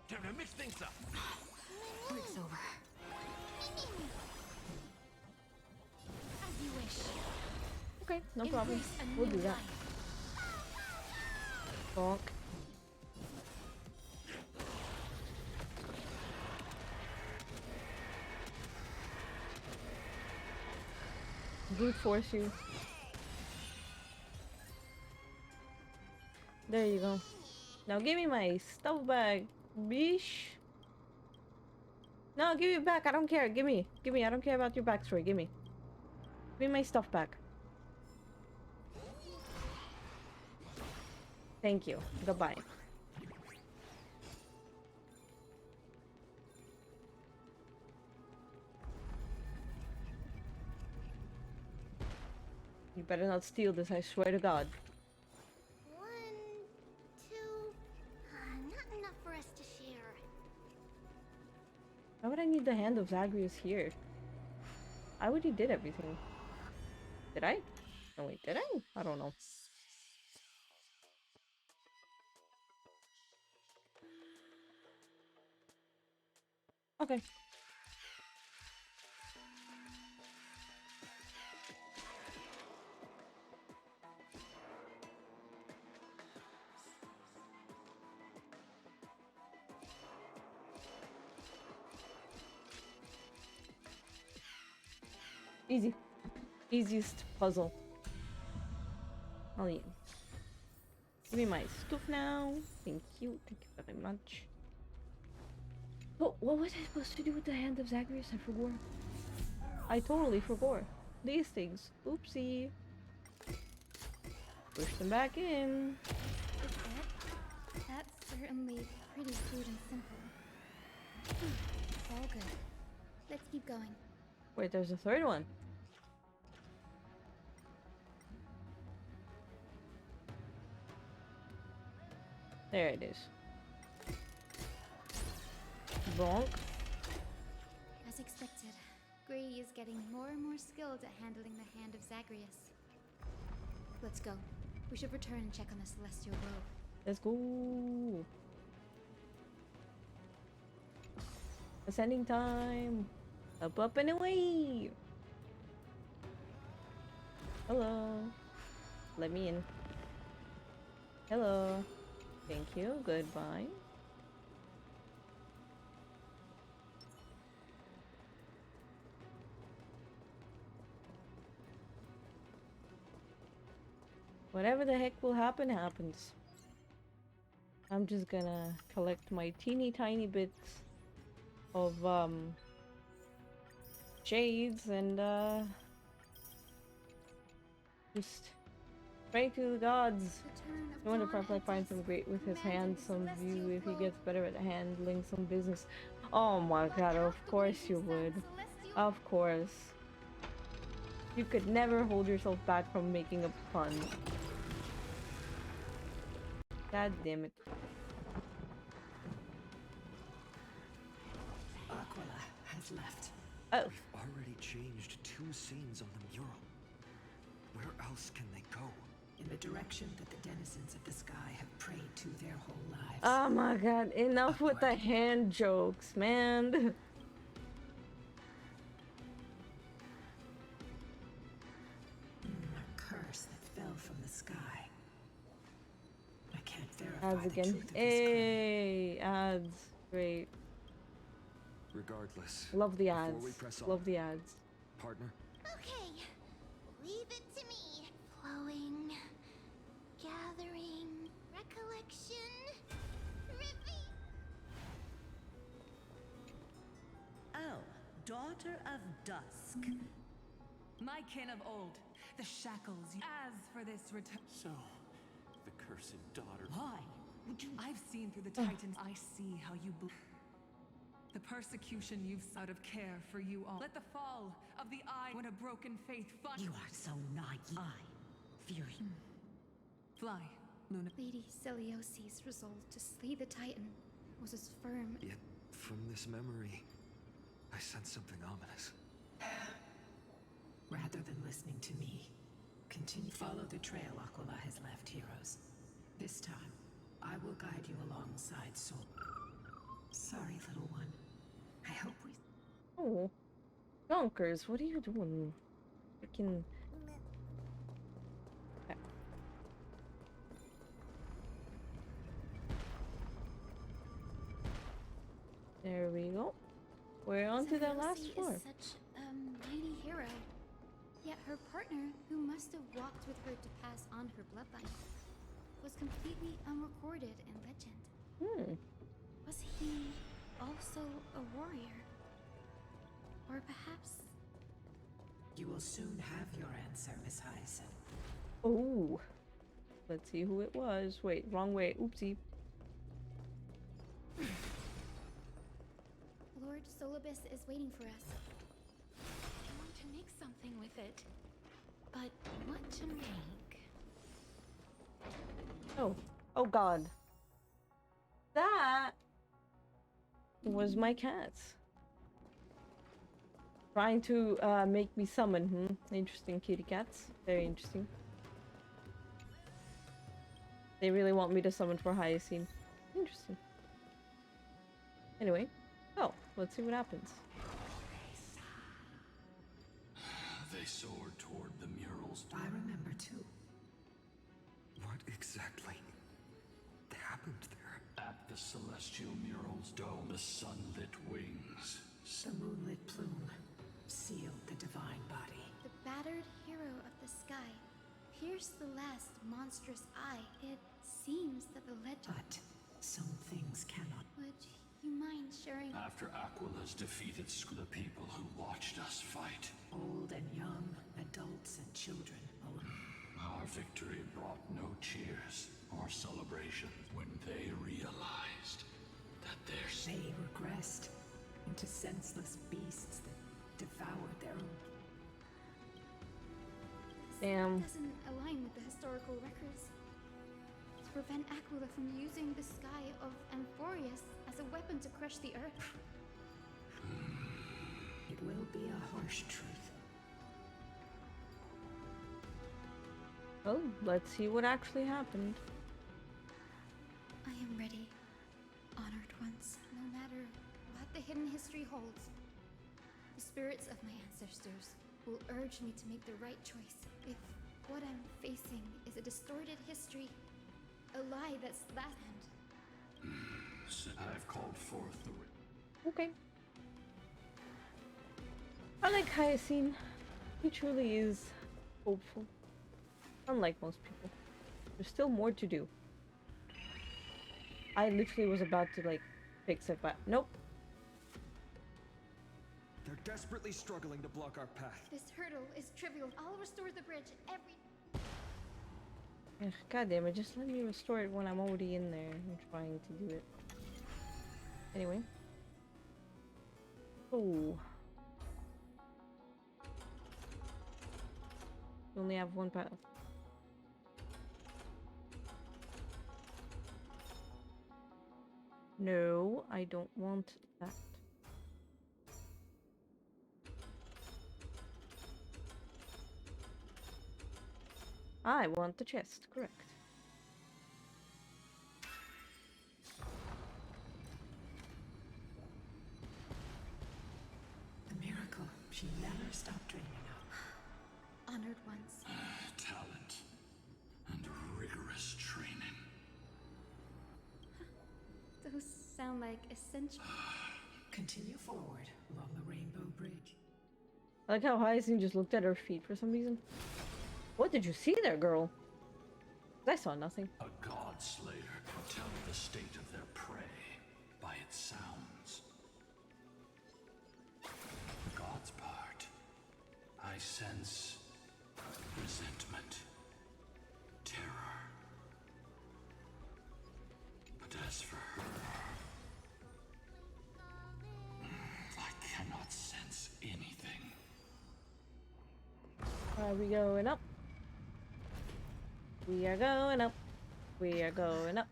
Time to mix things up. Break's over. As you wish. Okay, no problem. We'll do that. Bonk. Brute force you. There you go. Now give me my stuff back, bish. No, give it back. I don't care. Give me. Give me. I don't care about your backstory. Give me. Give me my stuff back. Thank you. Goodbye. You better not steal this, I swear to God. 1, 2, Why would I need the hand of Zagreus here? I already did everything. Did I? No, wait, did I? I don't know. Okay. Easy. Easiest puzzle. I'll eat. Give me my stuff now. Thank you. Thank you very much. Oh, what was I supposed to do with the hand of Zagreus? I forgot. I totally forgot. These things. Oopsie. Push them back in. That's certainly pretty crude and simple. All good. Let's keep going. Wait, there's a third one. There it is. Bonk. As expected, Gray is getting more and more skilled at handling the hand of Zagreus. Let's go. We should return and check on the celestial globe. Let's go. Ascending time. Up, up, and away. Hello. Let me in. Hello. Thank you. Goodbye. Whatever the heck will happen, happens. I'm just gonna collect my teeny tiny bits of shades and just pray to the gods. I wonder if I find some great with his hands, some view if he gets better at handling some business. Oh my god, of course you would. Of course. You could never hold yourself back from making a pun. God damn it. Aquila has left. Oh. We've already changed 2 scenes on the mural. Where else can they go? In the direction that the denizens of the sky have prayed to their whole lives. Oh my god, enough with the hand jokes, man. A curse that fell from the sky. I can't verify Ads the again. truth of this Hey, ads. Great. Regardless. Love the before ads. we press on, Love the ads. partner. Okay, leave it to me. Flowing, gathering, recollection, Oh, daughter of dusk. My kin of old, the shackles. As for this return. So, the cursed daughter. Why would you? I've seen through the Titans. I see how you. The persecution you've out of care for you all. Let the fall of the eye when a broken faith finds. You are so naive. I fear you. Fly, Luna. Lady Celiosi's resolve to slay the Titan was as firm. Yet, from this memory, I sense something ominous. Rather than listening to me, continue. Follow the trail Aquila has left, heroes. This time, I will guide you alongside Soul. Sorry, little one. I hope we... Oh. Yonkers, what are you doing? Freaking... Okay. There we go. We're on to the last Celiosi floor. is such a mighty hero. Yet her partner, who must have walked with her to pass on her bloodline, was completely unrecorded in legend. Was he also a warrior? Or perhaps... You will soon have your answer, Miss Hyacinth. Oh. Let's see who it was. Wait, wrong way. Oopsie. Lord Solibus is waiting for us. I want to make something with it. But what to make? Oh. Oh god. That was my cat. Trying to make me summon. Interesting, kitty cats. Very interesting. They really want me to summon for Hyacinth. Interesting. Anyway, let's see what happens. They soared toward the murals. I remember too. What exactly happened there? At the celestial mural's dome, the sunlit wings. The moonlit plume sealed the divine body. The battered hero of the sky pierced the last monstrous eye. It seems that the legend... But some things cannot. Would you mind sharing... After Aquila's defeated the people who watched us fight. Old and young, adults and children. Our victory brought no cheers or celebration when they realized that They regressed into senseless beasts that devoured their own. Damn. This doesn't align with the historical records. To prevent Aquila from using the sky of Amphoreus as a weapon to crush the earth. It will be a harsh truth. Well, let's see what actually happened. I am ready, honored ones, no matter what the hidden history holds. The spirits of my ancestors will urge me to make the right choice. If what I'm facing is a distorted history, a lie that's last hand. I've called forth the... Okay. I like Hyacinth. He truly is hopeful. Unlike most people. There's still more to do. I literally was about to like fix it, but nope. They're desperately struggling to block our path. This hurdle is trivial. I'll restore the bridge every... Ugh, God damn it, just let me restore it when I'm already in there. I'm trying to do it. Anyway. Oh. We only have one path. No, I don't want that. I want the chest, correct. The miracle she never stopped dreaming of. Honored ones. Talent and rigorous training. Those sound like essential. Continue forward along the Rainbow Bridge. I like how Hyacinth just looked at her feet for some reason. What did you see there, girl? I saw nothing. A god slayer can tell the state of their prey by its sounds. The god's part, I sense resentment, terror. But as for her, I cannot sense anything. Are we going up? We are going up. We are going up.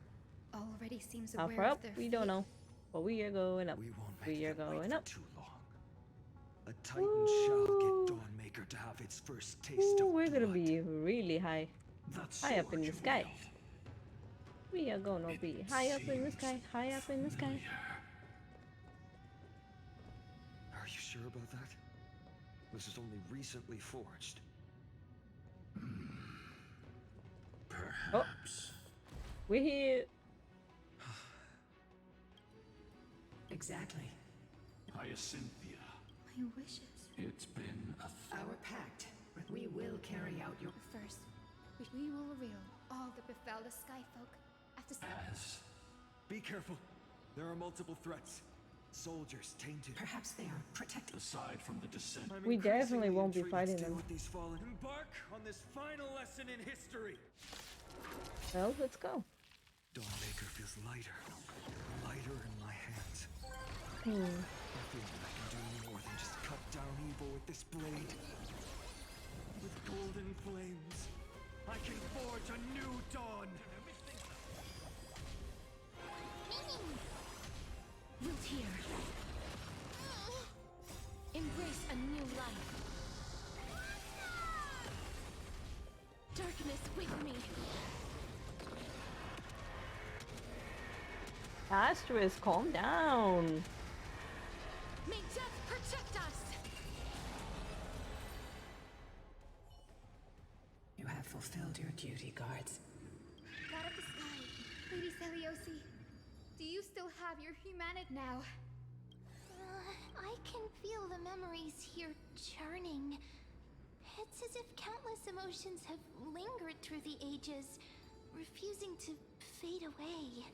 Already seems How aware far of up? their We don't fate. know. But we are going up. We are going up. Too long. A titan shall get Dawnmaker to have its first taste of We're gonna be really high. That's High up in the sky. We are gonna be high up in the sky. High up in the sky. Are you sure about that? This is only recently forged. Perhaps. We're here. Exactly. Hyacinthia, My wishes. it's been Our pact. We will carry out your... First, we will reveal all that befell the Sky Folk after... as Be careful. There are multiple threats. Soldiers tainted. Perhaps they are protected. aside from the descent. I'm We definitely increasingly won't be intrigued fighting still them. with these fallen. Embark on this final lesson in history. Well, let's go. Dawnmaker feels lighter. Lighter in my hands. Hmm. I feel that I can do more than just cut down evil with this blade. With golden flames, I can forge a new dawn. Wilt here. In Embrace a new life. Darkness with me. Asterisk, calm down. May death protect us. You have fulfilled your duty, guards. God of the Sky, Lady Celiosi, do you still have your humanity now? I can feel the memories here churning. It's as if countless emotions have lingered through the ages, refusing to fade away.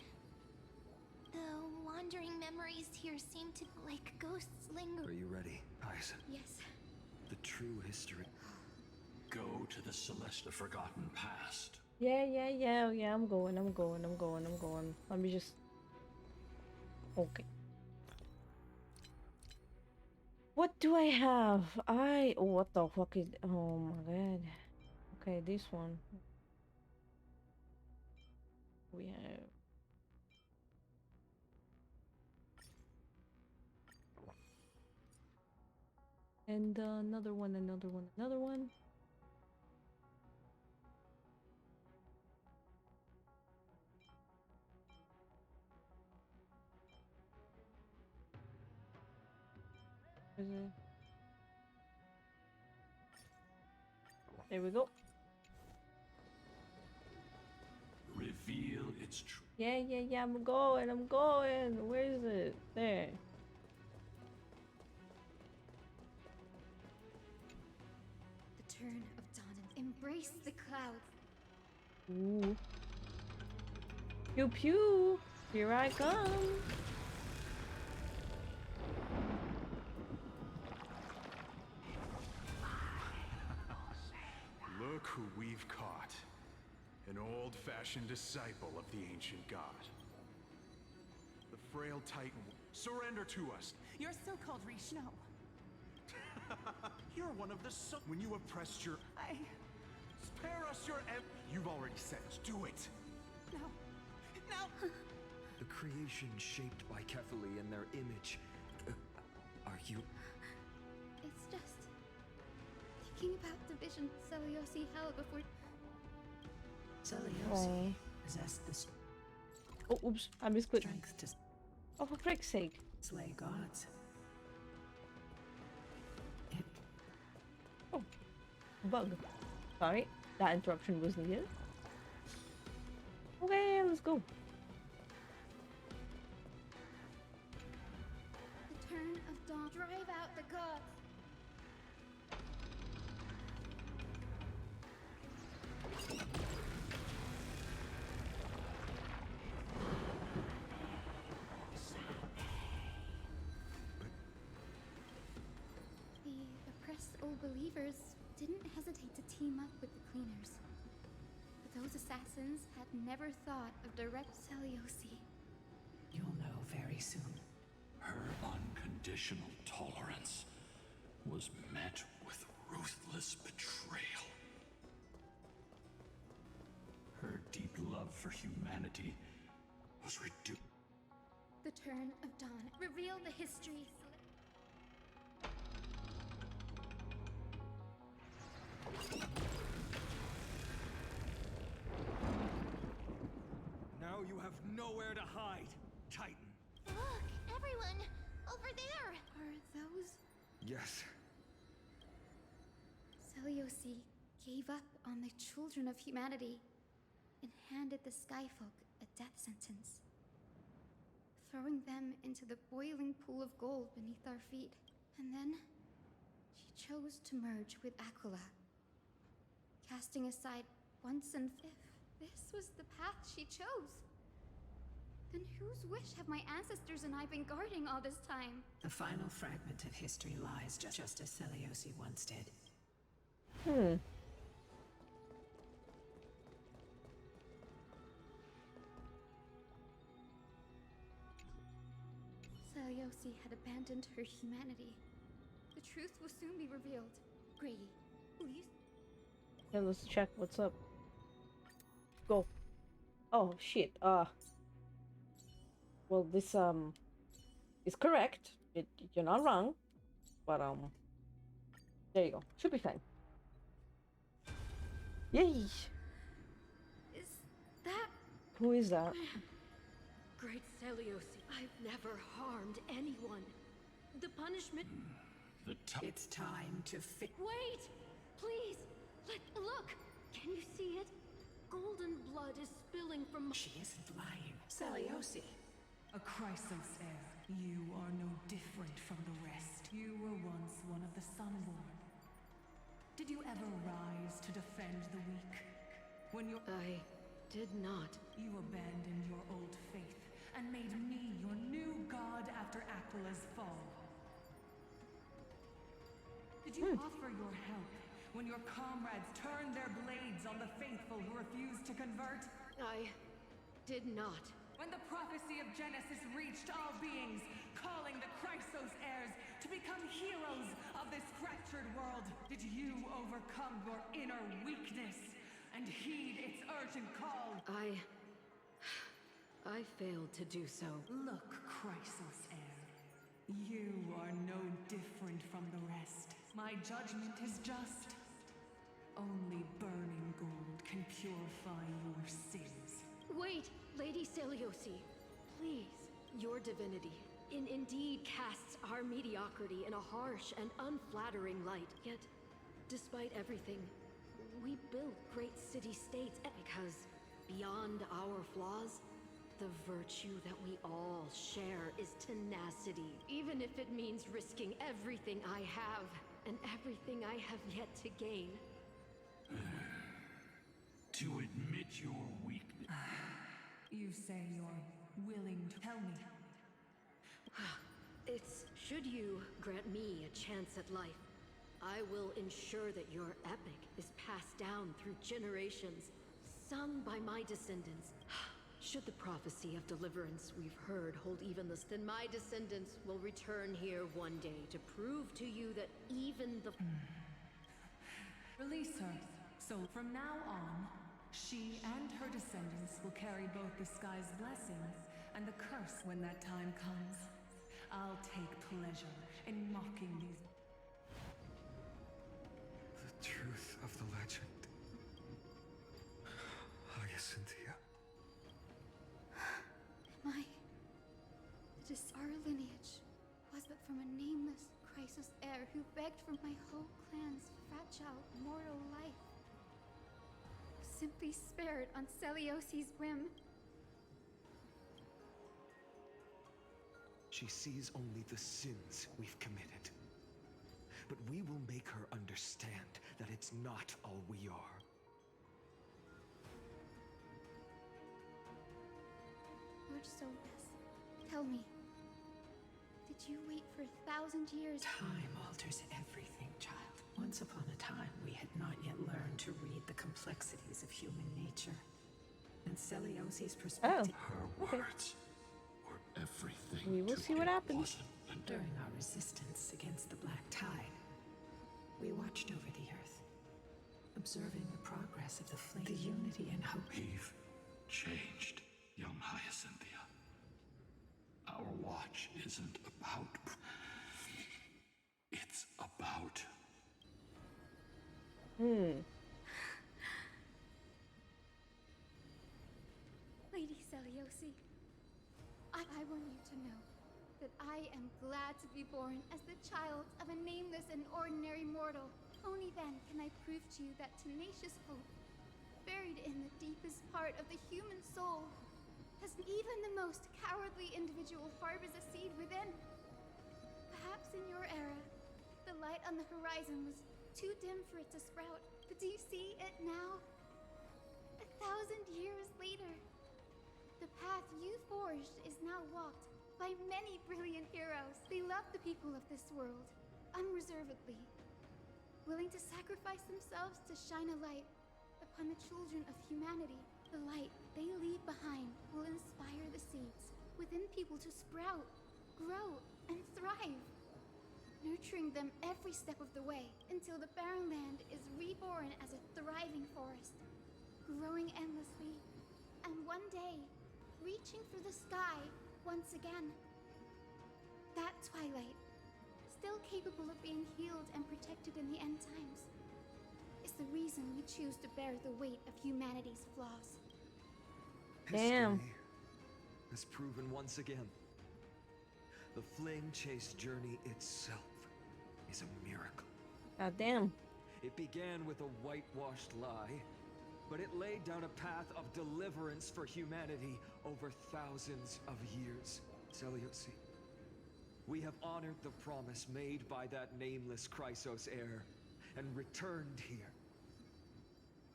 The wandering memories here seem to be like ghosts linger. Are you ready, Aizen? Yes. The true history. Go to the Celeste of Forgotten Past. Yeah, I'm going. Let me just... Okay. What do I have? Oh, what the fuck is... Oh my god. Okay, this one. We have... And another one. Is it? There we go. Reveal its truth. Yeah, I'm going. Where is it? There. The turn of dawn and embrace the clouds. Ooh. Pew pew. Here I come. Look who we've caught. An old-fashioned disciple of the ancient god. The frail titan, surrender to us. Your so-called Rish, no. You're one of the when you oppressed your... Spare us your You've already said it. Do it. No. The creation shaped by Kefali and their image. Are you... It's just thinking about the vision Celiosi held before. Celiosi possessed this. Oh, oops! I misclicked. Strength to. Oh, for frick's sake! Slay gods. Oh, bug. Sorry, that interruption was needed. Okay, let's go. The turn of dawn. Drive out the gods. The oppressed old believers didn't hesitate to team up with the cleaners. But those assassins had never thought of direct Celiosi. You'll know very soon. Her unconditional tolerance was met with ruthless betrayal. Her deep love for humanity was reduced. The turn of dawn. Reveal the history. Now you have nowhere to hide, Titan. Look, everyone! Over there! Are those... Yes. Celiosi gave up on the children of humanity and handed the Skyfolk a death sentence, throwing them into the boiling pool of gold beneath our feet. And then she chose to merge with Aquila, casting aside once and if this was the path she chose, then whose wish have my ancestors and I been guarding all this time? The final fragment of history lies just as Celiosi once did. Celiosi had abandoned her humanity. The truth will soon be revealed. Grady, please? Yeah, let's check what's up. Go. Oh, shit. Well, this, is correct. You're not wrong. But there you go. Should be fine. Yay! Is that... Who is that? Great Seliosi, I've never harmed anyone. The punishment... It's time to Wait! Please! Look! Can you see it? Golden blood is spilling from... She isn't lying. Seliosi. A Chrysos heir. You are no different from the rest. You were once one of the Sunborn. Did you ever rise to defend the weak? When you... I did not. You abandoned your old faith and made me your new god after Aquila's fall. Did you offer your help when your comrades turned their blades on the faithful who refused to convert? I did not. When the prophecy of Genesis reached all beings, calling the Chrysos heirs to become heroes of this fractured world, did you overcome your inner weakness and heed its urgent call? I failed to do so. Look, Chrysos heir. You are no different from the rest. My judgment is just. Only burning gold can purify your sins. Wait, Lady Seliosi, please. Your divinity indeed casts our mediocrity in a harsh and unflattering light. Yet, despite everything, we built great city-states because beyond our flaws, the virtue that we all share is tenacity, even if it means risking everything I have and everything I have yet to gain. To admit your weakness. You say you're willing to tell me. It's... should you grant me a chance at life, I will ensure that your epic is passed down through generations, sung by my descendants. Should the prophecy of deliverance we've heard hold evenness, then my descendants will return here one day to prove to you that even the... Release her. So from now on, she and her descendants will carry both the sky's blessings and the curse when that time comes. I'll take pleasure in mocking these... The truth of the legend. Hyacinthia. Our lineage was but from a nameless Chrysos heir who begged for my whole clan's fragile mortal life. Simply spared on Seliosi's whim. She sees only the sins we've committed. But we will make her understand that it's not all we are. Lord Solus, tell me, did you wait for 1,000 years? Time alters everything, child. Once upon a time, we had not yet learned to read the complexities of human nature. And Seliosi's perspective... Her words were everything. We will see what happens. During our resistance against the Black Tide, we watched over the Earth, observing the progress of the flame, the unity and hope. We've changed, young Hyacinthia. Our watch isn't about... It's about... Lady Seliosi, I want you to know that I am glad to be born as the child of a nameless and ordinary mortal. Only then can I prove to you that tenacious hope, buried in the deepest part of the human soul, has even the most cowardly individual harbors a seed within. Perhaps in your era, the light on the horizon was too dim for it to sprout. But do you see it now? 1,000 years later, the path you forged is now walked by many brilliant heroes. They love the people of this world, unreservedly, willing to sacrifice themselves to shine a light upon the children of humanity. The light they leave behind will inspire the seeds within people to sprout, grow, and thrive, nurturing them every step of the way until the barren land is reborn as a thriving forest, growing endlessly, and one day, reaching for the sky once again. That twilight still capable of being healed and protected in the end times, is the reason we choose to bear the weight of humanity's flaws. Damn. History has proven once again, the flame chase journey itself is a miracle. God damn. It began with a whitewashed lie, but it laid down a path of deliverance for humanity over thousands of years. Seleuci, we have honored the promise made by that nameless Chrysos heir and returned here.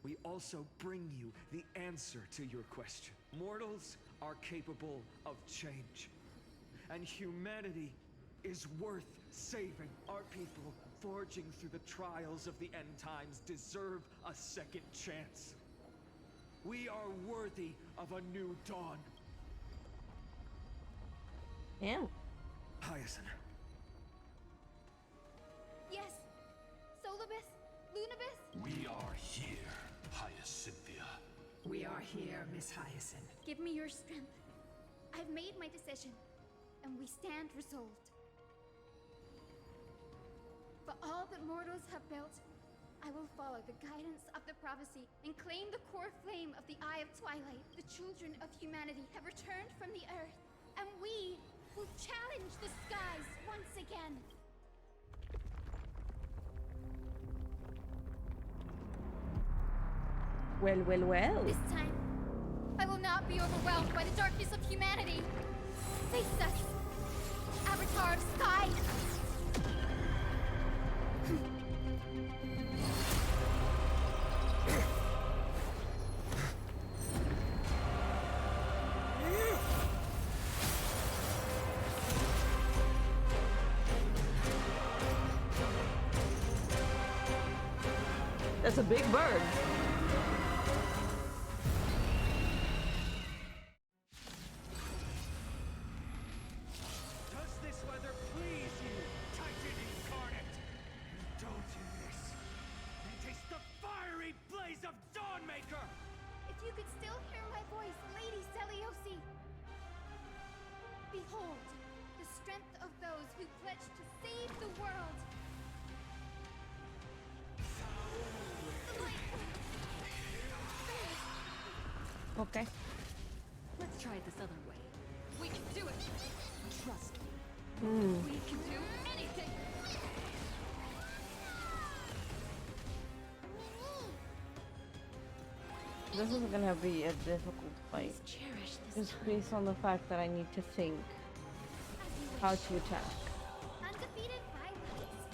We also bring you the answer to your question. Mortals are capable of change, and humanity is worth saving. Our people, forging through the trials of the end times, deserve a second chance. We are worthy of a new dawn. Damn. Hyacinth. Yes, Solibus, Lunibus. We are here, Hyacinthia. We are here, Miss Hyacinth. Give me your strength. I've made my decision, and we stand resolved. For all that mortals have built, I will follow the guidance of the prophecy and claim the core flame of the Eye of Twilight. The children of humanity have returned from the earth, and we will challenge the skies once again. Well, well, well. This time, I will not be overwhelmed by the darkness of humanity. Face us, Avatar of Sky! That's a big bird. Does this weather please you, Titan incarnate? Indulge in this, and taste the fiery blaze of Dawnmaker! If you could still hear my voice, Lady Seleuci! Behold, the strength of those who pledge to save the world! Okay. Let's try it this other way. We can do it. Trust me. Hmm. We can do anything. This is gonna be a difficult fight. Just based on the fact that I need to think how to attack. Undefeated violence.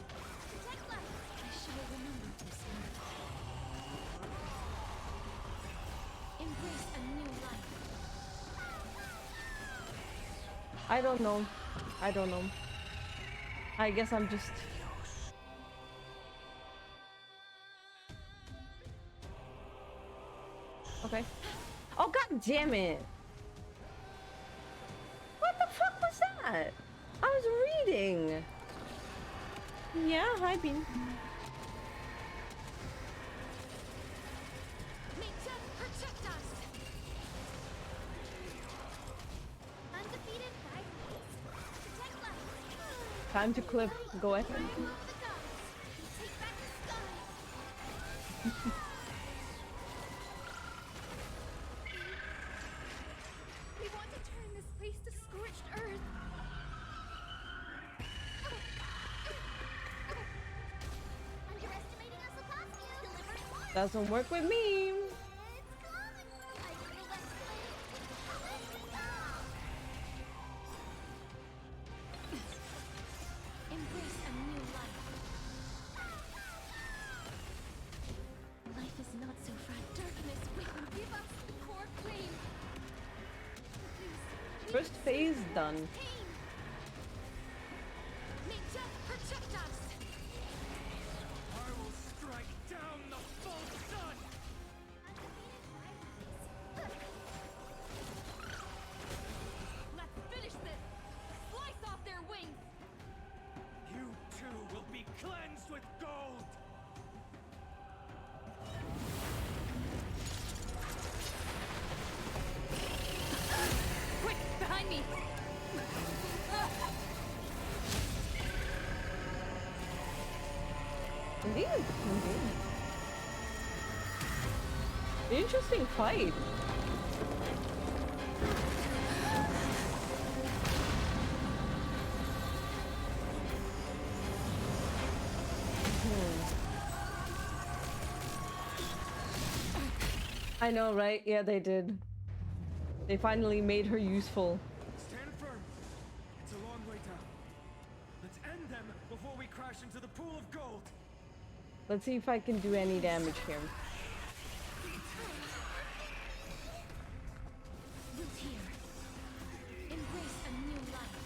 Protect life. I should have remembered this one. Embrace a new life. I don't know. I don't know. I guess I'm just... Okay. Oh, god damn it! What the fuck was that? I was reading! Yeah, hi Bean. May death protect us. Undefeated violence. Protect life. Time to clip. Go ahead. Prime of the gods. Take back the sky. We want to turn this place to scorched earth. Underestimating us will cost you. Delivering more. Doesn't work with me. Embrace a new life. Life is not so fragile. Darkness, we can give us the core flame. First phase done. May death protect us. I will strike down the full sun! Let's finish this. Slice off their wings. You too will be cleansed with gold! Quick, behind me. Indeed, indeed. Interesting fight. I know, right? Yeah, they did. They finally made her useful. Stand firm. It's a long way down. Let's end them before we crash into the pool of gold. Let's see if I can do any damage here. Look here. Embrace a new life.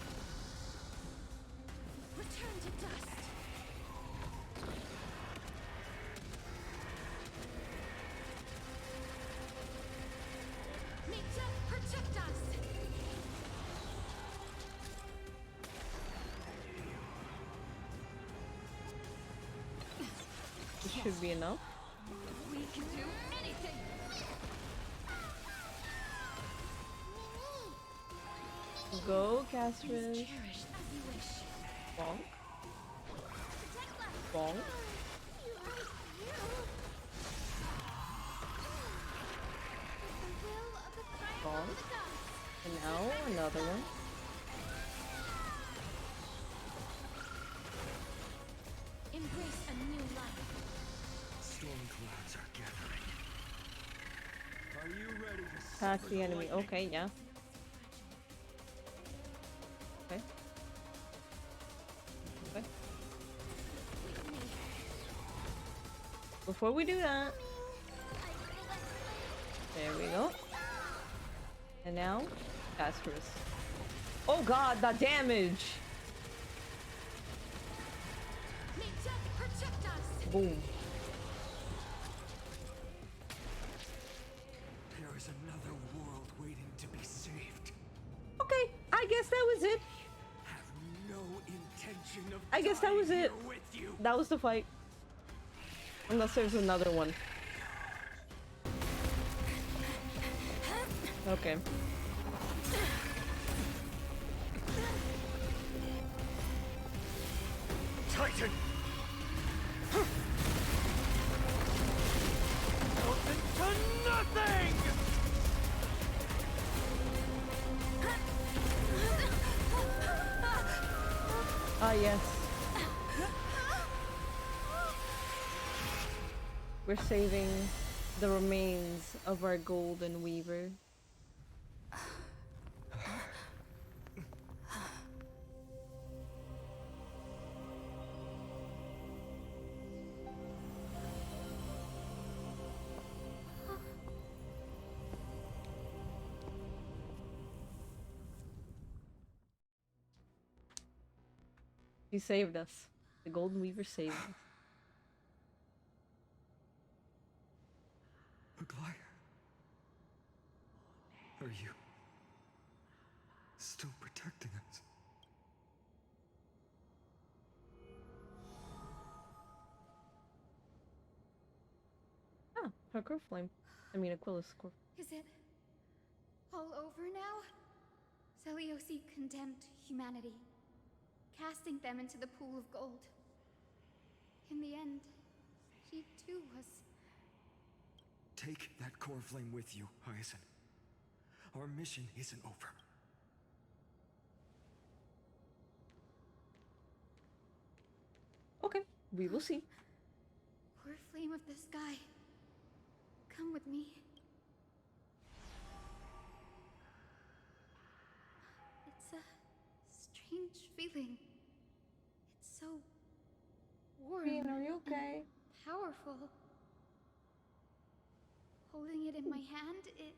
Return to dust. May death protect us. This should be enough. We can do anything. Go, Castrus. Bonk. Bonk. Bonk. And now another one. Embrace a new life. Storm clouds are gathering. Are you ready to Attack suffer the enemy. lightning? Okay, yeah. Okay. Okay. Before we do that, there we go. And now, Amphoreus. Oh god, that damage! May death protect us. Boom. There is another world waiting to be saved. Okay, I guess that was it. Have no intention of I guess that was dying it. here with you. That was the fight. Unless there's another one. Okay. Titan! Open to nothing! Ah, yes. We're saving the remains of our golden weaver. He saved us. The golden weaver saved us. Aglaia? Are you still protecting us? Ah, her core flame. I mean, Aquila's core. Is it all over now? Seliosi condemned humanity, casting them into the pool of gold. In the end, she too was... Take that core flame with you, Hyacinth. Our mission isn't over. Okay, we will see. Core flame of the sky. Come with me. It's a strange feeling. It's so warm. Queen, are you okay? And powerful. Holding it in my hand, it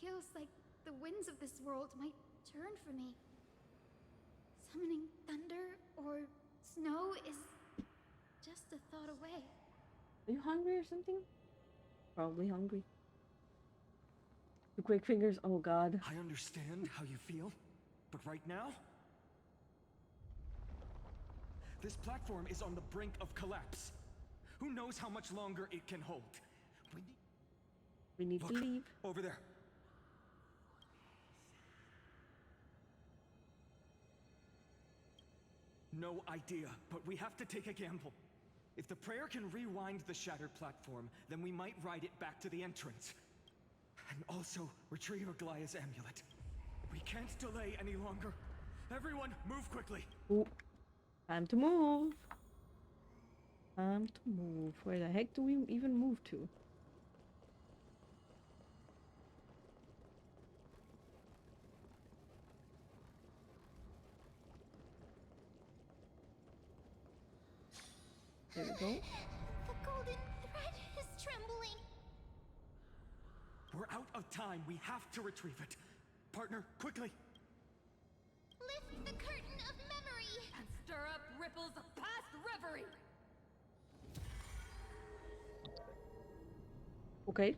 feels like the winds of this world might turn for me. Summoning thunder or snow is just a thought away. Are you hungry or something? Probably hungry. The quick fingers, oh god. I understand how you feel, but right now, this platform is on the brink of collapse. Who knows how much longer it can hold? We need to leave. Over there. No idea, but we have to take a gamble. If the prayer can rewind the shattered platform, then we might ride it back to the entrance. And also retrieve Aglaya's amulet. We can't delay any longer. Everyone, move quickly. Ooh. Time to move. Time to move. Where the heck do we even move to? There we go. The golden thread is trembling. We're out of time. We have to retrieve it. Partner, quickly. Lift the curtain of memory. And stir up ripples of past reverie. Okay.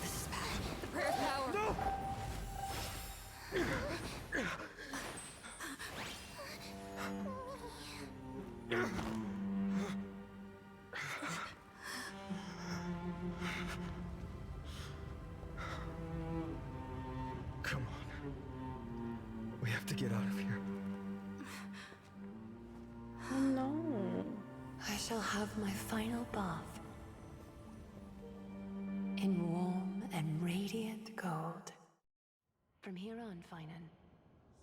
This is bad. The prayer's power. No! Come on. We have to get out of here. Oh no. I shall have my final bath in warm and radiant gold. From here on, Finan,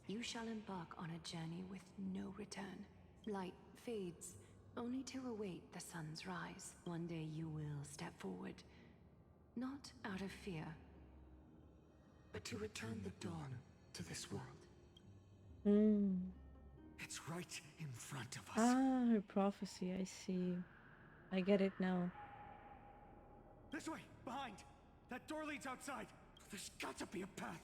you shall embark on a journey with no return. Light fades, only to await the sun's rise. One day you will step forward, not out of fear, but to return the dawn to this world. Hmm. It's right in front of us. Ah, her prophecy, I see. I get it now. This way, behind. That door leads outside. There's got to be a path.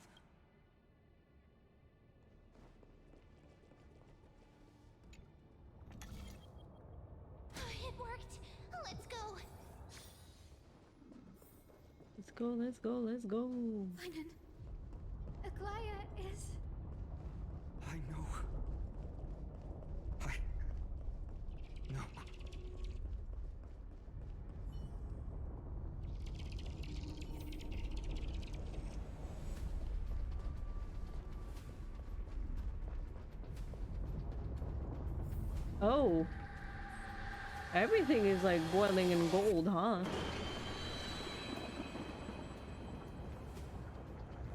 It worked. Let's go. Let's go, let's go, let's go. Finan, Aglaya is... I know. No. Oh. Everything is like boiling in gold, huh?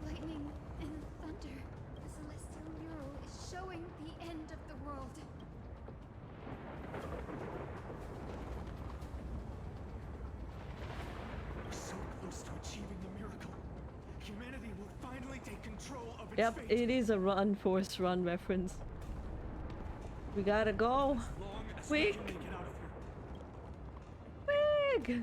Lightning and thunder. The celestial mural is showing the end of the world. We're so close to achieving the miracle. Humanity will finally take control of its Yep, fate. it is a run, Force Run reference. We gotta go. Quick! Quick!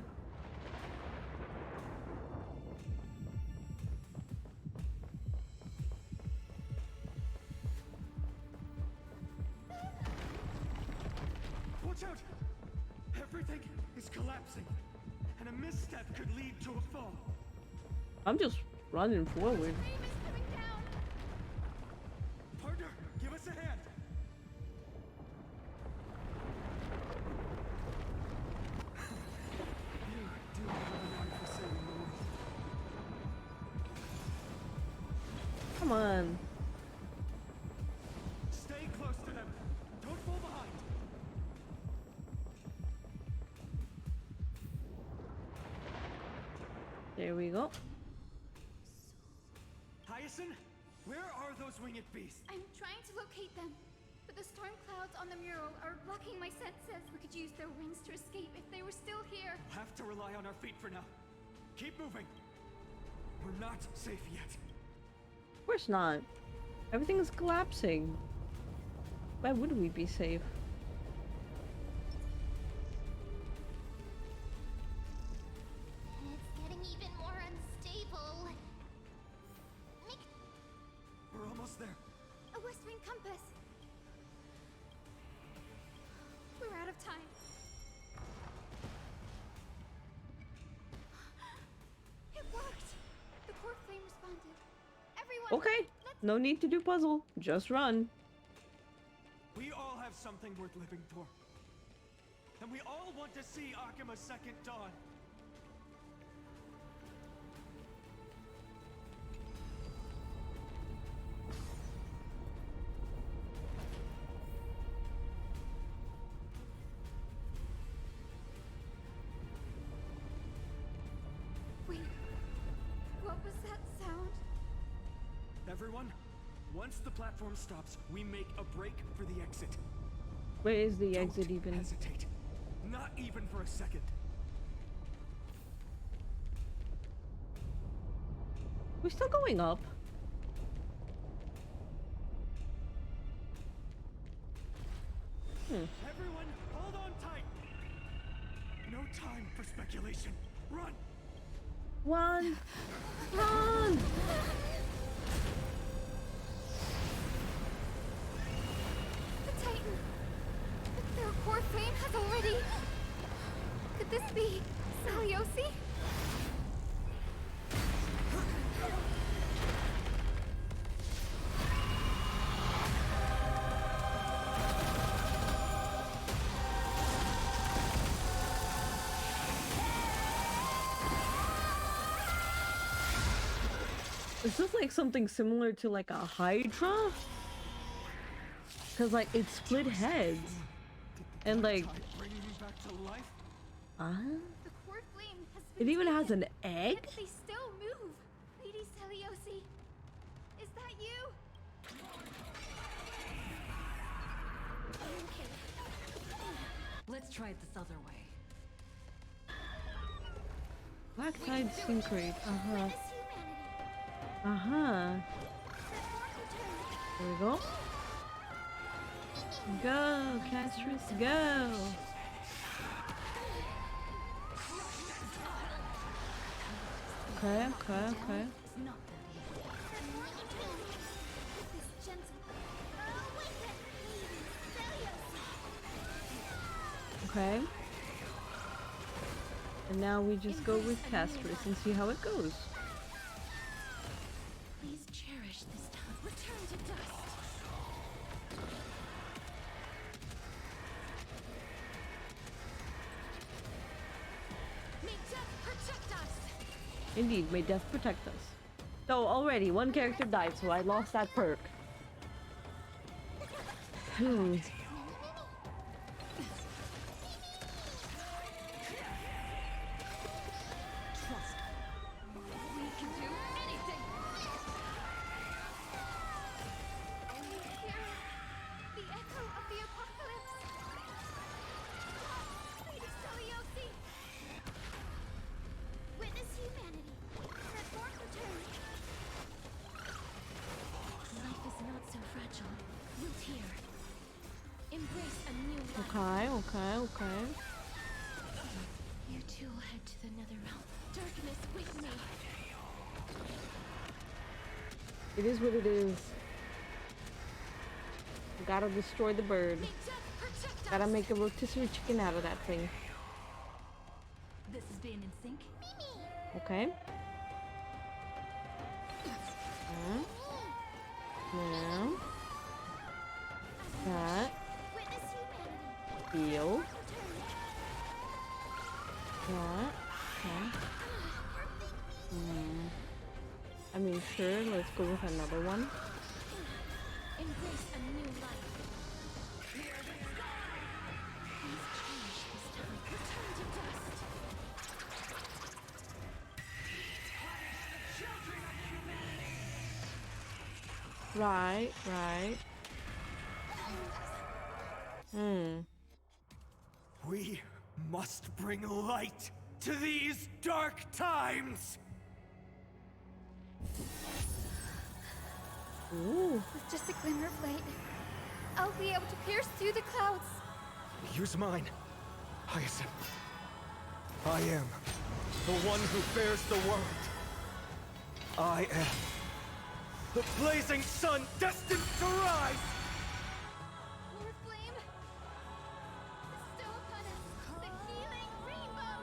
Watch out! Everything is collapsing, and a misstep could lead to a fall. I'm just running forward. Partner, give us a hand. You do have an eye for saving the world. Come on. Stay close to them. Don't fall behind. There we go. Hyacinth, where are those winged beasts? I'm trying to locate them, but the storm clouds on the mural are blocking my senses. We could use their wings to escape if they were still here. We'll have to rely on our feet for now. Keep moving. We're not safe yet. Of course not. Everything is collapsing. Why would we be safe? It's getting even more unstable. We're almost there. A west wing compass. We're out of time. It worked. The core flame responded. Everyone. Okay. No need to do puzzle. Just run. We all have something worth living for. And we all want to see Akima's second dawn. was that sound? Everyone, once the platform stops, we make a break for the exit. Where is the exit even? Hesitate. Not even for a second. We're still going up. Everyone, hold on tight. No time for speculation. Run! Run! Run! The Titan! Their core flame has already... Could this be Saliosi? Is this like something similar to like a Hydra? Cause like it split heads. And like... The core flame has It been even has taken, an egg? yet they still move. Lady Saliosi, is that you? Let's try it this other way. Black Tide Syncrate. Uh-huh. Uh-huh. There we go. Go, Castris, go! Okay, okay, okay. Okay. And now we just go with Castris and see how it goes. Please cherish this time. Return to dust. May death protect us. Indeed, may death protect us. So already one character died, so I lost that perk. We can do anything. The echo of the apocalypse. Lady Saliosi. Witness humanity. Let forth return. Life is not so fragile. Wilt here. Embrace a new life. Okay, okay, okay. You two will head to the nether realm. Darkness with me. It is what it is. We gotta destroy the bird. Gotta make a rotisserie chicken out of that thing. This is being in sync. Okay. Now. That. Heal. That. Okay. I mean, sure, let's go with another one. Embrace a new life. Please cherish this time. Return to dust. Right, right. We must bring light to these dark times! Ooh. With just a glimmer of light, I'll be able to pierce through the clouds. Use mine, Hyacinth. I am the one who bears the world. I am the blazing sun destined to rise! Core flame, bestow upon us the healing rainbow.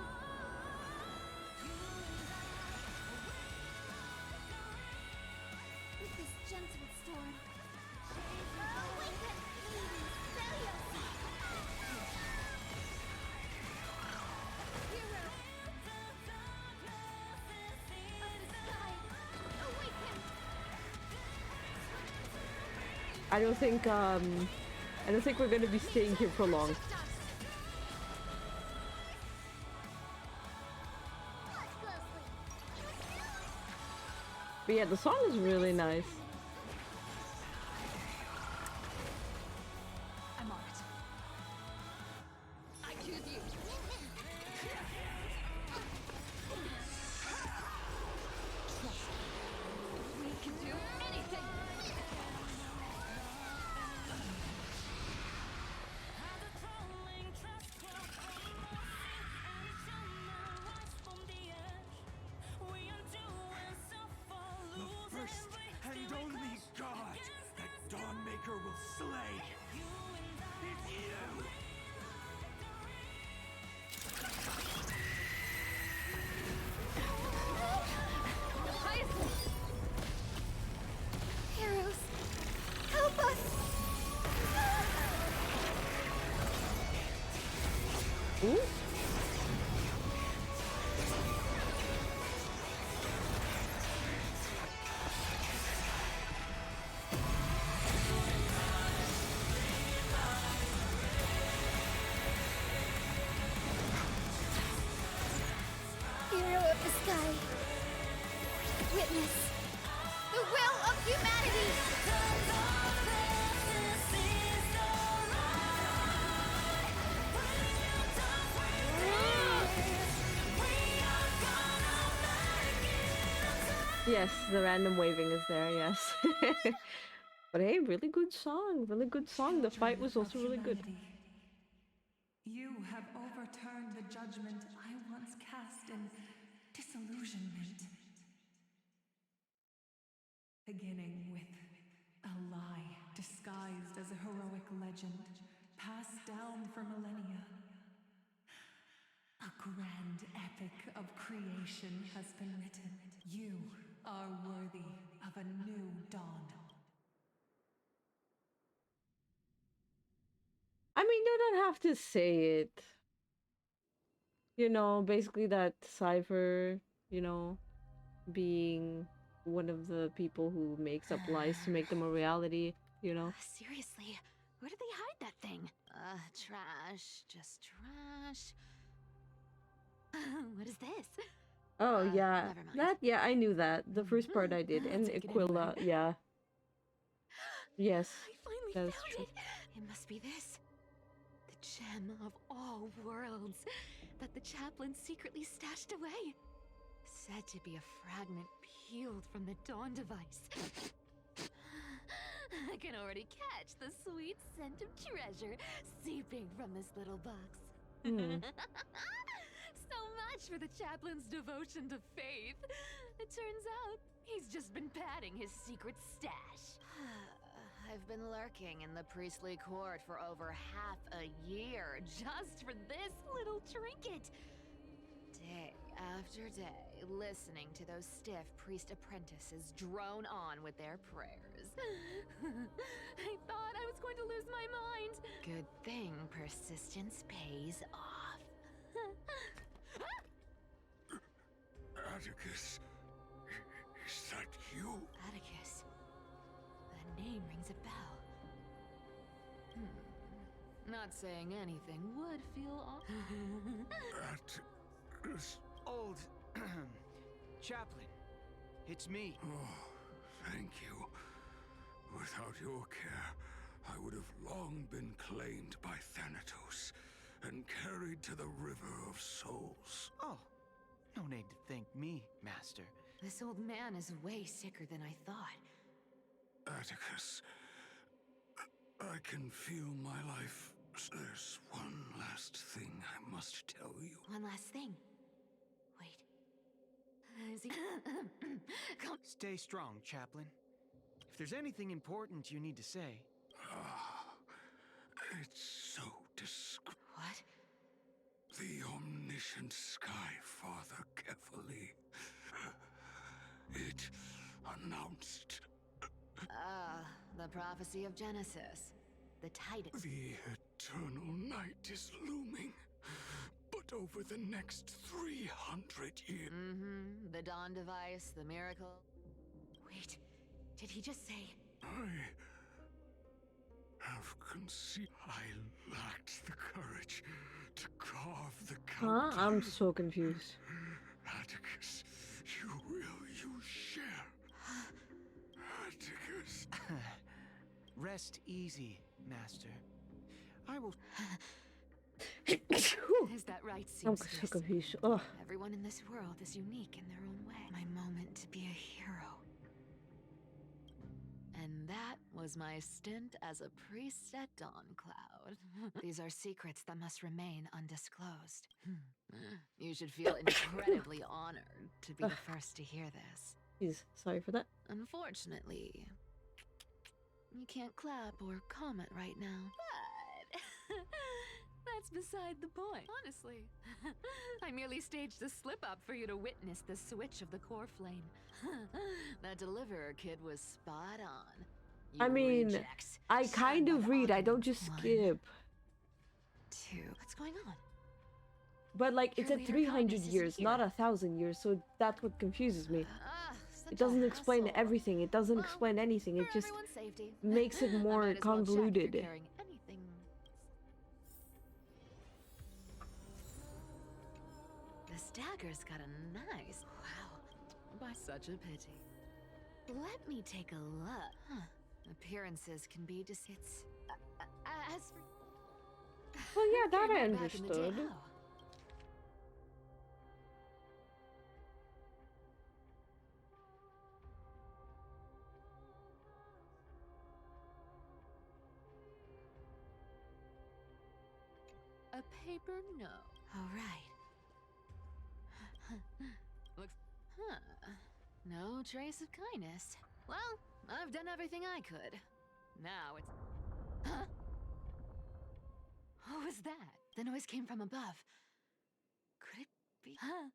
With this gentle storm, awaken Lady Saliosi. Hero of the sky, awaken. I don't think we're gonna be staying here for long. But yeah, the song is really nice. I'm on it. I choose you. Trust me. We can do anything. The first and only god that Dawnmaker will slay is you! Heroes, help us! Ooh. Hero of the sky, witness the will of humanity! Yes, the random waving is there, yes. But hey, really good song, really good song. The fight was also really good. You have overturned the judgment I once cast in disillusionment. Beginning with a lie disguised as a heroic legend, passed down for millennia. A grand epic of creation has been written. You are worthy of a new dawn. I mean, you don't have to say it. You know, basically that Cypher, you know, being one of the people who makes up lies to make them a reality, you know. Seriously, where did they hide that thing? Trash. Just trash. What is this? Oh yeah, never mind. that yeah, I knew that. The first part I did, I'll and take it Aquila, anyway. yeah. Yes, I finally that's found true. it. It must be this. The gem of all worlds that the chaplain secretly stashed away. Said to be a fragment peeled from the Dawn device. I can already catch the sweet scent of treasure seeping from this little box. Hmm. So much for the chaplain's devotion to faith. It turns out he's just been padding his secret stash. I've been lurking in the priestly court for over half a year just for this little trinket. Day after day, listening to those stiff priest apprentices drone on with their prayers. I thought I was going to lose my mind. Good thing persistence pays off. Atticus, is that you? Atticus. That name rings a bell. Not saying anything would feel off. Atticus. Old chaplain, it's me. Oh, thank you. Without your care, I would have long been claimed by Thanatos and carried to the River of Souls. Oh, no need to thank me, Master. This old man is way sicker than I thought. Atticus, I can feel my life. There's one last thing I must tell you. One last thing. Wait. Is he... Come. Stay strong, chaplain. If there's anything important you need to say... It's so discreet. What? The omniscient Sky Father carefully. It announced... The prophecy of Genesis. The Titan. The eternal night is looming. But over the next 300 years... The Dawn device, the miracle. Wait, did he just say... I have conceived... I lacked the courage to carve the Huh? I'm so confused. Atticus, you share. Rest easy, Master. I will... Is that right, I'm seamstress? so confused. Ugh. Everyone in this world is unique in their own way. My moment to be a hero. And that was my stint as a priest at Dawncloud. These are secrets that must remain undisclosed. You should feel incredibly honored to be the first to hear this. Jeez, sorry for that. Unfortunately, you can't clap or comment right now. But that's beside the point, honestly. I merely staged a slip-up for you to witness the switch of the core flame. That Deliverer kid was spot on. You I mean, rejects. I kind of read, I don't just skip. 2. What's going on? But like, Your it's at leader 300 Kindness isn't years, here. not 1,000 years, so that's what confuses me. Such It doesn't a explain hassle. everything, it doesn't Well, explain anything, it for just everyone's safety. makes it I more might as well check if you're convoluted. carrying anything. This dagger's got a nice... Wow. By such a pity. Let me take a look. Huh. Appearances can be deceits. As for... Well, yeah, that Okay, I back in the day- understood. Oh. A paper note. All right. Looks... Huh. No trace of kindness. Well, I've done everything I could. Now it's... Huh? What was that? The noise came from above. Could it be... Huh?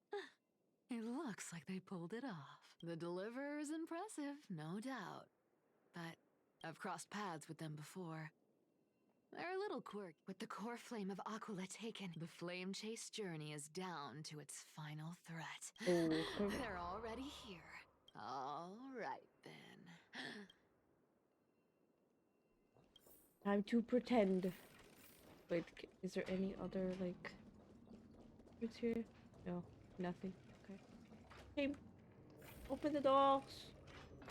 It looks like they pulled it off. The Deliverer is impressive, no doubt. But I've crossed paths with them before. They're a little quirky. With the core flame of Aquila taken, the flame chase journey is down to its final threat. Oh. They're already here. All right, then. Time to pretend. Wait, is there any other, like... What's here? No, nothing. Okay. Hey, open the doors.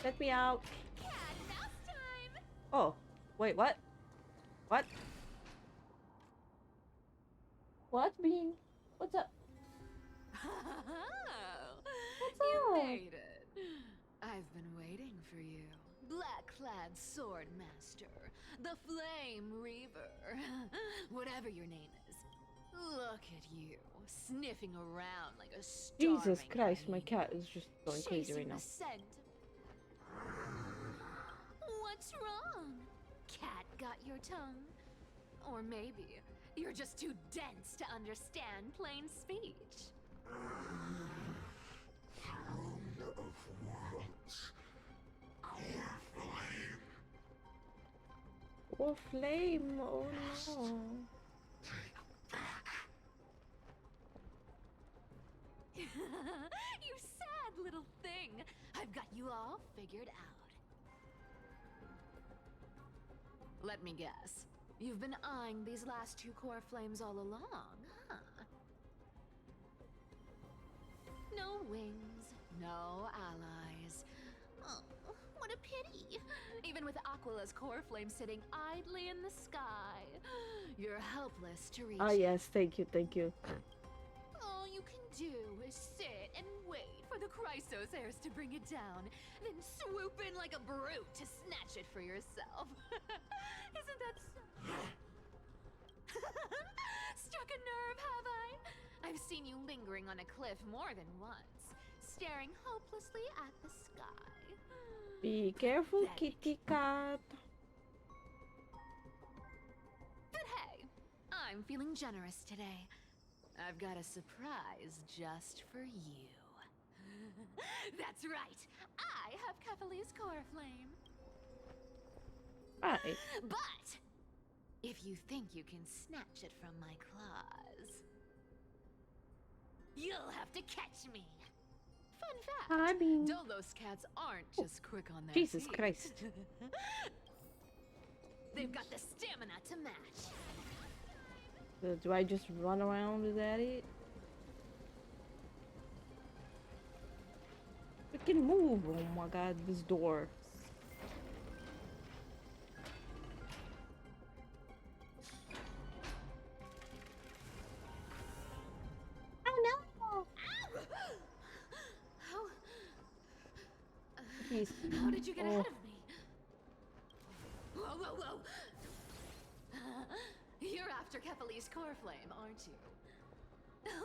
Let me out. Cat and mouse time! Oh, wait, what? What? What being? What's up? You up? made it. I've been waiting for you. Black-clad sword master, the Flame Reaver, whatever your name is. Look at you, sniffing around like a starving Jesus Christ, my hyena. cat is just going crazy Chasing right now. the scent. What's wrong? Cat got your tongue? Or maybe you're just too dense to understand plain speech. Throne of Worlds. Oh, flame! Oh no! You sad little thing! I've got you all figured out. Let me guess. You've been eyeing these last 2 core flames all along, huh? No wings, no allies. Oh, what a pity. Even with Aquila's core flame sitting idly in the sky, you're helpless to reach Ah it. yes, thank you, thank you. All you can do is sit and wait for the Chrysos heirs to bring it down, then swoop in like a brute to snatch it for yourself. Isn't that so? Struck a nerve, have I? I've seen you lingering on a cliff more than once, staring hopelessly at the sky. Be careful, kitty cat. But hey, I'm feeling generous today. I've got a surprise just for you. That's right. I have Kefali's core flame. Right. But if you think you can snatch it from my claws, you'll have to catch me. Fun fact. I mean... Dolos cats aren't just quick on their Jesus feet. Christ. They've got the stamina to match. Do I just run around? Is that it? We can move. Oh my god, this door. Jeez. How did you get Oh. ahead of me? Whoa, whoa, whoa! You're after Kefali's core flame, aren't you?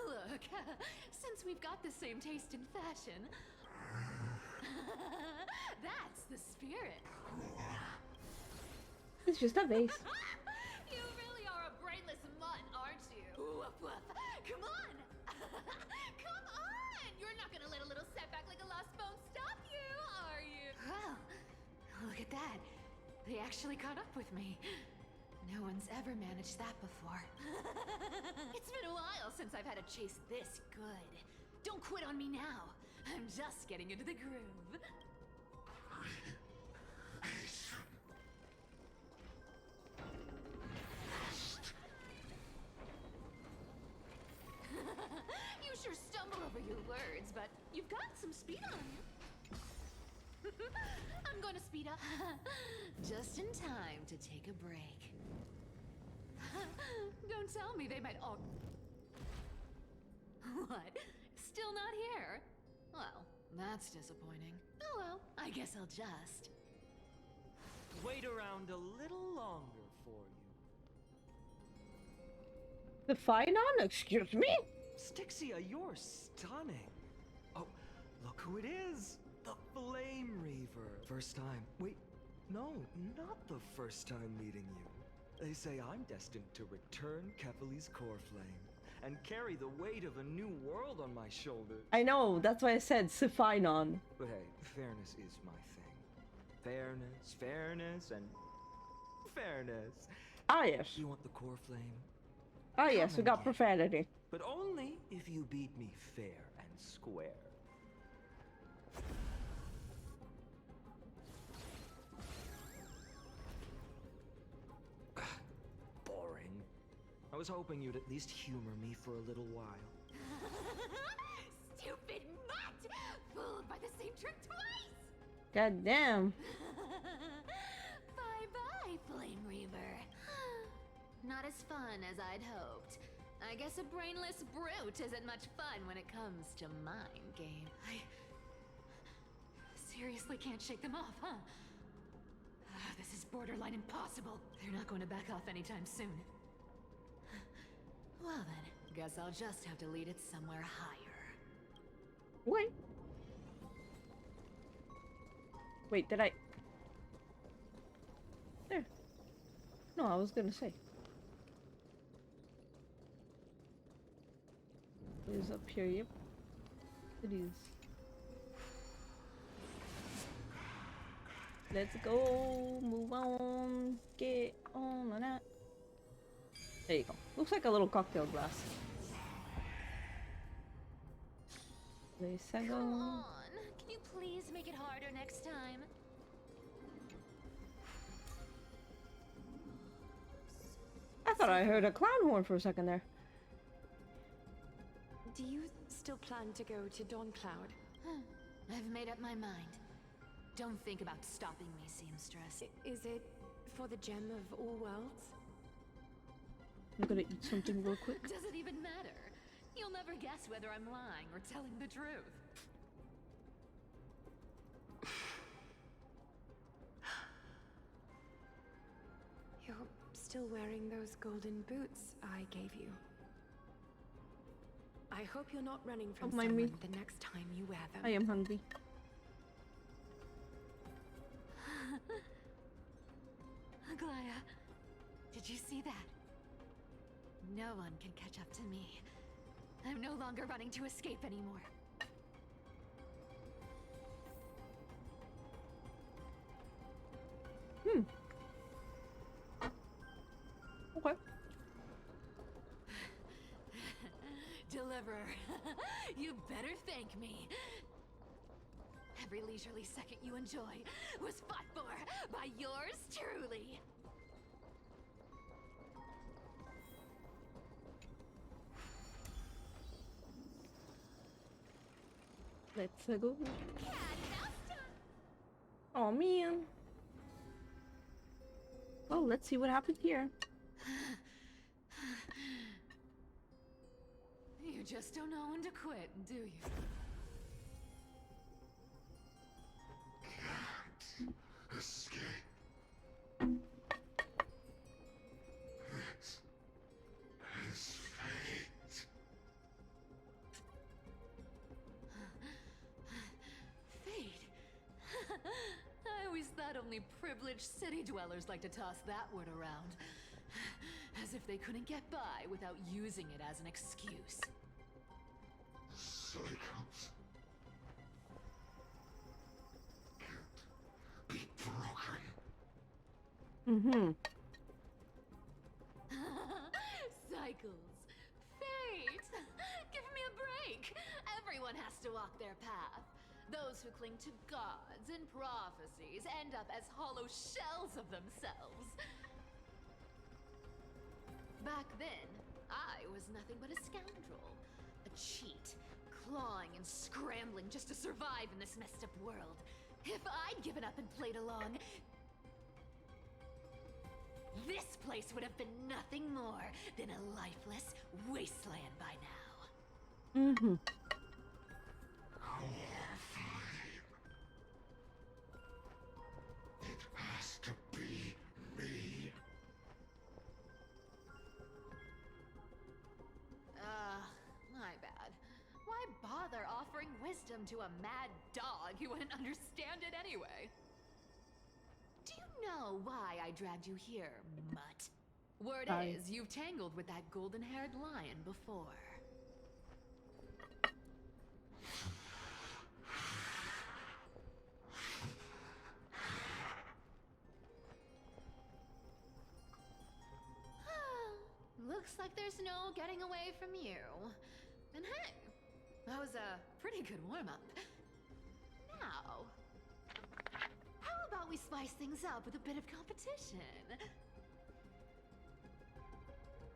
Look, since we've got the same taste in fashion, that's the spirit. It's just a vase. You really are a brainless mutt, aren't you? Woof woof. Come on! Come on! You're not gonna let a little setback like a lost bone stop you, are you? Well, look at that. They actually caught up with me. No one's ever managed that before. It's been a while since I've had a chase this good. Don't quit on me now. I'm just getting into the groove. You sure stumble over your words, but you've got some speed on you. I'm gonna speed up. Just in time to take a break. Don't tell me they might all... What? Still not here? Well, that's disappointing. Oh well, I guess I'll just... Wait around a little longer for you. The Phynon? Excuse me? Stixia, you're stunning. Oh, look who it is. The Flame Reaver. First time. Wait, no, not the first time meeting you. They say I'm destined to return Kefali's core flame and carry the weight of a new world on my shoulders. I know, that's why I said Phynon. But hey, fairness is my thing. Fairness, and fairness. Ah, yes. You want the core flame? Ah, yes, we Come got and get it. profanity. But only if you beat me fair and square. Boring. I was hoping you'd at least humor me for a little while. Stupid mutt! Fooled by the same trick twice! God damn. Bye-bye, Flame Reaver. Not as fun as I'd hoped. I guess a brainless brute isn't much fun when it comes to mind game. I seriously can't shake them off, huh? This is borderline impossible. They're not going to back off anytime soon. Well then, guess I'll just have to lead it somewhere higher. Wait. Wait, did I... There. No, I was gonna say. It is up here, yep. It is. Let's go, move on, get on that. There you go. Looks like a little cocktail glass. Come on, can you please make it harder next time? I thought I heard a clown horn for a second there. Do you still plan to go to Dawncloud? I've made up my mind. Don't think about stopping me, seamstress. Is it for the gem of all worlds? I'm gonna eat something real quick. Does it even matter? You'll never guess whether I'm lying or telling the truth. You're still wearing those golden boots I gave you. I hope you're not running from Don't mind me. someone the next time you wear them. I am hungry. Aglaya, did you see that? No one can catch up to me. I'm no longer running to escape anymore. Okay. Deliverer, you better thank me. Every leisurely second you enjoy was fought for by yours truly. Let's go. Oh man. Oh, let's see what happened here. You just don't know when to quit, do you? only privileged city dwellers like to toss that word around. As if they couldn't get by without using it as an excuse. Cycles can't be broken. Mm-hmm. Cycles. Fate! Give me a break! Everyone has to walk their path. Those who cling to gods and prophecies end up as hollow shells of themselves. Back then, I was nothing but a scoundrel. A cheat, clawing and scrambling just to survive in this messed up world. If I'd given up and played along, this place would have been nothing more than a lifeless wasteland by now. Mm-hmm. It has to be me. My bad. Why bother offering wisdom to a mad dog who wouldn't understand it anyway? Do you know why I dragged you here, mutt? Word is, you've tangled with that golden-haired lion before. Looks like there's no getting away from you. And hey, that was a pretty good warm-up. Now, how about we spice things up with a bit of competition?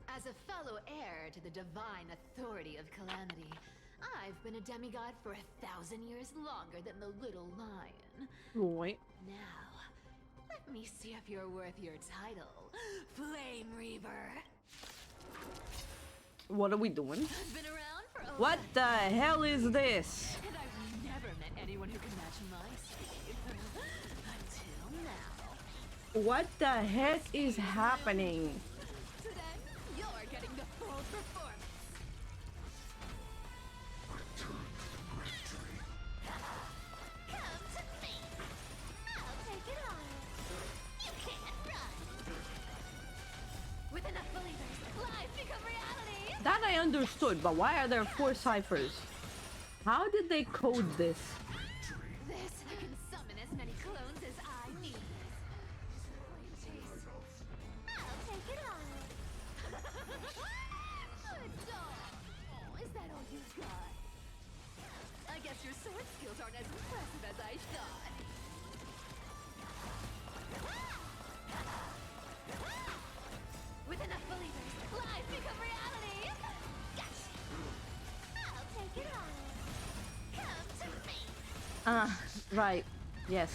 As a fellow heir to the divine authority of Calamity, I've been a demigod for 1,000 years longer than the little lion. Right. Now, let me see if you're worth your title, Flame Reaver. What are we doing? I've been around for over What the hell is this? and I've never met anyone who can match my speed. Until now. What the heck is happening? Today, you're getting the full performance. Come to me. I'll take it all. You can't run. With enough believers, lies become reality. That I understood, but why are there 4 ciphers? How did they code this? This can summon as many clones as I need. I'll take it all. Good dog. Oh, is that all you've got? I guess your sword skills aren't as impressive as I thought. With enough believers, lies become reality. Gotcha. I'll take it all. Come to me. Right. Yes.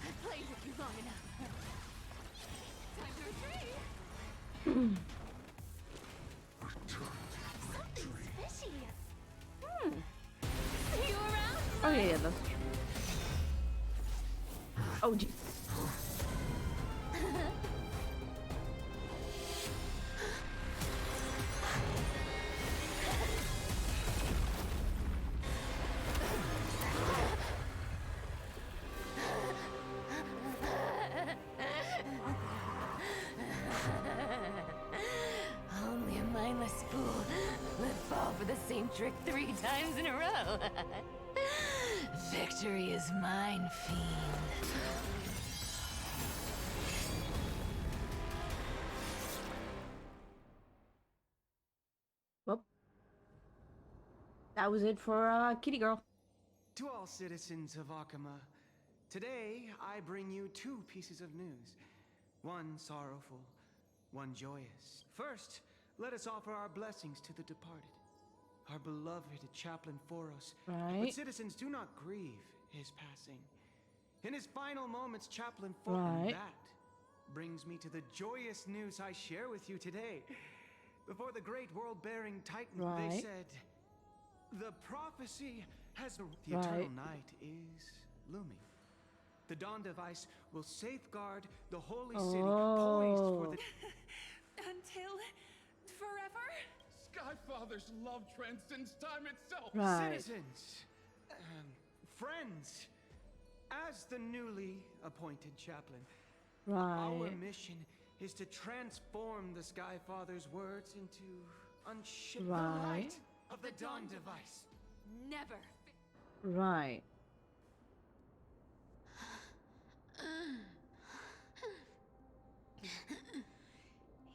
I've played with you long enough. Time to retreat. Something's fishy. See you around. Oh yeah, that's true. Oh geez. Only a mindless fool would fall for the same trick 3 times in a row. Victory is mine, fiend. Well, that was it for Kitty Girl. To all citizens of Akama, today I bring you 2 pieces of news. One sorrowful, one joyous. First, let us offer our blessings to the departed, our beloved chaplain Amphoreus. Right. But citizens, do not grieve his passing. In his final moments, Chaplain Amphoreus, Right. that brings me to the joyous news I share with you today. Before the great world-bearing Titan, Right. they said, the prophecy has the Right. eternal night is looming. The dawn device will safeguard the holy city, poised for the Until forever? Skyfather's love transcends time itself. Right. Citizens, Friends, as the newly appointed chaplain, our Right. mission is to transform the Sky Father's words into unship the Right. light of the Dawn device. Never. Right.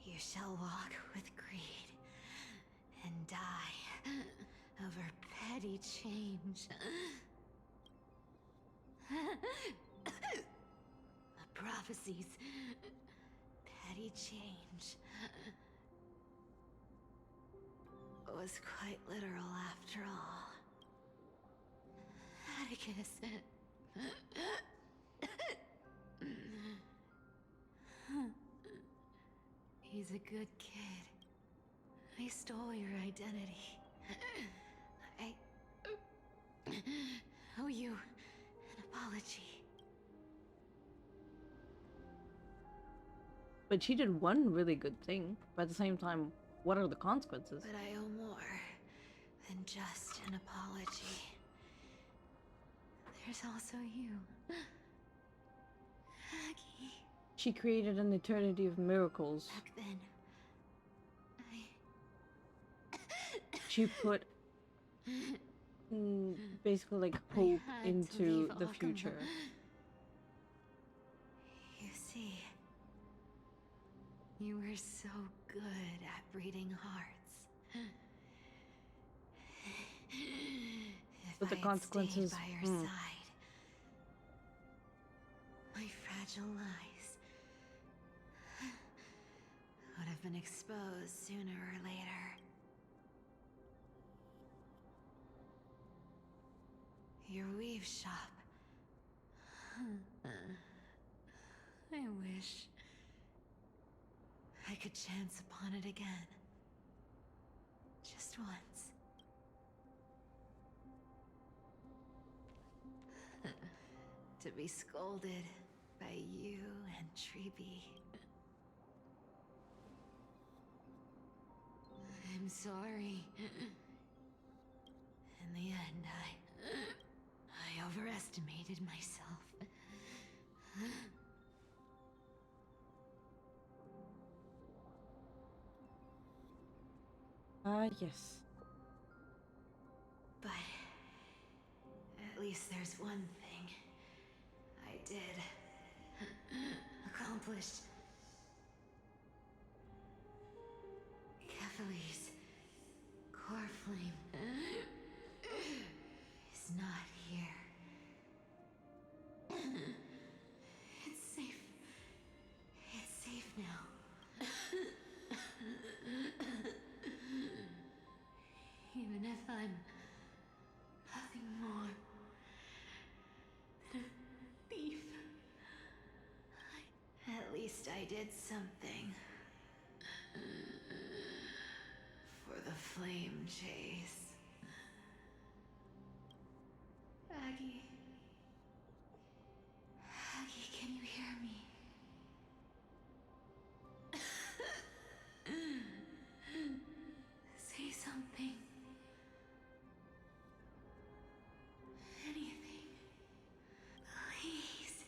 You shall walk with greed and die over petty change. The prophecies. Petty change. Was quite literal after all. Atticus. He's a good kid. I stole your identity. I owe you an apology. But she did one really good thing. But at the same time, what are the consequences? But I owe more than just an apology. There's also you. Aggie. She created an eternity of miracles. Back then, She put basically like hope had to into leave the Alchema. future. You see, you were so good at breeding hearts. If But the I had consequences, stayed by your side, my fragile lies would have been exposed sooner or later. Your weave shop. I wish I could chance upon it again. Just once. To be scolded by you and Treeby. I'm sorry. In the end, I overestimated myself. Yes. But at least there's one thing I did accomplish. Kephalese core flame is not here. It's safe. It's safe now. Even if I'm nothing more than a thief, at least I did something for the flame chase. Aggie. Aggie, can you hear me? Say something. Anything. Please.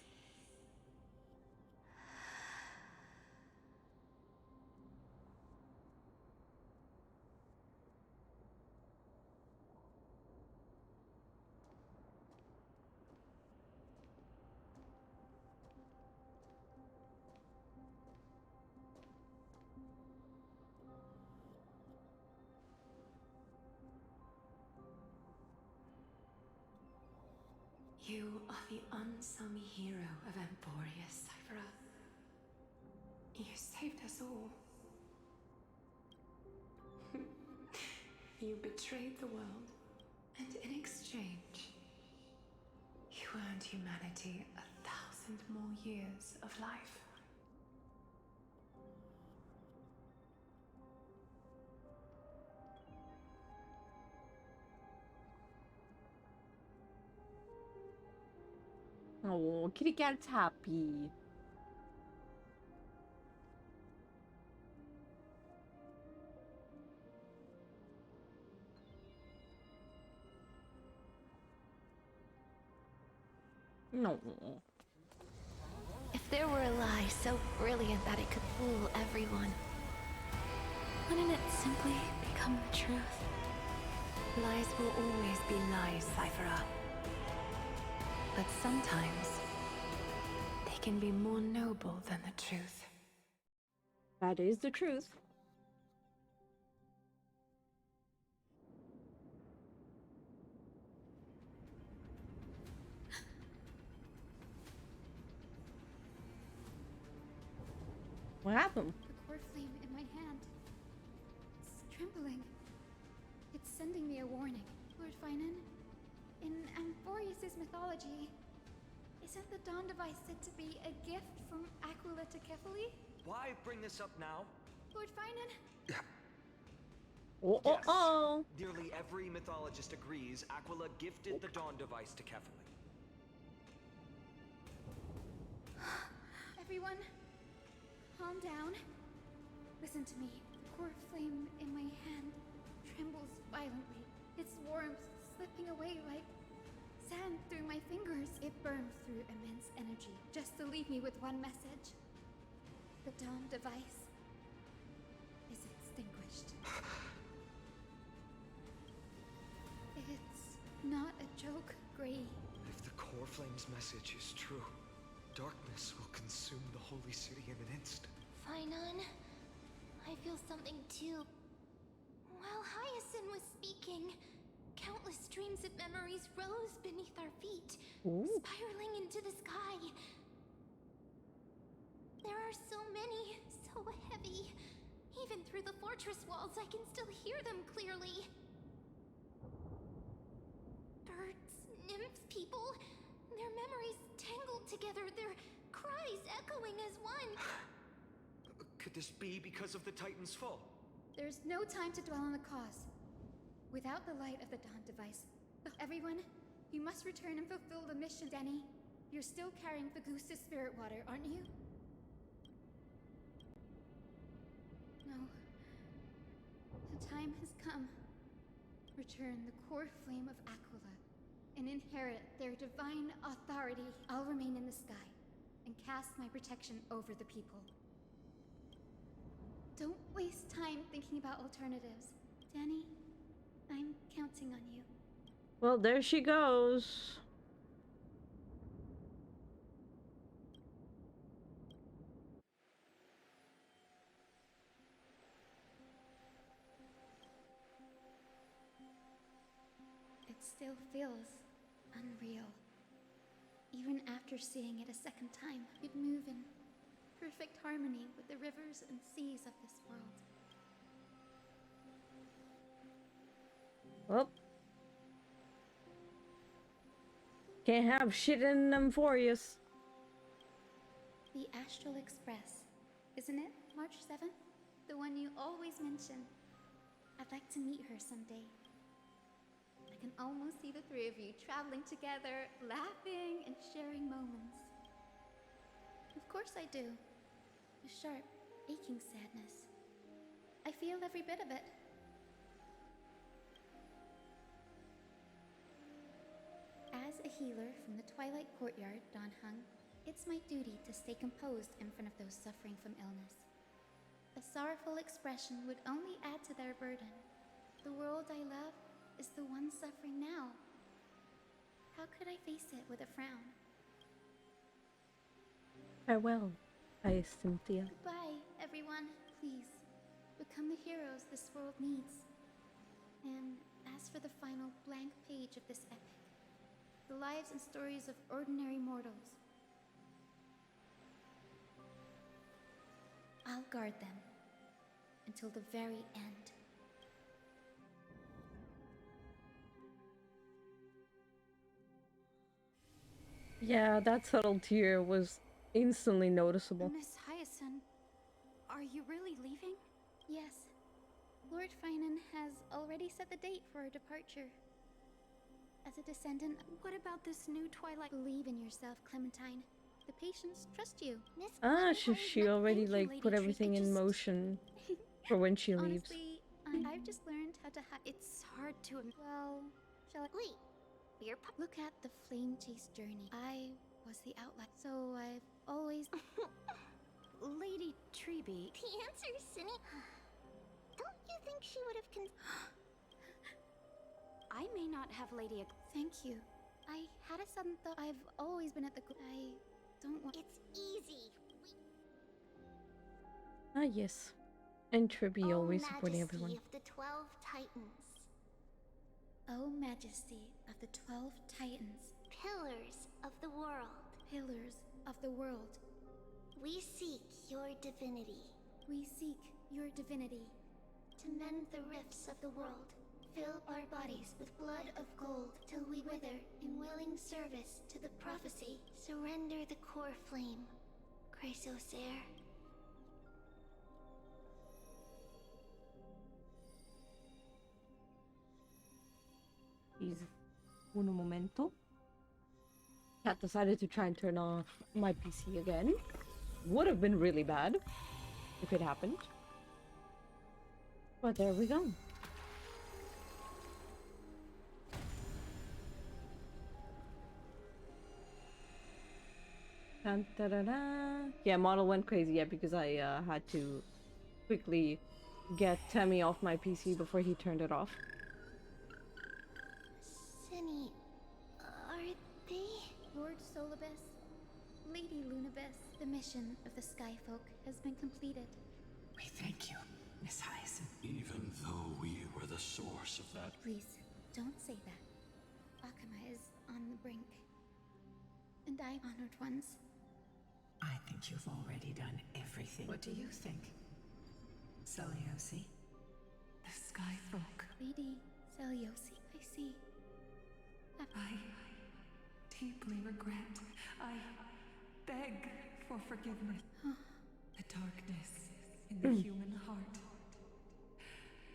You are the unsung hero of Amphoreus, Cypher. You saved us all. You betrayed the world, and in exchange, you earned humanity 1,000 more years of life. Oh, kitty cat's happy. No. If there were a lie so brilliant that it could fool everyone, wouldn't it simply become the truth? Lies will always be lies, Cyphera. But sometimes, they can be more noble than the truth. That is the truth. What happened? The core flame in my hand. It's trembling. It's sending me a warning. Lord Finan, in Amphoreus' mythology, isn't the Dawn device said to be a gift from Aquila to Kefali? Why bring this up now? Lord Finan? Oh. Nearly every mythologist agrees Aquila gifted the Dawn device to Kefali. Everyone, calm down. Listen to me. The core flame in my hand trembles violently. Its warmth slipping away like sand through my fingers. It burns through immense energy just to leave me with one message. The Dawn device is extinguished. It's not a joke, Gray. If the core flame's message is true, darkness will consume the holy city in an instant. Finan, I feel something too. While Hyacinth was speaking, countless streams of memories rose beneath our feet, spiraling into the sky. There are so many, so heavy. Even through the fortress walls, I can still hear them clearly. Birds, nymphs, people, their memories tangled together, their cries echoing as one. Could this be because of the Titan's fall? There's no time to dwell on the cause. Without the light of the Dawn device, everyone, you must return and fulfill the mission. Denny, you're still carrying Fagusta's spirit water, aren't you? No. The time has come. Return the core flame of Aquila and inherit their divine authority. I'll remain in the sky and cast my protection over the people. Don't waste time thinking about alternatives. Danny, I'm counting on you. Well, there she goes. It still feels unreal. Even after seeing it a second time, you'd move in perfect harmony with the rivers and seas of this world. Well, can't have shit in Amphoreus. The Astral Express, isn't it? March 7th? The one you always mention. I'd like to meet her someday. I can almost see the three of you traveling together, laughing and sharing moments. Of course I do. A sharp, aching sadness. I feel every bit of it. As a healer from the Twilight Courtyard, Don Hung, it's my duty to stay composed in front of those suffering from illness. A sorrowful expression would only add to their burden. The world I love is the one suffering now. How could I face it with a frown? Farewell, Cynthia. Goodbye, everyone. Please, become the heroes this world needs. And as for the final blank page of this epic, the lives and stories of ordinary mortals, I'll guard them until the very end. Yeah, that subtle tear was instantly noticeable. Miss Hyacinth, are you really leaving? Yes. Lord Finan has already set the date for our departure. As a descendant, what about this new Twilight? Believe in yourself, Clementine. The patients trust you. Miss She already like put everything in motion for when she leaves. Honestly, I've just learned how to it's hard to. Well, shall I? Wait. Look at the flame chase journey. I was the outlet. So I've always... Lady Treby. The answer, Cindy. Don't you think she would have I may not have Lady... Thank you. I had a sudden thought. I've always been at the... I don't want... It's easy. Ah, yes. And Tribby O always supporting Majesty everyone. of the 12 Titans. O Majesty of the 12 Titans. Pillars of the world. Pillars of the world. We seek your divinity. We seek your divinity. To mend the rifts of the world. Fill our bodies with blood of gold till we wither in willing service to the prophecy. Surrender the core flame. Chrysosair. Please. Un momento. Cat decided to try and turn off my PC again. Would have been really bad if it happened. But there we go. Dun, da, da, da. Yeah, model went crazy, yeah, because I had to quickly get Temmie off my PC before he turned it off. Cindy, are they... Lord Solibus, Lady Lunabis, the mission of the Skyfolk has been completed. We thank you, Miss Hyacinth. Even though we were the source of that. Please, don't say that. Akama is on the brink. And I, honored ones. I think you've already done everything. What do you think? Seliosi? The Skyfolk. Lady Seliosi, I see. I deeply regret. I beg for forgiveness. The darkness in the human heart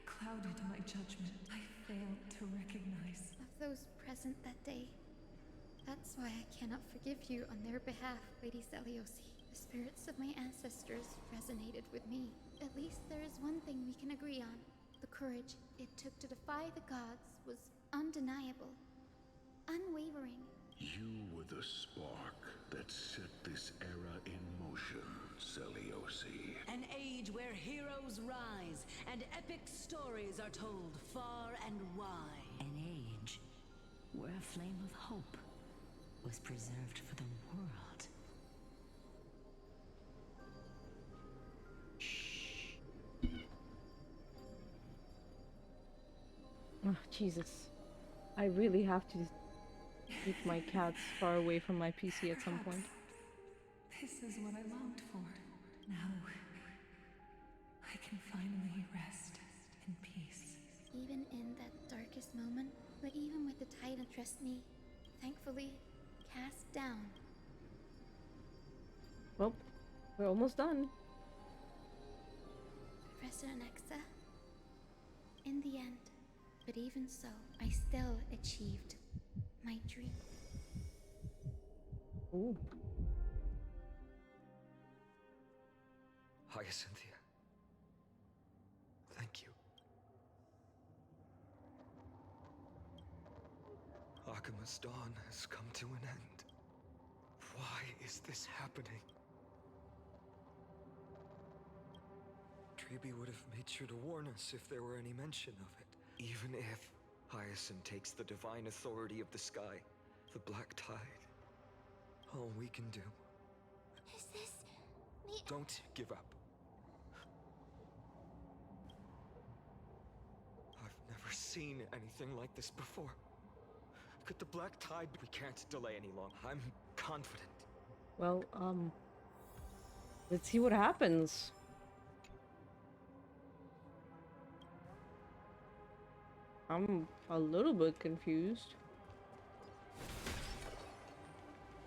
clouded my judgment. I failed to recognize. Of those present that day. That's why I cannot forgive you on their behalf, Lady Seliosi. The spirits of my ancestors resonated with me. At least there is one thing we can agree on. The courage it took to defy the gods was undeniable. Unwavering. You were the spark that set this era in motion, Seliosi. An age where heroes rise and epic stories are told far and wide. An age where a flame of hope was preserved for the world. Shh. Oh, Jesus. I really have to keep my cats far away from my PC at some point. This is what I longed for. Now, I can finally rest in peace. Even in that darkest moment, but even with the Titan trust me, thankfully, cast down. Well, we're almost done. Professor Nexa, in the end, but even so, I still achieved my dream. Ooh. Hyacinthia. Thank you. Akama's dawn has come to an end. Why is this happening? Treby would have made sure to warn us if there were any mention of it. Even if Hyacinth takes the divine authority of the sky, the black tide, all we can do... Is this... the... Don't give up. I've never seen anything like this before. Could the black tide... We can't delay any longer. I'm confident. Well, let's see what happens. I'm a little bit confused.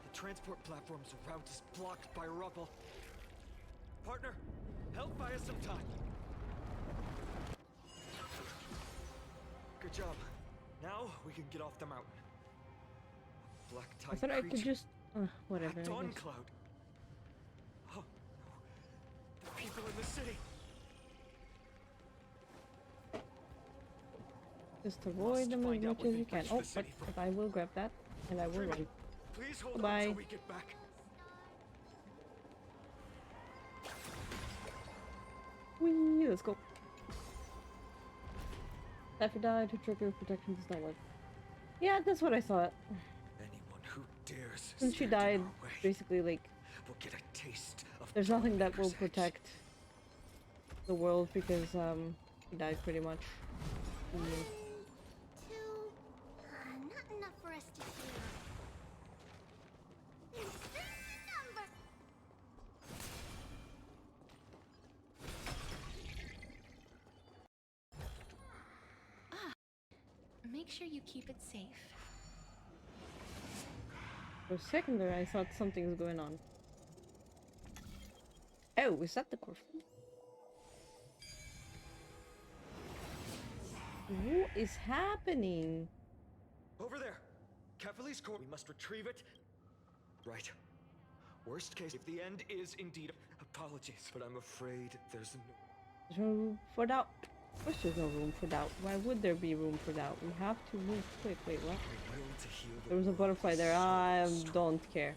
The transport platform's route is blocked by rubble. Partner, help buy us some time. Good job. Now we can get off the mountain. Black tide I thought I could creature. just... whatever, I Dawn guess. cloud. Oh, no. The people in the city. Just avoid them as find out much what as they you can. breached Oh, the city but I will grab that, and I will run. Please hold on Bye. till we get back. Whee, let's go. After died, her trigger protection does not work. Yeah, that's what I thought. Anyone who dares Since she stand in died, our way basically, like, will get a taste of there's nothing that will Dawnmaker's edge. protect the world because, she died pretty much. Two. Not enough for us to share. Number. Make sure you keep it safe. For a second there, I thought something was going on. Oh, is that the core? What is happening? Over there! Kefali's core. We must retrieve it. Right. Worst case, if the end is indeed... Apologies, but I'm afraid there's no room for doubt. Of course there's no room for doubt. Why would there be room for doubt? We have to move quick. Wait, what? There was a butterfly there. I don't care.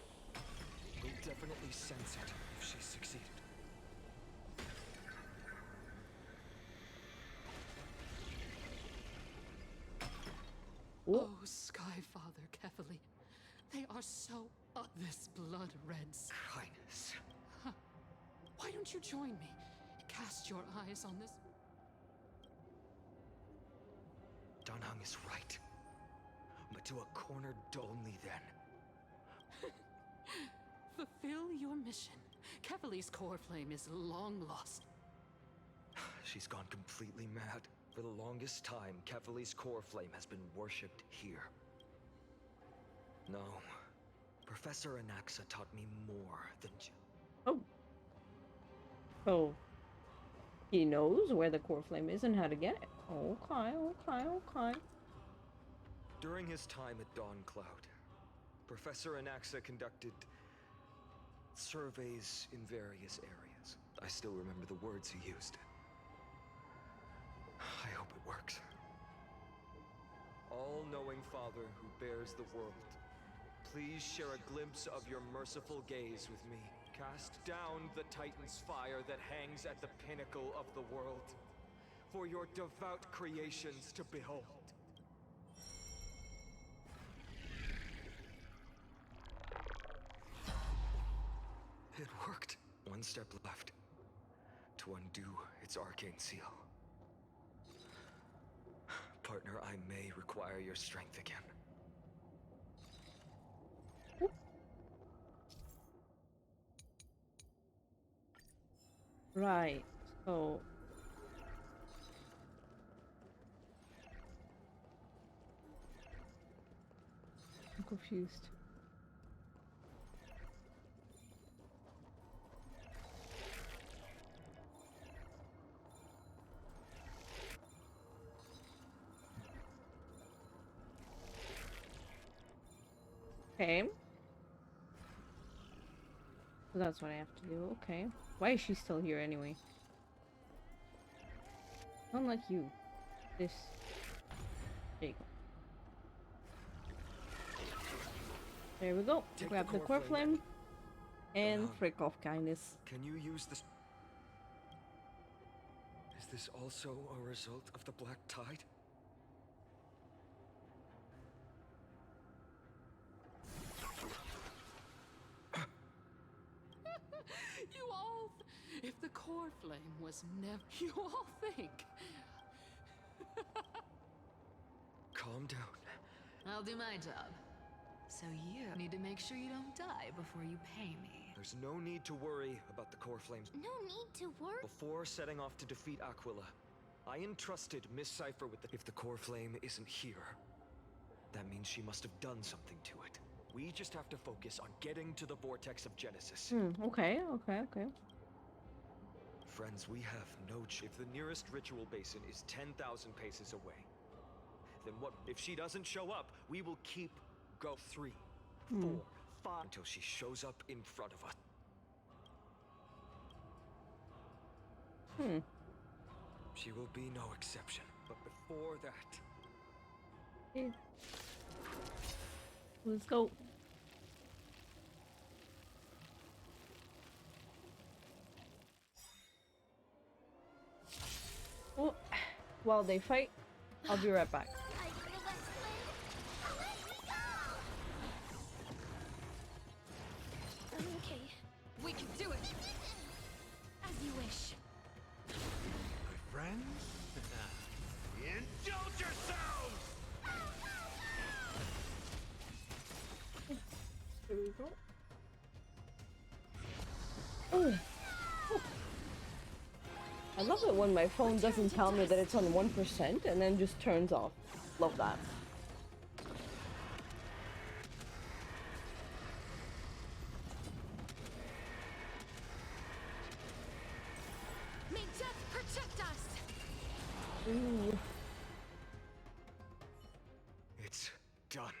We'll definitely sense it if she succeeded. Oh, Skyfather Kefali, they are so this blood reds. Highness. Huh. Why don't you join me? Cast your eyes on this. Danhang is right. But to a cornered only then. Fulfill your mission. Kefali's core flame is long lost. She's gone completely mad. For the longest time, Kefali's core flame has been worshipped here. No. Professor Anaxa taught me more than Oh. Oh. He knows where the core flame is and how to get it. Okay. During his time at Dawn Cloud, Professor Anaxa conducted surveys in various areas. I still remember the words he used. I hope it works. All-knowing Father who bears the world, please share a glimpse of your merciful gaze with me. Cast down the Titan's fire that hangs at the pinnacle of the world, for your devout creations to behold. It worked. One step left to undo its arcane seal. Partner, I may require your strength again. Right, so... I'm confused. Okay. So that's what I have to do, okay. Why is she still here anyway? Unlike you. This. There you go. There we go. Grab the core flame. And frick off, kindness. Can you use this? Is this also a result of the Black Tide? You all, if the core flame was never, you all think. Calm down. I'll do my job. So you need to make sure you don't die before you pay me. There's no need to worry about the core flames. No need to worry. Before setting off to defeat Aquila, I entrusted Miss Cipher with the... If the core flame isn't here, that means she must have done something to it. We just have to focus on getting to the vortex of Genesis. Okay. Friends, we have no if the nearest ritual basin is 10,000 paces away, then what if she doesn't show up? We will keep go 3, 4, 5 until she shows up in front of us. She will be no exception. But before that... Let's go. while they fight. I'll be right back. Okay, we can do it. As you wish. My friends, indulge yourselves! Here we go. Oh. I love it when my phone doesn't tell me that it's on 1% and then just turns off. Love that. May death protect us. Ooh. It's done.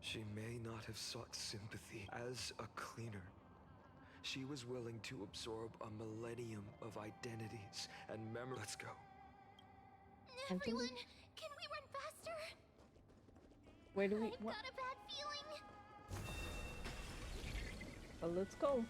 She may not have sought sympathy as a cleaner. She was willing to absorb a millennium of identities and memories. Let's go. Everyone, can we run faster? Where do we? I've What? got a bad feeling. Well, let's go.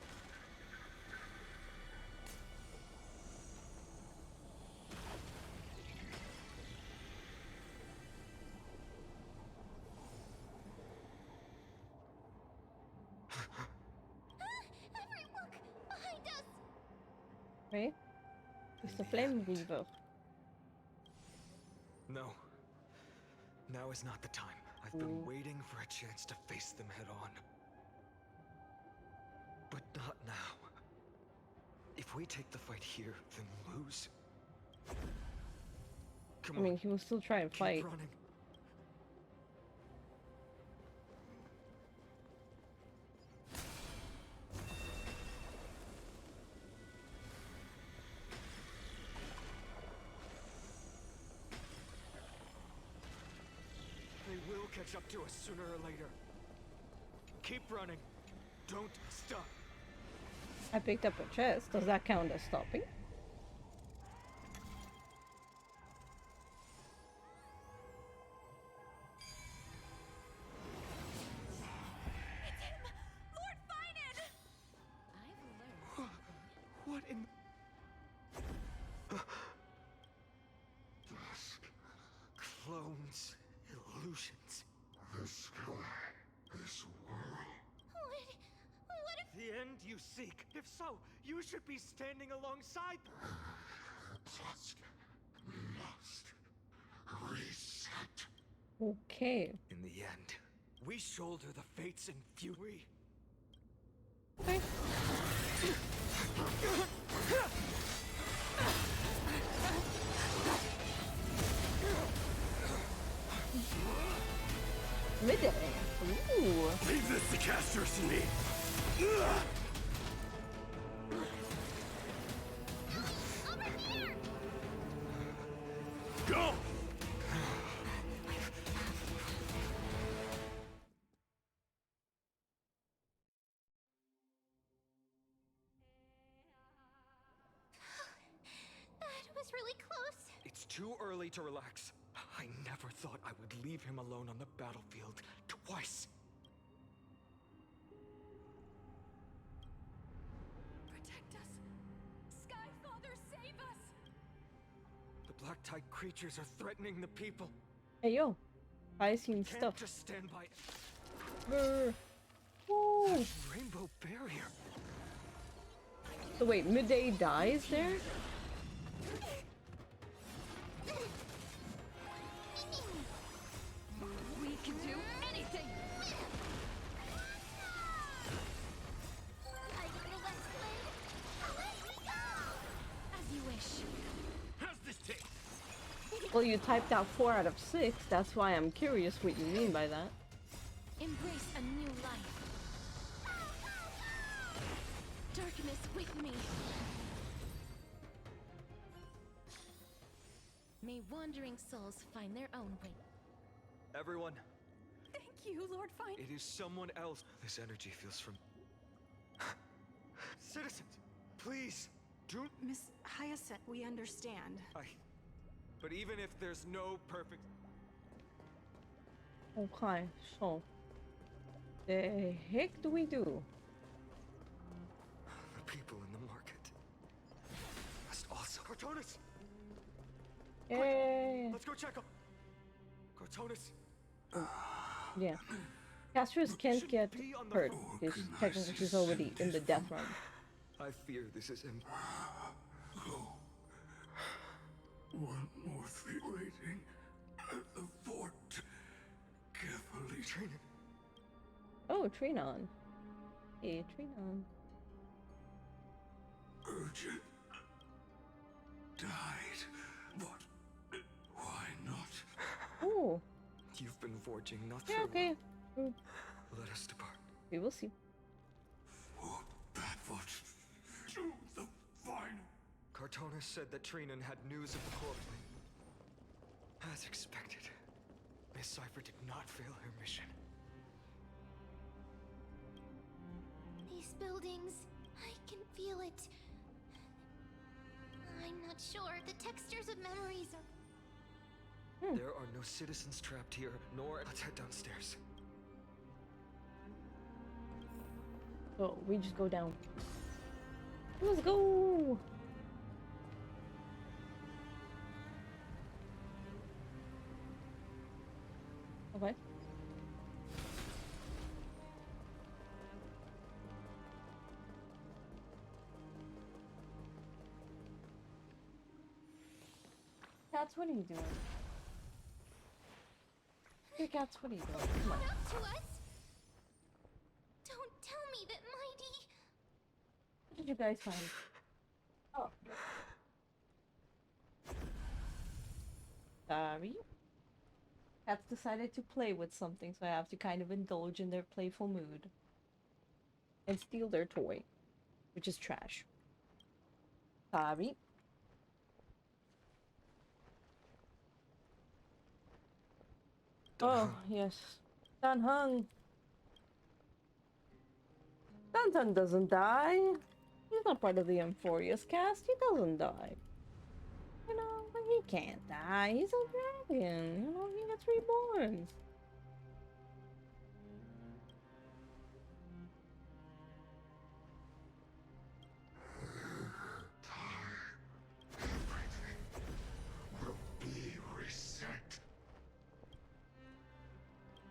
Every look behind us. Okay. It's the Flame Reaver. No. Now is not the time. I've been waiting for a chance to face them head on. But not now. If we take the fight here, then lose. Come I mean, he will still try and fight. Keep running. They will catch up to us sooner or later. Keep running. Don't stop. I picked up a chest. Does that count as stopping? It's him! Lord Finan! I've learned. What in... Clones, illusions. The sky is world. What if... The end you seek. If so, you should be standing alongside them. Tusk must reset. Okay. In the end, We shoulder the fates and fury. Okay. Midday. Ooh. Leave this to casters and me. Go! That was really close. it's too early to relax. I never thought I would leave him alone on the battlefield twice. Protect us. Sky Father, save us. The black tide creatures are threatening the people. Hey yo, I seen Can't stuff. just stand by. Brr. Woo. That rainbow barrier. So wait, Midday dies there? We can do anything. As you wish. How's this taste? Well, you typed out 4 out of 6. That's why I'm curious what you mean by that. Embrace a new life. Darkness with me. May wandering souls find their own way. Everyone, Thank you, Lord Fine. it is someone else. This energy feels from... Citizens, please, do... Miss Hyacinth, we understand. But even if there's no perfect... Okay, so... The heck do we do? Cartonis! Yay! Let's go check him! Cartonis! Yeah. Castrus can't get hurt because technically she's already in the death realm. I fear this is him. One more three waiting at the fort. Carefully. Trinon. Oh, Trinon. Hey, Trinon. Urgent. Died. What? Why not? Oh. You've been forging nothing. Yeah, okay. Let us depart. We will see. For Badfoot. To the final. Cartonis said that Trinon had news of the core flame. As expected, Miss Cipher did not fail her mission. These buildings, I can feel it. I'm not sure. The textures of memories are... There are no citizens trapped here, nor... Let's head downstairs. Oh, we just go down. Let's go! Okay. Cats, what are you doing? Hey, Cats, what are you doing? Come on. Up to us? Don't tell me that Mighty... What did you guys find? Oh. Sorry. Cats decided to play with something, so I have to kind of indulge in their playful mood. And steal their toy. Which is trash. Sorry. Oh, yes. Dan Hung. Dan Hung doesn't die. He's not part of the Amphoreus cast. He doesn't die. You know, but he can't die. He's a dragon. You know, he gets reborn. Will be reset.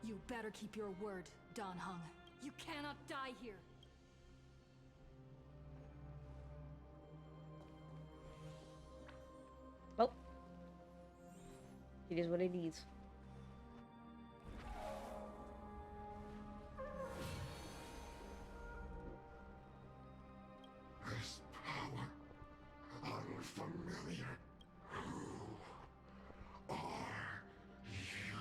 You better keep your word, Dan Hung. You cannot die here. Well, it is what it is. This power, unfamiliar. Who are you?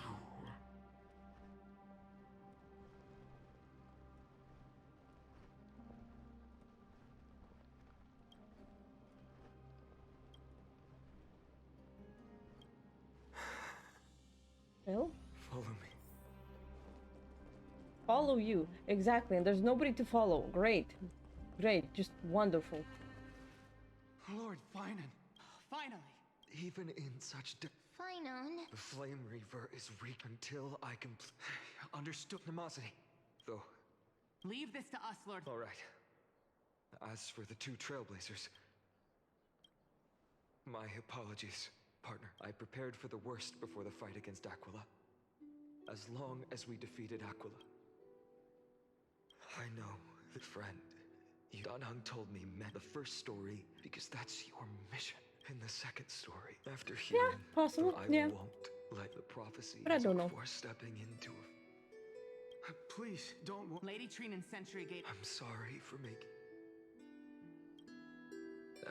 Well, Follow me. follow you. Exactly, and there's nobody to follow. Great. Great. Just wonderful. Lord Finan. Finally. Even in such Finon. the Flame Reaver is weak until I can understood Nemosity. Though. Leave this to us, Lord. All right. As for the two Trailblazers, my apologies, partner. I prepared for the worst before the fight against Aquila. As long as we defeated Aquila. I know, the friend Dan Hung told me meant the first story because that's your mission. In the second story, after hearing, possible, I yeah. won't let the prophecy But I don't know. before stepping into Please, don't... Lady Trinon Sentry Gate. I'm sorry for making...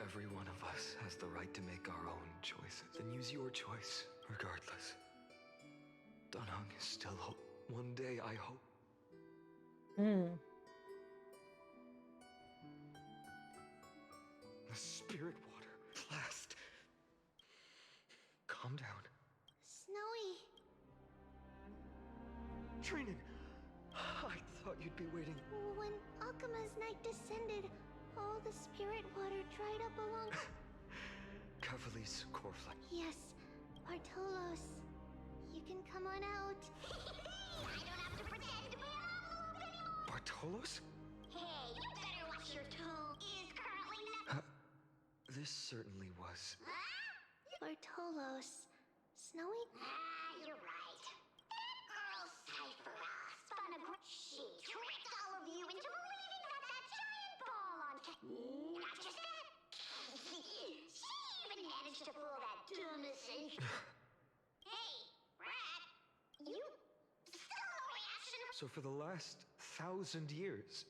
Every one of us has the right to make our own choices. Then use your choice, regardless. Dan Hung is still hope. One day, I hope. The spirit water. Blast. Calm down. Snowy. Trinon! I thought you'd be waiting. When Akima's night descended, all the spirit water dried up along... Cavalli's core flame. Yes, Bartolos. You can come on out. I don't have to pretend we're Bartolos? Hey, you better watch your tongue. Is currently not... This certainly was. Bartolos. Snowy? You're right. That girl Cyphera spun a she tricked all of you into believing that giant ball on not just that. She even managed to fool that dumb essential. Hey, Brad, you still no reaction? So for the last 1,000 years,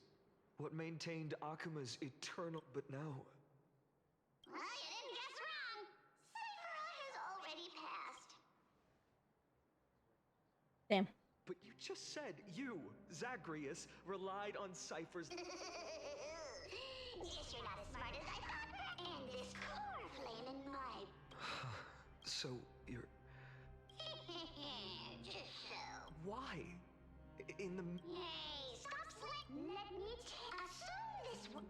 what maintained Akuma's eternal... But now... Well, you didn't guess wrong. Cyphera has already passed. Damn. But you just said you, Zagreus, relied on Cypher's... Guess you're not as smart as I thought. And this core flame in my... So, you're... Just so. Why? In the... Hey, stop slick. Let me assume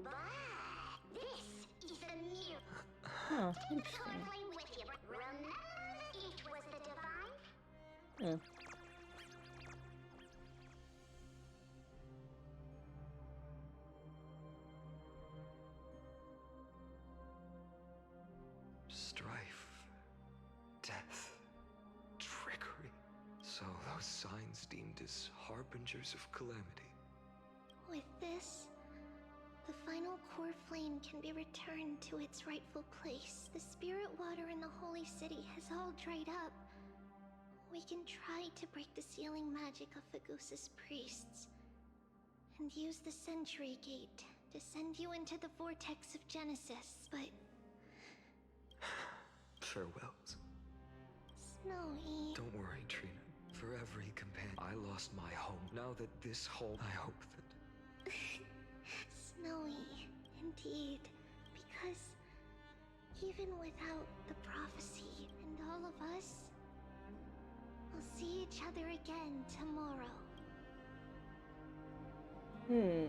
this this is a mirror. Huh, Take the core interesting. flame with you. Remember it was the divine? Hmm. Strife, death, trickery. So those signs deemed as harbingers of calamity. With this, the final core flame can be returned to its rightful place. The spirit water in the holy city has all dried up. We can try to break the sealing magic of Fagusa's priests and use the Century Gate to send you into the vortex of Genesis, but... Farewells. Snowy... Don't worry, Trina. For every companion, I lost my home. Now that this home, I hope that... Snowy, indeed. Because even without the prophecy and all of us, we'll see each other again tomorrow. Hmm.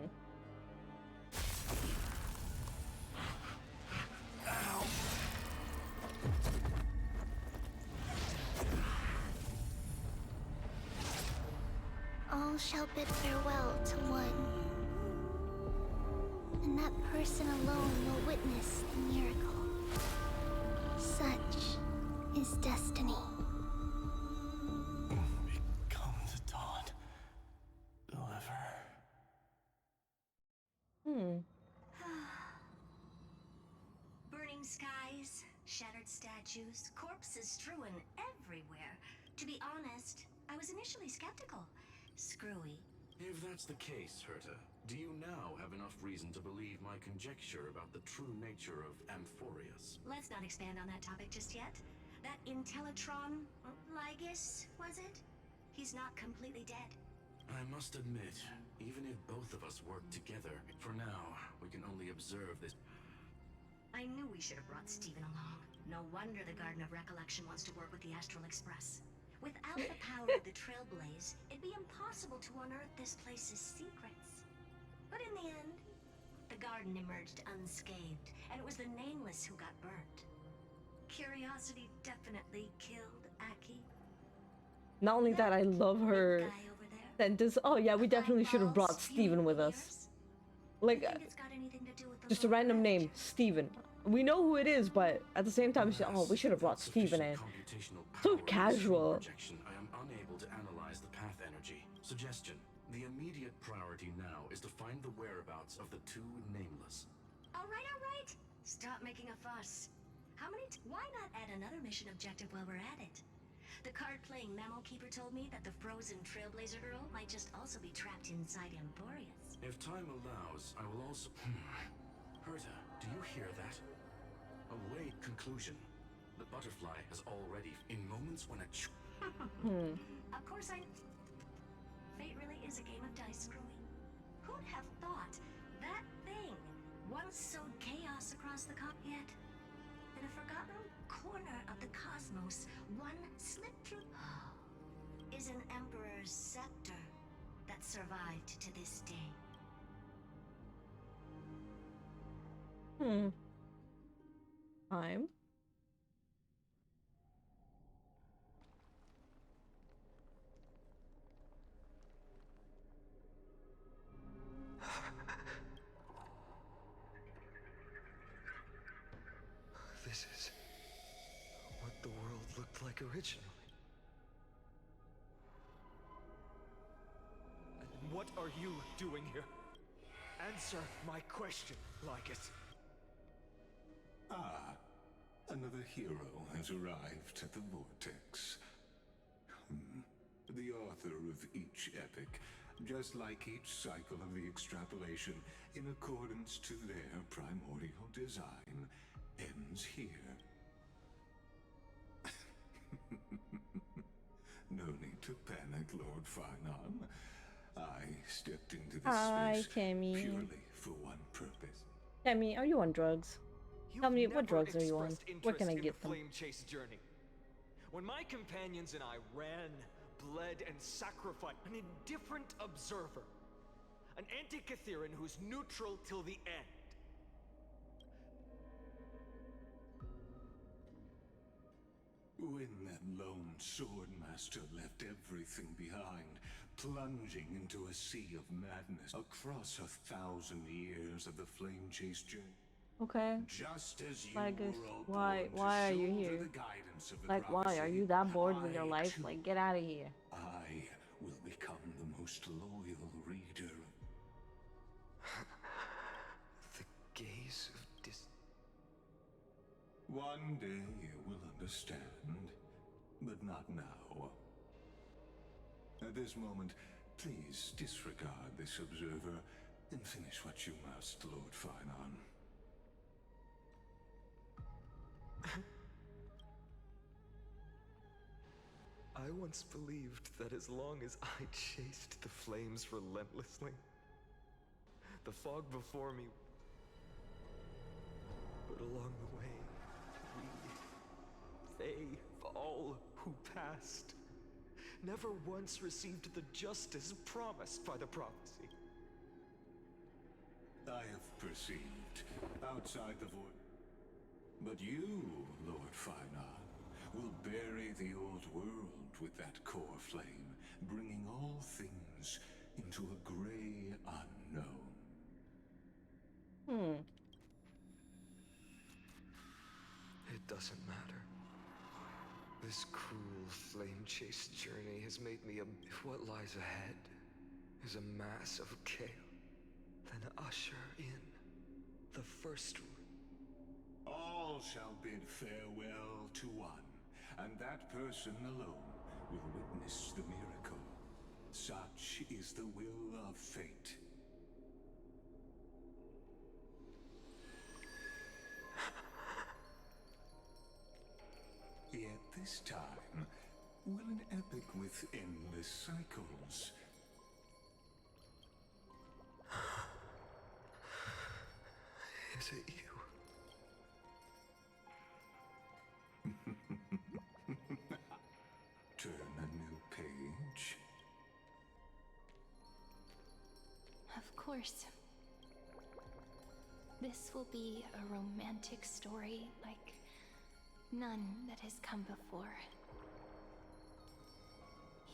All shall bid farewell to one. And that person alone will witness the miracle. Such is destiny. Become the dawn. Deliver. Hmm. Burning skies, shattered statues, corpses strewn everywhere. To be honest, I was initially skeptical. Screwy. If that's the case, Herta, do you now have enough reason to believe my conjecture about the true nature of Amphoreus? Let's not expand on that topic just yet. That Intellitron, Lygus, was it? He's not completely dead. I must admit, even if both of us work together, for now, we can only observe this. I knew we should have brought Steven along. No wonder the Garden of Recollection wants to work with the Astral Express. Without the power of the Trailblaze, it'd be impossible to unearth this place's secrets. But in the end, the garden emerged unscathed, and it was the Nameless who got burnt. Curiosity definitely killed Aki. Not only that, I love her sentence. Oh yeah, we definitely should have brought Steven with us. Like, just a random name, Steven. We know who it is, but at the same time, oh, we should have brought Steven in. So casual. I am unable to analyze the path energy. Suggestion. The immediate priority now is to find the whereabouts of the two Nameless. All right. Stop making a fuss. Why not add another mission objective while we're at it? The card-playing Mammal Keeper told me that the frozen Trailblazer girl might just also be trapped inside Amphoreus. If time allows, I will also... Herta, do you hear that? Await conclusion. The butterfly has already... In moments when a... Of course Fate really is a game of dice, Screwy. Who'd have thought that thing once sowed chaos across the yet in a forgotten corner of the cosmos, one slip through is an Emperor's scepter that survived to this day. Time. This is what the world looked like originally. And what are you doing here? Answer my question, Lycus. Ah, another hero has arrived at the Vortex. The author of each epic, just like each cycle of the extrapolation, in accordance to their primordial design, ends here. No need to panic, Lord Finon. I stepped into this space purely for one purpose. Cammy, are you on drugs? Tell me, what drugs are you on? Where can I get them? Flame chase journey. When my companions and I ran, bled, and sacrificed an indifferent observer, an anti-Catharan who's neutral till the end. When that lone swordmaster left everything behind, plunging into a sea of madness across 1,000 years of the flame chase journey. Okay. Just as you Lycus, were all why are you shoulder here? the guidance of the Like, why are you that bored with your life? Like, get out of here. I will become the most loyal reader. The gaze of One day you will understand, but not now. At this moment, please disregard this observer and finish what you must, Lord Finon. I once believed that as long as I chased the flames relentlessly, the fog before me. But along the way, they, all who passed, never once received the justice promised by the prophecy. I have perceived outside the void. But you, Lord Finon, will bury the old world with that core flame, bringing all things into a gray unknown. It doesn't matter. This cruel flame chase journey has made me if what lies ahead is a mass of chaos, then usher in the first room. All shall bid farewell to one, and that person alone will witness the miracle. Such is the will of fate. Yet this time, will an epic with endless cycles? Is it you? Turn a new page. Of course. This will be a romantic story like none that has come before.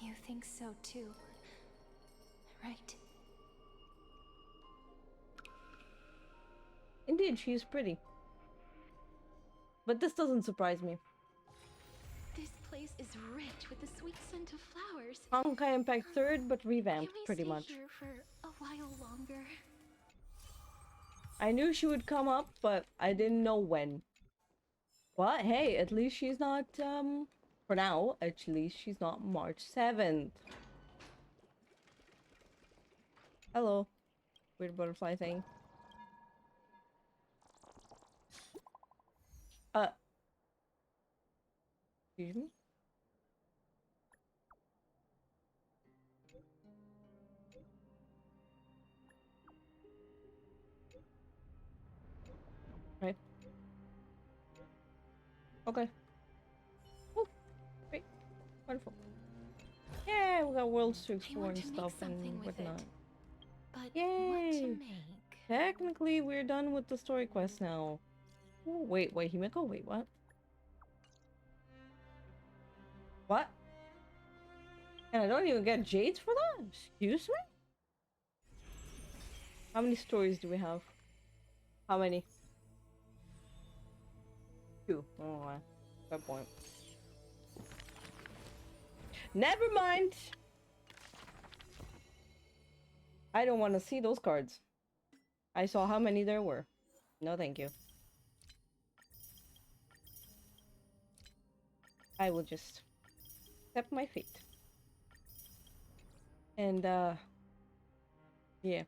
You think so too, right? Indeed, she is pretty. But this doesn't surprise me. This place is rich with the sweet scent of flowers. Honkai Impact 3rd, but revamped pretty much. Can we stay here for a while longer? I knew she would come up, but I didn't know when. But hey, at least she's not, for now, at least she's not March 7th. Hello. Weird butterfly thing. Excuse me? Right. Okay. Oh, great. Wonderful. Yeah, we got worlds to explore and stuff and whatnot. But yay! what to make? Technically, we're done with the story quest now. Oh, wait, Himeko? Wait, what? What? And I don't even get jades for that? Excuse me? How many stories do we have? How many? 2. Oh, fair point. Never mind! I don't want to see those cards. I saw how many there were. No, thank you. I will just accept my fate. And, yeah.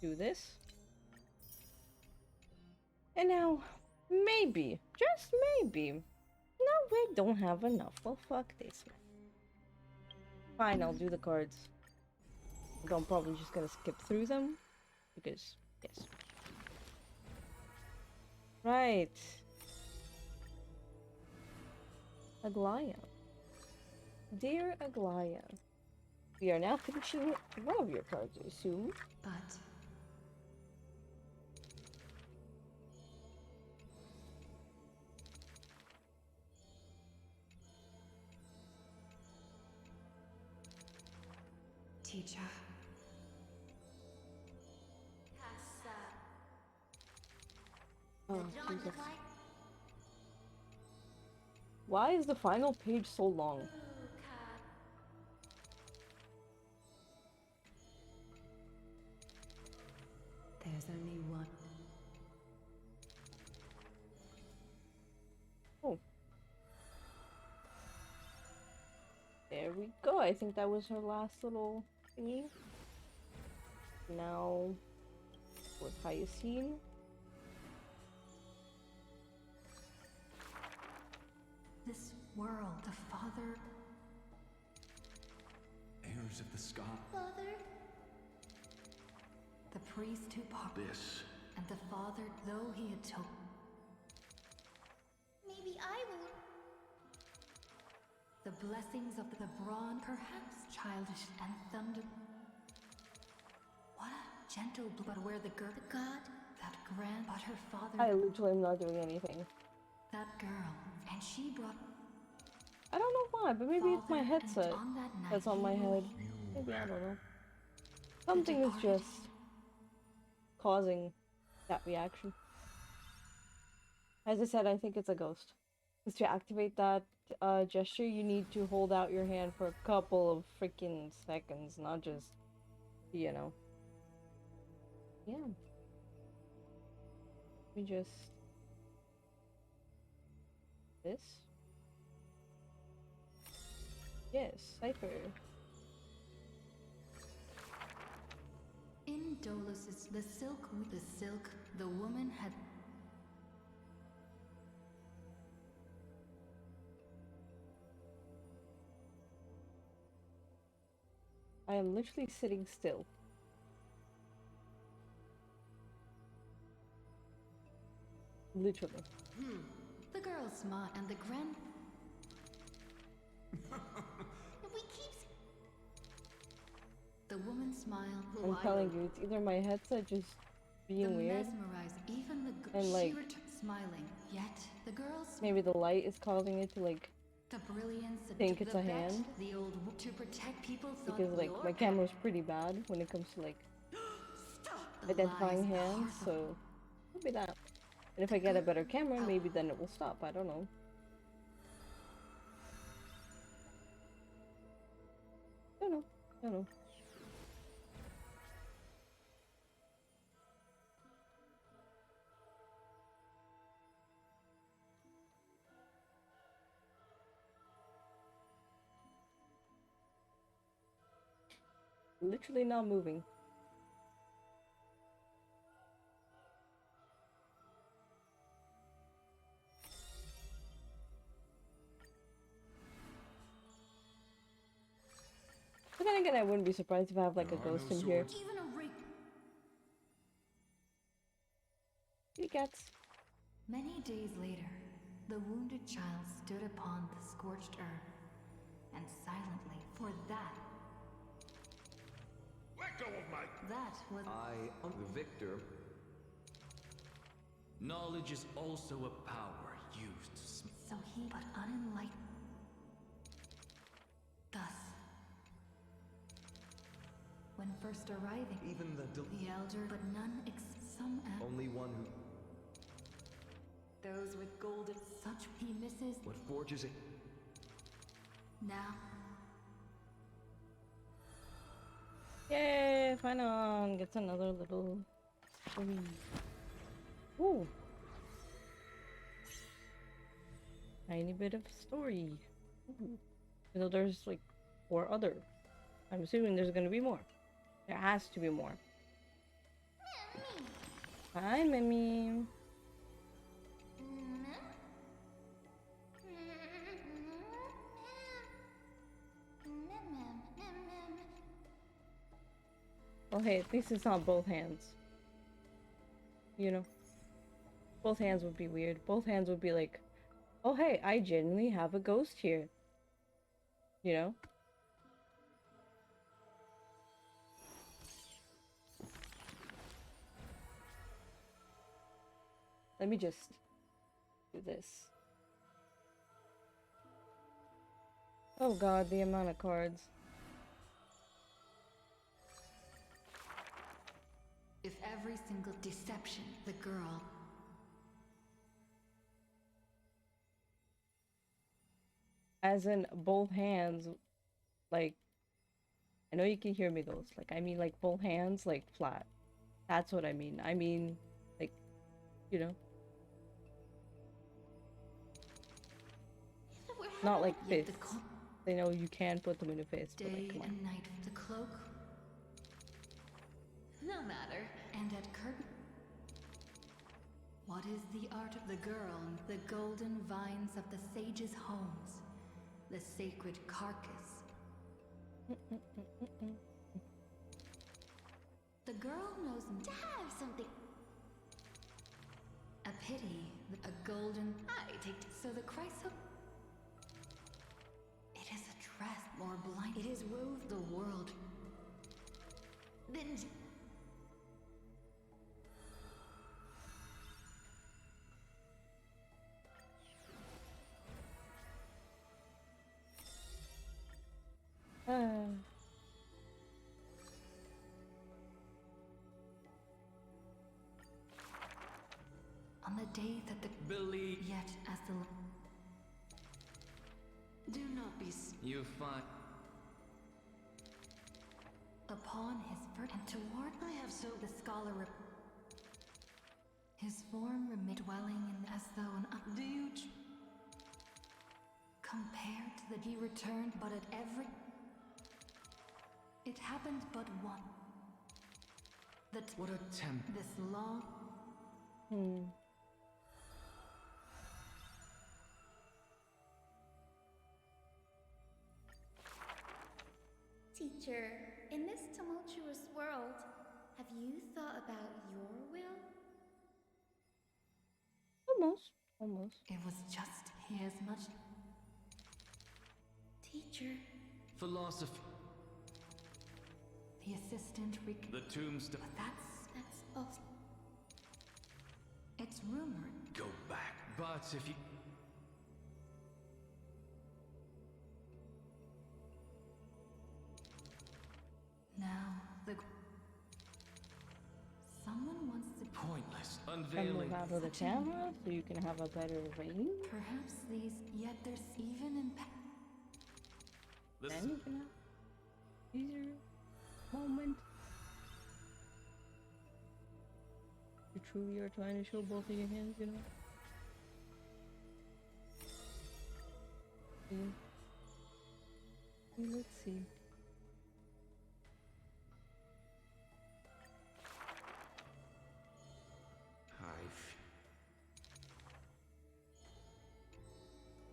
Do this. And now, maybe, just maybe. No, we don't have enough. Well, fuck this. Fine, I'll do the cards. I'm probably just gonna skip through them. Because, yes. Right. Aglaya. Dear Aglaya. We are now finishing one of your cards, I assume. But teacher. Oh, Jesus. Why is the final page so long? There's only one. Oh. There we go. I think that was her last little thingy. Now, with Hyacinth. This world, the father. Heirs of the sky. Father? The priest who part. This. And the father, though he had told. Maybe I will. The blessings of the brawn, perhaps childish and thunder. What a gentle but where the god, that grand, but her father. I literally am not doing anything. That girl, and she brought. I don't know why, but maybe it's my headset that's on my head. Maybe, I don't know. Something is just causing that reaction. As I said, I think it's a ghost. Because to activate that gesture, you need to hold out your hand for a couple of freaking seconds, not just, you know. Yeah. Let me just... This? Yes, Cypher. In Dolus' the silk, the woman had. I am literally sitting still. Literally. The girl smiled and the grand. We keep. The woman smiled. I'm telling you, it's either my headset just being weird, Mesmerized even the and like smiling. Yet the girls. Maybe the light is causing it to like The brilliance. think it's a hand. The old to protect people. Because like my camera's pretty bad when it comes to like identifying hands, so maybe that. And if I get a better camera, maybe then it will stop. I don't know. I don't know. Literally not moving. But then again, I wouldn't be surprised if I have like a ghost in here. Even a ring. Kitty cats. Many days later, the wounded child stood upon the scorched earth, and silently, for that. Let go of my. That was. I am the victor. Knowledge is also a power used to So he, but unenlightened. Thus, when first arriving, even the elder, but none some only one who Those with golden such he misses. What forges it? Now. Yay, Finon gets another little story. Ooh. Tiny bit of story. Ooh. So there's like 4 other. I'm assuming there's gonna be more. There has to be more. Hi, Mimi. Oh hey, at least it's not both hands. You know? Both hands would be weird. Both hands would be like, oh hey, I genuinely have a ghost here. You know? Let me just do this. Oh god, the amount of cards. If every single deception, the girl. As in both hands, like, I know you can hear me those. Like, I mean like both hands, like flat. That's what I mean. I mean, like, you know. Not like fists. They know you can put them in a fist, but like, Day come on. and night, the cloak. No matter. And at curtain. What is the art of the girl? The golden vines of the sages' homes. The sacred carcass. The girl knows to have something. A pity, a golden. I take so the Christ. It is a dress more blind. It is wove the world. Then. On the day that the believe yet as the do not be you find upon his birth and toward I have so the scholar his form remit dwelling in as though an do you compared to that he returned but at every it happened but one that what a temp this long Teacher, in this tumultuous world, have you thought about your will? Almost. It was just he as much Teacher. philosophy. The assistant The tombstone. That's also. It's rumored. Go back. But if you now the someone wants to pointless And unveiling move out of the camera so you can have a better range. perhaps these yet there's even in Then you can have easier moment. You truly are trying to show both of your hands, you know? Let's see.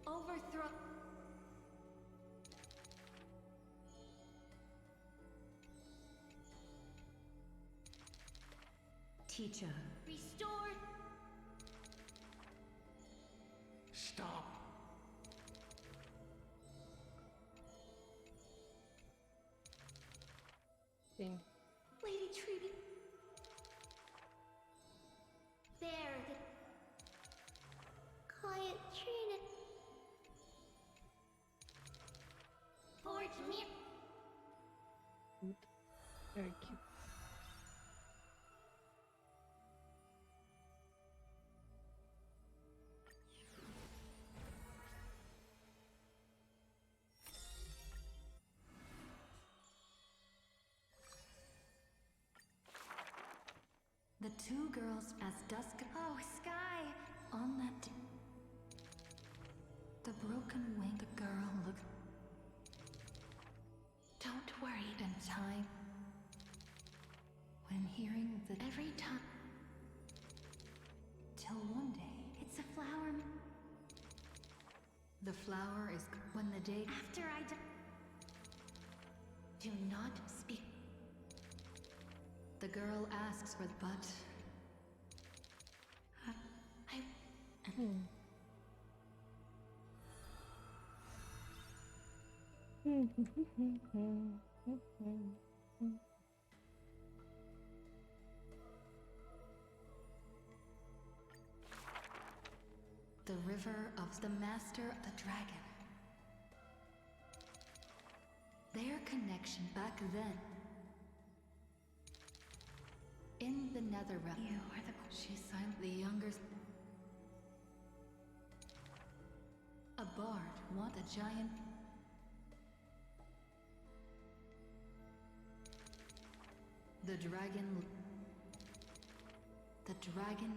overthrow. Teacher. Restore. stop. Thing. Lady Treaty. There, the quiet Trina. Forge me. Very cute. two girls as dusk. Oh, Sky! On that day, the broken wing, the girl looked. Don't worry. In time, when hearing the Every time. till one day, It's a flower. the flower is when the day. After I die. Do not speak. The girl asks for but. I. The river of the master of the dragon. Their connection back then. In the Netherrealm. You are the. She signed the younger. A bard want a giant. The dragon. The dragon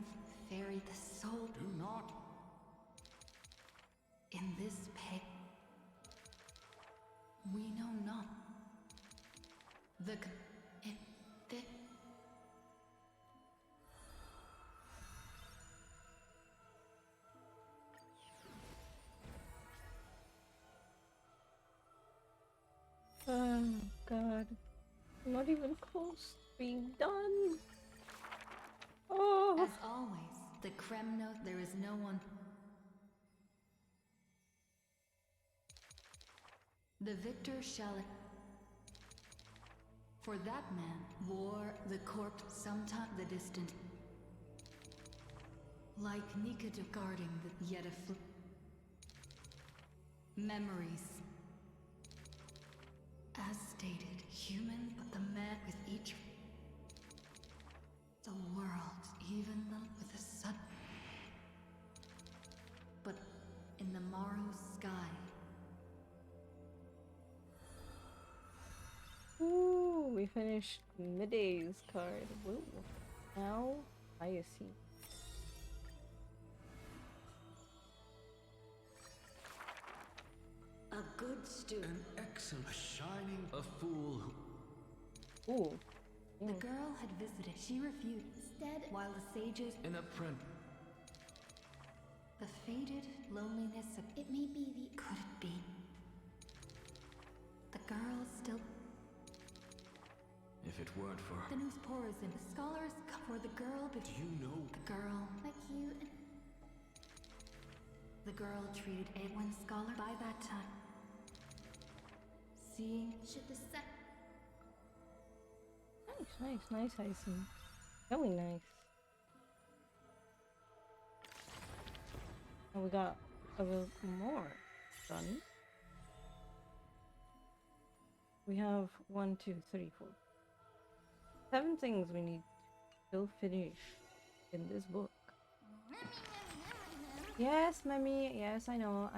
fairy, the soul. Do not. In this pit, we know not. The Oh god. I'm not even close to being done. Oh. As always, the creme note, there is no one. The victor shall. For that man, wore the corpse sometime the distant. Like Nikita guarding the yet a memories. As stated, human, but the man with each. The world, even with the sun. But in the morrow sky. Ooh, we finished Midday's card. Woo. Now, I see. A good student. An excellent, a shining, a fool who. Ooh. The girl had visited. She refused. Instead, while the sages. An apprentice. The faded loneliness of. It may be the. Could it be? The girl still. If it weren't for. The news pours in. The scholars come for the girl. But do you know? The girl. Like you. The girl treated Edwin scholar by that time. Seeing. Should the set. Nice, I see. Really nice. And we got a little more done. We have 1, 2, 3, 4, 7 things we need to still finish in this book. Yes, Mommy. Yes, I know.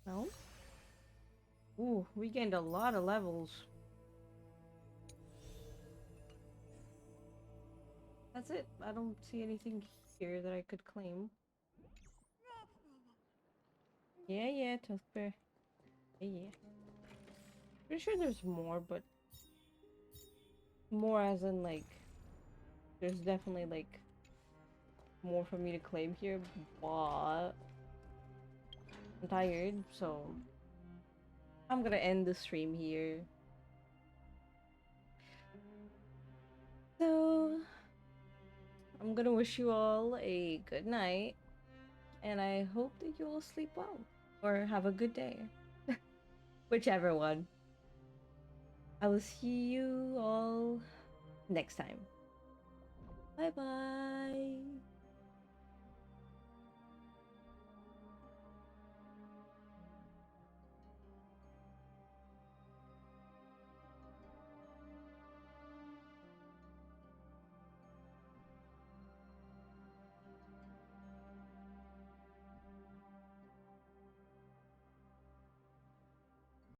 No? Ooh, we gained a lot of levels. That's it. I don't see anything here that I could claim. Yeah, Tuskbear. Yeah. Pretty sure there's more, but more as in like there's definitely like more for me to claim here, but I'm tired, so I'm gonna end the stream here. So I'm gonna wish you all a good night, and I hope that you all sleep well or have a good day. Whichever one. I will see you all next time. Bye bye.